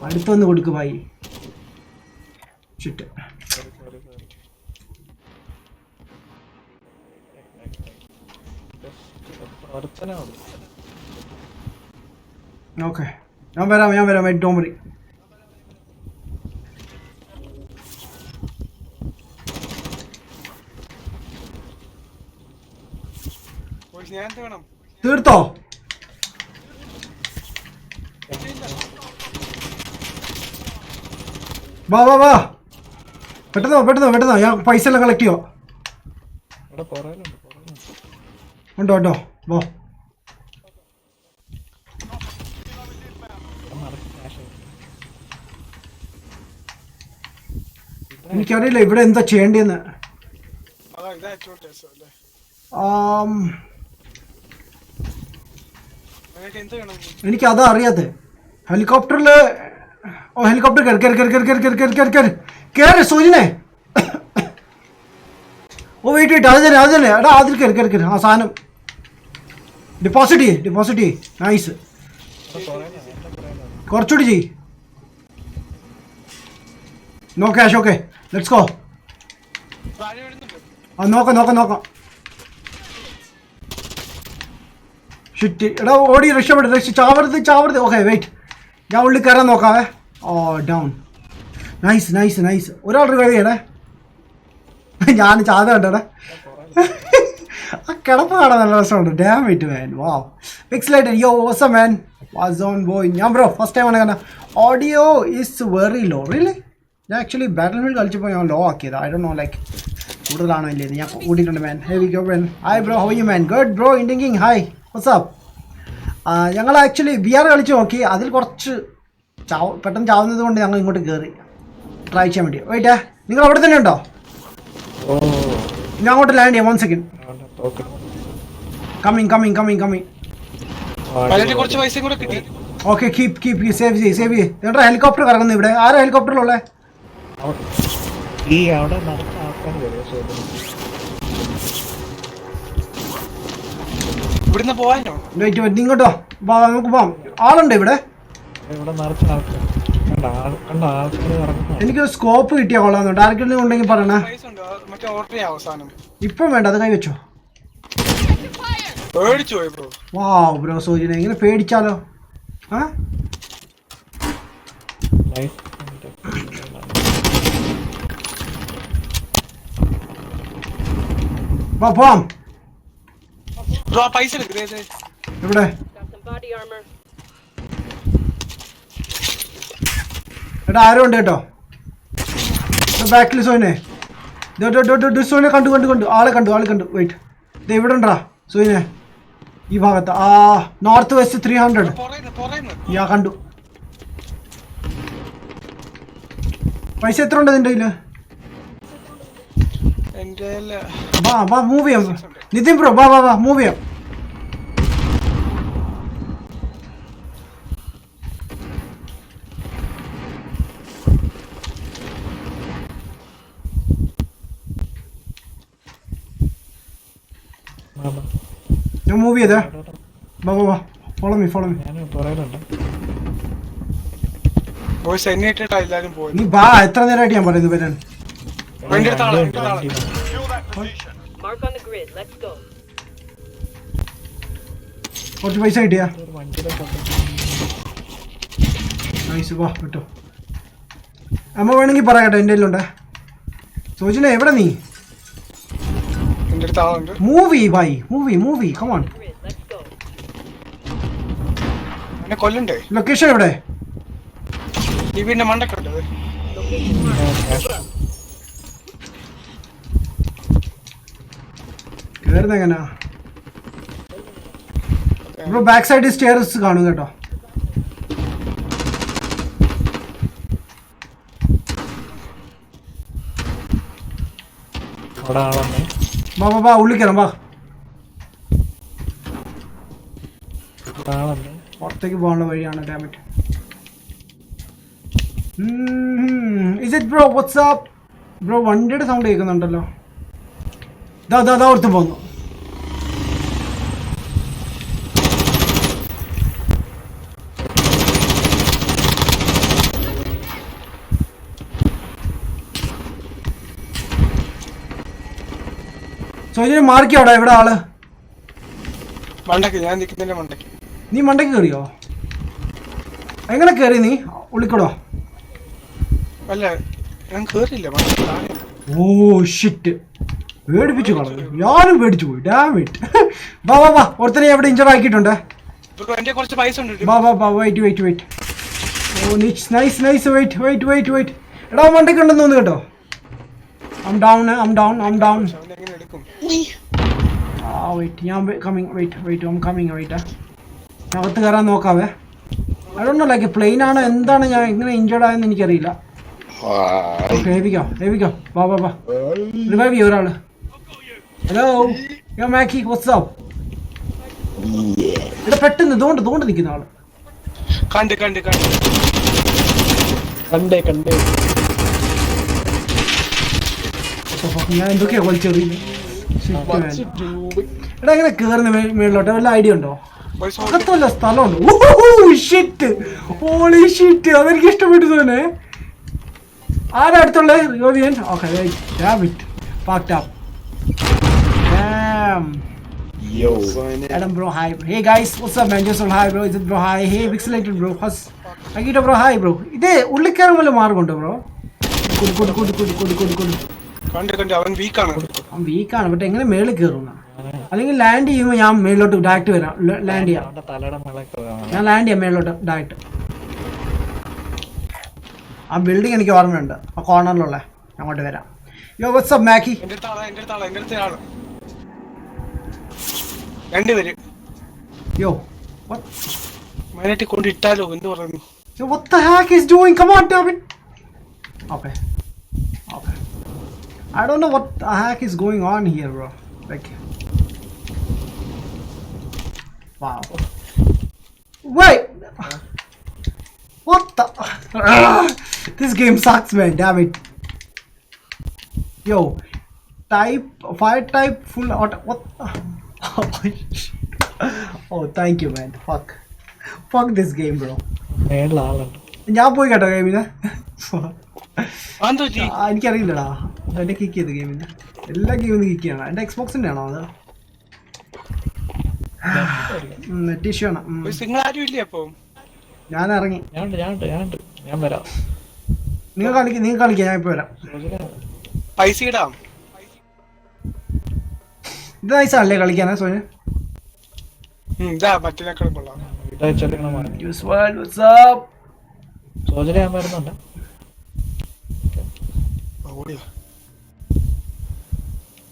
അടുത്തൊന്ന് കൊടുക്ക് ഭായി. ഷിറ്റ്. ഒരുത്തനാണ്. ഓക്കെ ഞാൻ വരാം. Don't worry. പോയി, ഞാൻ എന്ത് വേണം? തീർത്തോ? വാ പെട്ടെന്ന്. ഞാൻ പൈസ എല്ലാം കളക്ട് ചെയ്യോ. ഇവിടെ പുറകിലുണ്ട്. ഉണ്ടോ വാ. എനിക്കറിയില്ല ഇവിടെ എന്താ ചെയ്യേണ്ടതെന്ന്. അതാ ഇതാ ഏറ്റവും ടേസ്റ്റ് അല്ലേ. മൈനായിട്ട് എന്ത് വേണം? എനിക്കതാ അറിയാതെ. ഹെലികോപ്റ്ററിൽ ഹെലികോപ്റ്റർ കയറി സൂചിനെ. ഓ വെയിറ്റ് അത് തന്നെ. എടാ അതിൽ കയറി. ആ സാധനം ഡിപ്പോസിറ്റ് ചെയ്യ്. നൈസ്. കുറച്ചുകൂടി ചെയ്യ്. No cash. Okay let's go. താഴെ വീഴുന്നുണ്ട്. നോക്കാം. ഷിറ്റ്. എടാ ഓടി രക്ഷപ്പെട്ട് ചാവരുത്. Okay wait. ഞാൻ ഉള്ളിൽ കയറാൻ നോക്കാവേ. Oh down. നൈസ്. ഒരാൾ റിവൈവ് ചെയ്യണേ. ഞാൻ ചാത കണ്ടേ. ആ കിടപ്പ് കാണാൻ നല്ല രസമുണ്ട്. Damn wait man. Wow. Pixelated. Yo what's man. Was on boy. ഞാൻ ബ്രോ ഫസ്റ്റ് ടൈം ആണ് കാരണം audio is very low. Really? ഞാൻ ആക്ച്വലി ബാറ്റിൽ ഫീൽഡ് കളിച്ചപ്പോൾ ഞാൻ ലോ ആക്കിയത്. ഐ ഡോണ്ട് നോ ലൈക്ക് കൂടുതലാണോ ഇല്ലേ. ഞാൻ കൂട്ടിയിട്ടുണ്ട് man. Heavy go man. Hi bro, how you man? Good bro. ഇൻഡിങ് ഹായ്. What's up? ഞങ്ങൾ ആക്ച്വലി VR കളിച്ച് നോക്കി. അതിൽ കുറച്ച് പെട്ടെന്ന് ചാവുന്നത് കൊണ്ട് ഞങ്ങൾ ഇങ്ങോട്ട് കയറി ട്രൈ ചെയ്യാൻ വേണ്ടി. വെയിറ്റേ, നിങ്ങൾ അവിടെ തന്നെ ഉണ്ടോ? ഞാൻ അങ്ങോട്ട് ലാൻഡ് ചെയ്യാം. 1 സെക്കൻഡ്. കമ്മിങ്. പൈലറ്റ് കുറച്ച് പൈസയും കൂടെ കിട്ടി. ഓക്കെ കീപ് സേവ് ചെയ്യ്. എന്നിട്ട് ഹെലികോപ്റ്റർ കറങ്ങുന്നു ഇവിടെ. ആരാ ഹെലികോപ്റ്ററിലുള്ളേ? അവിടെ നടക്കുന്ന ആൾക്കാർ വരും. ഇവിടുന്ന് പോവാനോ? വെയിറ്റ് ഇങ്ങോട്ടോ വാ, നമുക്ക് പോവാം. ആളുണ്ട് ഇവിടെ. ഇവിടെ നിറച്ച ആൾക്കാർ കണ്ട ആൾക്കാർ ഇറങ്ങുന്നു. എനിക്കൊരു സ്കോപ്പ് കിട്ടിയാ കൊള്ളാന്നുണ്ട്. ആർക്കെങ്കിലും ഉണ്ടെങ്കിൽ പറയണേ. പൈസ ഉണ്ടോ? മറ്റേ ഓർഡർ ചെയ്യാം അവസാനം. ഇപ്പം വേണ്ട, അത് കൈവച്ചോ. പേടിച്ചു പോയി ബ്രോ. വാവ് ബ്രോ സൂര്യനെ ഇങ്ങനെ പേടിച്ചാലോ? പോവാം. ബ്രോ പൈസ എടുക്ക്. എവിടെ? എടാ ആരും ഉണ്ട് കേട്ടോ ബാക്കിൽ. സോയിനെ സോയിനെ കണ്ടു. ആളെ കണ്ടു. വെയിറ്റ്, ഇത് എവിടെ ഉണ്ടാ സോയിനെ? ഈ ഭാഗത്ത്. North west 300. ഞാൻ കണ്ടു. പൈസ എത്ര ഉണ്ട് നിന്റെ കയ്യില്? വാ മൂവ് ചെയ്യാം. നിതിൻ ബ്രോ വാ മൂവ് ചെയ്യാം. ഞാൻ മൂവ് ചെയ്തേ. വാ ഫോളോ മീ. ഞാൻ പറയുന്നുണ്ട്. ബോയ്സ് എന്നെ ഇട്ടിട്ടാ എല്ലാരും പോയത്. നീ ബാ, എത്ര നേരമായിട്ട് ഞാൻ പറയുന്നത് വരാൻ. വണ്ടി എടുത്ത ആളാ. Secure that position. Mark on the grid. Let's go. കുറച്ച് പൈസ കിട്ടിയാ? ഒരു വണ്ടിയിലൊക്കെ നൈസ്, വാ കേട്ടോ. അമ്മ വേണമെങ്കിൽ പറയാട്ടോ, എൻ്റെ കയ്യിലുണ്ട്. സോജിനെ എവിടെ നീ? എന്റെ അടുത്ത് ആളുണ്ട്. Movie by movie come on. Grid. Let's go. എന്നെ കൊല്ലണ്ടേ? ലൊക്കേഷൻ എവിടെ? ഈ വീടിന്റെ മണ്ടക്കുണ്ട്. കേറുന്ന എങ്ങനാ ബ്രോ? ബാക്ക് സൈഡ് സ്റ്റെയർസ് കാണും കേട്ടോ. അവിടെ ആളെന്നെ. വാ ഉള്ളിൽ കയറാം. വാ, അവിടെ ആളെന്നെ. പുറത്തേക്ക് പോകാനുള്ള വഴിയാണ്. Dammit. Is it bro? What's up bro? വണ്ടിയുടെ സൗണ്ട് കേൾക്കുന്നുണ്ടല്ലോ. ദാ ഓർത്ത് പോന്നു. സോജിനെ മാർക്കിയോടാ എവിടെ ആള്? മണ്ടക്ക്, ഞാൻ നിൽക്കുന്നതിന്റെ മണ്ടക്ക്. നീ മണ്ടയ്ക്ക് കയറിയോ? എങ്ങനെ കയറി നീ? ഉള്ളിക്കൂടോ? അല്ല, ഞാൻ കേറിയില്ല. മണ്ടക്ക് താഴെ. ഓ ഷിറ്റ്, പേടിപ്പിച്ചു കളഞ്ഞു. ഞാനും പേടിച്ചു പോയി. ഡാമിറ്റ്. വാ ഒരുത്തനെ എവിടെ ഇഞ്ചർ ആക്കിയിട്ടുണ്ട്. ബ്രോ, എന്റെ കുറച്ച് പൈസ ഉണ്ട്. വാ വെയിറ്റ്. Oh nice wait. എടാ മണ്ടയ്ക്ക് ഉണ്ടെന്ന് തോന്നുന്നു കേട്ടോ. I'm down. അവനെ എങ്ങനെ എടുക്കും? Wait, ഞാൻ I'm coming. ഞാൻ അകത്ത് കയറാൻ നോക്കാവേ. I don't know, like plane ആണോ എന്താണ്, ഞാൻ എങ്ങനെ ഇഞ്ചേർഡ് ആയെന്ന് എനിക്കറിയില്ല. ഹേവിക്കോ. വാ റിവൈവ് ചെയ്യ ഒരാള്. ഹലോ യോ മാക്കി, വാട്ട്സ് അപ്പ്? ഇവിടെ പെട്ടെന്ന് തോണ്ട് നിൽക്കുന്ന ആള്. കണ്ട് കണ്ടേ. ഞാൻ എന്തൊക്കെയാ വലിച്ചെറിയുന്നത്. എടാ എങ്ങനെ കേറുന്ന മേളിലോട്ട് വല്ല ഐഡിയ ഉണ്ടോ? ബോയ്സ് അകത്തല്ല സ്ഥലമുണ്ട്. ഹോളി ഷിറ്റ്, അതെനിക്ക് ഇഷ്ടപ്പെട്ടു തന്നെ. ആരാ അടുത്തുള്ളേ? റിയോവിയൻ. Okay Adam bro, hi. Hey guys, what's up man? Just all hi bro. Is it bro? Hi. Hey pixelated bro. Hus. Agito bro, hi bro. ഇതേ ഉള്ളിക്കയറാൻ വല്ല മാർഗമുണ്ടോ ബ്രോ? കുടി. കണ്ട് അവൻ വീക്കാണ്. അവൻ വീക്കാണ്. ബട്ട് എങ്ങനെ മേളിൽ കയറുന്ന? അല്ലെങ്കിൽ ലാൻഡ് ചെയ്യുമ്പോൾ ഞാൻ മേളിലോട്ട് ഡയറക്റ്റ് വരാം. ലാൻഡ് ചെയ്യാം. അവന്റെ തലയുടെ മേളൊക്കെ ഞാൻ ലാൻഡ് ചെയ്യാം മേളിലോട്ട് ഡയറക്റ്റ്. ആ ബിൽഡിംഗ് എനിക്ക് ഓർമ്മയുണ്ട്, ആ കോർണറിലുള്ള. അങ്ങോട്ട് വരാം. യോ വാട്ട്സ് അപ്പ് മാക്കി? എന്റെ അടുത്ത ആള്. രണ്ടുപേര് യോ മൈനായിട്ട് കൊണ്ടിട്ടാലോ എന്ത് പറയുന്നു? Yo, what the heck is doing? Come on, damn it. Okay. I don't know what the heck is going on here, bro. Like, wow. Wait. What the? This game sucks, man. Damn it. Yo, fire type full auto. What? Oh, thank you, man. Fuck this game, bro. മേളിൽ ആളുണ്ട്. ഞാൻ പോയി കേട്ടോ ഗെയിമിന്. ആന്തോ G എനിക്കറിയില്ലടാ, എന്റെ kick ചെയ്ത് ഗെയിമിന്. എല്ലാ ഗെയിമിനും kick ചെയ്യണം. എന്റെ എക്സ്ബോക്സിന്റെ ആണോ അത്? നെറ്റ് ഇഷ്യൂ ആണ്. നിങ്ങൾ ആരും ഇല്ലേ? അപ്പൊ ഞാൻ ഇറങ്ങി. ഞാൻ വരാം. നിങ്ങൾ കളിക്കുക, ഞാൻ ഇപ്പൊ വരാം. പൈസ ഇടാം. ഇത് നൈസാണല്ലേ കളിക്കാനാ സോന്? ഇതാ മറ്റേനേക്കാളും കൊള്ളാം. സോജന ഞാൻ വരുന്നുണ്ട്.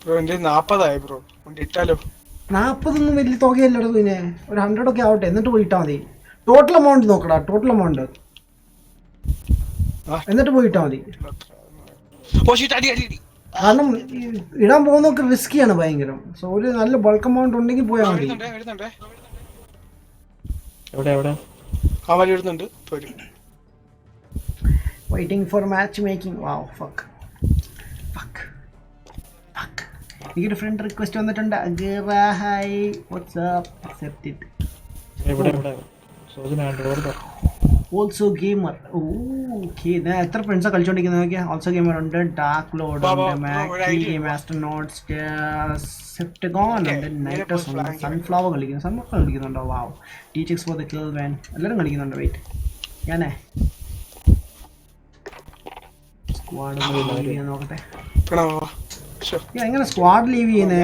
ബ്രോ എന്റെ 40 ബ്രോ, ഇട്ടാലോ? 40 വലിയ തുകയല്ലോ പിന്നെ. ഒരു 100 ഒക്കെ ആവട്ടെ, എന്നിട്ട് പോയിട്ടാ മതി. ടോട്ടൽ എമൗണ്ട് നോക്കടാ, ടോട്ടൽ എമൗണ്ട് എന്നിട്ട് പോയിട്ടാ മതി. കാരണം ഇടാൻ പോകുന്നൊക്കെ റിസ്കിയാണ് ഭയങ്കരം. സോ ഒരു നല്ല ബൾക്ക് എമൗണ്ട് ഉണ്ടെങ്കിൽ പോയാൽ മതി. എവിടെ Waiting for matchmaking. Wow, fuck. എനിക്കൊരു ഫ്രണ്ട് റിക്വസ്റ്റ് വന്നിട്ടുണ്ട്. Hi what's up accept it. ഇവിടെ Sojan door also gamer. Okay ഞാൻ എത്ര ഫ്രണ്ട്സാണ് കളിച്ചോണ്ടിരിക്കുന്നത് നോക്കിയാൽ. ഓൾസോ ഗെയിമർ ഉണ്ട്, ഡാർക്ക് ലോഡ് ഉണ്ട്, മാക്കി മാസ്റ്റർനോട്സ്, സെപ്റ്റഗോൺ ഉണ്ട്, നൈറ്റസ് ഉണ്ട്, സൺഫ്ലവർ കളിക്കുന്നു, സൺഫ്ലവർ കളിക്കുന്നുണ്ടോ? Wow. Teachers for the kill man എല്ലാവരും കളിക്കുന്നുണ്ട്. വെയിറ്റ് ഞാനേ സ്ക്വാഡ് ലീവ് ചെയ്യാൻ നോക്കട്ടെ. എങ്ങനെ സ്ക്വാഡ് ലീവ് ചെയ്യുന്നേ?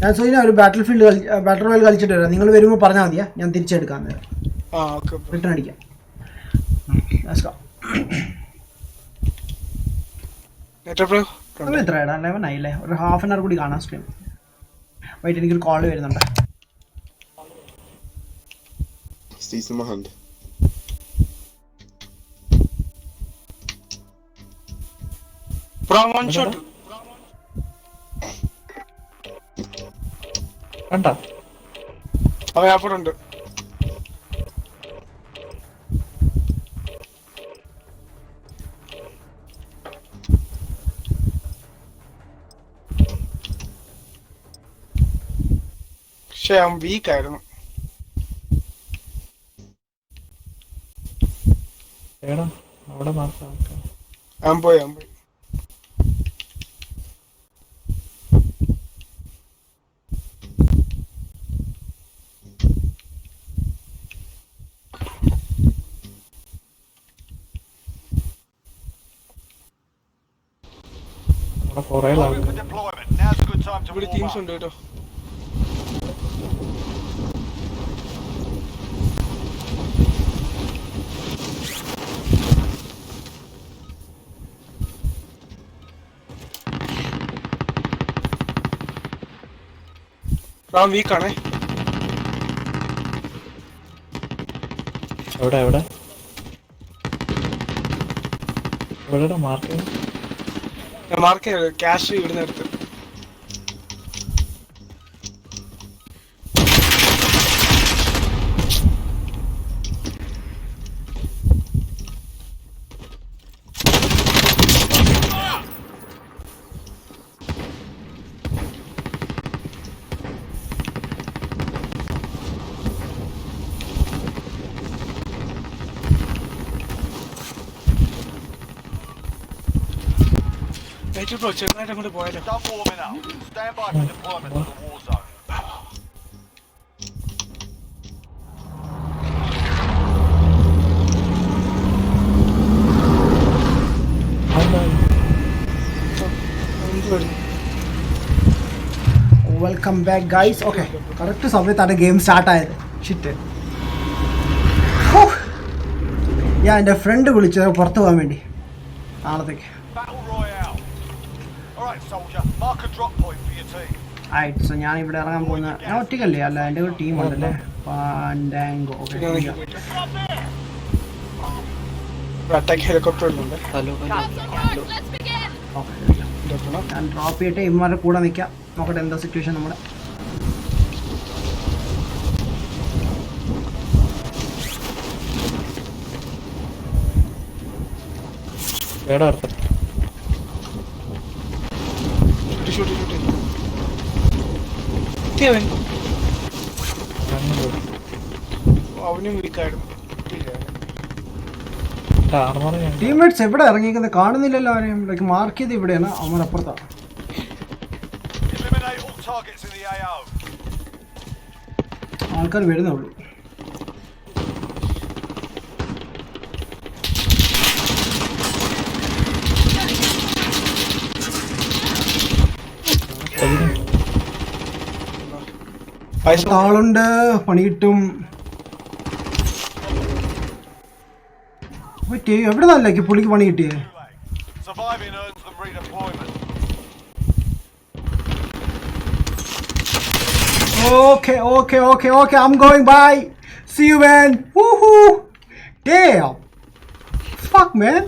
ഞാൻ സോയിന ഒരു ബാറ്റിൽ റോയൽ കളിച്ചിട്ട് വരാം. നിങ്ങൾ വരുമ്പോൾ പറഞ്ഞാൽ മതിയാ, ഞാൻ തിരിച്ചെടുക്കാൻ നേരം റിട്ടേൺ അടിക്കാം. എത്രയാടാ? 11 ആയില്ലേ? ഒരു ഹാഫ് ആൻ അവർ കൂടി കാണാം സ്ട്രീം. വൈകിട്ട് എനിക്കൊരു കോൾ വരുന്നുണ്ട്. കണ്ടാ അവൻ അപ്പുറമുണ്ട്. പക്ഷെ അവൻ വീക്കായിരുന്നു. എടാ അവിടെ മാത്രം അവൻ പോയി. കുറേ Deployment. Now's a good time to ഇവിടെ warm ടീംസ് up. ഉണ്ട് കേട്ടോ. അവൻ വീക്കാണേ. എവിടെ മാർക്ക് ഞാൻ മാർക്ക് ചെയ്ത് ക്യാഷ് ഇവിടുന്ന് എടുത്ത്. ചെറുതായിട്ട് അങ്ങോട്ട് പോയാലോ. Done warming up. Stand by for deployment to the war zone. Welcome back guys. Okay correct സമയത്താണ് ഗെയിം സ്റ്റാർട്ടായത്. ഷിറ്റ്. ഞാൻ എൻ്റെ ഫ്രണ്ട് വിളിച്ചത് പുറത്ത് പോകാൻ വേണ്ടി നാളത്തേക്ക്. Battle Royale. Alright, soldier. Mark a drop point for your team. ആയിട്ട് സോ ഞാൻ ഇവിടെ ഇറങ്ങാൻ പോകുന്ന ഞാൻ ഒറ്റയ്ക്കല്ലേ? അല്ല എൻ്റെ ഒരു ടീം ഉണ്ടല്ലേ. പാൻഡാങ്കോ. ഓക്കെ അറ്റാക്ക് ഹെലികോപ്റ്റർ ഉണ്ട്. ഞാൻ ഡ്രോപ്പ് ചെയ്തിട്ട് ഇവന്മാരുടെ കൂടെ നിൽക്കാം. നോക്കട്ടെ എന്താ സിറ്റുവേഷൻ നമ്മുടെ. അവനും വീക്കായിരുന്നു. ടീംമേറ്റ്സ് എവിടെ ഇറങ്ങിയിരിക്കുന്നത് കാണുന്നില്ലല്ലോ ആരെയും. ലൈക്ക് മാർക്ക് ചെയ്ത് ഇവിടെയാണ്, അവൻ അപ്പുറത്താണ്. Eliminate all targets in the AO. ആൾക്കാർ വരുന്നേ ഉള്ളൂ. ആളുണ്ട്, പണി കിട്ടും. എവിടെ നല്ലേക്ക് പുള്ളിക്ക് പണി കിട്ടിയേ? Surviving earns them redeployment. Okay. I'm going. Bye. See you, man. Woohoo! Damn. Fuck, man.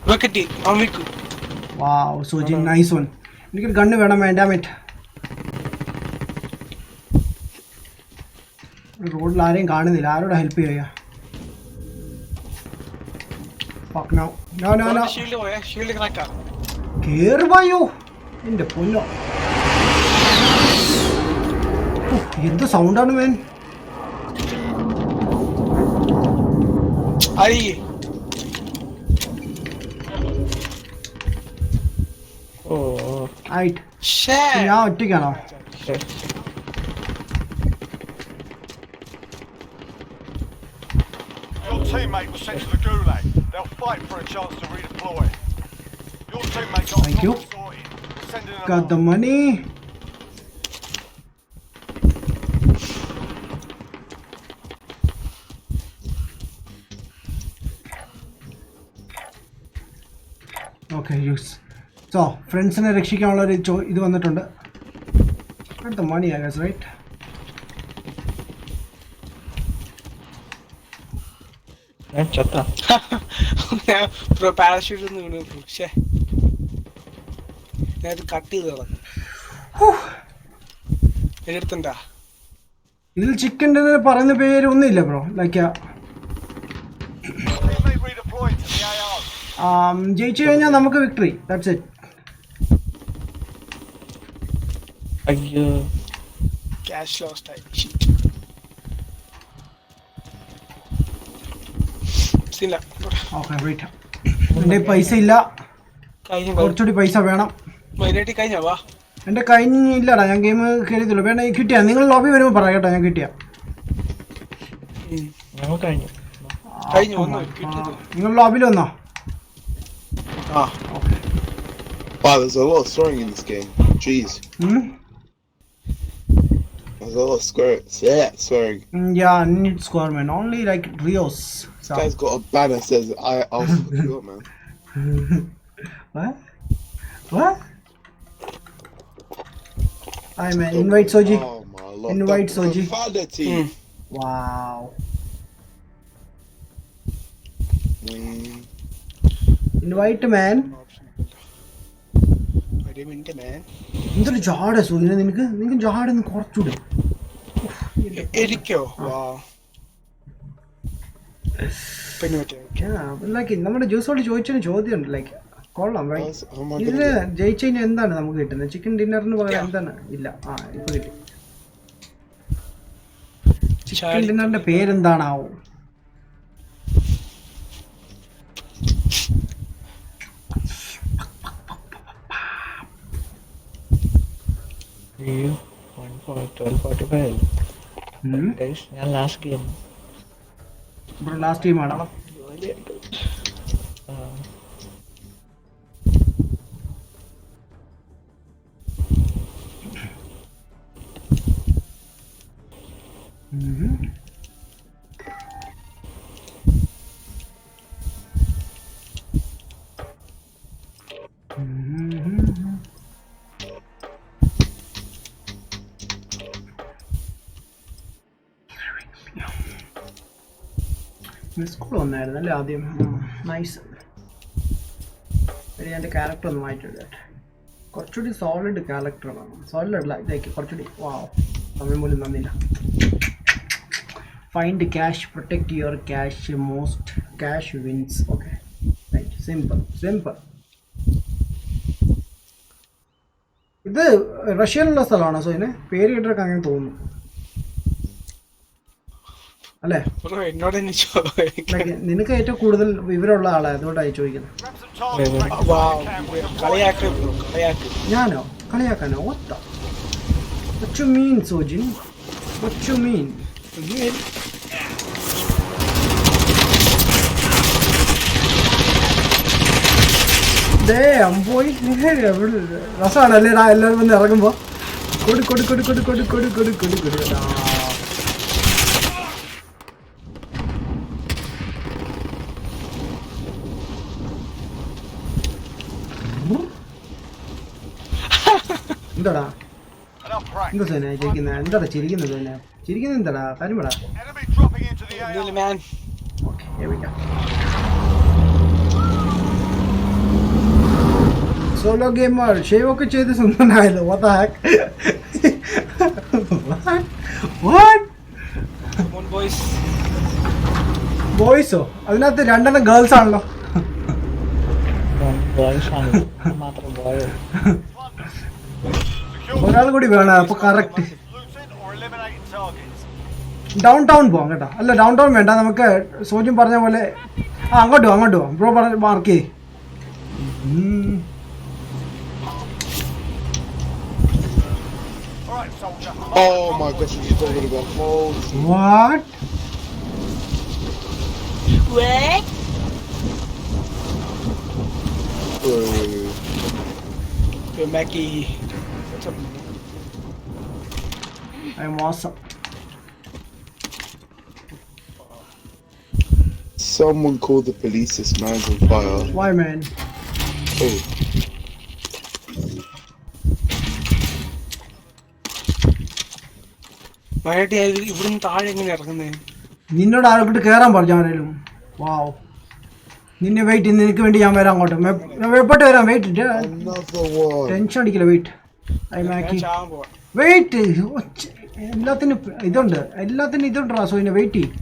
റോക്കറ്റി അവൻ വീക്ക്. വാവ് സോജി നൈസ് വൺ. എനിക്കൊരു ഗണ്ണ് വേണം. വേണ്ട മിറ്റ്. റോഡിൽ ആരെയും കാണുന്നില്ല. ആരോട് ഹെൽപ്പ് ചെയ്യാ? Fuck no. No. ഷീൽഡ് പോയാ ഷീൽഡ് കണക്കാ. കേറി വായോ എന്റെ പൊന്നോ. എന്ത് സൗണ്ടാണ് മേൻ. അയ്യേ ഓ ആയിട്ട് ഷേ ഞാൻ ഒറ്റയ്ക്കാണോ? Your teammate was sent to the Gulag. They'll fight for a chance to redeploy. Your teammate got Thank you. sorted. We're sending them Got the money. Okay use. So ഫ്രണ്ട്സിനെ രക്ഷിക്കാനുള്ള ഒരു ഇത് വന്നിട്ടുണ്ട്. അടുത്ത മണി ഐ ഗസ് റൈറ്റ്. ഞാൻ ചത്ത. Parachute ഒന്ന് വീണു. ഷേ ഞാൻ കട്ട് ചെയ്ത് കളഞ്ഞു. എടുത്തുണ്ടാ ഇതിൽ ചിക്കൻ ഡിന്നർ പറയുന്ന പേര് ഒന്നുമില്ല bro. Like teammate redeploying to the AO. ജയിച്ചു കഴിഞ്ഞാൽ നമുക്ക് വിക്ടറി. That's it. അയ്യോ ക്യാഷ് ലോസ്റ്റ് ആയി. ഇല്ല ഓക്കെ വെയിറ്റ്. എൻ്റെ പൈസ ഇല്ല. കഴിഞ്ഞു കുറച്ചുകൂടി പൈസ വേണം. മൈനായിട്ട് കഴിഞ്ഞ വാ. എൻ്റെ കഴിഞ്ഞില്ലടാ. ഞാൻ ഗെയിം കയറിയതുള്ളൂ. വേണ്ട കിട്ടിയാ? നിങ്ങൾ ലോബി വരുമ്പോൾ പറയാം കേട്ടോ. ഞാൻ കിട്ടിയാ? ഞങ്ങൾ കഴിഞ്ഞു. കഴിഞ്ഞു വന്നു കിട്ടിയത്. നിങ്ങൾ ലോബിയിൽ വന്നോ? ആ Wow, there's a lot of swearing in this game. Jeez. There's a lot of swearing. Yeah, I need score man. Only like Rios. This guy's got a banner that says I'll fuck you up, man. What? Hi man, invite Soji. Oh my lord. Invite The Soji. profanity. Wow. Invite man. ഒരു minute മാൻ. എന്തൊരു ജാട സൂര്യ നിനക്ക്. നിനക്ക് ജാടൊന്ന് കുറച്ചൂടെ? എനിക്കോ? വാ പിന്നെ like നമ്മുടെ ജ്യൂസോട് ചോദിച്ചൊരു ചോദ്യം ഉണ്ട്. ലൈക്ക് കൊള്ളാം. Oh my ഇതില് god. ജയിച്ചു കഴിഞ്ഞാൽ എന്താണ് നമുക്ക് കിട്ടുന്നത്? ചിക്കൻ ഡിന്നറിന് പകരം എന്താണ്? ഇല്ല. ഇപ്പൊ കിട്ടി. ചിക്കൻ ഡിന്നറിന്റെ പേരെന്താണാവോ? അയ്യോ 12:45. ഞാൻ ലാസ്റ്റ് ഗെയിം. ലാസ്റ്റ് ടീമാണോ? സ്കൂൾ വന്നായിരുന്നു അല്ലേ ആദ്യം? നൈസ്. എടി എൻ്റെ ക്യാരക്ടർ ഒന്ന് മാറ്റിയിട്ടെ. കുറച്ചുകൂടി സോളിഡ് ക്യാരക്ടറാണ്. സോളിഡ് അല്ല ഇതാക്കി കുറച്ചുകൂടി. വാവ്, സമയം പോലും തന്നില്ല. Find cash, protect your cash, most cash wins. Okay right. Simple. ഇത് റഷ്യയിലുള്ള സ്ഥലമാണോ? സോ ഇതിന് പേര് കേട്ടിട്ടൊക്കെ അങ്ങനെ തോന്നുന്നു അല്ലേ? എന്നോട് നിനക്ക് ഏറ്റവും കൂടുതൽ വിവരമുള്ള ആളാണ്, അതുകൊണ്ടായി ചോദിക്കുന്നത്. ഞാനോ കളിയാക്കാനോ? What you mean, Sojin? What you mean? പോയി രസമാണല്ലേടാ എല്ലാവരും വന്ന് ഇറങ്ങുമ്പോ. കൊടു എന്താടാ എന്താ സോന ചിരിക്കുന്നത്? എന്താടാ ചിരിക്കുന്നത്? സോന ചിരിക്കുന്നത് എന്താടാ? കാര്യമാടാ. Enemy dropping into the AO. Man. Solo gamer shave ഒക്കെ ചെയ്ത് സുന്ദരനായല്ലോ. What the heck? What? Come on, boys. ബോയ്സോ? അതിനകത്ത് 2 ഗേൾസ് ആണല്ലോ. ബോയ്സാണ് മാത്രം ബോയ്. ഒരാൾ കൂടി വേണം അപ്പൊ correct. Looting or eliminating targets. Down town പോവാം കേട്ടോ. അല്ല ഡൗൺ ടൗൺ വേണ്ട, നമുക്ക് സോജൻ പറഞ്ഞ പോലെ അങ്ങോട്ട് പോവാം. ബ്രോ പറഞ്ഞ മാർക്ക് ചെയ്യ്. All right, soldier. Oh my gosh, he's talking about balls. What? What? Yo, Mackie. What's up? I'm awesome. Someone called the police, this man's on fire. Why, man? Oh. മഴയട്ടി ഇവിടുന്ന് താഴെ എങ്ങനെ ഇറങ്ങുന്നേ? നിന്നോട് ആരോട്ട് കയറാൻ പറഞ്ഞു ആരേലും? വാവ്. നിന്നെ വെയിറ്റ്, നിനക്ക് വേണ്ടി ഞാൻ വരാം അങ്ങോട്ട്. എപ്പോട്ട് വരാം? വെയിറ്റ്. Another one. ടെൻഷൻ അടിക്കില്ല. വെയിറ്റ്. ഐ ഞാൻ മാക്കി. ചാവാൻ പോവാ. വെയിറ്റ്. എല്ലാത്തിനും ഇതുണ്ട് റാസോയിനെ. വെയിറ്റ് ചെയ്യും.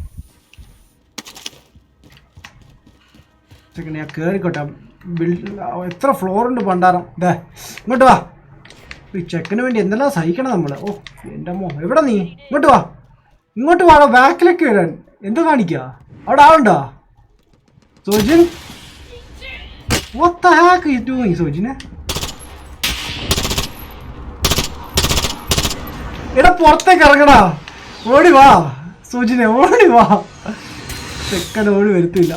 ഞാൻ കയറിക്കോട്ടെ. എത്ര ഫ്ലോർ ഉണ്ട് പണ്ടാരം. ഇതേ ഇങ്ങോട്ട് വാ. ഈ ചെക്കന് വേണ്ടി എന്തെല്ലാം സഹിക്കണം നമ്മള്. ഓ എൻ്റെ അമ്മോ, എവിടെ നീ? ഇങ്ങോട്ട് വാടോ. ബാക്കിലേക്ക് വരാൻ എന്ത് കാണിക്കുക? അവിടെ ആളുണ്ടോ? Sojin, what the heck are you doing, സോജിനെ? എടാ പുറത്തേക്ക് ഇറങ്ങടാ. ഓടി വാ സോജിനെ, ഓടി വാ. ചെക്കൻ ഓടി വരുത്തില്ല.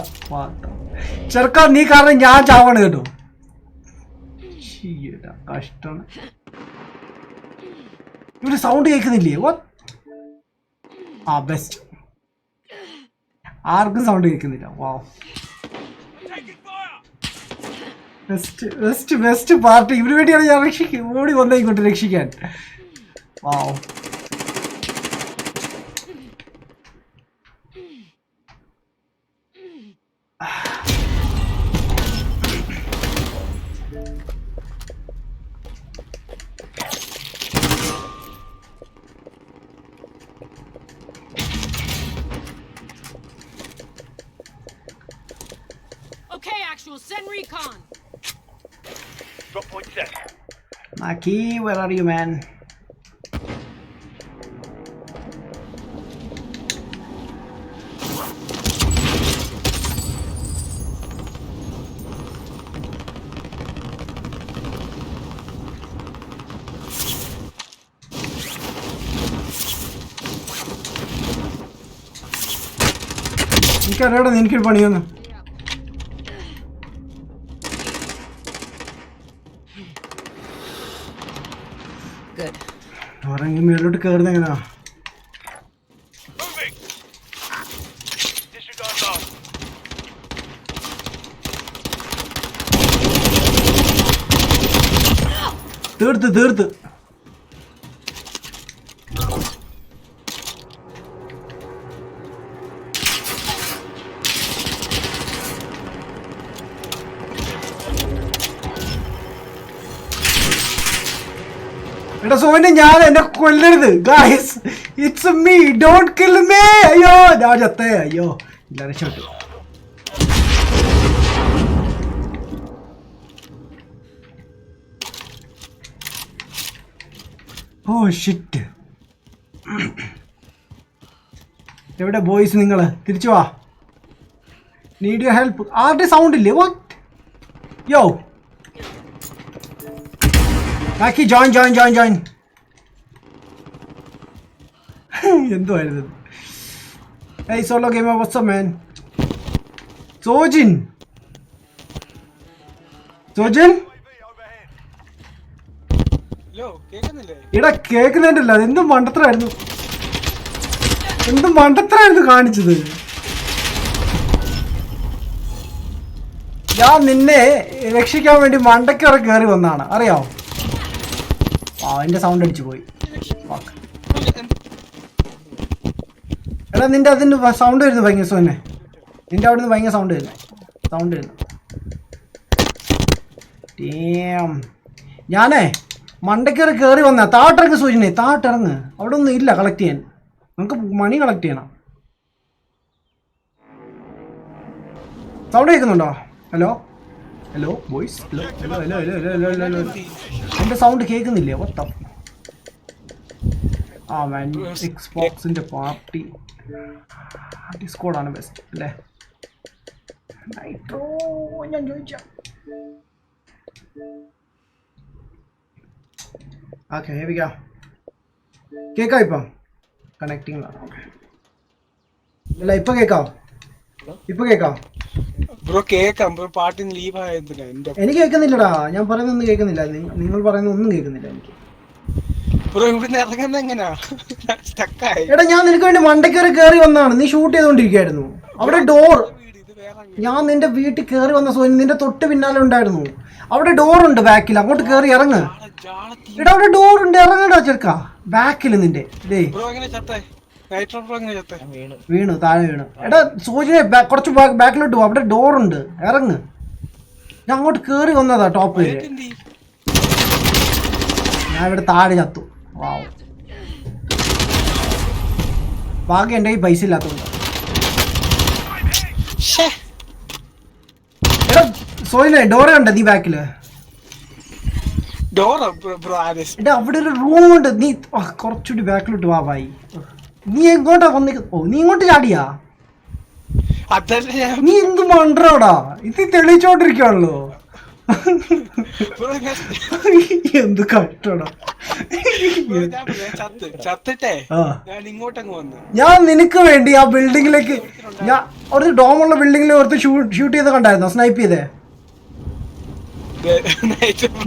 ചെറുക്കാൻ നീ കാരണം ഞാൻ ചാവാണ് കേട്ടോ. കഷ്ടാണ്. ഇവര് സൗണ്ട് കേൾക്കുന്നില്ലേ? ബെസ്റ്റ്. ആർക്കും സൗണ്ട് കേൾക്കുന്നില്ല. വാവ്. Best party. ഇവര് വേണ്ടിയാണ് ഞാൻ ഓടി വന്നേ ഇങ്ങോട്ട് രക്ഷിക്കാൻ. വാവ്. Okay, actual, send recon. Drop point set. Maki, where are you, man? എനിക്കറിയാടാ എനിക്കൊരു പണിയൊന്ന്. ഉറങ്ങി മേലോട്ട് കയറുന്ന എങ്ങനെയാ? Moving. Disregard last. തീർത്ത്. എടാ സോനെ, ഞാൻ എന്നെ കൊല്ലരുത് guys. It's me, don't kill me. അയ്യോ ഞാൻ ചത്തേ. അയ്യോ ഇല്ല, രക്ഷപ്പെട്ടു. Oh shit. എവിടെ ബോയ്സ്? നിങ്ങള് തിരിച്ചു വാ. Need you help. ആരുടെ സൗണ്ട് ഇല്ലേ? വാട്ട്? യോ ബാക്കി ജോയിൻ. എന്തുവായിരുന്നു? Hey solo gamer, what's up man? Sojin hello, കേൾക്കുന്നില്ലേ? ഇടാ കേൾക്കുന്നുണ്ടല്ലോ. അതെന്തും മണ്ടത്തരായിരുന്നു കാണിച്ചത്. ഞാൻ നിന്നെ രക്ഷിക്കാൻ വേണ്ടി മണ്ടയ്ക്കറ കയറി വന്നാണ്, അറിയാവോ? എന്റെ സൗണ്ട് അടിച്ചു പോയി. എടാ നിന്റെ അതിന് സൗണ്ട് വരുന്നു ഭയങ്കര. സോനെ നിന്റെ അവിടെ നിന്ന് ഭയങ്കര സൗണ്ട് വരുന്നു. ഞാനേ മണ്ടക്കേറി കയറി വന്ന താട്ടിറങ്ങ് സൂചന, താട്ടിറങ്ങ്. അവിടെ ഒന്നും ഇല്ല കളക്ട് ചെയ്യാൻ. നമുക്ക് മണി കളക്ട് ചെയ്യണം. സൗണ്ട് കേൾക്കുന്നുണ്ടോ? Hello hello voice, hello hello hello hello hello hello hello. എൻ്റെ സൗണ്ട് കേൾക്കുന്നില്ലേ? ഒത്ത ആ മാൻ, എക്സ്ബോക്സിൻ്റെ പാർട്ടി ഡിസ്കോഡാണ് ബെസ്റ്റ് അല്ലേ? നൈട്രോ ഞാൻ ചോദിച്ച ഓക്കെ ഹേവിക്കാം. കേൾക്കാം ഇപ്പം? കണക്റ്റിംഗ് അല്ല, ഇപ്പം കേൾക്കാം? ഇപ്പം കേൾക്കാം ബ്രോ? കേക്കാം ബ്രോ. പാട്ടിന് ലീവ് ആയതിനാ എന്റെ. എനിക്ക് കേൾക്കുന്നില്ലടാ, ഞാൻ പറയുന്നൊന്നും കേൾക്കുന്നില്ല. നിങ്ങൾ പറയുന്ന ഒന്നും കേൾക്കുന്നില്ല എനിക്ക്. ബ്രോ ഇവിടുന്ന് ഇറങ്ങുന്ന എങ്ങനാ? സ്റ്റക്കായി. എടാ ഞാൻ നിനക്ക് വേണ്ടി മണ്ടക്കേറി കയറി വന്നതാണ്. നീ ഷൂട്ട് ചെയ്തോണ്ടിരിക്കുകയായിരുന്നു അവിടെ. ഡോർ, ഇത് വേറെ ഞാൻ നിന്റെ വീട്ടിൽ കയറി വന്ന സോനി നിന്റെ തൊട്ട് പിന്നാലെ ഉണ്ടായിരുന്നു. അവിടെ ഡോറുണ്ട് ബാക്കിൽ, അങ്ങോട്ട് കയറി ഇറങ്ങ്. എടാ അവിടെ ഡോറുണ്ട്, ഇറങ്ങടാ ചെറുക്കാ. ബാക്കിൽ നിന്റെ ഡേ ബ്രോ എങ്ങനെ ചത്തേ? നൈട്രോ ബ്രോ എങ്ങനെ ചത്തേ? വീണു, താഴെ വീണു. എടാ സൂചന കുറച്ച് ബാക്കിലോട്ട് പോ, അവിടെ ഡോറുണ്ട്, ഇറങ്ങ്. ഞാൻ അങ്ങോട്ട് കയറി വന്നതാ ടോപ്പ് വരെ. ഞാൻ ഇവിടെ താഴെ ചത്തു. വാവ്, ഭാഗ്യം എൻ്റെ കയ്യിൽ പൈസ ഇല്ലാത്തതുകൊണ്ട്. എടാ സോയിലെ ഡോറ് കണ്ട നീ ബാക്കില്? എടാ അവിടെ ഒരു റൂം ഉണ്ട്. നീ കുറച്ചുകൂടി ബാക്കിലോട്ട് വാ ഭായി. നീ എങ്ങോട്ടാ വന്നിക്ക്? ഓ നീ ഇങ്ങോട്ട് ചാടിയാ? നീ എന്ത് മണ്ടറാടാ, ഇത് തെളിയിച്ചോണ്ടിരിക്കുവാണല്ലോ. എന്ത് കഷ്ടടാ. ഞാൻ നിനക്ക് വേണ്ടി ആ ബിൽഡിങ്ങിലേക്ക്, ഞാൻ ഒരു ഡോമുള്ള ബിൽഡിങ്ങിൽ ഓർത്ത് ഷൂട്ട് ചെയ്ത് കണ്ടായിരുന്നോ? സ്നൈപ്പ് ചെയ്തേ.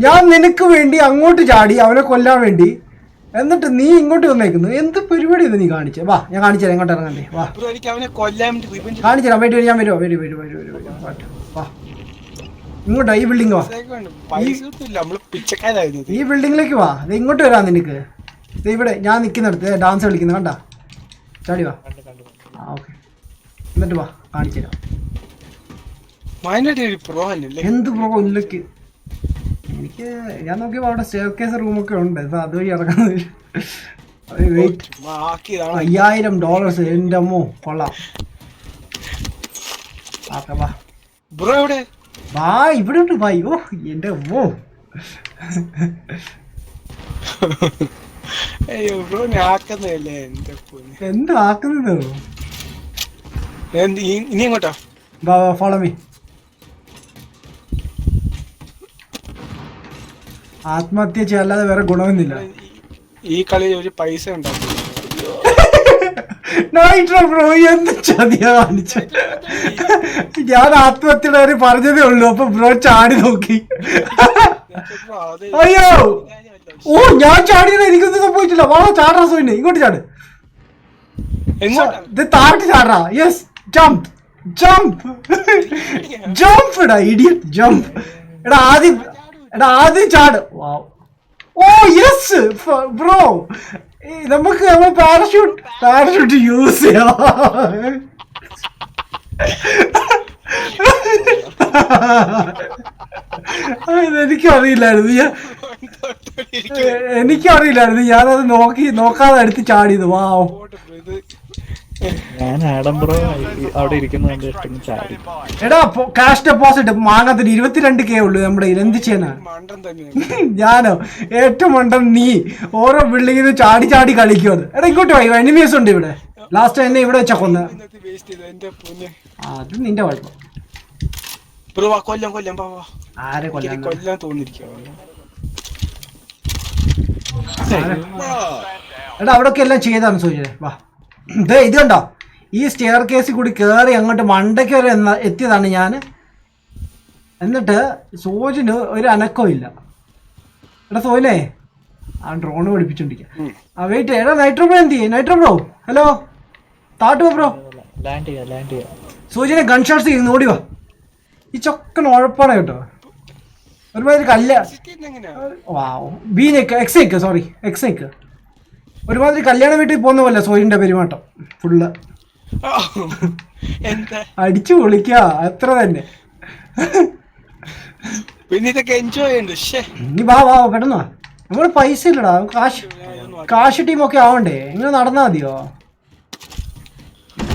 ഞാൻ നിനക്ക് വേണ്ടി അങ്ങോട്ട് ചാടി അവനെ കൊല്ലാൻ വേണ്ടി, എന്നിട്ട് നീ ഇങ്ങോട്ട് വന്നേക്കുന്നു. എന്ത് പരിപാടി ഇത് നീ കാണിച്ചേ? വാ ഞാൻ കാണിച്ചു തരാം, ഇങ്ങോട്ട് ഇറങ്ങണ്ടേ? വാ കാണിച്ചു തരാം. വെയിറ്റ്, ഞാൻ വരുമോ? വാ ഇങ്ങോട്ടാ, ഈ ബിൽഡിംഗ് വാ. ഈ ബിൽഡിങ്ങിലേക്ക് വാ. ഇത് ഇങ്ങോട്ട് വരാം നിനക്ക്. ഇവിടെ ഞാൻ നിൽക്കുന്നിടത്ത് ഡാൻസ് കളിക്കുന്നത് കണ്ടാ? ചാടി വാ. ആ ഓക്കെ, എന്നിട്ട് വാ കാണിച്ചു തരാം. എന്ത് പ്രോ ഇല്ലക്ക്? എനിക്ക് ഞാൻ നോക്കിയപ്പോ അവിടെ സ്റ്റെയർകേസ് റൂമൊക്കെ ഉണ്ട്. അതുവഴി ഇറങ്ങുന്നത്. $5000. എൻ്റെ അമ്മോ, കൊള്ളാം. വാ വാ, ഇവിടെ ഉണ്ട് ഭായി. ഓ എൻ്റെ അമ്മോ, എന്താ ആക്കുന്നത്? ഇനി എങ്ങോട്ടാ? Follow me. ആത്മഹത്യ ചെയ്യാല്ലാതെ വേറെ ഗുണമൊന്നുമില്ല ഈ കളി. ഒരു പൈസ ഉണ്ടാക്കും. ബ്രോ എന്ത് ചതിയാ കാണിച്ച? ഞാൻ ആത്മഹത്യയുടെ കാര്യം പറഞ്ഞതേ ഉള്ളൂ, അപ്പൊ ബ്രോ ചാടി നോക്കി. അയ്യോ ഓ, ഞാൻ ചാടിയത് എനിക്കൊന്നും സംഭവിച്ചില്ല. വാ ചാടാ സോയിനെ, ഇങ്ങോട്ട് ചാട്. താഴോട്ട് ചാടാ. Yes, jump jump jump. ഇടാ ഇഡിയറ്റ്, ജംപ്. എടാ ആദ്യം ചാട്. ഓ യെസ് ബ്രോ, നമുക്ക് പാരഷൂട്ട് യൂസ് ചെയ്യാം. എനിക്കറിയില്ലായിരുന്നു, ഞാനത് നോക്കാതെ എടുത്ത് ചാടിയത്. വാവ്. ഞാൻ ആഡംബറോ അവിടെ ഇരിക്കുന്ന ചാടി. എടാ ക്യാഷ് ഡെപ്പോസിറ്റ് മാങ്ങാത്തിന് 22K ഉള്ളു നമ്മുടെ കയ്യിൽ. എന്ത് ചെയ്യാനാ? ഞാനോ ഏറ്റവും മണ്ടൻ നീ. ഓരോ ബിൽഡിങ്ങിന് ചാടി ചാടി കളിക്കുവത്. എടാ ഇങ്ങോട്ട് പോയി, എനിമീസ് ഉണ്ട് ഇവിടെ. ലാസ്റ്റ് എന്നെ ഇവിടെ വെച്ചാ കൊന്ന. അത് നിന്റെ കുഴപ്പം. ആരെ കൊല്ലാൻ തോന്നിരിക്കോ? എടാ അവിടൊക്കെ എല്ലാം ചെയ്താണ് സൂചന. വാ ഇത് കണ്ടോ, ഈ സ്റ്റെയർ കേസിൽ കൂടി കയറി അങ്ങോട്ട് മണ്ടയ്ക്ക് വരെ എത്തിയതാണ് ഞാൻ. എന്നിട്ട് സോജിന് ഒരു അനക്കവും ഇല്ല. എടാ സോയിലേ, ആ ഡ്രോണ് പഠിപ്പിച്ചോണ്ടിരിക്കുക. ആ വെയിറ്റ്. എടാ നൈട്രോ ബ്രോ എന്ത് ചെയ്യും? നൈട്രോ ബ്രോ ഹലോ, താട്ടുവാ ബ്രോ. സൂചന ഗൺ ഷോട്ട്സ് ചെയ്യുന്നു, ഓടി വാ. ഈ ചൊക്കൻ ഉഴപ്പാണ് കേട്ടോ, ഒരുമാതിരി കല്ല. എക്സ് ഒരുമാതിരി കല്യാണ വീട്ടിൽ പോകുന്ന പോലെ സോയിന്റെ പെരുമാറ്റം ഫുള്ള്. അടിച്ചു പൊളിക്ക അത്ര തന്നെ. പിന്നെ ഇതൊക്കെ എൻജോയ് ചെയ്യുന്നുണ്ട്. ഷേ നീ വാ പെട്ടെന്ന് വാ. നമ്മള് പൈസ ഇല്ലടാ, കാശ് ടീമൊക്കെ ആവണ്ടേ, ഇങ്ങനെ നടന്നാ മതിയോ?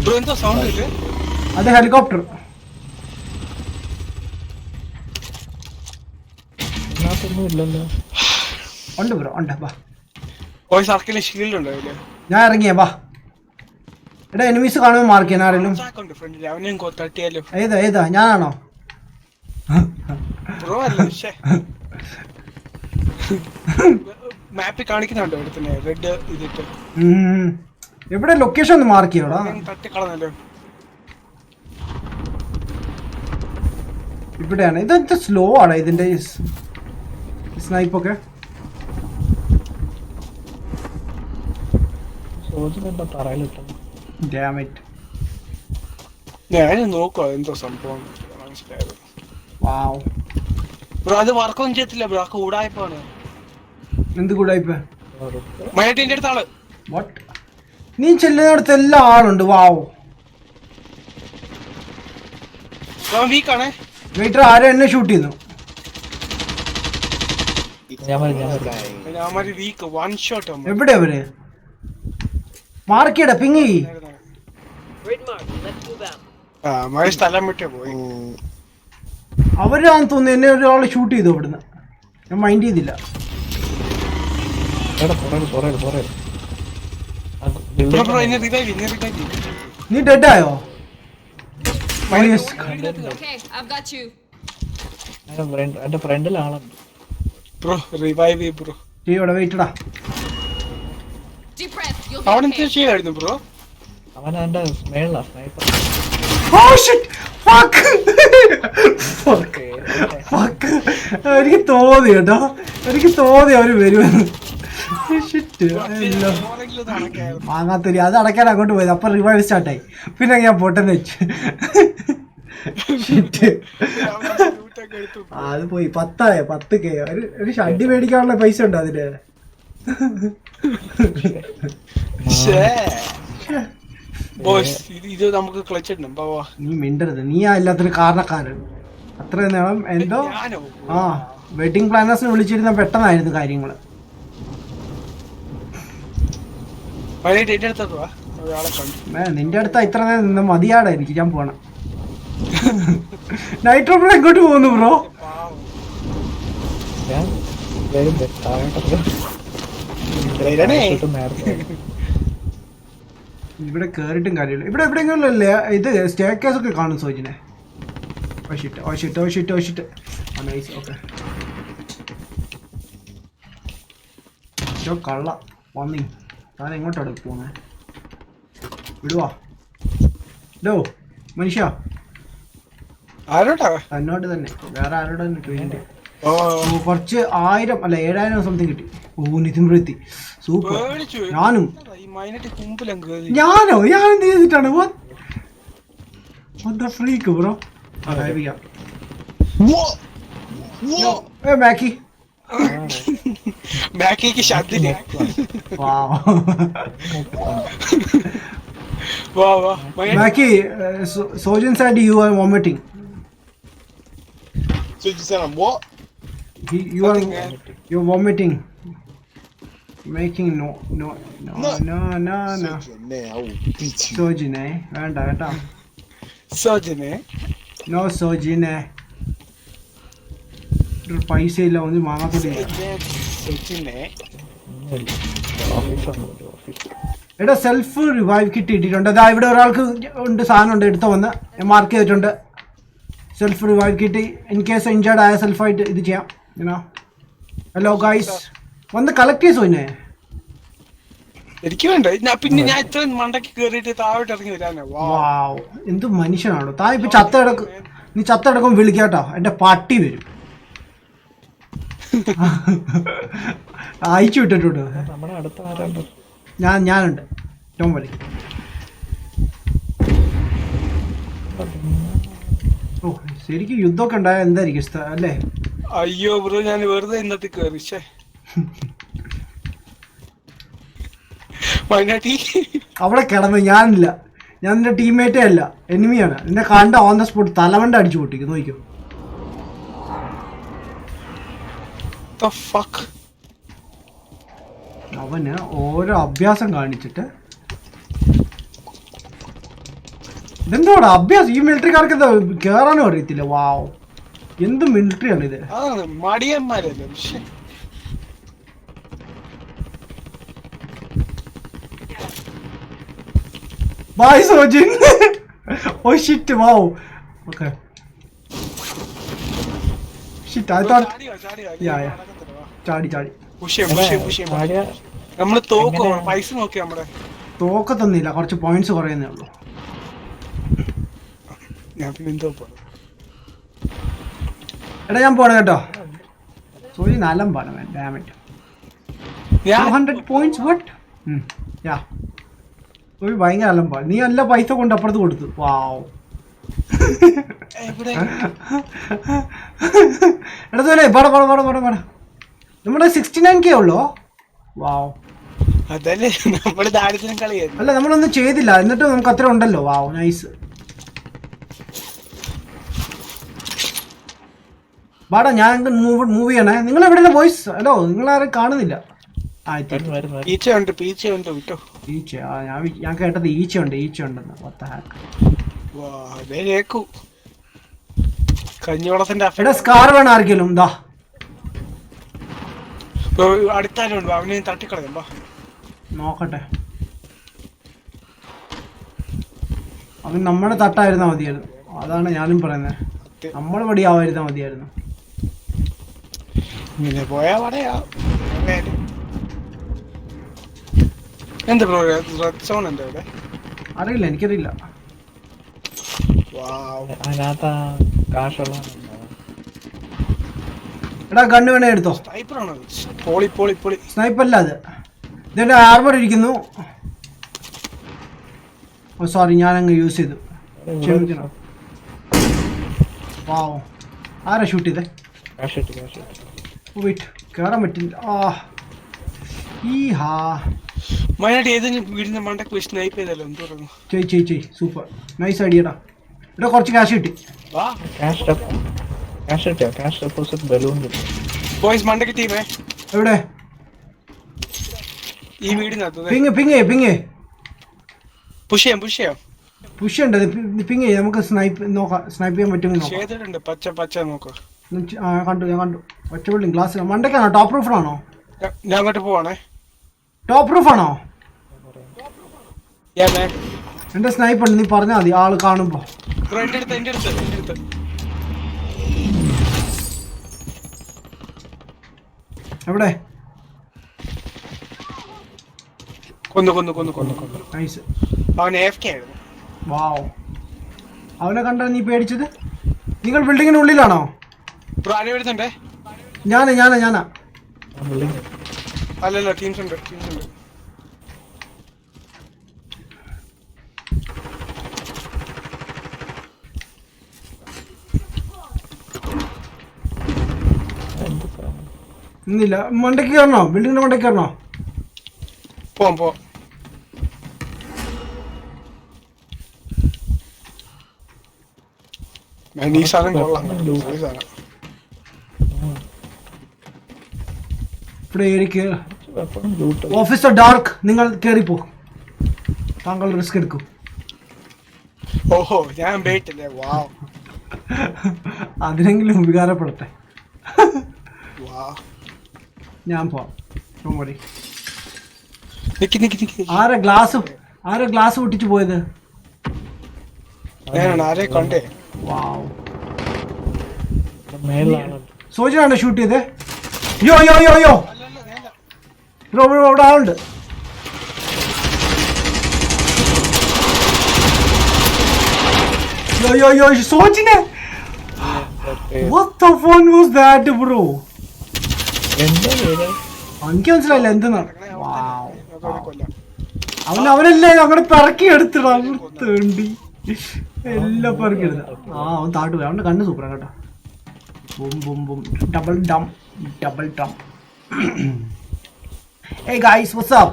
ബ്രോ എന്തോ സൗണ്ട് ഇല്ലേ? അത് ഹെലികോപ്റ്റർ. ഇതിനകത്തൊന്നും ഇല്ലല്ലോ. ഉണ്ട് ബ്രോ, ഉണ്ട്, വാ. ഒരു സർക്കിളിൽ ഷീൽഡ് ഉണ്ടോ അതില്? ഞാൻ ഇറങ്ങിയ വാ. എടാ എനിമീസ് കാണുമ്പോൾ മാർക്ക് ചെയ്യാൻ ആരെങ്കിലും. ഉണ്ട് ഫ്രണ്ടിൽ, അവനെയും തട്ടിയാലോ? ഏതാ ഞാനാണോ? ബ്രോ അല്ല, ഷേ മാപ്പിൽ കാണിക്കുന്നുണ്ടോ ഇവിടെ തന്നെ റെഡ് ഇതിട്ട്? എവിടെ ലൊക്കേഷൻ ഒന്ന് മാർക്ക് ചെയ്യോടാ. തട്ടിക്കളഞ്ഞല്ലോ. ഇവിടെയാണ്. ഇതെന്താ സ്ലോ ആണ് ഇതിന്റെ സ്നൈപ്പൊക്കെ. സോജിനെന്താ തറയിലിട്ടു. Damn it. ഞാൻ നോക്കുക എന്തോ സംഭവം മനസ്സിലായത്. Wow. ബ്രോ അത് വർക്കൊന്നും ചെയ്യത്തില്ല ബ്രോ, കൂടായ്പാണ്. എന്ത് കൂടായിപ്പോ? മൈനറ്റിന്റെ അടുത്ത ആള്. വാട്ട്? നീ ചെല്ലുന്നിടത്ത് എല്ലാ ആളുണ്ട്. വാവ്. വീക്കാണേ. വെയിറ്റർ ആരെ എന്നെ ഷൂട്ട് ചെയ്യുന്നു. ഞാൻ വീക്ക് വൺ ഷോട്ട്. എവിടെ അവര്? മാർക്കിയുടെ പിങ്ങി. സ്ഥലം വിട്ടേ പോയി. അവരാന്ന് തോന്നുന്നു എന്നെ ഒരാള് ഷൂട്ട് ചെയ്തു ഇവിടുന്ന്. ഞാൻ മൈൻഡ് ചെയ്തില്ല. നീ ഡെഡ് ആയോ? Okay, I've got you. എന്റെ ഫ്രണ്ടിലാളുണ്ട്. Bro revive bro. ഇവിടെ വെയിറ്റടാ. Deep breath, you'll be അവനെന്താ okay. ചെയ്യായിരുന്നു ബ്രോ? അവൻ എന്റെ മേളിലാ sniper. Oh shit! Fuck! Fuck! Fuck! എനിക്ക് തോന്നി കേട്ടോ, എനിക്ക് തോന്നി അവര് വരുമെന്ന്. വാങ്ങാത്തൊരു അത് അടയ്ക്കാൻ അങ്ങോട്ട് പോയത്. അപ്പൊ റിവൈവ് സ്റ്റാർട്ടായി. പിന്നെ ഞാൻ പൊട്ടെന്ന് വെച്ചു. അത് പോയി. 10K. ഒരു ഷഡ്ഡി മേടിക്കാനുള്ള പൈസ ഉണ്ടോ അതില്? ഇത് നമുക്ക് ക്ലച്ച്. നീ മിണ്ടരുത്, നീ ആ എല്ലാത്തിനും കാരണക്കാരൻ. അത്ര നേരം എന്തോ വെഡിങ് പ്ലാനേഴ്സിനെ വിളിച്ചിരുന്ന പെട്ടെന്നായിരുന്നു കാര്യങ്ങള്. നിന്റെ അടുത്ത ഇത്ര നേരം നിന്ന് മതിയാടാ എനിക്ക്. ഞാൻ പോണം. നൈറ്റ് റോബിൾ എങ്ങോട്ട് പോകുന്നു ബ്രോ? ഞാൻ ഇവിടെ കേറിട്ടും കാര്യമില്ല. ഇവിടെ എവിടെയെങ്കിലും അല്ലേ ഇത് സ്റ്റെയർകേസ് ഒക്കെ കാണും സോജിനെ. കള്ള വന്നി താൻ എങ്ങോട്ടാണ് പോന്നെ? വിടുവാ ഡോ മനുഷ്യ. തന്നോട്ട് തന്നെ, വേറെ ആരോട് തന്നെ ട്രെയിനിന്റെ. കുറച്ച് 1000 അല്ല 7000 സംതിങ് കിട്ടി. നിതിൻ വൃത്തി സൂപ്പർ. ഞാനോ ഞാൻ എന്ത് ചെയ്തിട്ടാണ്? Freak bro. മാക്കി ബാക്കിക്ക് ശബ്ദില്ല. Maki, Sojin said you are vomiting. So you said I'm what? You're vomiting. Making no. Sojin, വേണ്ട കേട്ടോ. No Sojin. പൈസ ഇല്ല, ഒന്ന് മാങ്ങാത്തോടെ. എടാ സെൽഫ് റിവൈവ് കിറ്റ് ഇട്ടിട്ടുണ്ട്. അതാ ഇവിടെ ഒരാൾക്ക് ഉണ്ട്, സാധനം ഉണ്ട്, എടുത്ത വന്ന് മാർക്ക് ചെയ്തിട്ടുണ്ട്. Self revive kit in case injured ആയ സെൽഫായിട്ട് ഇത് ചെയ്യാം. ഹലോ ഗൈസ്, വന്ന് കളക്ട് ചെയ്തോ എന്നെ. എനിക്ക് വേണ്ട. പിന്നെ ഞാൻ ഇത്ര മണ്ടയ്ക്ക് കേറിയിട്ട് താഴോട്ട് ഇറങ്ങി വരാനോ? എന്ത് മനുഷ്യനാണോ താ. ഇപ്പൊ നീ ചത്തടക്കം വിളിക്കാട്ടോ, എന്റെ പട്ടി വരും. അയച്ചു വിട്ടിട്ടുണ്ട്. നമ്മുടെ അടുത്ത ആരുണ്ട്? ഞാനുണ്ട്. ടോം വലി. ഓ ശരിക്കും യുദ്ധമൊക്കെ ഉണ്ടായ എന്തായിരിക്കും അല്ലേ? അയ്യോ ബ്രോ, ഞാൻ വെറുതെ ഇന്നത്തെ കേറി. അവിടെ കിടന്നു. ഞാനില്ല, ഞാൻ നിന്റെ ടീംമേറ്റേ അല്ല, എനിമിയാണ്. എന്നെ കണ്ട ഓൺ ദ സ്പോട്ട് തലവണ്ട അടിച്ചു പൊട്ടിക്കും. നോക്കിക്കോ. the fuck? അവന് ഓരോ അഭ്യാസം കാണിച്ചിട്ട് ഇതെന്തോടാ അഭ്യാസം? ഈ മിലിറ്ററിക്കാർക്ക് എന്താ കേറാനും അറിയത്തില്ല. വാവ്, എന്ത് മിലിറ്ററി ആണ് ഇത്. അതാണ് മടിയന്മാരല്ലേ. പക്ഷെ bye Sojin. Oh shit, wow. Okay shit, I thought Yeah. ചാടി ചാടി ആര്യ നമ്മള് തോക്കോ പൈസ നോക്കി നമ്മുടെ തോക്കത്തൊന്നുമില്ല, കുറച്ച് പോയിന്റ്സ് കുറയുന്നേ ഉള്ളൂ. ഞാൻ പിന്നെ എന്തോ എടാ ഞാൻ പോണ കേട്ടോ. സോജി നല്ല പാടാണ്. Damage 200 points. വാട്ട്? യാ, സോജി ഭയങ്കര നല്ല പാട്. നീ നല്ല പൈസ കൊണ്ട് അപ്പുറത്ത് കൊടുത്തു. വാവ്. എടാ സോനെ പാടാ പാടാ പാടാ പാടാ പാടാ. നമ്മുടെ 69K ഉള്ളോ? വാവ്. അതല്ലേ നമ്മള് ദാരിദ്ര്യം കളിയായിരുന്നു. അല്ല, നമ്മളൊന്നും ചെയ്തില്ല എന്നിട്ട് നമുക്ക് അത്ര ഉണ്ടല്ലോ. വാവ്, നൈസ്. വാടാ, ഞാൻ മൂവ് ചെയ്യണേ. നിങ്ങൾ എവിടെയാണ് ബോയ്സ്? ഹലോ, നിങ്ങളാരും കാണുന്നില്ല. പീച്ചുണ്ട് വിട്ടോ. ഈച്ച? ഞാൻ കേട്ടത് ഈച്ച ഉണ്ടെന്ന്. കേക്കൂ കഞ്ഞിവളത്തിന്റെ എടാ സ്കാർ വേണം ആർക്കെങ്കിലും? എന്താ അടുത്താലുണ്ട്, അവനെ തട്ടിക്കളയുമ്പോ നോക്കട്ടെ. അവൻ നമ്മുടെ തട്ടായിരുന്നാ മതിയായിരുന്നു. അതാണ് ഞാനും പറയുന്നത്. നമ്മൾ പടിയാവായിരുന്നാ മതിയായിരുന്നു. ഇങ്ങനെ പോയാ പറയാ. എന്താ റെഡ് സോൺ എന്താ ഇവിടെ? അറിയില്ല, എനിക്കറിയില്ല. അതിനകത്ത് കാശുള്ള എടാ ഗണ്ണ് വേണേ എടുത്തോ. സ്നൈപ്പറാണോ? പോളി പോളി പോളി. സ്നൈപ്പല്ല അത്. ഇതിന്റെ ആർമർ ഇരിക്കുന്നു. ഓ സോറി, ഞാനങ്ങ് യൂസ് ചെയ്തു. ക്ഷമിക്കണം. വാവ്, ആരാ ഷൂട്ട് ചെയ്തേ? വെയിറ്റ്, കയറാൻ പറ്റില്ല. മൈനായിട്ട് ഏതെങ്കിലും വീടിന്റെ മണ്ടക്ക് വെച്ച് സ്നൈപ്പ് ചെയ്തല്ലോ. എന്ത് പറയുന്നു? ചെയ് സൂപ്പർ, നൈസ് ഐഡിയടാ. ഇവിടെ കുറച്ച് ക്യാഷ് കിട്ടി. ബോയ്സ് മണ്ടക്ക് ടീമേ എവിടെ? ഈ വീടിനകത്ത് പിങ്ങേ പുഷ് ചെയ്യാം പുഷ് ഉണ്ട്. പിങ്ങേ, നമുക്ക് സ്നൈപ്പ് നോക്കാം. സ്നൈപ്പ് ചെയ്യാൻ പറ്റുമെന്ന് നോക്കാം. ചെയ്തിട്ടുണ്ട്. പച്ച നോക്കാം. ഞാൻ കണ്ടു. ഒറ്റ ബിൽഡിംഗ് ഗ്ലാസ് മണ്ടക്കാണോ? ടോപ്പ് റൂഫാണോ? ഞാൻ അങ്ങോട്ട് പോവാണേ. ടോപ്പ് റൂഫാണോ? എന്റെ സ്നൈപ്പ് ഉണ്ട്, നീ പറഞ്ഞാൽ മതി ആള് കാണുമ്പോ. എന്റെ അടുത്ത് എവിടെ? കൊന്നു. നൈസ്. അവൻ AFK ആയിരുന്നു. വാവ്, അവനെ കണ്ട നീ പേടിച്ചത്? നിങ്ങൾ ബിൽഡിങ്ങിന്റെ ഉള്ളിലാണോ? ബ്രോ ആരെ വരുന്നുണ്ടേ? ഞാനാ. അല്ലല്ല, ടീംസ് ഉണ്ട്. ഇന്നില്ല. മണ്ടയ്ക്ക് കയറണോ? ബിൽഡിങ്ങിന്റെ മണ്ടയ്ക്ക് കയറണോ? പോ. ഈ സാധനം കൊള്ളാം. ഇവിടെ ഓഫീസർ ഡാർക്ക്, നിങ്ങൾ കയറിപ്പോ. താങ്കൾ റിസ്ക് എടുക്കും. ഓഹോ, ഞാൻ ബേറ്റില്ലേ. വാവ്. അതിനെങ്കിലും ഉപകാരപ്പെടട്ടെ. ഞാൻ പോവാം. ആരാ ഗ്ലാസ് പൊട്ടിച്ചു പോയത്? ആരെ കണ്ടേ? വാവ്, മേലാണ്. സോജനാണ് ഷൂട്ട് ചെയ്തേ? യോ ബ്രോ അവിടെ ആളുണ്ട്. യോ സോജിനെ. What the fun was that, bro? എന്താ പേര്? എനിക്ക് മനസ്സിലായില്ല എന്തെന്നാണ്. അവനല്ലേ അവിടെ പിറക്കി എടുത്തിടാ. തേണ്ടി എല്ലാം പിറക്കി എടുത്ത. അവൻ താട്ട് പോയി. അവന്റെ കണ്ണ് സൂപ്പറാ കേട്ടോ. ബും ഡബിൾ ഡം. Hey guys, what's up?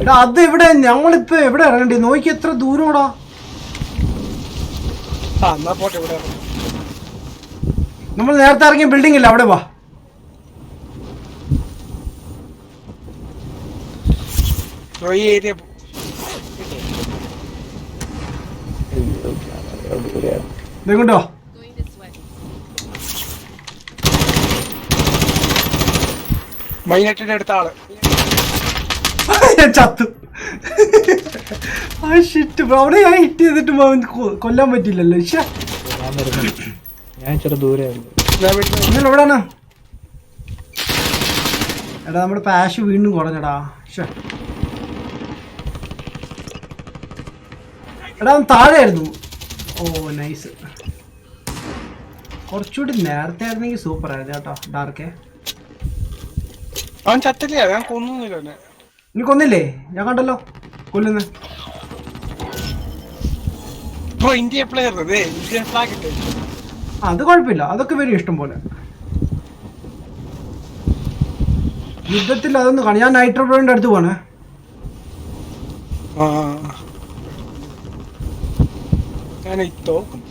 എടാ അത് എവിടെ? ഞങ്ങളിപ്പോ എവിടെ ഇറങ്ങണ്ടേ? നോക്കി എത്ര ദൂരോടാ. നമ്മൾ നേരത്തെ ഇറങ്ങിയ ബിൽഡിംഗ് ഇല്ല അവിടെ വാ. ബ്രോ ഈ ഏരിയ ഇതെങ്ങോട്ട് വാ. Going this way. മൈനറ്റിന്റെ അടുത്ത ആള്. ഞാൻ ചത്തു. ആ ഷിറ്റ് ബ്രോ, അവിടെ ഞാൻ ഹിറ്റ് ചെയ്തിട്ട് അവൻ കൊല്ലാൻ പറ്റില്ലല്ലോ. ഇശ്ശേ. ഞാൻ വരുന്നുണ്ട്. ഞാൻ ഇച്ചിരി ദൂരെയായിരുന്നു. ഞാൻ വീട്ടിൽ നിങ്ങൾ എവിടാണ്? എടാ നമ്മുടെ പാഷ് വീണ്ടും കുറഞ്ഞടാ. ശ്ശേ. എടാ അവൻ താഴെയായിരുന്നു. ഓ നൈസ്. കുറച്ചുകൂടി നേരത്തെ ആയിരുന്നെങ്കിൽ സൂപ്പർ ആയിരുന്നു കേട്ടോ. ഡാർക്കേ അവൻ ചത്തില്ല, ഞാൻ കൊന്നൊന്നുമില്ല അവനെ. നീ കൊന്നില്ലേ? ഞാൻ കണ്ടല്ലോ കൊല്ലുന്നു. Bro India player Indian flag ഇട്ടേ. അത് കുഴപ്പമില്ല, അതൊക്കെ വരും ഇഷ്ടം പോലെ. യുദ്ധത്തിൽ അതൊന്നും കാണും. ഞാൻ നൈട്രോ ബ്രോയുടെ അടുത്ത് പോണേ. ഞാൻ തോക്കും.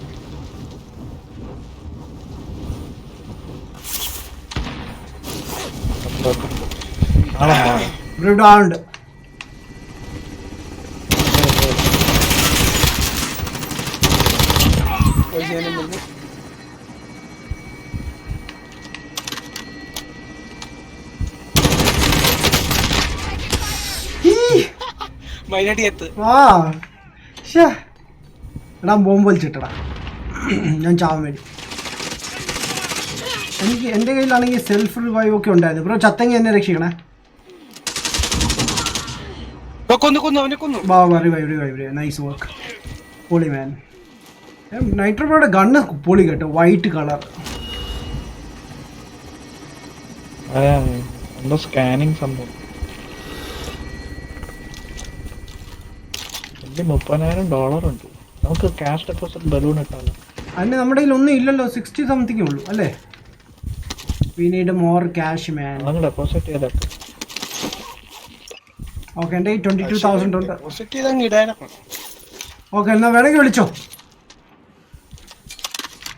ഇവിടെ ആളുണ്ട്. മൈനടി എത്ത്. ആ ശ്ശേ. എടാ ബോംബ് വലിച്ചിട്ടടാ. ഞാൻ ചാവാൻ വേണ്ടി. എൻ്റെ കയ്യിലാണെങ്കിൽ സെൽഫ് റിവൈവ് ഒക്കെ ഉണ്ടായിരുന്നു. ബ്രോ ചത്തെങ്കിൽ എന്നെ രക്ഷിക്കണേ. കൊന്നു അവനെ കൊന്നു. വാ റിവൈവ്. Nice work. പൊളി മാൻ. നൈട്രോ ബ്രോയുടെ ഗണ്ണ് പൊളി കേട്ടോ. White colour. എന്തോ സ്കാനിങ് സംഭവം. $30,000 ഉണ്ട്. നമുക്ക് ക്യാഷ് ഡെപ്പോസിറ്റ് ബലൂൺ ഇട്ടാലോ? അതിന് നമ്മുടെ കയ്യിൽ ഒന്നും ഇല്ലല്ലോ. 60 സംതിങ് ഉള്ളൂ അല്ലേ? വി നീഡ് മോർ ക്യാഷ് മാൻ. നിങ്ങൾ ഡെപ്പോസിറ്റ് ചെയ്തോ. ഓക്കെ എൻ്റെ 22,000 ഉണ്ട്. ഡെപ്പോസിറ്റ് ചെയ്തങ്ങ് ഇടാനൊക്കെ. ഓക്കെ എന്നാ വേണമെങ്കിൽ വിളിച്ചോ.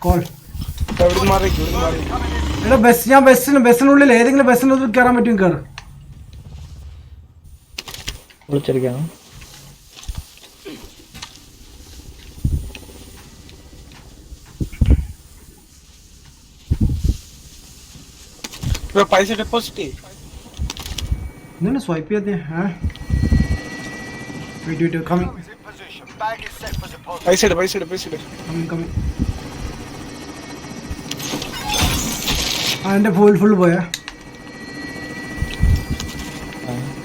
കോൾ. എവിടെ മാറി. എടാ ഞാൻ ബസ്സിനുള്ളിൽ ഏതെങ്കിലും ബസ്സിനുള്ളിൽ കയറാൻ പറ്റും. കയറും. വിളിച്ചിരിക്കണം. പൈസ ഡെപ്പോസിറ്റ് എന്താണ് സ്വൈപ്പ് ചെയ്യാതെ? കമ്മിങ്. പൈസ ഇട്. ആ എൻ്റെ ഫുൾ പോയാ.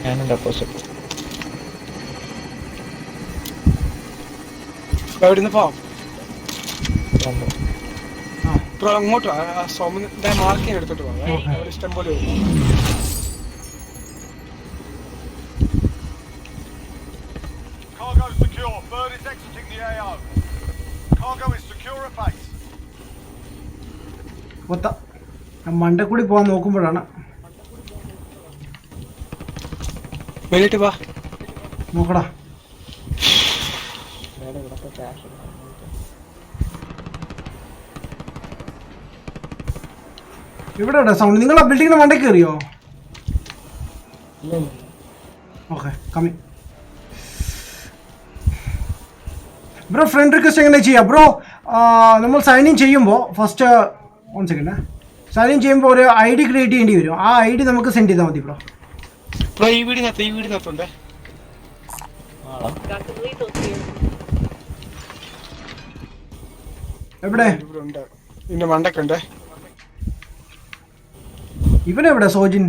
ഞാനും ഡെപ്പോസിറ്റ്. എവിടുന്ന് പോവാം. സംഭവം ബ്രോ അങ്ങോട്ട് സോമന്റെ മാർക്കിങ് എടുത്തിട്ട് പോകാം. അവിടെ ഇഷ്ടം പോലെ വരും. Cargo secure. Bird is exiting the AO. Cargo is secure at base. ഞാൻ മണ്ടക്കൂടി പോകാൻ നോക്കുമ്പോഴാണ്. വേണ്ടിട്ട് വാ നോക്കടാ. ഇവിടെ സൗണ്ട്. നിങ്ങൾ ആ ബിൽഡിങ്ങിന്റെ മണ്ടയ്ക്ക് കയറിയോ? ഓക്കെ കമ്മി. ബ്രോ ഫ്രണ്ട് റിക്വസ്റ്റ് എങ്ങനെ ചെയ്യാം? ബ്രോ നമ്മൾ സൈൻ ഇൻ ചെയ്യുമ്പോൾ ഫസ്റ്റ് 1 സെക്കൻഡ് സൈൻ ഇൻ ചെയ്യുമ്പോൾ ഒരു ID ക്രിയേറ്റ് ചെയ്യേണ്ടി വരും. ആ ID നമുക്ക് സെൻഡ് ചെയ്താൽ മതി ബ്രോ. ബ്രോ ഈ വീടിനകത്തുണ്ടേ. എവിടെ? പിന്നെ മണ്ടൊക്കെ ഉണ്ടേ. ഇവനെവിടെ സോജിൻ?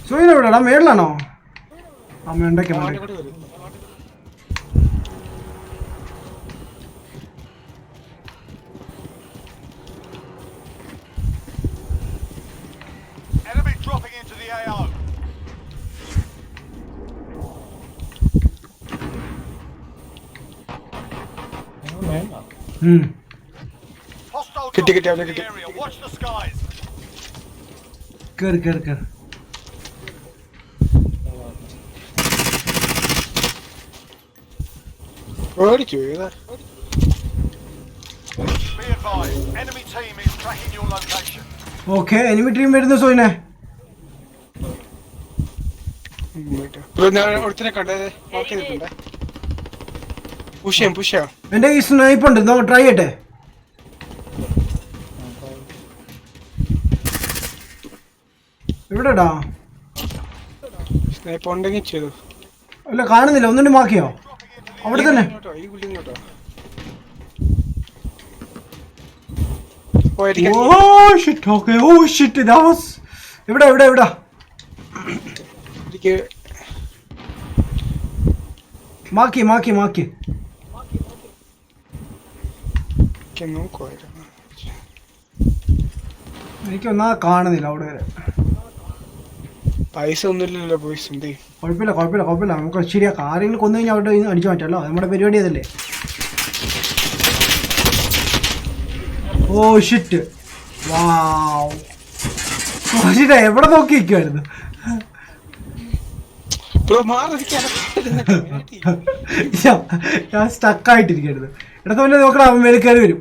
സോജിൻ എവിടെടാ? മേളിലാണോ? അമ്മ ഉണ്ടൊക്കെ Enemy dropping into the AO. Hostile Kitty, dropping kitty, into kitty. the area. Watch the skies. കേറ് ഓടിച്ചു ഏതാ Be advised, enemy team is tracking your location. Okay enemy team വരുന്നു സോയിനെ. ബ്രോ ഞാൻ ഒരുത്തനെ കണ്ടേ മാർക്ക് ചെയ്തിട്ടുണ്ട്. പുഷ് ചെയ്യാം എന്റെ ഈ സ്നൈപ്പ് ഉണ്ട്, നമുക്ക് ട്രൈ ചെയ്യട്ടെ. എവിടെടാ? സ്നൈപ്പ് ഉണ്ടെങ്കിൽ ചെയ്തു. അല്ല കാണുന്നില്ല, ഒന്നുകൂടി മാക്കിയോ? അവിടെ തന്നെ. ഈ ബിൽഡിംഗ് കേട്ടോ. Oh shit, okay, oh shit, that was... എവിടെ? മാക്കി എനിക്കൊന്നാ കാണുന്നില്ല അവിടെ വരെ. പൈസ ഒന്നുമില്ലല്ലോ ബോയ്സ്. എന്ത് കുഴപ്പമില്ല, നമുക്ക് ശരിയാക്കാം. ആരെങ്കിലും കൊന്നു കഴിഞ്ഞാൽ അവിടെ നിന്ന് അടിച്ചു മാറ്റല്ലോ, നമ്മുടെ പരിപാടി അതല്ലേ. ഓ ഷിറ്റ്, വാവ്, എവിടെ നോക്കി നിൽക്കുമായിരുന്നു. ഞാൻ സ്റ്റക്കായിട്ടിരിക്കരുത്. ഇടത്ത പോലെ നോക്കണം, അവൻ മേലെ കയറി വരും.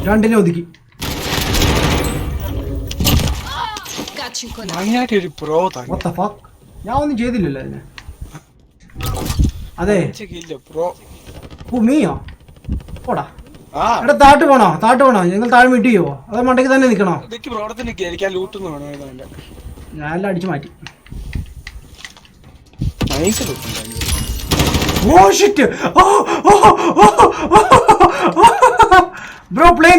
രണ്ടിനെ ഒതുക്കി. Got you, Koda. ഒരു പ്രോ What the fuck? ഞാൻ ഒന്നും ചെയ്തില്ലല്ലോ അതിന്. അതെ പ്രോ മീയോ പോടാ. എടാ താട്ട് പോണോ? നിങ്ങൾ താഴെ മീറ്റ് ചെയ്യുവോ അതോ മണ്ടയ്ക്ക് തന്നെ നിൽക്കണോ? ഞാനെല്ലാം അടിച്ചു മാറ്റി. Oh shit, bro plane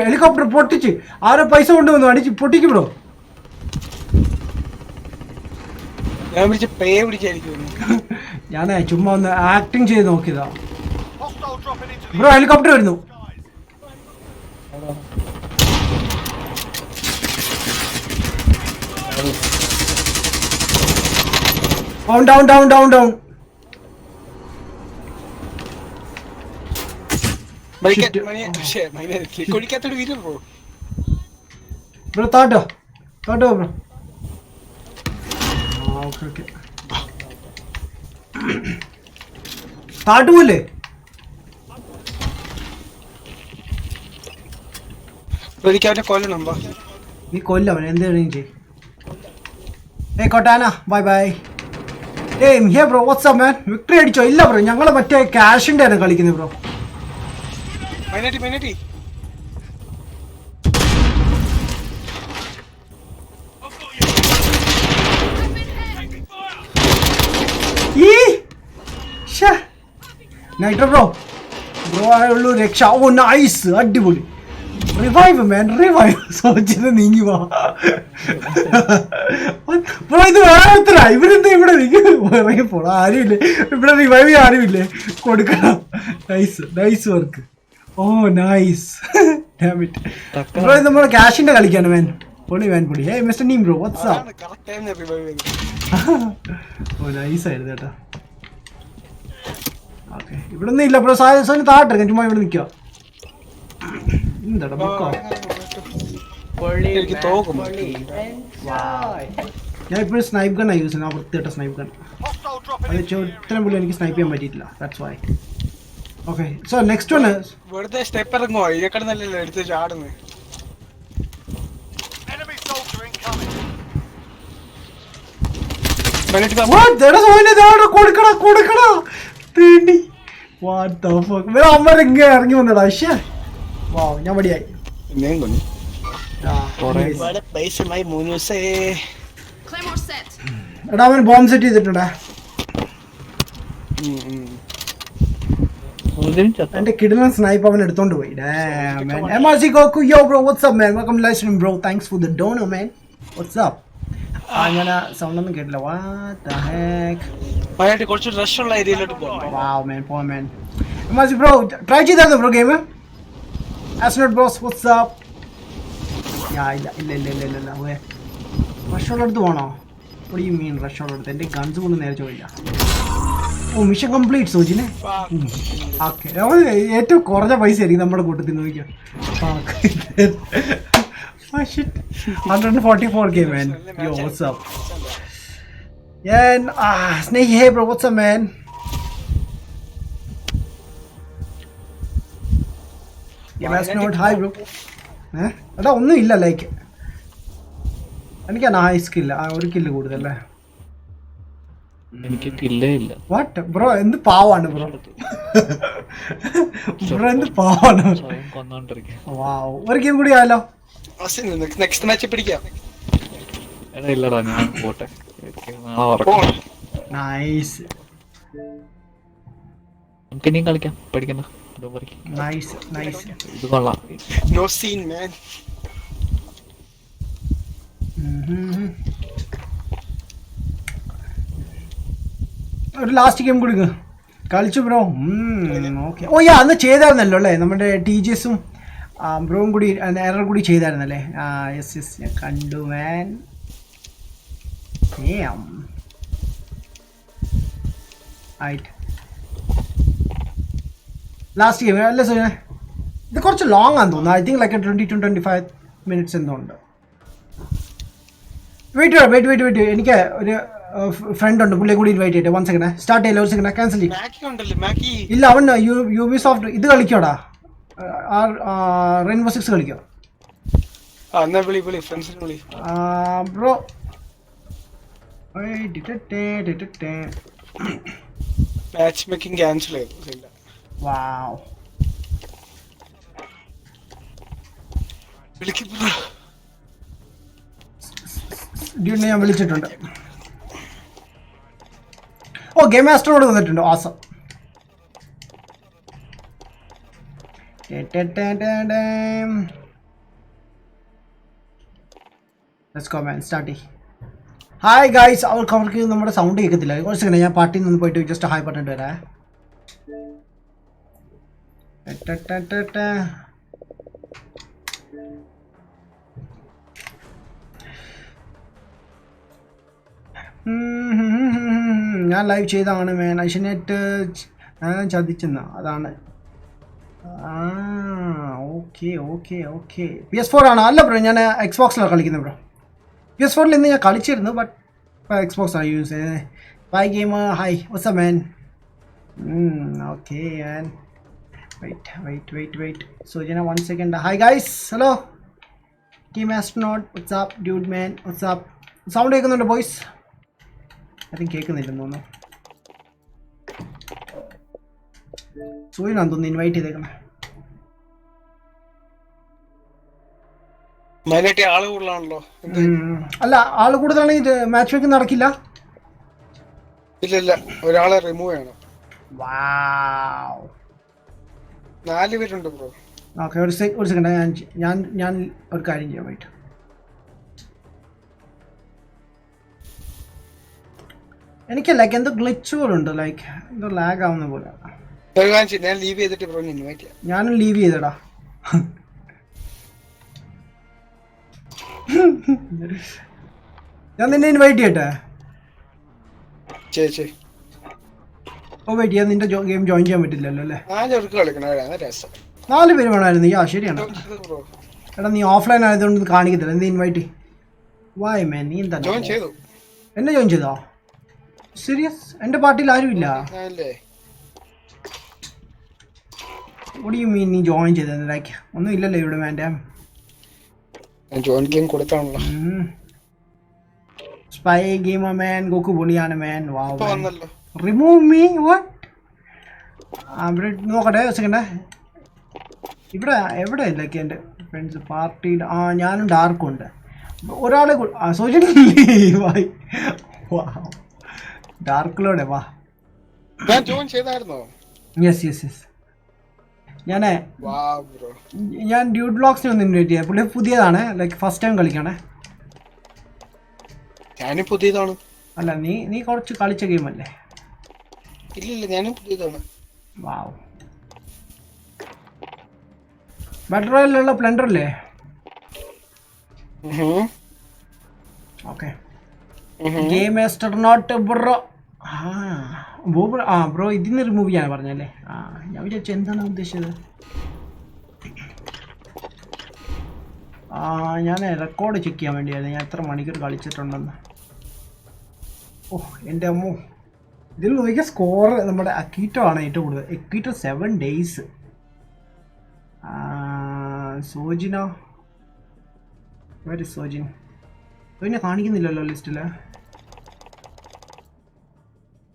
helicopter പൊട്ടിച്ച് ആരോ പൈസ കൊണ്ടുവന്നു അടിച്ച് പൊട്ടിക്ക് ബ്രോ. ഞാൻ ചുമ്മാ ഒന്ന് ആക്ടിങ് ചെയ്ത് നോക്കിയതാ. Hostile dropping into the bro helicopter വരുന്നു. ഡൗൺ. കൊടിക്കാത്തോട് വീരോ ബ്രോ താട്ടോ ബ്രോ. ഓക്കെ താട്ടുപോലെ കൊല്ലണം. നീ കൊല്ലവൻ എന്തെങ്കിലും ചെയ്. കൊട്ടാന bye. Here bro, what's man? Victory അടിച്ചോ? ഇല്ല ബ്രോ, ഞങ്ങൾ മറ്റേ ക്യാഷിന്റെ ആണ് കളിക്കുന്നത് ബ്രോ. മൈനറ്റി നൈട്രോ ബ്രോ ആയുള്ളൂ രക്ഷ. ഓ നൈസ്, അടിപൊളി. റിവൈവ് സോച്ചിന് നീങ്ങി വാ ബ്രോ. ഇത് വേറെ ഇവരെന്താ ഇവിടെ ഇറങ്ങി പോണ? ആരുമില്ലേ ഇവിടെ? റിവൈവ് ചെയ്യാൻ ആരുമില്ലേ? കൊടുക്കണം. Nice work. Oh nice bro. ഇത് നമ്മളെ ക്യാഷിന്റെ കളിക്കാണ് മാൻ. പൊളി. ഹേ മിസ്റ്റർ നീം bro, what's up? Oh nice ആയിരുന്നു കേട്ടോ. ഓക്കെ, ഇവിടെ ഒന്നും ഇല്ല ബ്രോ. സാധനം താട്ടെ, ഞാൻ ചുമ്മാ ഇവിടെ നിൽക്കുക. എന്താടാ ബുക്കോ? ഞാൻ ഇപ്പോഴും സ്നൈപ്പ് ഗണ്ണാണ് യൂസ് ചെയ്യുന്നത്. ആ വൃത്തിയിട്ട സ്നൈപ്പ് ഗൺ. അത് ഇത്രയും പുള്ളി എനിക്ക് സ്നൈപ്പ് ചെയ്യാൻ പറ്റിയിട്ടില്ല. That's why. Okay, so next one വെറുതെ സ്റ്റെപ്പ് ഇറങ്ങുമോ? ഇതിനെക്കാട് നല്ലല്ലോ എടുത്ത് ചാടുന്നത്. enemy soldier incoming. കൊടുക്കടാ തേണ്ടി. അമ്മ ഇറങ്ങി വന്നടാ. വാ, ഞാൻ മടിയായി. Claymore set. എടാ അവൻ ബോംബ് സെറ്റ് ചെയ്തിട്ടുണ്ടാ. എന്റെ കിടിലൻ സ്നൈപ്പ് അവൻ എടുത്തോണ്ട് പോയി. MRC Goku, yo bro, what's up man? Welcome to live stream bro. Thanks for the donor man. What's up? അങ്ങനെ സൗണ്ട് ഒന്നും കേട്ടില്ല. What the heck? കുറച്ച് റഷ് ഉള്ള ഏരിയയിലോട്ട് പോകാം. Wow man, poor man. MRC bro, try ചെയ്തായിരുന്നു bro game? Astronaut bros, what's up? ഇല്ല. റഷോടെ അടുത്ത് പോണോ? What do you mean റഷോടെ അടുത്ത്? എന്റെ ഗൺസ് കൊണ്ട് നേരെ ചോദില്ല. ഓ മിഷൻ കംപ്ലീറ്റ് സോജിനെ. ഓക്കെ, ഏറ്റവും കുറഞ്ഞ പൈസ ആയിരിക്കും നമ്മുടെ കൂട്ടത്തിൽ നോക്കിയാ. Oh shit. 144k man. Yo, what's up? Yeah, and, Snake, hey bro, what's up man? Game has not hi bro. അതാ ഒന്നും ഇല്ല ലൈക്ക് എനിക്ക് ഹൈ സ്കില്ല ഒരു കില്ല് കൂടുതലല്ലേ എനിക്ക് കില്ലേ ഇല്ല. വാട്ട് ബ്രോ എന്ത് പാവാണ് ബ്രോ ബ്രോ എന്ത് പാവാണ് സ്വയം കൊന്നോണ്ടിരിക്കുക. വാവ് ഒരു ഗെയിം കൂടി ആയല്ലോ നെക്സ്റ്റ് മാച്ച് പിടിക്കാം. എടാ ഇല്ലടാ ഞാൻ പോട്ടെ. എനിക്ക് നാളെ ഉറക്കം. നൈസ് നമുക്ക് ഇനിയും കളിക്കാം, പേടിക്കണ്ട. നൈസ് നൈസ് ഇത് കൊള്ളാം. നോ സീൻ മാൻ. ഒരു ലാസ്റ്റ് ഗെയിം കൊടുക്ക കളിച്ചു ബ്രോ. ഓക്കെ ഓ യാ അന്ന് ചെയ്തായിരുന്നല്ലോ അല്ലേ നമ്മുടെ TGS-ഉം ബ്രോയും കൂടി എറർ കൂടി ചെയ്തായിരുന്നല്ലേ. യെസ് യെസ് ഞാൻ കണ്ടു മാൻ. ആയിട്ട് ലാസ്റ്റ് ഗെയിം അല്ലേ സോ ഇത് കുറച്ച് ലോങ് ആണെന്ന് തോന്നുന്നു. I think like 20 to 25 minutes എന്തോ ഉണ്ട്. വെയിറ്റ് എനിക്ക് ഒരു ഫ്രണ്ട് ഉണ്ട്, പുള്ളിയെ കൂടി ഇൻവൈറ്റ് ചെയ്തിട്ട് 1 second സ്റ്റാർട്ട് ചെയ്യില്ല, 1 second ക്യാൻസൽ ചെയ്യും. മാക്കി ഉണ്ടല്ലോ മാക്കി. ഇല്ല അവൻ യൂബിസോഫ്റ്റ് ഇത് കളിക്കോടാ, റെയിൻബോ 6 കളിക്കോ എന്നാ വിളി ഫ്രണ്ട്സിനെ വിളി ബ്രോ. മാച്ച് മേക്കിംഗ് ക്യാൻസൽ ചെയ്തു. വാവ് വിളിക്കുന്നു. ഡ്യൂഡിനെ ഞാൻ വിളിച്ചിട്ടുണ്ട്. ഓ ഗെയിം മാസ്റ്ററോട് വന്നിട്ടുണ്ട്. Assam hi guys. അവർക്ക് നമ്മുടെ സൗണ്ട് കേൾക്കത്തില്ല. കുറച്ച് സെക്കൻഡ് ഞാൻ പാർട്ടിയിൽ നിന്ന് പോയിട്ട് ജസ്റ്റ് ഹായ് പറഞ്ഞിട്ട് വരാം. ഞാൻ ലൈവ് ചെയ്താണ് മേൻ. ഐഷനെറ്റ് ഞാൻ ചതിച്ചെന്ന അതാണ്. ഓക്കെ PS4 ആണോ? അല്ല ബ്രോ ഞാൻ Xboxലാണ് കളിക്കുന്നത് ബ്രോ. PS4 ഇന്ന് ഞാൻ കളിച്ചിരുന്നു, ബട്ട് ഇപ്പോൾ Xbox ആണ് യൂസ് ചെയ്യുന്നത്. Bye gamer hi what's man. Okay man wait Sojan 1 second. Hi guys, hello team astronaut, what's up dude man, what's up. Sound കേൾക്കുന്നുണ്ട് ബോയ്സ്? ഐ തിങ്ക് കേൾക്കുന്നില്ലെന്ന് തോന്നുന്നു. സൂര്യനാന്ന് തോന്നുന്നു ഇൻവൈറ്റ് ചെയ്തേക്കണം. ആള് കൂടുതലാണല്ലോ. അല്ല ആള് കൂടുതലാണെങ്കിൽ ഇത് മാച്ച് മേക്കിംഗ് നടക്കില്ല. ഇല്ല ഒരാളെ റിമൂവ് ചെയ്യണം. വാവ് 4 പേരുണ്ട് ബ്രോ. ഓക്കെ ഒരു സെക്കൻഡ് ഞാൻ ഒരു കാര്യം ചെയ്യാൻ പറ്റും. എനിക്ക് ലൈക്ക് എന്തോ ഗ്ലിച്ച് പോലെ ഉണ്ട്, ലൈക്ക് എന്തോ ലാഗ് ആവുന്ന പോലെ. ഞാൻ ലീവ് ചെയ്തിട്ട് ബ്രോ ഇൻവൈറ്റ് ചെയ്യാം. ഞാനും ലീവ് ചെയ്തടാ. ഞാൻ നിന്നെ ഇൻവൈറ്റ് ചെയ്യട്ടെ. ഓ വെയിറ്റ് ചെയ്യാൻ നിന്റെ ഗെയിം ജോയിൻ ചെയ്യാൻ പറ്റില്ലല്ലോ അല്ലേ? 4 പേര് വേണമായിരുന്നു. യാ ശരിയാണ്. എടാ നീ ഓഫ്ലൈൻ ആയതുകൊണ്ട് കാണിക്കത്തില്ല. എന്ത് ഇൻവൈറ്റ് വായ് മാൻ. നീ എന്താ എന്നെ ജോയിൻ ചെയ്തോ? സീരിയസ്? എൻ്റെ പാർട്ടിയിൽ ആരുമില്ല. What do you mean നീ ജോയിൻ ചെയ്തത്? ലൈക്ക് ഒന്നും ഇല്ലല്ലോ ഇവിടെ മാൻ്റെ. സ്പൈ ഗെയിമർ മാൻ, ഗോക്കു പൊളിയാണ് മാൻ. വാവ് റിമൂവ് മീ വാട്ട്? ഇവിടെ നോക്കട്ടെ സെക്കൻഡ്. ഇവിടെ എവിടെ ലൈക്ക് എൻ്റെ ഫ്രണ്ട്സ് പാർട്ടിയിൽ ഞാനും ഡാർക്കും ഉണ്ട്. ഒരാളെ സോഷ്യലി ഡാർക്കിലൂടെ വാ. യെസ് ഞാൻ ഡ്യൂഡ് വ്ലോഗ്സിനെ ഒന്ന് ഇൻവൈറ്റ് ചെയ്യാം. പുള്ളി പുതിയതാണ്, ലൈക്ക് ഫസ്റ്റ് ടൈം കളിക്കണേ. ഞാനും പുതിയതാണ്. അല്ല നീ കുറച്ച് കളിച്ച ഗെയിം അല്ലേ? ഇല്ല ഞാനും പുതിയതാണ്. വാവ് ബാറ്റർ റോയലിലുള്ള പ്ലണ്ടർ അല്ലേ? Okay game master not bro. Bro ഇതിന്ന് റിമൂവ് ചെയ്യാൻ പറഞ്ഞല്ലേ? ഞാൻ വിചാരിച്ചു എന്താണ് ഉദ്ദേശിച്ചത്. ഞാൻ റെക്കോർഡ് ചെക്ക് ചെയ്യാൻ വേണ്ടിയായിരുന്നു ഞാൻ എത്ര മണിക്കൂർ കളിച്ചിട്ടുണ്ടെന്ന്. ഓ എൻ്റെ അമ്മോ, ഇതിൽ നോക്കിയ സ്കോർ നമ്മുടെ അക്കീറ്റോ ആണ് ഏറ്റവും കൂടുതൽ. അക്കീറ്റോ 7 days. സോജിനോ, സോജിൻ പിന്നെ കാണിക്കുന്നില്ലല്ലോ ലിസ്റ്റിൽ.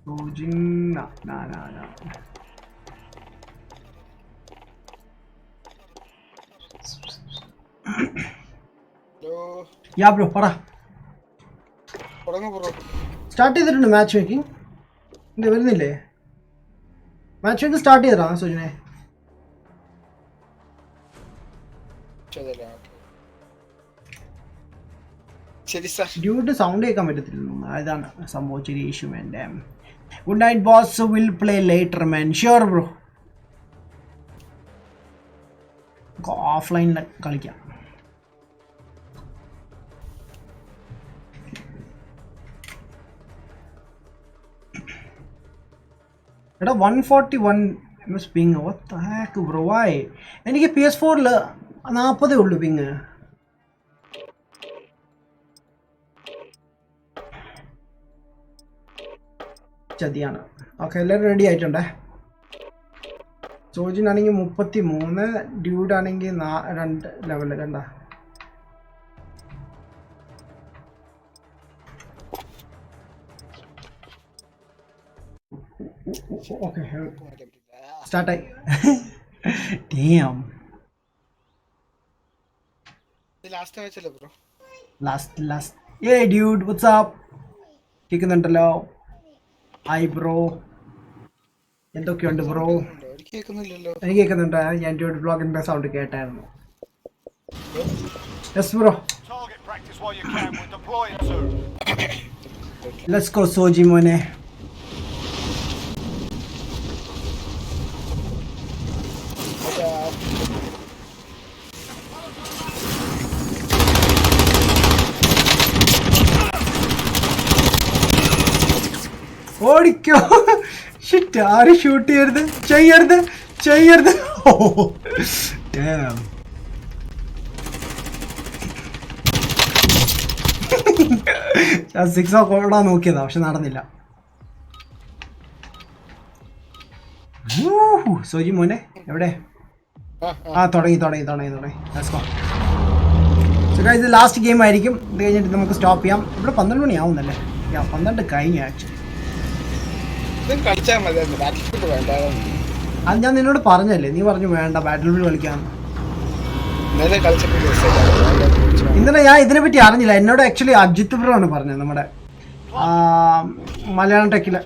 സോജിൻ യാ ബ്രോ പറ. സ്റ്റാർട്ട് ചെയ്തിട്ടുണ്ട് മാച്ച് മേക്കിംഗ്. എന്താ വരുന്നില്ലേ? മാച്ച് മേക്കിംഗ് സ്റ്റാർട്ട് ചെയ്തടാ സോജിനെ. ഡ്യൂഡ് സൗണ്ട് കേൾക്കാൻ പറ്റത്തില്ല, അതാണ് സംഭവം. ചെറിയ ഇഷ്യൂ. എൻ്റെ good night boss, will play later man. Sure bro, ഓഫ്ലൈനിൽ കളിക്കാം. എടാ 141 MS പിങ്. ഹാക്ക് ബ്രോ ആയി. എനിക്ക് PS4 40 ഉള്ളൂ പിങ്. ചതിയാണ്. ഓക്കെ, എല്ലാവരും റെഡി ആയിട്ടുണ്ടേ. സോജിനാണെങ്കിൽ 33, ഡ്യൂഡാണെങ്കിൽ 2 ലെവല് കണ്ട. ഓക്കെ സ്റ്റാർട്ടായി. ലാസ്റ്റ് ഏ ഡ്യൂഡ് വാട്ട്സ് അപ്പ് കേൾക്കുന്നുണ്ടല്ലോ. ഹായ് ബ്രോ, എന്തൊക്കെയുണ്ട് ബ്രോ? എനിക്ക് കേൾക്കുന്നുണ്ട്. ഞാൻ ഡ്യൂഡ് ബ്ലോഗിന്റെ സൗണ്ട് കേട്ടായിരുന്നു. യെസ് ബ്രോ, ലെറ്റ്സ് ഗോ സോജി മോനെ. ഓടിക്കോ. ഷിറ്റ്, ആരും ഷൂട്ട് ചെയ്യരുത്. ഓ ഡാം. ഞാൻ 6 ഓടാൻ നോക്കിയതാ, പക്ഷെ നടന്നില്ല. സോജി മോനെ എവിടെ? തുടങ്ങി. ഇത് ലാസ്റ്റ് ഗെയിം ആയിരിക്കും. ഇത് കഴിഞ്ഞിട്ട് നമുക്ക് സ്റ്റോപ്പ് ചെയ്യാം. ഇവിടെ 12 മണിയാവുന്നല്ലേ? 12 കഴിഞ്ഞു ആക്ച്വലി. അത് ഞാൻ നിന്നോട് പറഞ്ഞല്ലേ, നീ പറഞ്ഞു വേണ്ട ബാറ്റിൽ ഫീൽഡ് കളിക്കാന്ന്. ഇന്നലെ ഞാൻ ഇതിനെപ്പറ്റി അറിഞ്ഞില്ല. എന്നോട് ആക്ച്വലി അജിത് ബ്രോ ആണ് പറഞ്ഞത്, നമ്മുടെ മലയാളം ടെക്കിലെ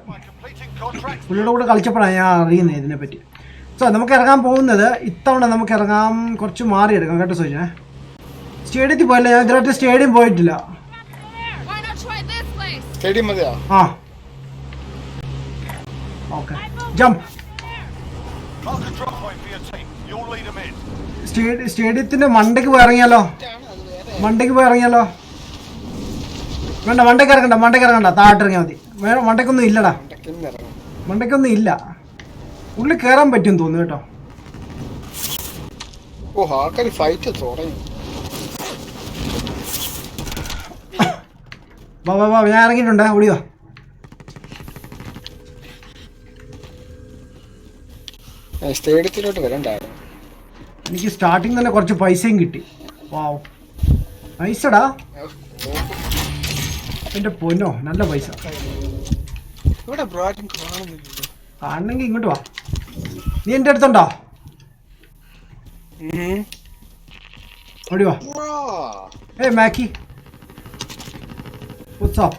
പുള്ളിയുടെ കൂടെ കളിച്ചപ്പോഴാണ് ഞാൻ അറിയുന്നത് ഇതിനെപ്പറ്റി. സോ നമുക്ക് ഇറങ്ങാൻ പോകുന്നത് ഇത്തവണ നമുക്ക് ഇറങ്ങാൻ കുറച്ച് മാറിയെടുക്കാം കേട്ടോ സോജനെ. സ്റ്റേഡിയത്തിൽ പോയില്ല, ഞാൻ ഇതുവരെ സ്റ്റേഡിയം പോയിട്ടില്ല. ആ ഓക്കെ, ജംപ്. സ്റ്റേഡിയത്തിന്റെ മണ്ടയ്ക്ക് പോയി ഇറങ്ങിയാലോ? വേണ്ട, മണ്ടയ്ക്ക് ഇറങ്ങണ്ട, താഴോട്ട് ഇറങ്ങിയാൽ മതി. മണ്ടയ്ക്കൊന്നും ഇല്ലടാ, മണ്ടയ്ക്കൊന്നും ഇല്ല. ഉള്ളിൽ കയറാൻ പറ്റും തോന്നുന്നു കേട്ടോ. വാ ഞാൻ ഇറങ്ങിയിട്ടുണ്ട്, ഓടിയോ. സ്റ്റേഡിയത്തിലോട്ട് വരണ്ടായിരുന്നു. എനിക്ക് സ്റ്റാർട്ടിങ് തന്നെ കുറച്ച് പൈസയും കിട്ടി. വാവ്, നൈസടാ. എൻ്റെ പൊന്നോ, നല്ല പൈസ. കാണണമെങ്കിൽ ഇങ്ങോട്ട് വാ. നീ എൻ്റെ അടുത്തുണ്ടോ? ഓടി വാ. ഏയ് മാക്കി, വാട്ട്സ് അപ്പ്?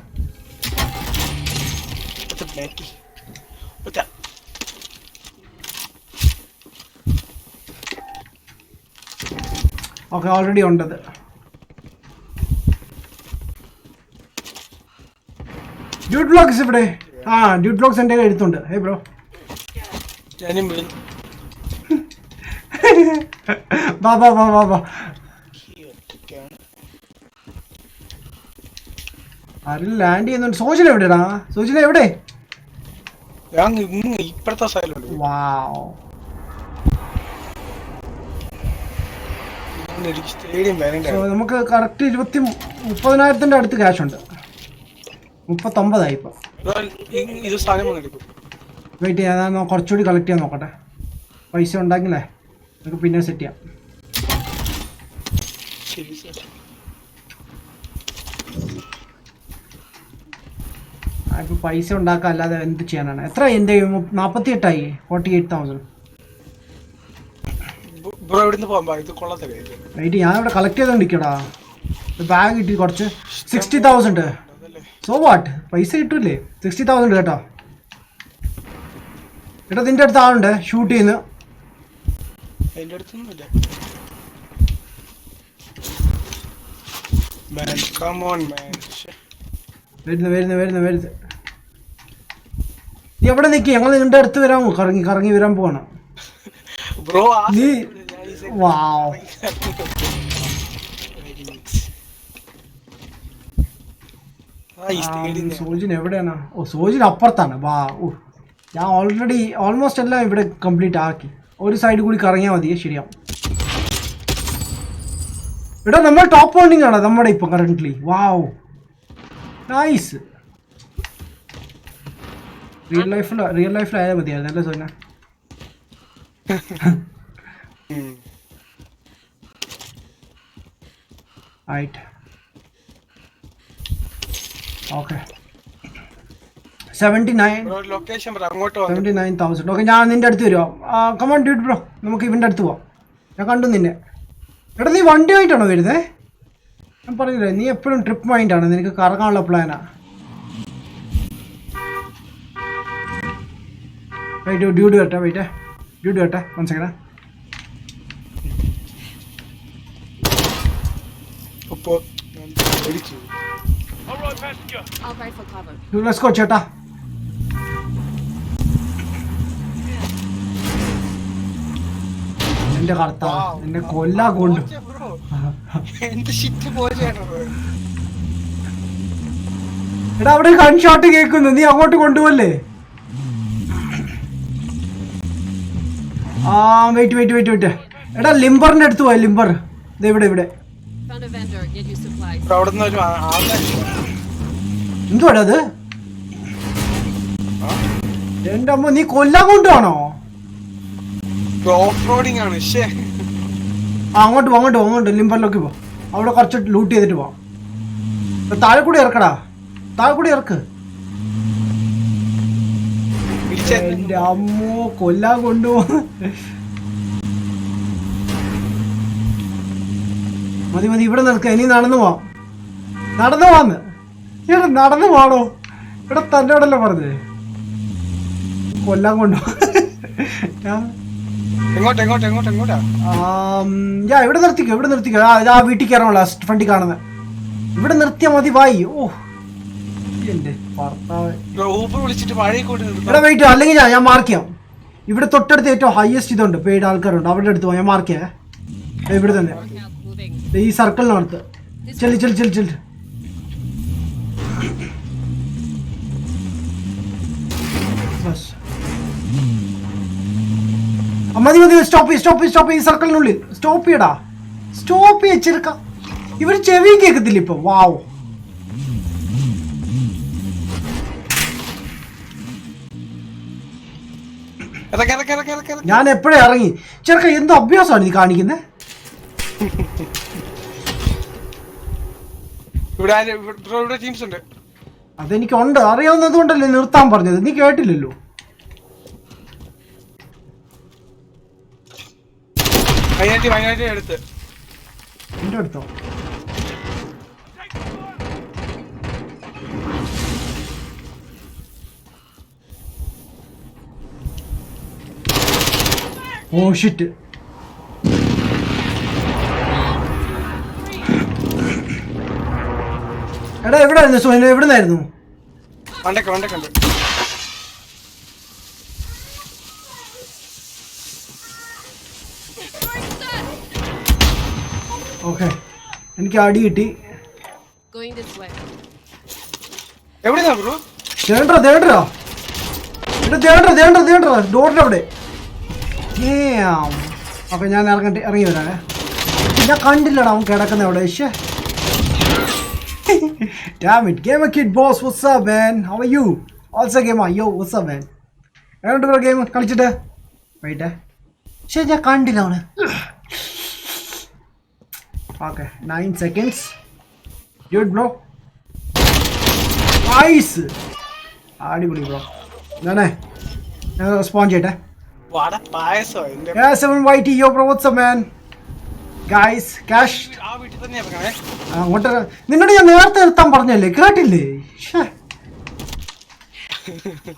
ഓക്കെ, ഓൾറെഡി ഉണ്ടത്. ഡ്യൂഡ് ബ്ലോഗ്സ് ഇവിടെ. ഡ്യൂഡ് ബ്ലോഗ്സ് എൻ്റെ എഴുത്തുണ്ട്. ഹേ ബ്രോ, വാ. ആരും ലാൻഡ് ചെയ്യുന്നുണ്ട്. സോജന എവിടെടാ? സോജന എവിടെ? ഇപ്പഴത്തെ സൈഡിലുണ്ട്. വാവ്, എനിക്ക് സ്റ്റേഡിയം വേണ്ട. സോ നമുക്ക് കറക്റ്റ് 30,000 അടുത്ത് ക്യാഷ് ഉണ്ട്. 39 ഇപ്പൊ. ഇത് സാധനം വന്നെടുക്കും. വെയിറ്റ് ചെയ്യാൻ കുറച്ചുകൂടി കളക്ട് ചെയ്യാൻ നോക്കട്ടെ. പൈസ ഉണ്ടെങ്കിലേ നമുക്ക് പിന്നെ സെറ്റ് ചെയ്യാം. ശരി സാർ. ഇപ്പൊ പൈസ ഉണ്ടാക്കാൻ അല്ലാതെ എന്ത് ചെയ്യാനാണ്? എത്ര എൻ്റെ 48,000 48,000. ബ്രോ ഇവിടുന്ന് പോകാൻ ഇത് കൊള്ളത്തില്ലേ? വെയിറ്റ് ഞാൻ ഇവിടെ കളക്ട് ചെയ്തോണ്ടിരിക്കടാ. ബാഗ് കിട്ടി കുറച്ച് 60,000. സോ വാട്ട്, പൈസ കിട്ടൂലേ? 60,000 കേട്ടോ. എടാ നിന്റെ അടുത്ത് ആളുണ്ട് ഷൂട്ട് ചെയ്യുന്നു. അതിന്റെ അടുത്തൊന്നുമില്ല. Man, come on, man. വരുന്നു. നീ എവിടെ നിൽക്കി? ഞങ്ങൾ നിന്റെ അടുത്ത് വരാമോ? കറങ്ങി വരാൻ പോവാണ്. ബ്രോ നീ വാവ്. സോജിൻ എവിടെയാണ്? ഓ സോജിൻ അപ്പുറത്താണ്. വാ ഓ ഞാൻ ഓൾമോസ്റ്റ് എല്ലാം ഇവിടെ കംപ്ലീറ്റ് ആക്കി. ഒരു സൈഡ് കൂടി കറങ്ങിയാൽ മതിയേ ശരിയാവും. ഇവിടെ നമ്മൾ ടോപ്പ് പോണ്ടിങ് ആണ് നമ്മുടെ ഇപ്പം കറന്റ്ലി. Wow nice. റിയൽ ലൈഫിലായാൽ മതിയായിരുന്നു അല്ലേ സോന? ആയിട്ട് ഓക്കെ 79,000. ഓക്കെ ഞാൻ നിന്റെ അടുത്ത് വരുമോ? കമോൺ ഡ്യൂട്ട് ബ്രോ, നമുക്ക് ഇവൻ്റെ അടുത്ത് പോവാം. ഞാൻ കണ്ടു നിന്നെ. എടാ നീ വണ്ടി ആയിട്ടാണോ വരുന്നത്? ഞാൻ പറഞ്ഞില്ലേ നീ എപ്പോഴും ട്രിപ്പ് മൈൻഡാണ്, നിനക്ക് കറങ്ങാനുള്ള പ്ലാനാ. ഡ്യൂട്ട് വരട്ടെ 1 second. I'll ride for cover. Let's go ചേട്ടാ. എന്റെ കർത്താവ് എന്നെ കൊല്ലാ കൊണ്ടു. എന്ത് ഷിറ്റ് പോലെയാണ്. എടാ അവിടെ ഗൺ ഷോട്ട് കേൾക്കുന്നു, നീ അങ്ങോട്ട് കൊണ്ടുപോല്ലേ? വെയിറ്റ്. എടാ ലിംബറിന്റെ അടുത്ത് പോയ ലിംബർ ഇവിടെ. Found a vendor. Get you supplies. അവിടുന്ന് ഒരു എന്തുവാടാ അത്? എന്റെ അമ്മ നീ കൊല്ലാൻ കൊണ്ടുപോണോ? ഓഫ് റോഡിങ് ആണ്. അങ്ങോട്ട് ലിംബറിലേക്ക് പോ. അവിടെ കുറച്ച് ലൂട്ട് ചെയ്തിട്ട് പോവാം. താഴെ കൂടി ഇറക്ക്. എന്റെ അമ്മോ കൊല്ലാൻ കൊണ്ടുപോ. മതി ഇവിടെ നിൽക്ക. ഇനി നടന്നു പോവാന്ന്. ഇവിടെ നടന്നു പോണോ? ഇവിടെ തന്നോടല്ലേ പറഞ്ഞേ കൊല്ലാൻ കൊണ്ടു. ഇവിടെ നിർത്തിക്കോ. ആ വീട്ടിൽ കയറാനുള്ള ഫ്രണ്ടിൽ കാണുന്നത്. ഇവിടെ നിർത്തിയാ മതി. വായി ഓ എന്റെ ഭർത്താവ്. ഇവിടെ വെയിറ്റ്, അല്ലെങ്കിൽ ഞാൻ മാർക്ക് ചെയ്യാം. ഇവിടെ തൊട്ടടുത്ത് ഏറ്റവും ഹയസ്റ്റ് ഇതുണ്ട്, പെയ്ഡ് ആൾക്കാരുണ്ട്. അവിടെ അടുത്ത് പോവാം. ഞാൻ മാർക്ക് ചെയ്യാം. ഇവിടെ തന്നെ ഈ സർക്കിളിനടുത്ത്. ചെല്ല്. മതി സ്റ്റോപ്പ്. ഈ സർക്കിളിനുള്ളിൽ സ്റ്റോപ്പ് ചെയ്യ ചെറുക്ക. ഇവര് ചെവിയും കേൾക്കത്തില്ല ഇപ്പൊ. വാവ് ഞാൻ എപ്പോഴേ ഇറങ്ങി. ചെറുക്ക എന്തോ അഭ്യാസമാണ് നീ കാണിക്കുന്നത്. അതെനിക്കുണ്ട്, അറിയാവുന്നത് കൊണ്ടല്ലേ നിർത്താൻ പറഞ്ഞത്. നീ കേട്ടില്ലല്ലോ. എന്റെ അടുത്തോ? Oh shit. എടാ എവിടെയായിരുന്നു സോന? എവിടുന്നായിരുന്നു? ഓക്കെ എനിക്ക് അടി കിട്ടി. Going this way. ഡോറിന്റെ അവിടെ. ഓക്കെ ഞാൻ ഇറങ്ങി വരാനേ. ഞാൻ കണ്ടില്ലടാ അവൻ കിടക്കുന്ന അവിടെ. Damn it, Gamer Kid boss, what's up man? How are you? Also Gamer, yo, what's up man? എങ്ങോട്ട് ബ്രോ ഗെയിം കളിച്ചിട്ട് വെയിറ്റ്. ശരി ഞാൻ കണ്ടില്ല അവന്. Okay 9 seconds. Good bro. Nice. അടിപൊളി ബ്രോ. ഞാനേ റെസ്പോണ്ട് ചെയ്യട്ടെ. വട പായസോ എന്റെ Yeah, 7YT, yo bro, what's up man? Guys, cash. ആ വീട്ടിൽ തന്നെയാ വെക്കണേ. അങ്ങോട്ട് നിന്നോട് ഞാൻ നേരത്തെ നിർത്താൻ പറഞ്ഞല്ലേ, കേട്ടില്ലേ?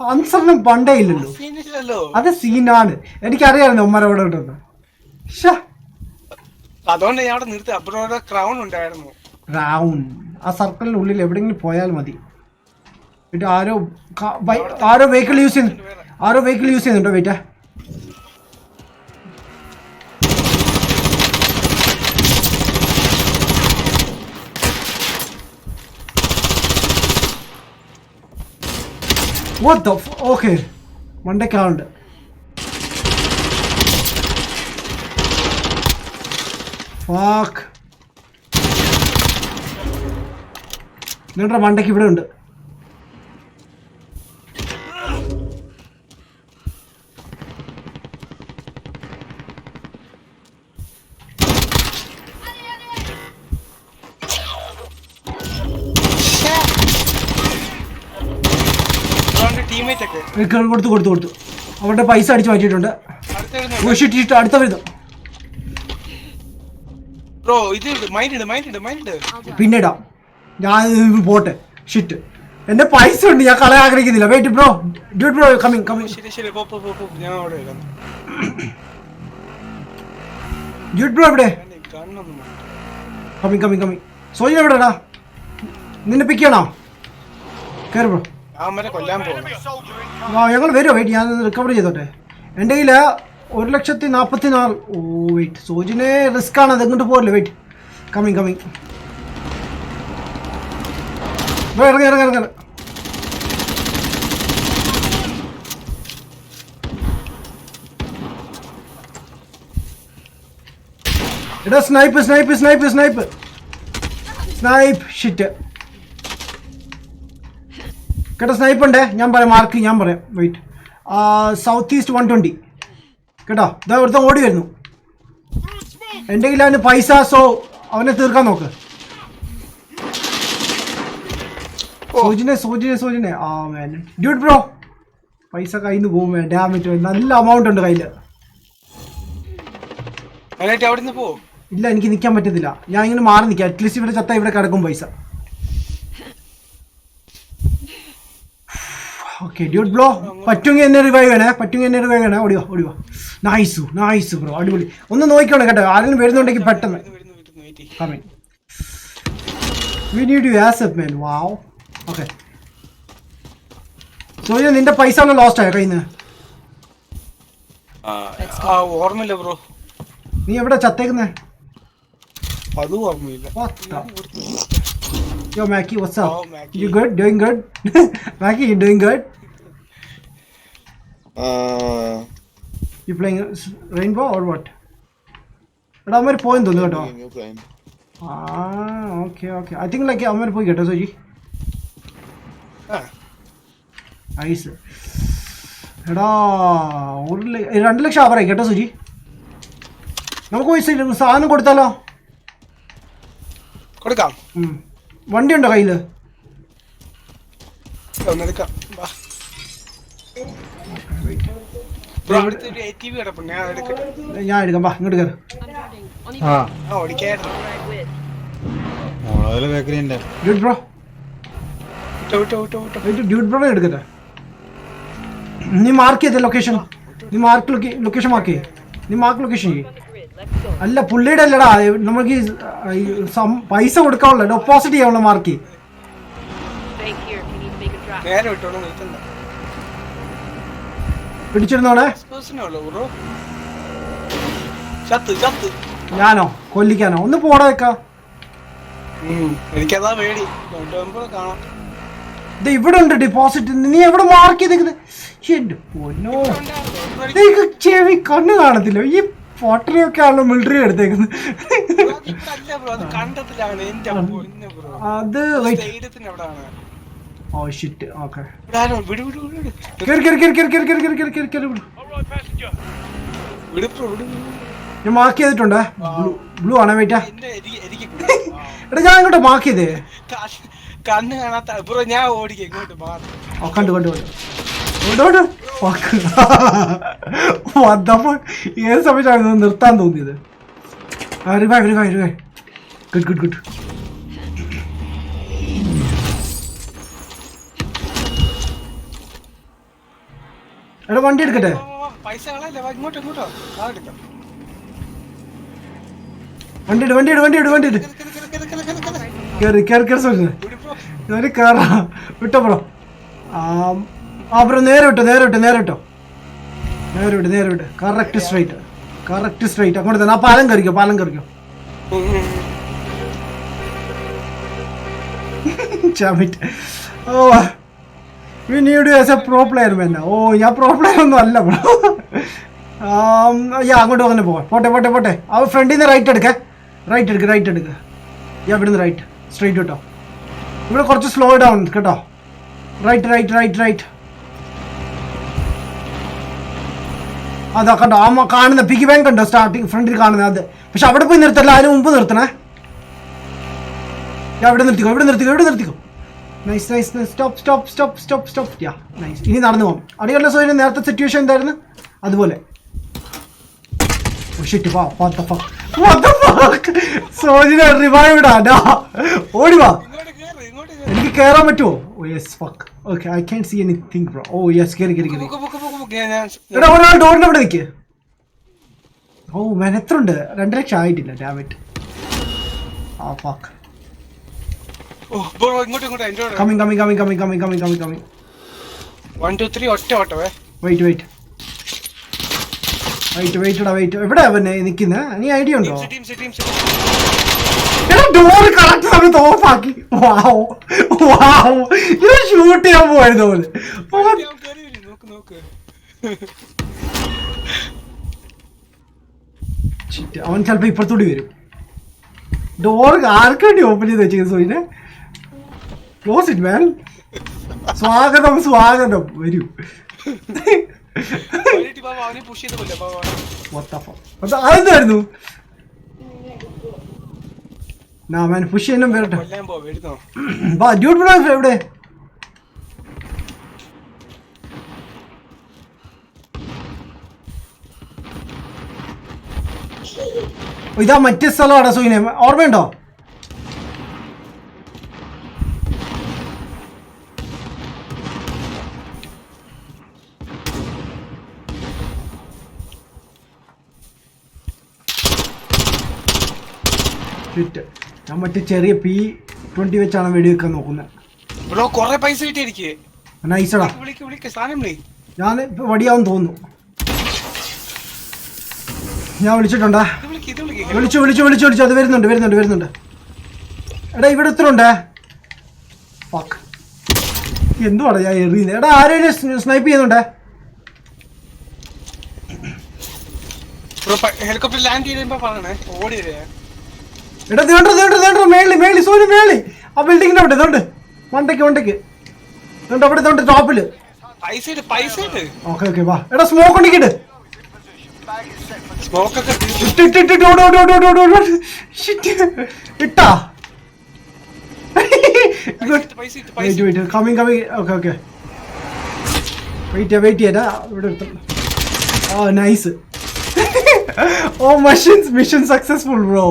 ആൻസറിനും പണ്ടേ ഇല്ലല്ലോ. സീനില്ലല്ലോ. അത് സീനാണ്, എനിക്കറിയാമായിരുന്നു ഉമ്മരോട് ഉണ്ടെന്ന്. അതുകൊണ്ട് ഞാൻ അവിടെ നിർത്തി. അബ്രോടെ ക്രൗൺ ഉണ്ടായിരുന്നു. ക്രൗൺ ആ സർക്കിളിനുള്ളിൽ എവിടെയെങ്കിലും പോയാൽ മതി. എന്നിട്ട് ആരോ വെഹിക്കിൾ യൂസ് ചെയ്യുന്നുണ്ടോ? വെയിറ്റ്. What the okay. മണ്ടയ്ക്കാളുണ്ട്. Fuck. നിങ്ങളുടെ മണ്ടയ്ക്ക് ഇവിടെ ഉണ്ട്. കൊടുത്തു അവരുടെ പൈസ അടിച്ചു മാറ്റിയിട്ടുണ്ട്. അടുത്ത വരുന്നു. പിന്നെ ഇടാം, ഞാൻ പോട്ടെ. ഷിറ്റ്, എന്റെ പൈസ ഉണ്ട്, ഞാൻ കളയാൻ ആഗ്രഹിക്കുന്നില്ല. Wait bro, dude bro coming. Dude bro എവിടെ? കമ്മിങ്. സോജി എവിടെടാ? നിന്നെ പിക്ക് ചെയ്യണോ? കയറി ബ്രോ. ഞങ്ങൾ വരുമോ? വെയിറ്റ്, ഞാൻ റിക്കവർ ചെയ്തോട്ടെ. എൻ്റെ കയ്യിൽ 1,44,000. ഓ വെയിറ്റ്, സോജിനെ റിസ്ക് ആണ്, അത് എങ്ങോട്ട് പോരല്ലേ. Wait, coming. ഇറങ്ങി. എടാ സ്നൈപ്പ്. ഷിറ്റ് കേട്ടോ, സ്നൈപ്പ് ഉണ്ടേ. ഞാൻ പറയാം മാർക്ക്, വെയിറ്റ്. സൗത്ത് ഈസ്റ്റ് 120 കേട്ടോ. ഇതാ ഒരുത്തൻ ഓടി വരുന്നു. എൻ്റെ കയ്യിൽ അവന് പൈസ, സോ അവനെ തീർക്കാൻ നോക്ക്. സോജിനെ ആ മാൻ. ഡ്യൂഡ് ബ്രോ, പൈസ കയ്യിൽ നിന്ന് പോകും. ഡാമേജ് നല്ല എമൗണ്ട് ഉണ്ട് കയ്യിൽ. ഇല്ല, എനിക്ക് നിൽക്കാൻ പറ്റത്തില്ല. ഞാൻ ഇങ്ങനെ മാറി നിൽക്കാം. അറ്റ്ലീസ്റ്റ് ഇവിടെ ചത്ത ഇവിടെ കിടക്കും പൈസ. ഓക്കെ ഡ്യൂഡ് ബ്രോ, പറ്റുമെങ്കിൽ എന്നെ റിവൈവ് ചെയ്യണേ. ഓടിവാ. നൈസ് ബ്രോ, അടിപൊളി. ഒന്ന് നോക്കിക്കോണേ കേട്ടോ, ആരെങ്കിലും വരുന്നുണ്ടെങ്കിൽ പെട്ടെന്ന്. We need you as a man. Wow. Okay Soji, നിന്റെ പൈസ ഒന്ന് ലോസ്റ്റ് ആയോ കയ്യിൽ നിന്ന്? ഓർമ്മയില്ല ബ്രോ. നീ എവിടെ ചത്തേക്കുന്നേ? അതും ഓർമ്മയില്ല. Yo Mackie, what's up? Mackie. You good? Doing good? Mackie, you doing good? You playing Rainbow or what? എടാ അമ്മ പോയെന്ന് തോന്നുന്നു കേട്ടോ. ഓക്കെ. ഐ തിങ്ക് ലൈക്ക് അമ്മ പോയി കേട്ടോ സോജി. ഐസ്. എടാ 2 ലക്ഷം ആവറായി കേട്ടോ സോജി. നമുക്ക് പൈസ സാധനം കൊടുത്താലോ? കൊടുക്കാം. വണ്ടി ഉണ്ടോ കയ്യില്? ഞാൻ എടുക്കാം. വാ ഇങ്ങോട്ട് കയറി. ഡ്യൂഡ് ബ്രോ എടുക്കട്ടെ. നീ മാർക്ക് ചെയ്ത ലൊക്കേഷൻ, ലൊക്കേഷൻ മാർക്ക് ചെയ്യ്. അല്ല പുള്ളിയുടെ അല്ലടാ, നമുക്ക് പൈസ കൊടുക്കാനുള്ള ഡെപ്പോസിറ്റ് ചെയ്യാനുള്ള മാർക്ക്. പിടിച്ചിരുന്നോടെ. ഞാനോ കൊല്ലിക്കാനോ? ഒന്ന് പോടാ വെക്കാ. ഇത് ഇവിടെ ഉണ്ട് ഡെപ്പോസിറ്റ്. നീ എവിടെ മാർക്ക് ചെയ്തേക്കുന്നത്? ചെവി കണ്ണ് കാണത്തില്ല. ഈ പൊട്ടറിയൊക്കെ ആണല്ലോ മിലിറ്ററി എടുത്തേക്കുന്നത്. ബ്രോ അത് ഇവിടെ അല്ല ബ്രോ, അത് കണ്ടത്തിലാണ് എന്റെ പൊന്ന് ബ്രോ. അത് സ്റ്റേഡിയത്തിന് അവിടാണ്. ഓ ഷിറ്റ്. ഓക്കെ ഇവിടെ ആരോ വിട് വിട് വിട് വിട്. കേറി കേറി കേറി കേറി കേറി കേറി കേറി കേറി കേറി കേറി വിട്. വിട് ബ്രോ വിട്. ഞാൻ മാർക്ക് ചെയ്തിട്ടുണ്ട്. ബ്ലൂ ആണേ വെയിറ്റാ. എനിക്ക് എടാ ഞാൻ ഇങ്ങോട്ട് മാർക്ക് ചെയ്തേ. കണ്ണ് കാണാത്ത ബ്രോ, ഞാൻ ഓടിക്കാം ഇങ്ങോട്ട് മാറി. ഓ കണ്ടു കണ്ടു കണ്ടു. ഏത് സമയത്താണ് നിർത്താൻ തോന്നിയത്? Revive revive revive. Good good good. എടാ വണ്ടി എടുക്കട്ടെ. പൈസ കളയല്ലേ, വാ ഇങ്ങോട്ടോ ഇങ്ങോട്ടോ. ആ എടുക്കാം. വണ്ടി ഇട് വണ്ടി ഇട് വണ്ടി ഇട് വണ്ടി ഇട്. കേറി കേറി കേറി സോറി കേറി കേറാ. വിട്ടോ ബ്രോ. ആ ബ്രോ നേരെ വിട്ടോ നേരെ വിട്ടോ നേരെ വിട്ടോ നേരെ വിട്ട് നേരെ വിട്ട്. Correct straight correct straight. അങ്ങോട്ട് തന്നെ. ആ പാലം കറിക്കോ പാലം കറിക്കോ. Damn it. Oh we need as a pro player വേണ്ട. ഓ ഞാൻ പ്രോ പ്ലെയർ ഒന്നും അല്ല ബ്രോ. അങ്ങോട്ട് അങ്ങനെ പോകാം. പോട്ടെ പോട്ടെ പോട്ടെ. ആ ഫ്രണ്ടിൽ നിന്ന് റൈറ്റ് എടുക്കേ. റൈറ്റ് എടുക്കുക റൈറ്റ് എടുക്കുക. ഇവിടുന്ന് റൈറ്റ് സ്ട്രൈറ്റ് കേട്ടോ. ഇവിടെ കുറച്ച് സ്ലോ ഡൗൺ കേട്ടോ. Right right right right. അതാ കണ്ടോ ആ കാണുന്ന പിഗ് ബാങ്ക് ഉണ്ടോ സ്റ്റാർട്ടിങ് ഫ്രണ്ടിൽ കാണുന്നത് അത്. പക്ഷെ അവിടെ പോയി നിർത്തല്ല, അതിന് മുമ്പ് നിർത്തണേ. ഇവിടെ നിർത്തിക്കോ ഇവിടെ നിർത്തിക്കോ ഇവിടെ നിർത്തിക്കോ. Nice nice nice. Stop stop stop stop stop. Yeah nice. ഇനി നടന്നു പോകും. അടിയുള്ള സോയിന് നേരത്തെ സിറ്റുവേഷൻ എന്തായിരുന്നു അതുപോലെ. സോജിനെ റിവൈവ് ഇടാ. ഓടി വാ. എനിക്ക് കയറാൻ പറ്റുമോ? Oh yes fuck. Okay I can see anything bro. Oh yes കയറി കയറി കയറി. എടാ ഒരാൾ ഡോറിന്റെ അവിടെ നിൽക്ക്. ഓ മാൻ എത്ര ഉണ്ട്? 2 ലക്ഷം ആയിട്ടില്ല. ഡാമിറ്റ്. ആ fuck. Coming coming coming coming coming coming coming coming. 1 2 3 ഒറ്റ ഓട്ടവേ. Wait wait wait wait wait. എവിടെയാ പിന്നെ നിൽക്കുന്നത്? നീ ഐഡിയ ഉണ്ടോ? ഡോർ കറക്റ്റ് സമയത്ത് ഓഫ് ആക്കി. വാവ് വാവ്. ഇത് ഷൂട്ട് ചെയ്യാൻ പോയത് പോലെ. അവൻ ചിലപ്പോ ഇപ്പുറത്തോട്ട് വരും. ഡോർ ആർക്ക് വേണ്ടി ഓപ്പൺ ചെയ്ത് വെച്ചത് സോയിനെ? Close it man. സ്വാഗതം സ്വാഗതം വരൂ. അതെന്തായിരുന്നു? പുഷ് ചെയ്യാനും വരട്ടെ. ഡ്യൂട്ട് ബ്രോ എവിടെ? ഇതാ മറ്റേ സ്ഥലമാടാ സോയിനെ, ഓർമ്മയുണ്ടോ? ഞാൻ മറ്റേ ചെറിയ P20 വെച്ചാണ് വെടിവെക്കാൻ നോക്കുന്നത്. ബ്രോ കൊറേ പൈസ കിട്ടിയിരിക്കേ. നൈസടാ. ഞാൻ ഇപ്പൊ വടിയാവും തോന്നുന്നു. ഞാൻ വിളിച്ചിട്ടുണ്ടാ. വിളിച്ചു വിളിച്ചു വിളിച്ചു വിളിച്ചു. അത് വരുന്നുണ്ട് വരുന്നുണ്ട് വരുന്നുണ്ട്. എടാ ഇവിടെ എത്ര ഉണ്ട്? എന്തുവാടാ ഞാൻ എറിയുന്നത്? എടാ ആരെയും സ്നൈപ്പ് ചെയ്യുന്നുണ്ടേ. ഹെലികോപ്റ്റർ ലാൻഡ് ചെയ്യുമ്പോ പറയണേ, ഓടി വരെ. എടാ മേളി മേളി സോറി മേളി. ആ ബിൽഡിങ്ങിന്റെ അവിടെ ഇതുണ്ട്. വണ്ടയ്ക്ക് വണ്ടയ്ക്ക് അവിടെ ഇതുണ്ട് ടോപ്പില്. ഓക്കെ ഓക്കെ വാ. എടാ സ്മോക്ക് ഉണ്ടെങ്കിട്ട് ഇട്ടാ. Coming coming. Okay okay wait ചെയ്യാ ഇവിടെ എടുത്തു. Oh nice. Oh mission successful bro.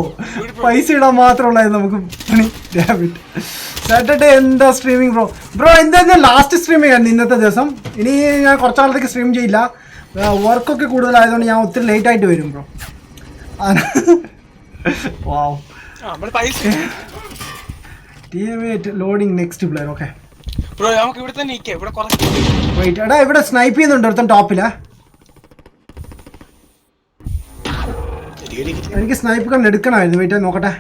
പൈസ ഇടാൻ മാത്രമുള്ളായിരുന്നു നമുക്ക് പണി. സാറ്റർഡേ എന്താ സ്ട്രീമിങ് ബ്രോ? ബ്രോ എന്താ ലാസ്റ്റ് സ്ട്രീമിംഗ് ആയിരുന്നു ഇന്നത്തെ ദിവസം. ഇനി ഞാൻ കുറച്ച് നാളത്തേക്ക് സ്ട്രീം ചെയ്യില്ല. വർക്കൊക്കെ കൂടുതലായതുകൊണ്ട് ഞാൻ ഒത്തിരി ലേറ്റ് ആയിട്ട് വരും bro. Wow. Loading next player. Okay wait. എടാ ഇവിടെ സ്നൈപ്പ് ചെയ്യുന്നുണ്ട് ഒരുത്തൻ ടോപ്പിലാ. എനിക്ക് സ്നൈപ്പ് കണ്ട് എടുക്കണമായിരുന്നു. വെയിറ്റ് നോക്കട്ടെ.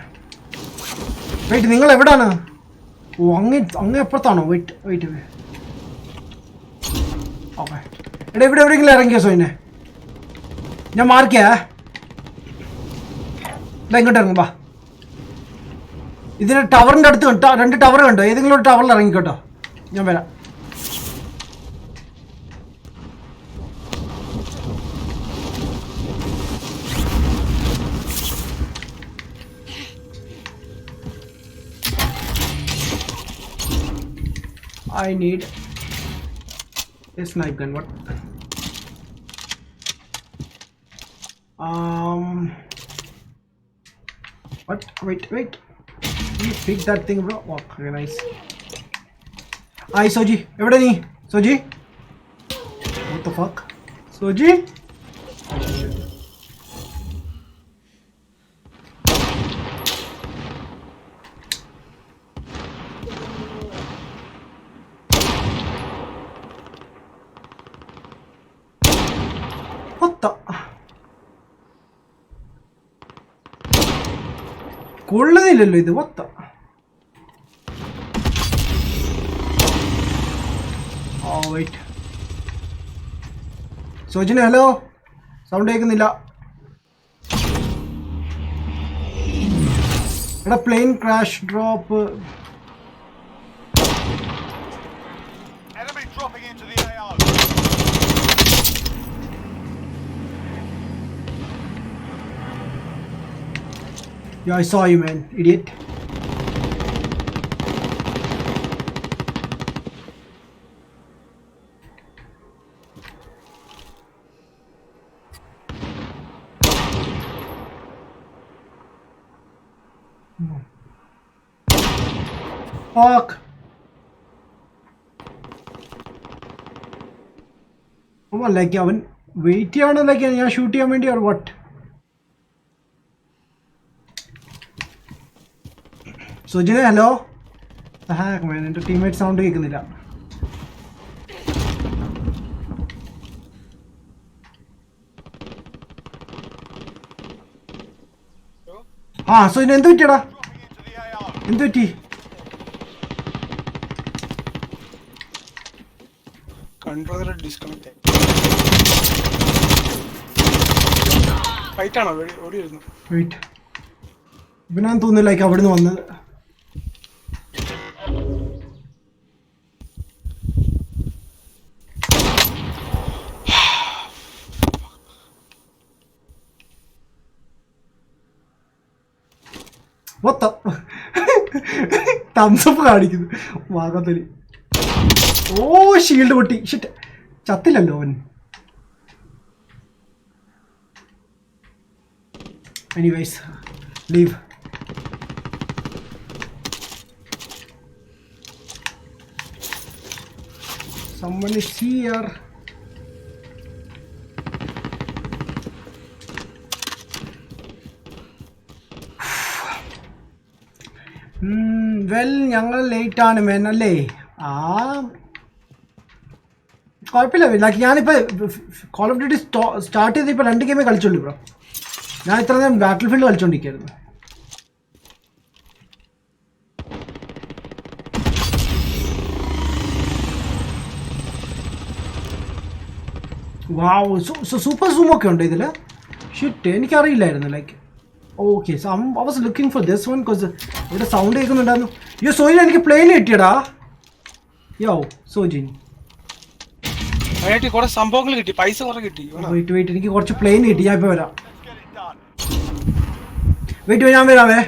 വെയിറ്റ് നിങ്ങൾ എവിടാണ്? ഓ അങ്ങ് എപ്പുറത്താണോ? Wait wait. ഓക്കെ എടാ ഇവിടെ എവിടെയെങ്കിലും ഇറങ്ങിയോ സോയിനെ? ഞാൻ മാർക്ക് ചെയ്യാ. ഇങ്ങോട്ട് ഇറങ്ങും വാ. ഇതിന് ടവറിൻ്റെ അടുത്ത് 2 ടവർ കണ്ടോ? ഏതെങ്കിലും ഒരു ടവറിൽ ഇറങ്ങിക്കോട്ടോ, ഞാൻ വരാം. I need a snipe gun. What? What? Wait. You pick that thing, bro. Oh, very nice. Hi, Soji. Evada nee? Soji? What the fuck? Soji? What the? കൊള്ളുന്നില്ലല്ലോ ഇത്. what the? Oh wait. സോജിന് hello, sound കേൾക്കുന്നില്ല. എടാ plane crash drop. Enemy dropping into the AO. Yeah, I saw you, man, idiot. Fuck. Oh, like അവൻ wait ചെയ്യണോ, like ഞാൻ shoot ചെയ്യാൻ വേണ്ടി or what? സുജിനെ hello. Hack മാൻ, എൻ്റെ ടീംമേറ്റ് സൗണ്ട് കേൾക്കുന്നില്ല. സുജിന് എന്ത് പറ്റിയടാ? എന്ത് പറ്റി? കൺട്രോളർ ഡിസ്കണക്ട് ആയി. ഫൈറ്റ് ആണോ? ഓടി വരുന്നു. വെയിറ്റ്, ഇവനാന്ന് തോന്നുന്നു ലൈക്ക് അവിടുന്ന് വന്നത്. തംസപ്പ് കാണിക്കുന്നു വാഗത്തല്. ഓ ഷീൽഡ് പൊട്ടി. ഷിറ്റ്, ചത്തില്ലല്ലോ അവൻ. Anyways leave. someone is here. Well ഞങ്ങൾ ലേറ്റ് ആണ് മേൻ അല്ലേ? കുഴപ്പമില്ല. ലൈക്ക് ഞാനിപ്പോൾ കോൾ ഓഫ് ഡ്യൂട്ടി സ്റ്റാർട്ട് ചെയ്ത് ഇപ്പോൾ 2 ഗെയിമേ കളിച്ചോളൂ ബ്രോ. ഞാൻ ഇത്ര നേരം ബാറ്റിൽ ഫീൽഡ് കളിച്ചോണ്ടിരിക്കുകയായിരുന്നു. വാവ്, സൂപ്പർ സൂമൊക്കെ ഉണ്ട് ഇതിൽ. ഷിറ്റ്, എനിക്കറിയില്ലായിരുന്നു like. Okay, so I was looking for this one because ഇവിടെ സൗണ്ട് കേൾക്കുന്നുണ്ടായിരുന്നു. യോ സോജിൻ, എനിക്ക് പ്ലെയിൻ കിട്ടിയടാ. യോ സോജിൻ, കുറെ സംഭവങ്ങൾ കിട്ടി, പൈസ കുറെ കിട്ടി. വെയിറ്റ്, എനിക്ക് കുറച്ച് പ്ലെയിൻ കിട്ടി. ഞാൻ ഇപ്പോൾ വരാം. വെയിറ്റ്, ഞാൻ വരാവേ.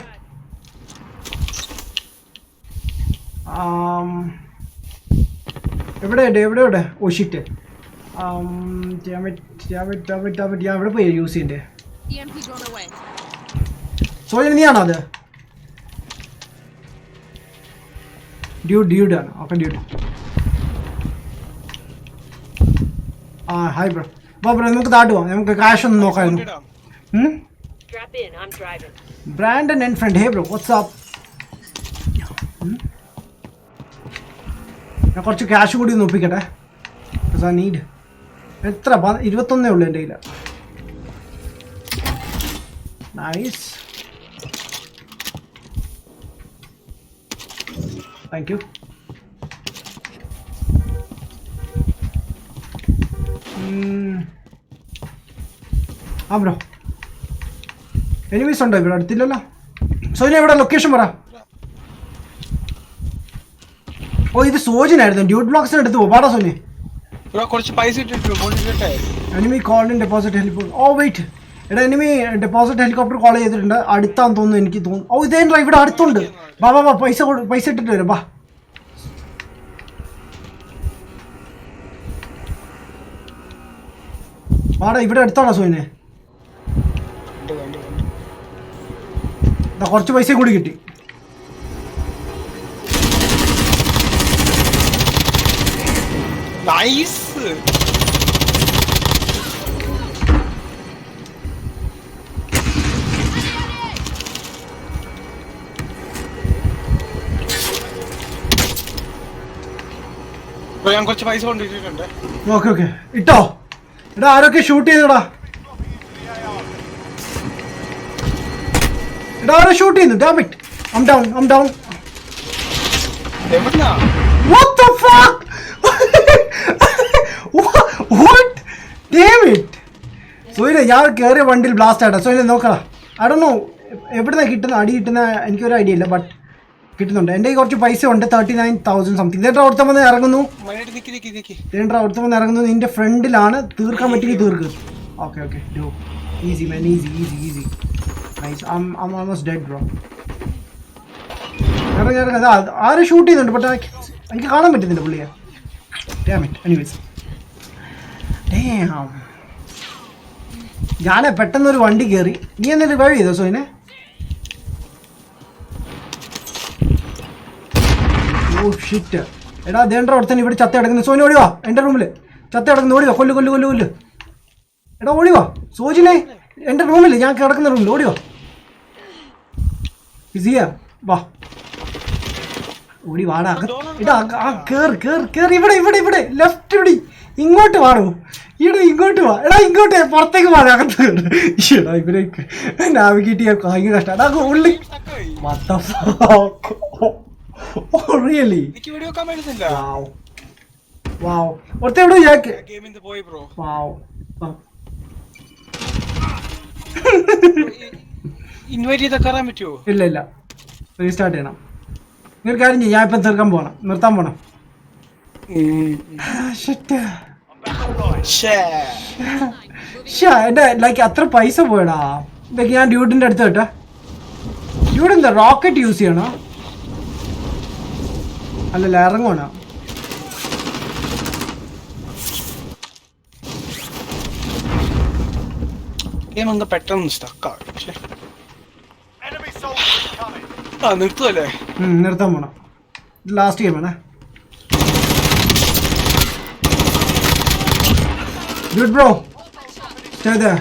എവിടെ? Oh shit. ഞാൻ എവിടെ പോയി യൂസ് ചെയ്യണ്ടേ? EMP drone away. സോജിൻ നീയാണോ അത്? ഡ്യൂഡാണ്. Okay dude. Hi bro. Bro നമുക്ക് താട്ട് പോവാം. നമുക്ക് കാശ് ഒന്ന് നോക്കാമായിരുന്നു. Strap in, I'm driving. Brandon and friend, hey bro, what's up? ഞാൻ കുറച്ച് ക്യാഷ് കൂടി ഒന്ന് ഒപ്പിക്കട്ടെ. Because I need. എത്ര 21 ഉള്ളൂ എൻ്റെ കയ്യിൽ. Nice, thank you. Bro enemies ഉണ്ടോ ഇവിടെ അടുത്തില്ലല്ലോ? സോയിനെ എവിടെ ലൊക്കേഷൻ പറ. ഓ ഇത് സോജിനായിരുന്നു. ഡ്യൂട്ട് ബ്ലോക്സിന് എടുത്ത് പോ. പാടാ സോനി. ബ്രോ കുറച്ച് പൈസ ഇട്ടിട്ട് enemy call in deposit helicopter. Oh wait, എടാ എനിമി ഡെപ്പോസിറ്റ് ഹെലികോപ്റ്റർ കോൾ ചെയ്തിട്ടുണ്ട്. അടുത്താന്ന് തോന്നുന്നു, എനിക്ക് തോന്നുന്നു. ഓ ഇതേണ്ടാ ഇവിടെ അടുത്തുണ്ട്. വാ വാ വാ, പൈസ ഇട്ടിട്ട് വരും. വാ വാടാ, ഇവിടെ അടുത്താണോ സോയിനെ? കുറച്ച് പൈസ കൂടി കിട്ടി. നൈസ്. ഞാൻ കുറച്ച് പൈസ കൊണ്ടിട്ടുണ്ട്. ഓക്കെ ഓക്കെ ഇട്ടോ. എടാ ആരൊക്കെ ഷൂട്ട് ചെയ്തടാ? എടാ ആരോ ഷൂട്ട് ചെയ്യുന്നു. Damn it. I am down. എവിടുന്നാ? What the fuck? What? Damn it. സോയിലെ ഞാൻ കയറിയ വണ്ടിയിൽ ബ്ലാസ്റ്റ് ആയിട്ടാ. സോയിലെ നോക്കടാ. ഐ ഡോണ്ട് നോ എവിടുന്നാ അടി കിട്ടുന്ന എനിക്കൊരു ഐഡിയ ഇല്ല. ബട്ട് കിട്ടുന്നുണ്ട്. എൻ്റെ കുറച്ച് പൈസ ഉണ്ട്. 39,000 സംതിങ്. ഇതേട്ടാ അവിടുത്തെ വന്ന് ഇറങ്ങുന്നു. ഇതേണ്ടാ അവിടുത്തെ വന്ന് ഇറങ്ങുന്നു. നിന്റെ ഫ്രണ്ടിലാണ്. തീർക്കാൻ പറ്റിയെങ്കിൽ തീർക്ക്. Okay okay do easy man. Easy nice. I am almost dead bro. ഇറങ്ങ. ആരും ഷൂട്ട് ചെയ്യുന്നുണ്ട്. ബട്ട് എനിക്ക് കാണാൻ പറ്റുന്നില്ല പുള്ളിയെ. Damn it. Anyways. Damn. ഞാൻ പെട്ടെന്നൊരു വണ്ടി കയറി. നീ എന്നിട്ട് റിവൈവ് ചെയ്തോ സോയിനെ? ഓ ഷിറ്റ്. എടാ ദേണ്ട അവിടെ തന്നെ ഇവിടെ ചത്ത കിടക്കുന്നു. സോയിനെ ഓടിവാ. എൻ്റെ റൂമിൽ ചത്ത കിടക്കുന്നു. ഓടിവാ. കൊല്ലു. എടാ ഓടിവാ സോജിനെ. എൻ്റെ റൂമിൽ ഞാൻ കിടക്കുന്ന റൂമിൽ ഓടിവാ. ബിസിയാ വാ. ഓടി വാടാ. ഇടാ കേറ്. ഇവിടെ ലെഫ്റ്റ് പിടി. ഇങ്ങോട്ട് വാടോ. ഇങ്ങോട്ട് വാ. എടാ ഇങ്ങോട്ട് പുറത്തേക്ക് വാടാ. അകത്ത് എടാ ഇവരേക്ക് നാവിഗേറ്റ് ചെയ്യാൻ ഭയങ്കര കഷ്ടം. എടാ ഉള്ളി റിയലി വാവ്. ഒറ്റ എവിടെ ഞാക്ക് വാവ്. ഇൻവൈറ്റ് ചെയ്താൽ കയറാൻ പറ്റുമോ? ഇല്ല റീസ്റ്റാർട്ട് ചെയ്യണം. ഒരു കാര്യം ചെയ്യും. ഞാൻ ഇപ്പം നിർത്താൻ പോണം. എന്റെ ലൈക്ക് അത്ര പൈസ പോയടാ. ലൈക്ക് ഞാൻ ഡ്യൂഡിന്റെ അടുത്ത് കേട്ടാ. ഡ്യൂഡ് എന്താ റോക്കറ്റ് യൂസ് ചെയ്യണോ? അല്ലല്ല ഇറങ്ങണോ? പെട്ടെന്ന് നിർത്തുവല്ലേ? നിർത്താൻ പോണം. ലാസ്റ്റ് ഗെയിം ആണേ. Good bro. Stay there.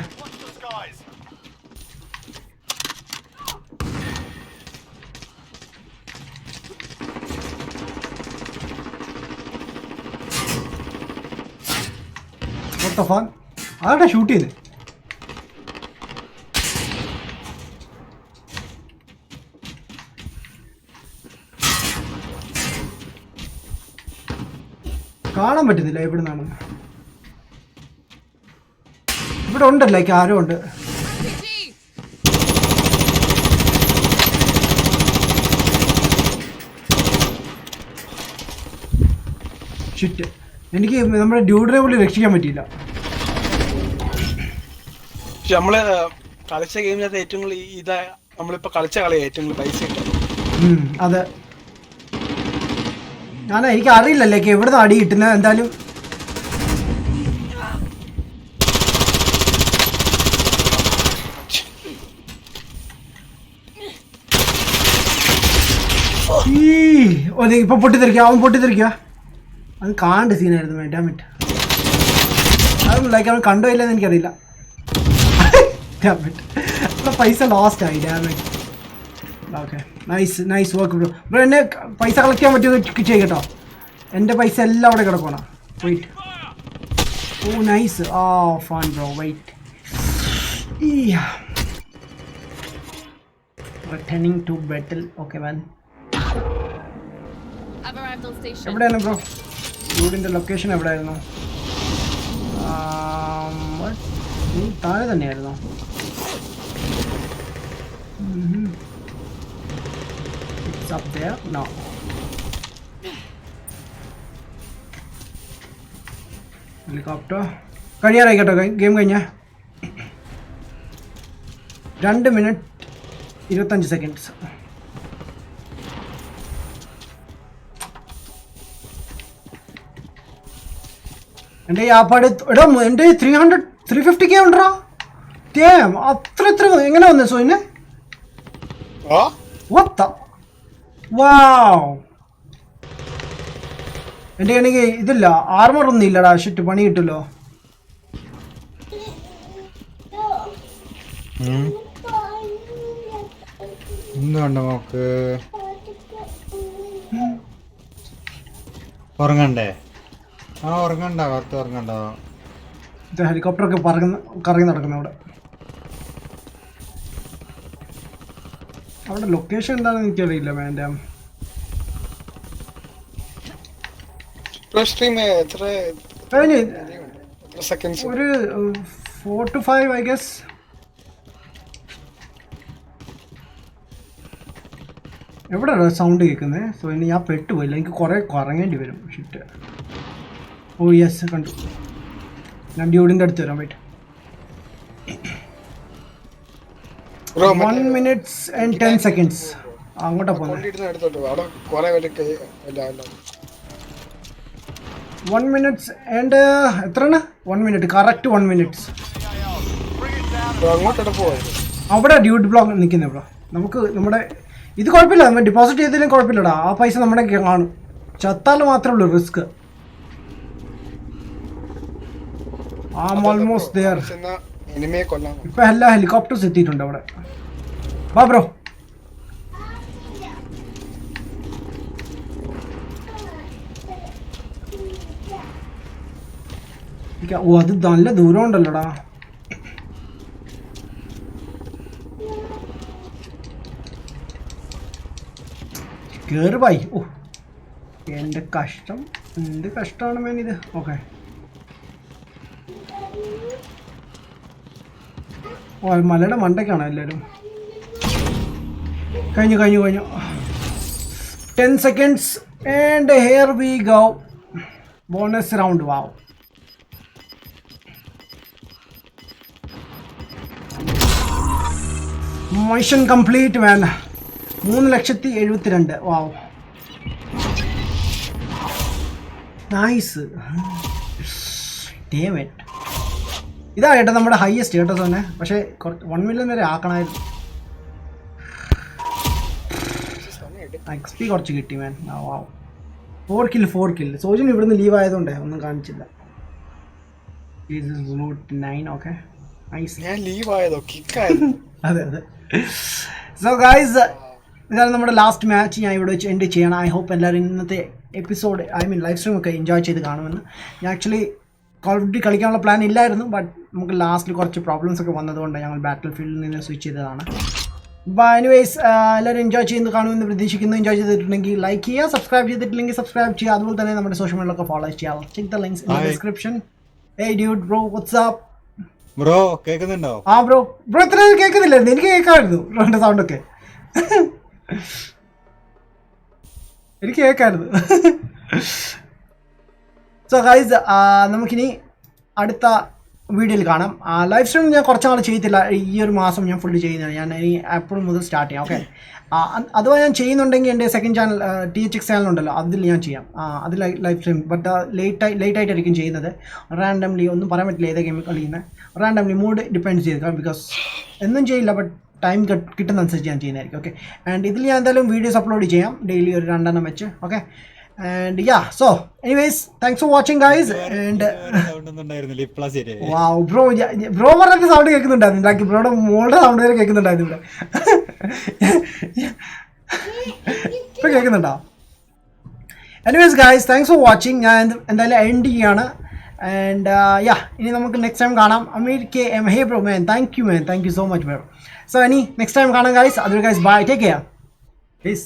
What the fuck? ആരുടെ ഷൂട്ട് ചെയ്ത്? കാണാൻ പറ്റുന്നില്ല എവിടുന്നാണ്. ഇവിടെ ഉണ്ടല്ലോ ആരോ ഉണ്ട്. ഷിറ്റ്. എനിക്ക് നമ്മുടെ ഡ്യൂഡിനെ പോലും രക്ഷിക്കാൻ പറ്റിയില്ല. നമ്മള് കളിച്ച ഗെയിമിനകത്ത് ഏറ്റവും കൂടുതൽ ഇതാ നമ്മളിപ്പോ കളിച്ച കളിയാ ഏറ്റവും കൂടുതൽ പൈസ കിട്ടും. അതെ. എനിക്ക് അറിയില്ലല്ലേ എവിടുന്ന് അടി കിട്ടുന്നത്. എന്തായാലും ഇപ്പൊ അവൻ പൊട്ടിത്തെറിക്കുക. അത് കാണേണ്ട സീനായിരുന്നു. ഡാമിറ്റ്. അതും ലൈക്ക് അവൻ കണ്ടോ ഇല്ലെന്ന് എനിക്കറിയില്ല. പൈസ ലോസ്റ്റ് ആയി. Dammit. Okay nice work bro. Bro എന്നെ പൈസ കളക്ട് ചെയ്യാൻ പറ്റുമോ ചെയ്യട്ടോ? എൻ്റെ പൈസ എല്ലാം അവിടെ കിടക്കണം. Wait. Oh nice. Fun bro. Wait. Returning to battle. Okay man. എവിടെയാണ് ബ്രോ? ഡ്യൂഡിൻ്റെ ലൊക്കേഷൻ എവിടെയായിരുന്നു? താഴെ തന്നെയായിരുന്നു. It's up there. No. Helicopter. കഴിയാറായി കേട്ടോ ഗെയിം കഴിഞ്ഞ 2 minutes 25 seconds. എൻ്റെ ഈ ആപ്പാട് എടാ എൻ്റെ 350K ഉണ്ടോ അത്ര എങ്ങനെ വന്നേ സോയിന് വാവ് എൻ്റെ ആണെങ്കിൽ ഇതില്ല ആർമർ ഒന്നും ഇല്ലടാ ഷിറ്റ് പണി കിട്ടുമല്ലോ എന്തുകൊണ്ട് നോക്ക് ഉറങ്ങണ്ടേ ഉറങ്ങണ്ട പുറത്ത് ഉറങ്ങണ്ടോ ഹെലികോപ്റ്ററൊക്കെ കറങ്ങി നടക്കുന്നു അവിടെ ലൊക്കേഷൻ എന്താണെന്ന് എനിക്കറിയില്ല മാൻ്റെ ഒരു 4 to 5 I guess. എവിടെയാണ് സൗണ്ട് കേൾക്കുന്നത് സോ ഇനി ഞാൻ പെട്ടുപോയില്ല എനിക്ക് കുറേ കറങ്ങേണ്ടി വരും ഷിറ്റ് ഓ യെസ് കണ്ടു ഞാൻ ഡ്യൂഡിൻ്റെ അടുത്ത് വരാൻ പറ്റും 1 minute and 10 seconds അങ്ങോട്ടാ പോകുന്നത് 1 minute and എത്രയാണ് 1 minute കറക്റ്റ് 1 minute അവിടെ ഡ്യൂഡ് ബ്ലോക്ക് നിൽക്കുന്നത് ബ്രോ നമുക്ക് നമ്മുടെ ഇത് കുഴപ്പമില്ല നമ്മൾ ഡിപ്പോസിറ്റ് ചെയ്തതിലും കുഴപ്പമില്ലടാ ആ പൈസ നമ്മുടെ കാണും ചത്താൽ മാത്രമേ ഉള്ളൂ റിസ്ക് ഓൾമോസ്റ്റ് ദെയർ ഇപ്പൊ എല്ലാ ഹെലികോപ്റ്റേഴ്സ് എത്തിയിട്ടുണ്ട് അവിടെ വാ ബ്രോ ഓ അത് നല്ല ദൂരം ഉണ്ടല്ലോടാ കേറ് പോയി ഓ എൻ്റെ കഷ്ടം എന്ത് കഷ്ടമാണ് മേൻ ഇത് ഓക്കെ ഓ മലയുടെ മണ്ടയ്ക്കാണോ എല്ലാവരും കഴിഞ്ഞു 10 seconds and here we go bonus round wow mission complete man 3,72,000 wow nice damn it ഇതാ കേട്ടോ നമ്മുടെ ഹൈയസ്റ്റ് കേട്ടോ തന്നെ പക്ഷേ 1 million വരെ ആക്കണമായിരുന്നു XP കുറച്ച് കിട്ടി മാൻ വാ 4 kill സോജൻ ഇവിടുന്ന് ലീവ് ആയതുകൊണ്ടേ ഒന്നും കാണിച്ചില്ല 9 ഓക്കെ നൈസ് ഞാൻ ലീവ് ആയതോ കിക്കായത് അതെ സോ ഗൈസ് ഇതാണ് നമ്മുടെ ലാസ്റ്റ് മാച്ച് ഞാൻ ഇവിടെ വെച്ച് എൻഡ് ചെയ്യണം ഐ ഹോപ്പ് എല്ലാവരും ഇന്നത്തെ എപ്പിസോഡ് ലൈവ് സ്ട്രീം ഒക്കെ എൻജോയ് ചെയ്ത് കാണുമെന്ന് ഞാൻ ആക്ച്വലി കോൾ ഓഫ് ഡ്യൂട്ടി കളിക്കാനുള്ള പ്ലാൻ ഇല്ലായിരുന്നു ബട്ട് നമുക്ക് ലാസ്റ്റിൽ കുറച്ച് പ്രോബ്ലംസ് ഒക്കെ വന്നതുകൊണ്ട് ഞങ്ങൾ ബാറ്റിൽ ഫീൽഡിൽ നിന്ന് സ്വിച്ച് ചെയ്തതാണ് എനിവേസ് എല്ലാവരും എൻജോയ് ചെയ്യുന്നത് കാണുമെന്ന് പ്രതീക്ഷിക്കുന്നു എൻജോയ് ചെയ്തിട്ടുണ്ടെങ്കിൽ ലൈക്ക് ചെയ്യുക സബ്സ്ക്രൈബ് ചെയ്തിട്ടില്ലെങ്കിൽ സബ്സ്ക്രൈബ് ചെയ്യുക അതുപോലെ തന്നെ നമ്മുടെ സോഷ്യൽ മീഡിയയിലൊക്കെ ഫോളോ ചെയ്യാം check the links in the description dude bro what's up bro കേൾക്കുന്നുണ്ടോ ബ്രോ ഇത്ര കേൾക്കുന്നില്ലായിരുന്നു എനിക്ക് കേൾക്കാമായിരുന്നു ബ്രോന്റെ സൗണ്ടൊക്കെ എനിക്ക് കേൾക്കാമായിരുന്നു സോ ഗൈസ് നമുക്കിനി അടുത്ത വീഡിയോയിൽ കാണാം ലൈവ് സ്ട്രീം ഞാൻ കുറച്ച് നാൾ ചെയ്തില്ല ഈ ഒരു മാസം ഞാൻ ഫുള്ള് ചെയ്യുന്നതാണ് ഞാൻ ഇനി എപ്പോഴും മുതൽ സ്റ്റാർട്ട് ചെയ്യാം ഓക്കെ അഥവാ ഞാൻ ചെയ്യുന്നുണ്ടെങ്കിൽ എൻ്റെ സെക്കൻഡ് ചാനൽ THX ചാനലുണ്ടല്ലോ അതിൽ ഞാൻ ചെയ്യാം അതിൽ ലൈവ് സ്ട്രീം ബട്ട് ലേറ്റായിട്ടായിരിക്കും ചെയ്യുന്നത് റാൻഡംലി ഒന്നും പറയാൻ പറ്റില്ല ഏതാ ഗെയിം കളിക്കുന്നത് റാൻഡംലി മൂഡ് ഡിപ്പെൻഡ് ചെയ്ത് ബിക്കോസ് എന്നും ചെയ്യില്ല ബട്ട് ടൈം കിട്ടുന്നതനുസരിച്ച് ഞാൻ ചെയ്യുന്നതായിരിക്കും ഓക്കെ ആൻഡ് ഇതിൽ ഞാൻ എന്തായാലും വീഡിയോസ് അപ്ലോഡ് ചെയ്യാം ഡെയിലി ഒരു 2 എണ്ണം വെച്ച് okay and yeah so anyways thanks for watching guys and wow bro പറഞ്ഞ സൗണ്ട് കേൾക്കുന്നുണ്ടായിരുന്നു ലൈക്ക് ബ്രോയുടെ മോളുടെ സൗണ്ട് വരെ കേൾക്കുന്നുണ്ടായിരുന്നു ഇവിടെ ഇപ്പൊ കേൾക്കുന്നുണ്ടോ anyways guys thanks for watching ഞാൻ എന്തായാലും എൻഡ് ചെയ്യാണ് and yeah ഇനി നമുക്ക് നെക്സ്റ്റ് ടൈം കാണാം hey bro man thank you so much bro so any next time കാണാം guys other guys bye take care peace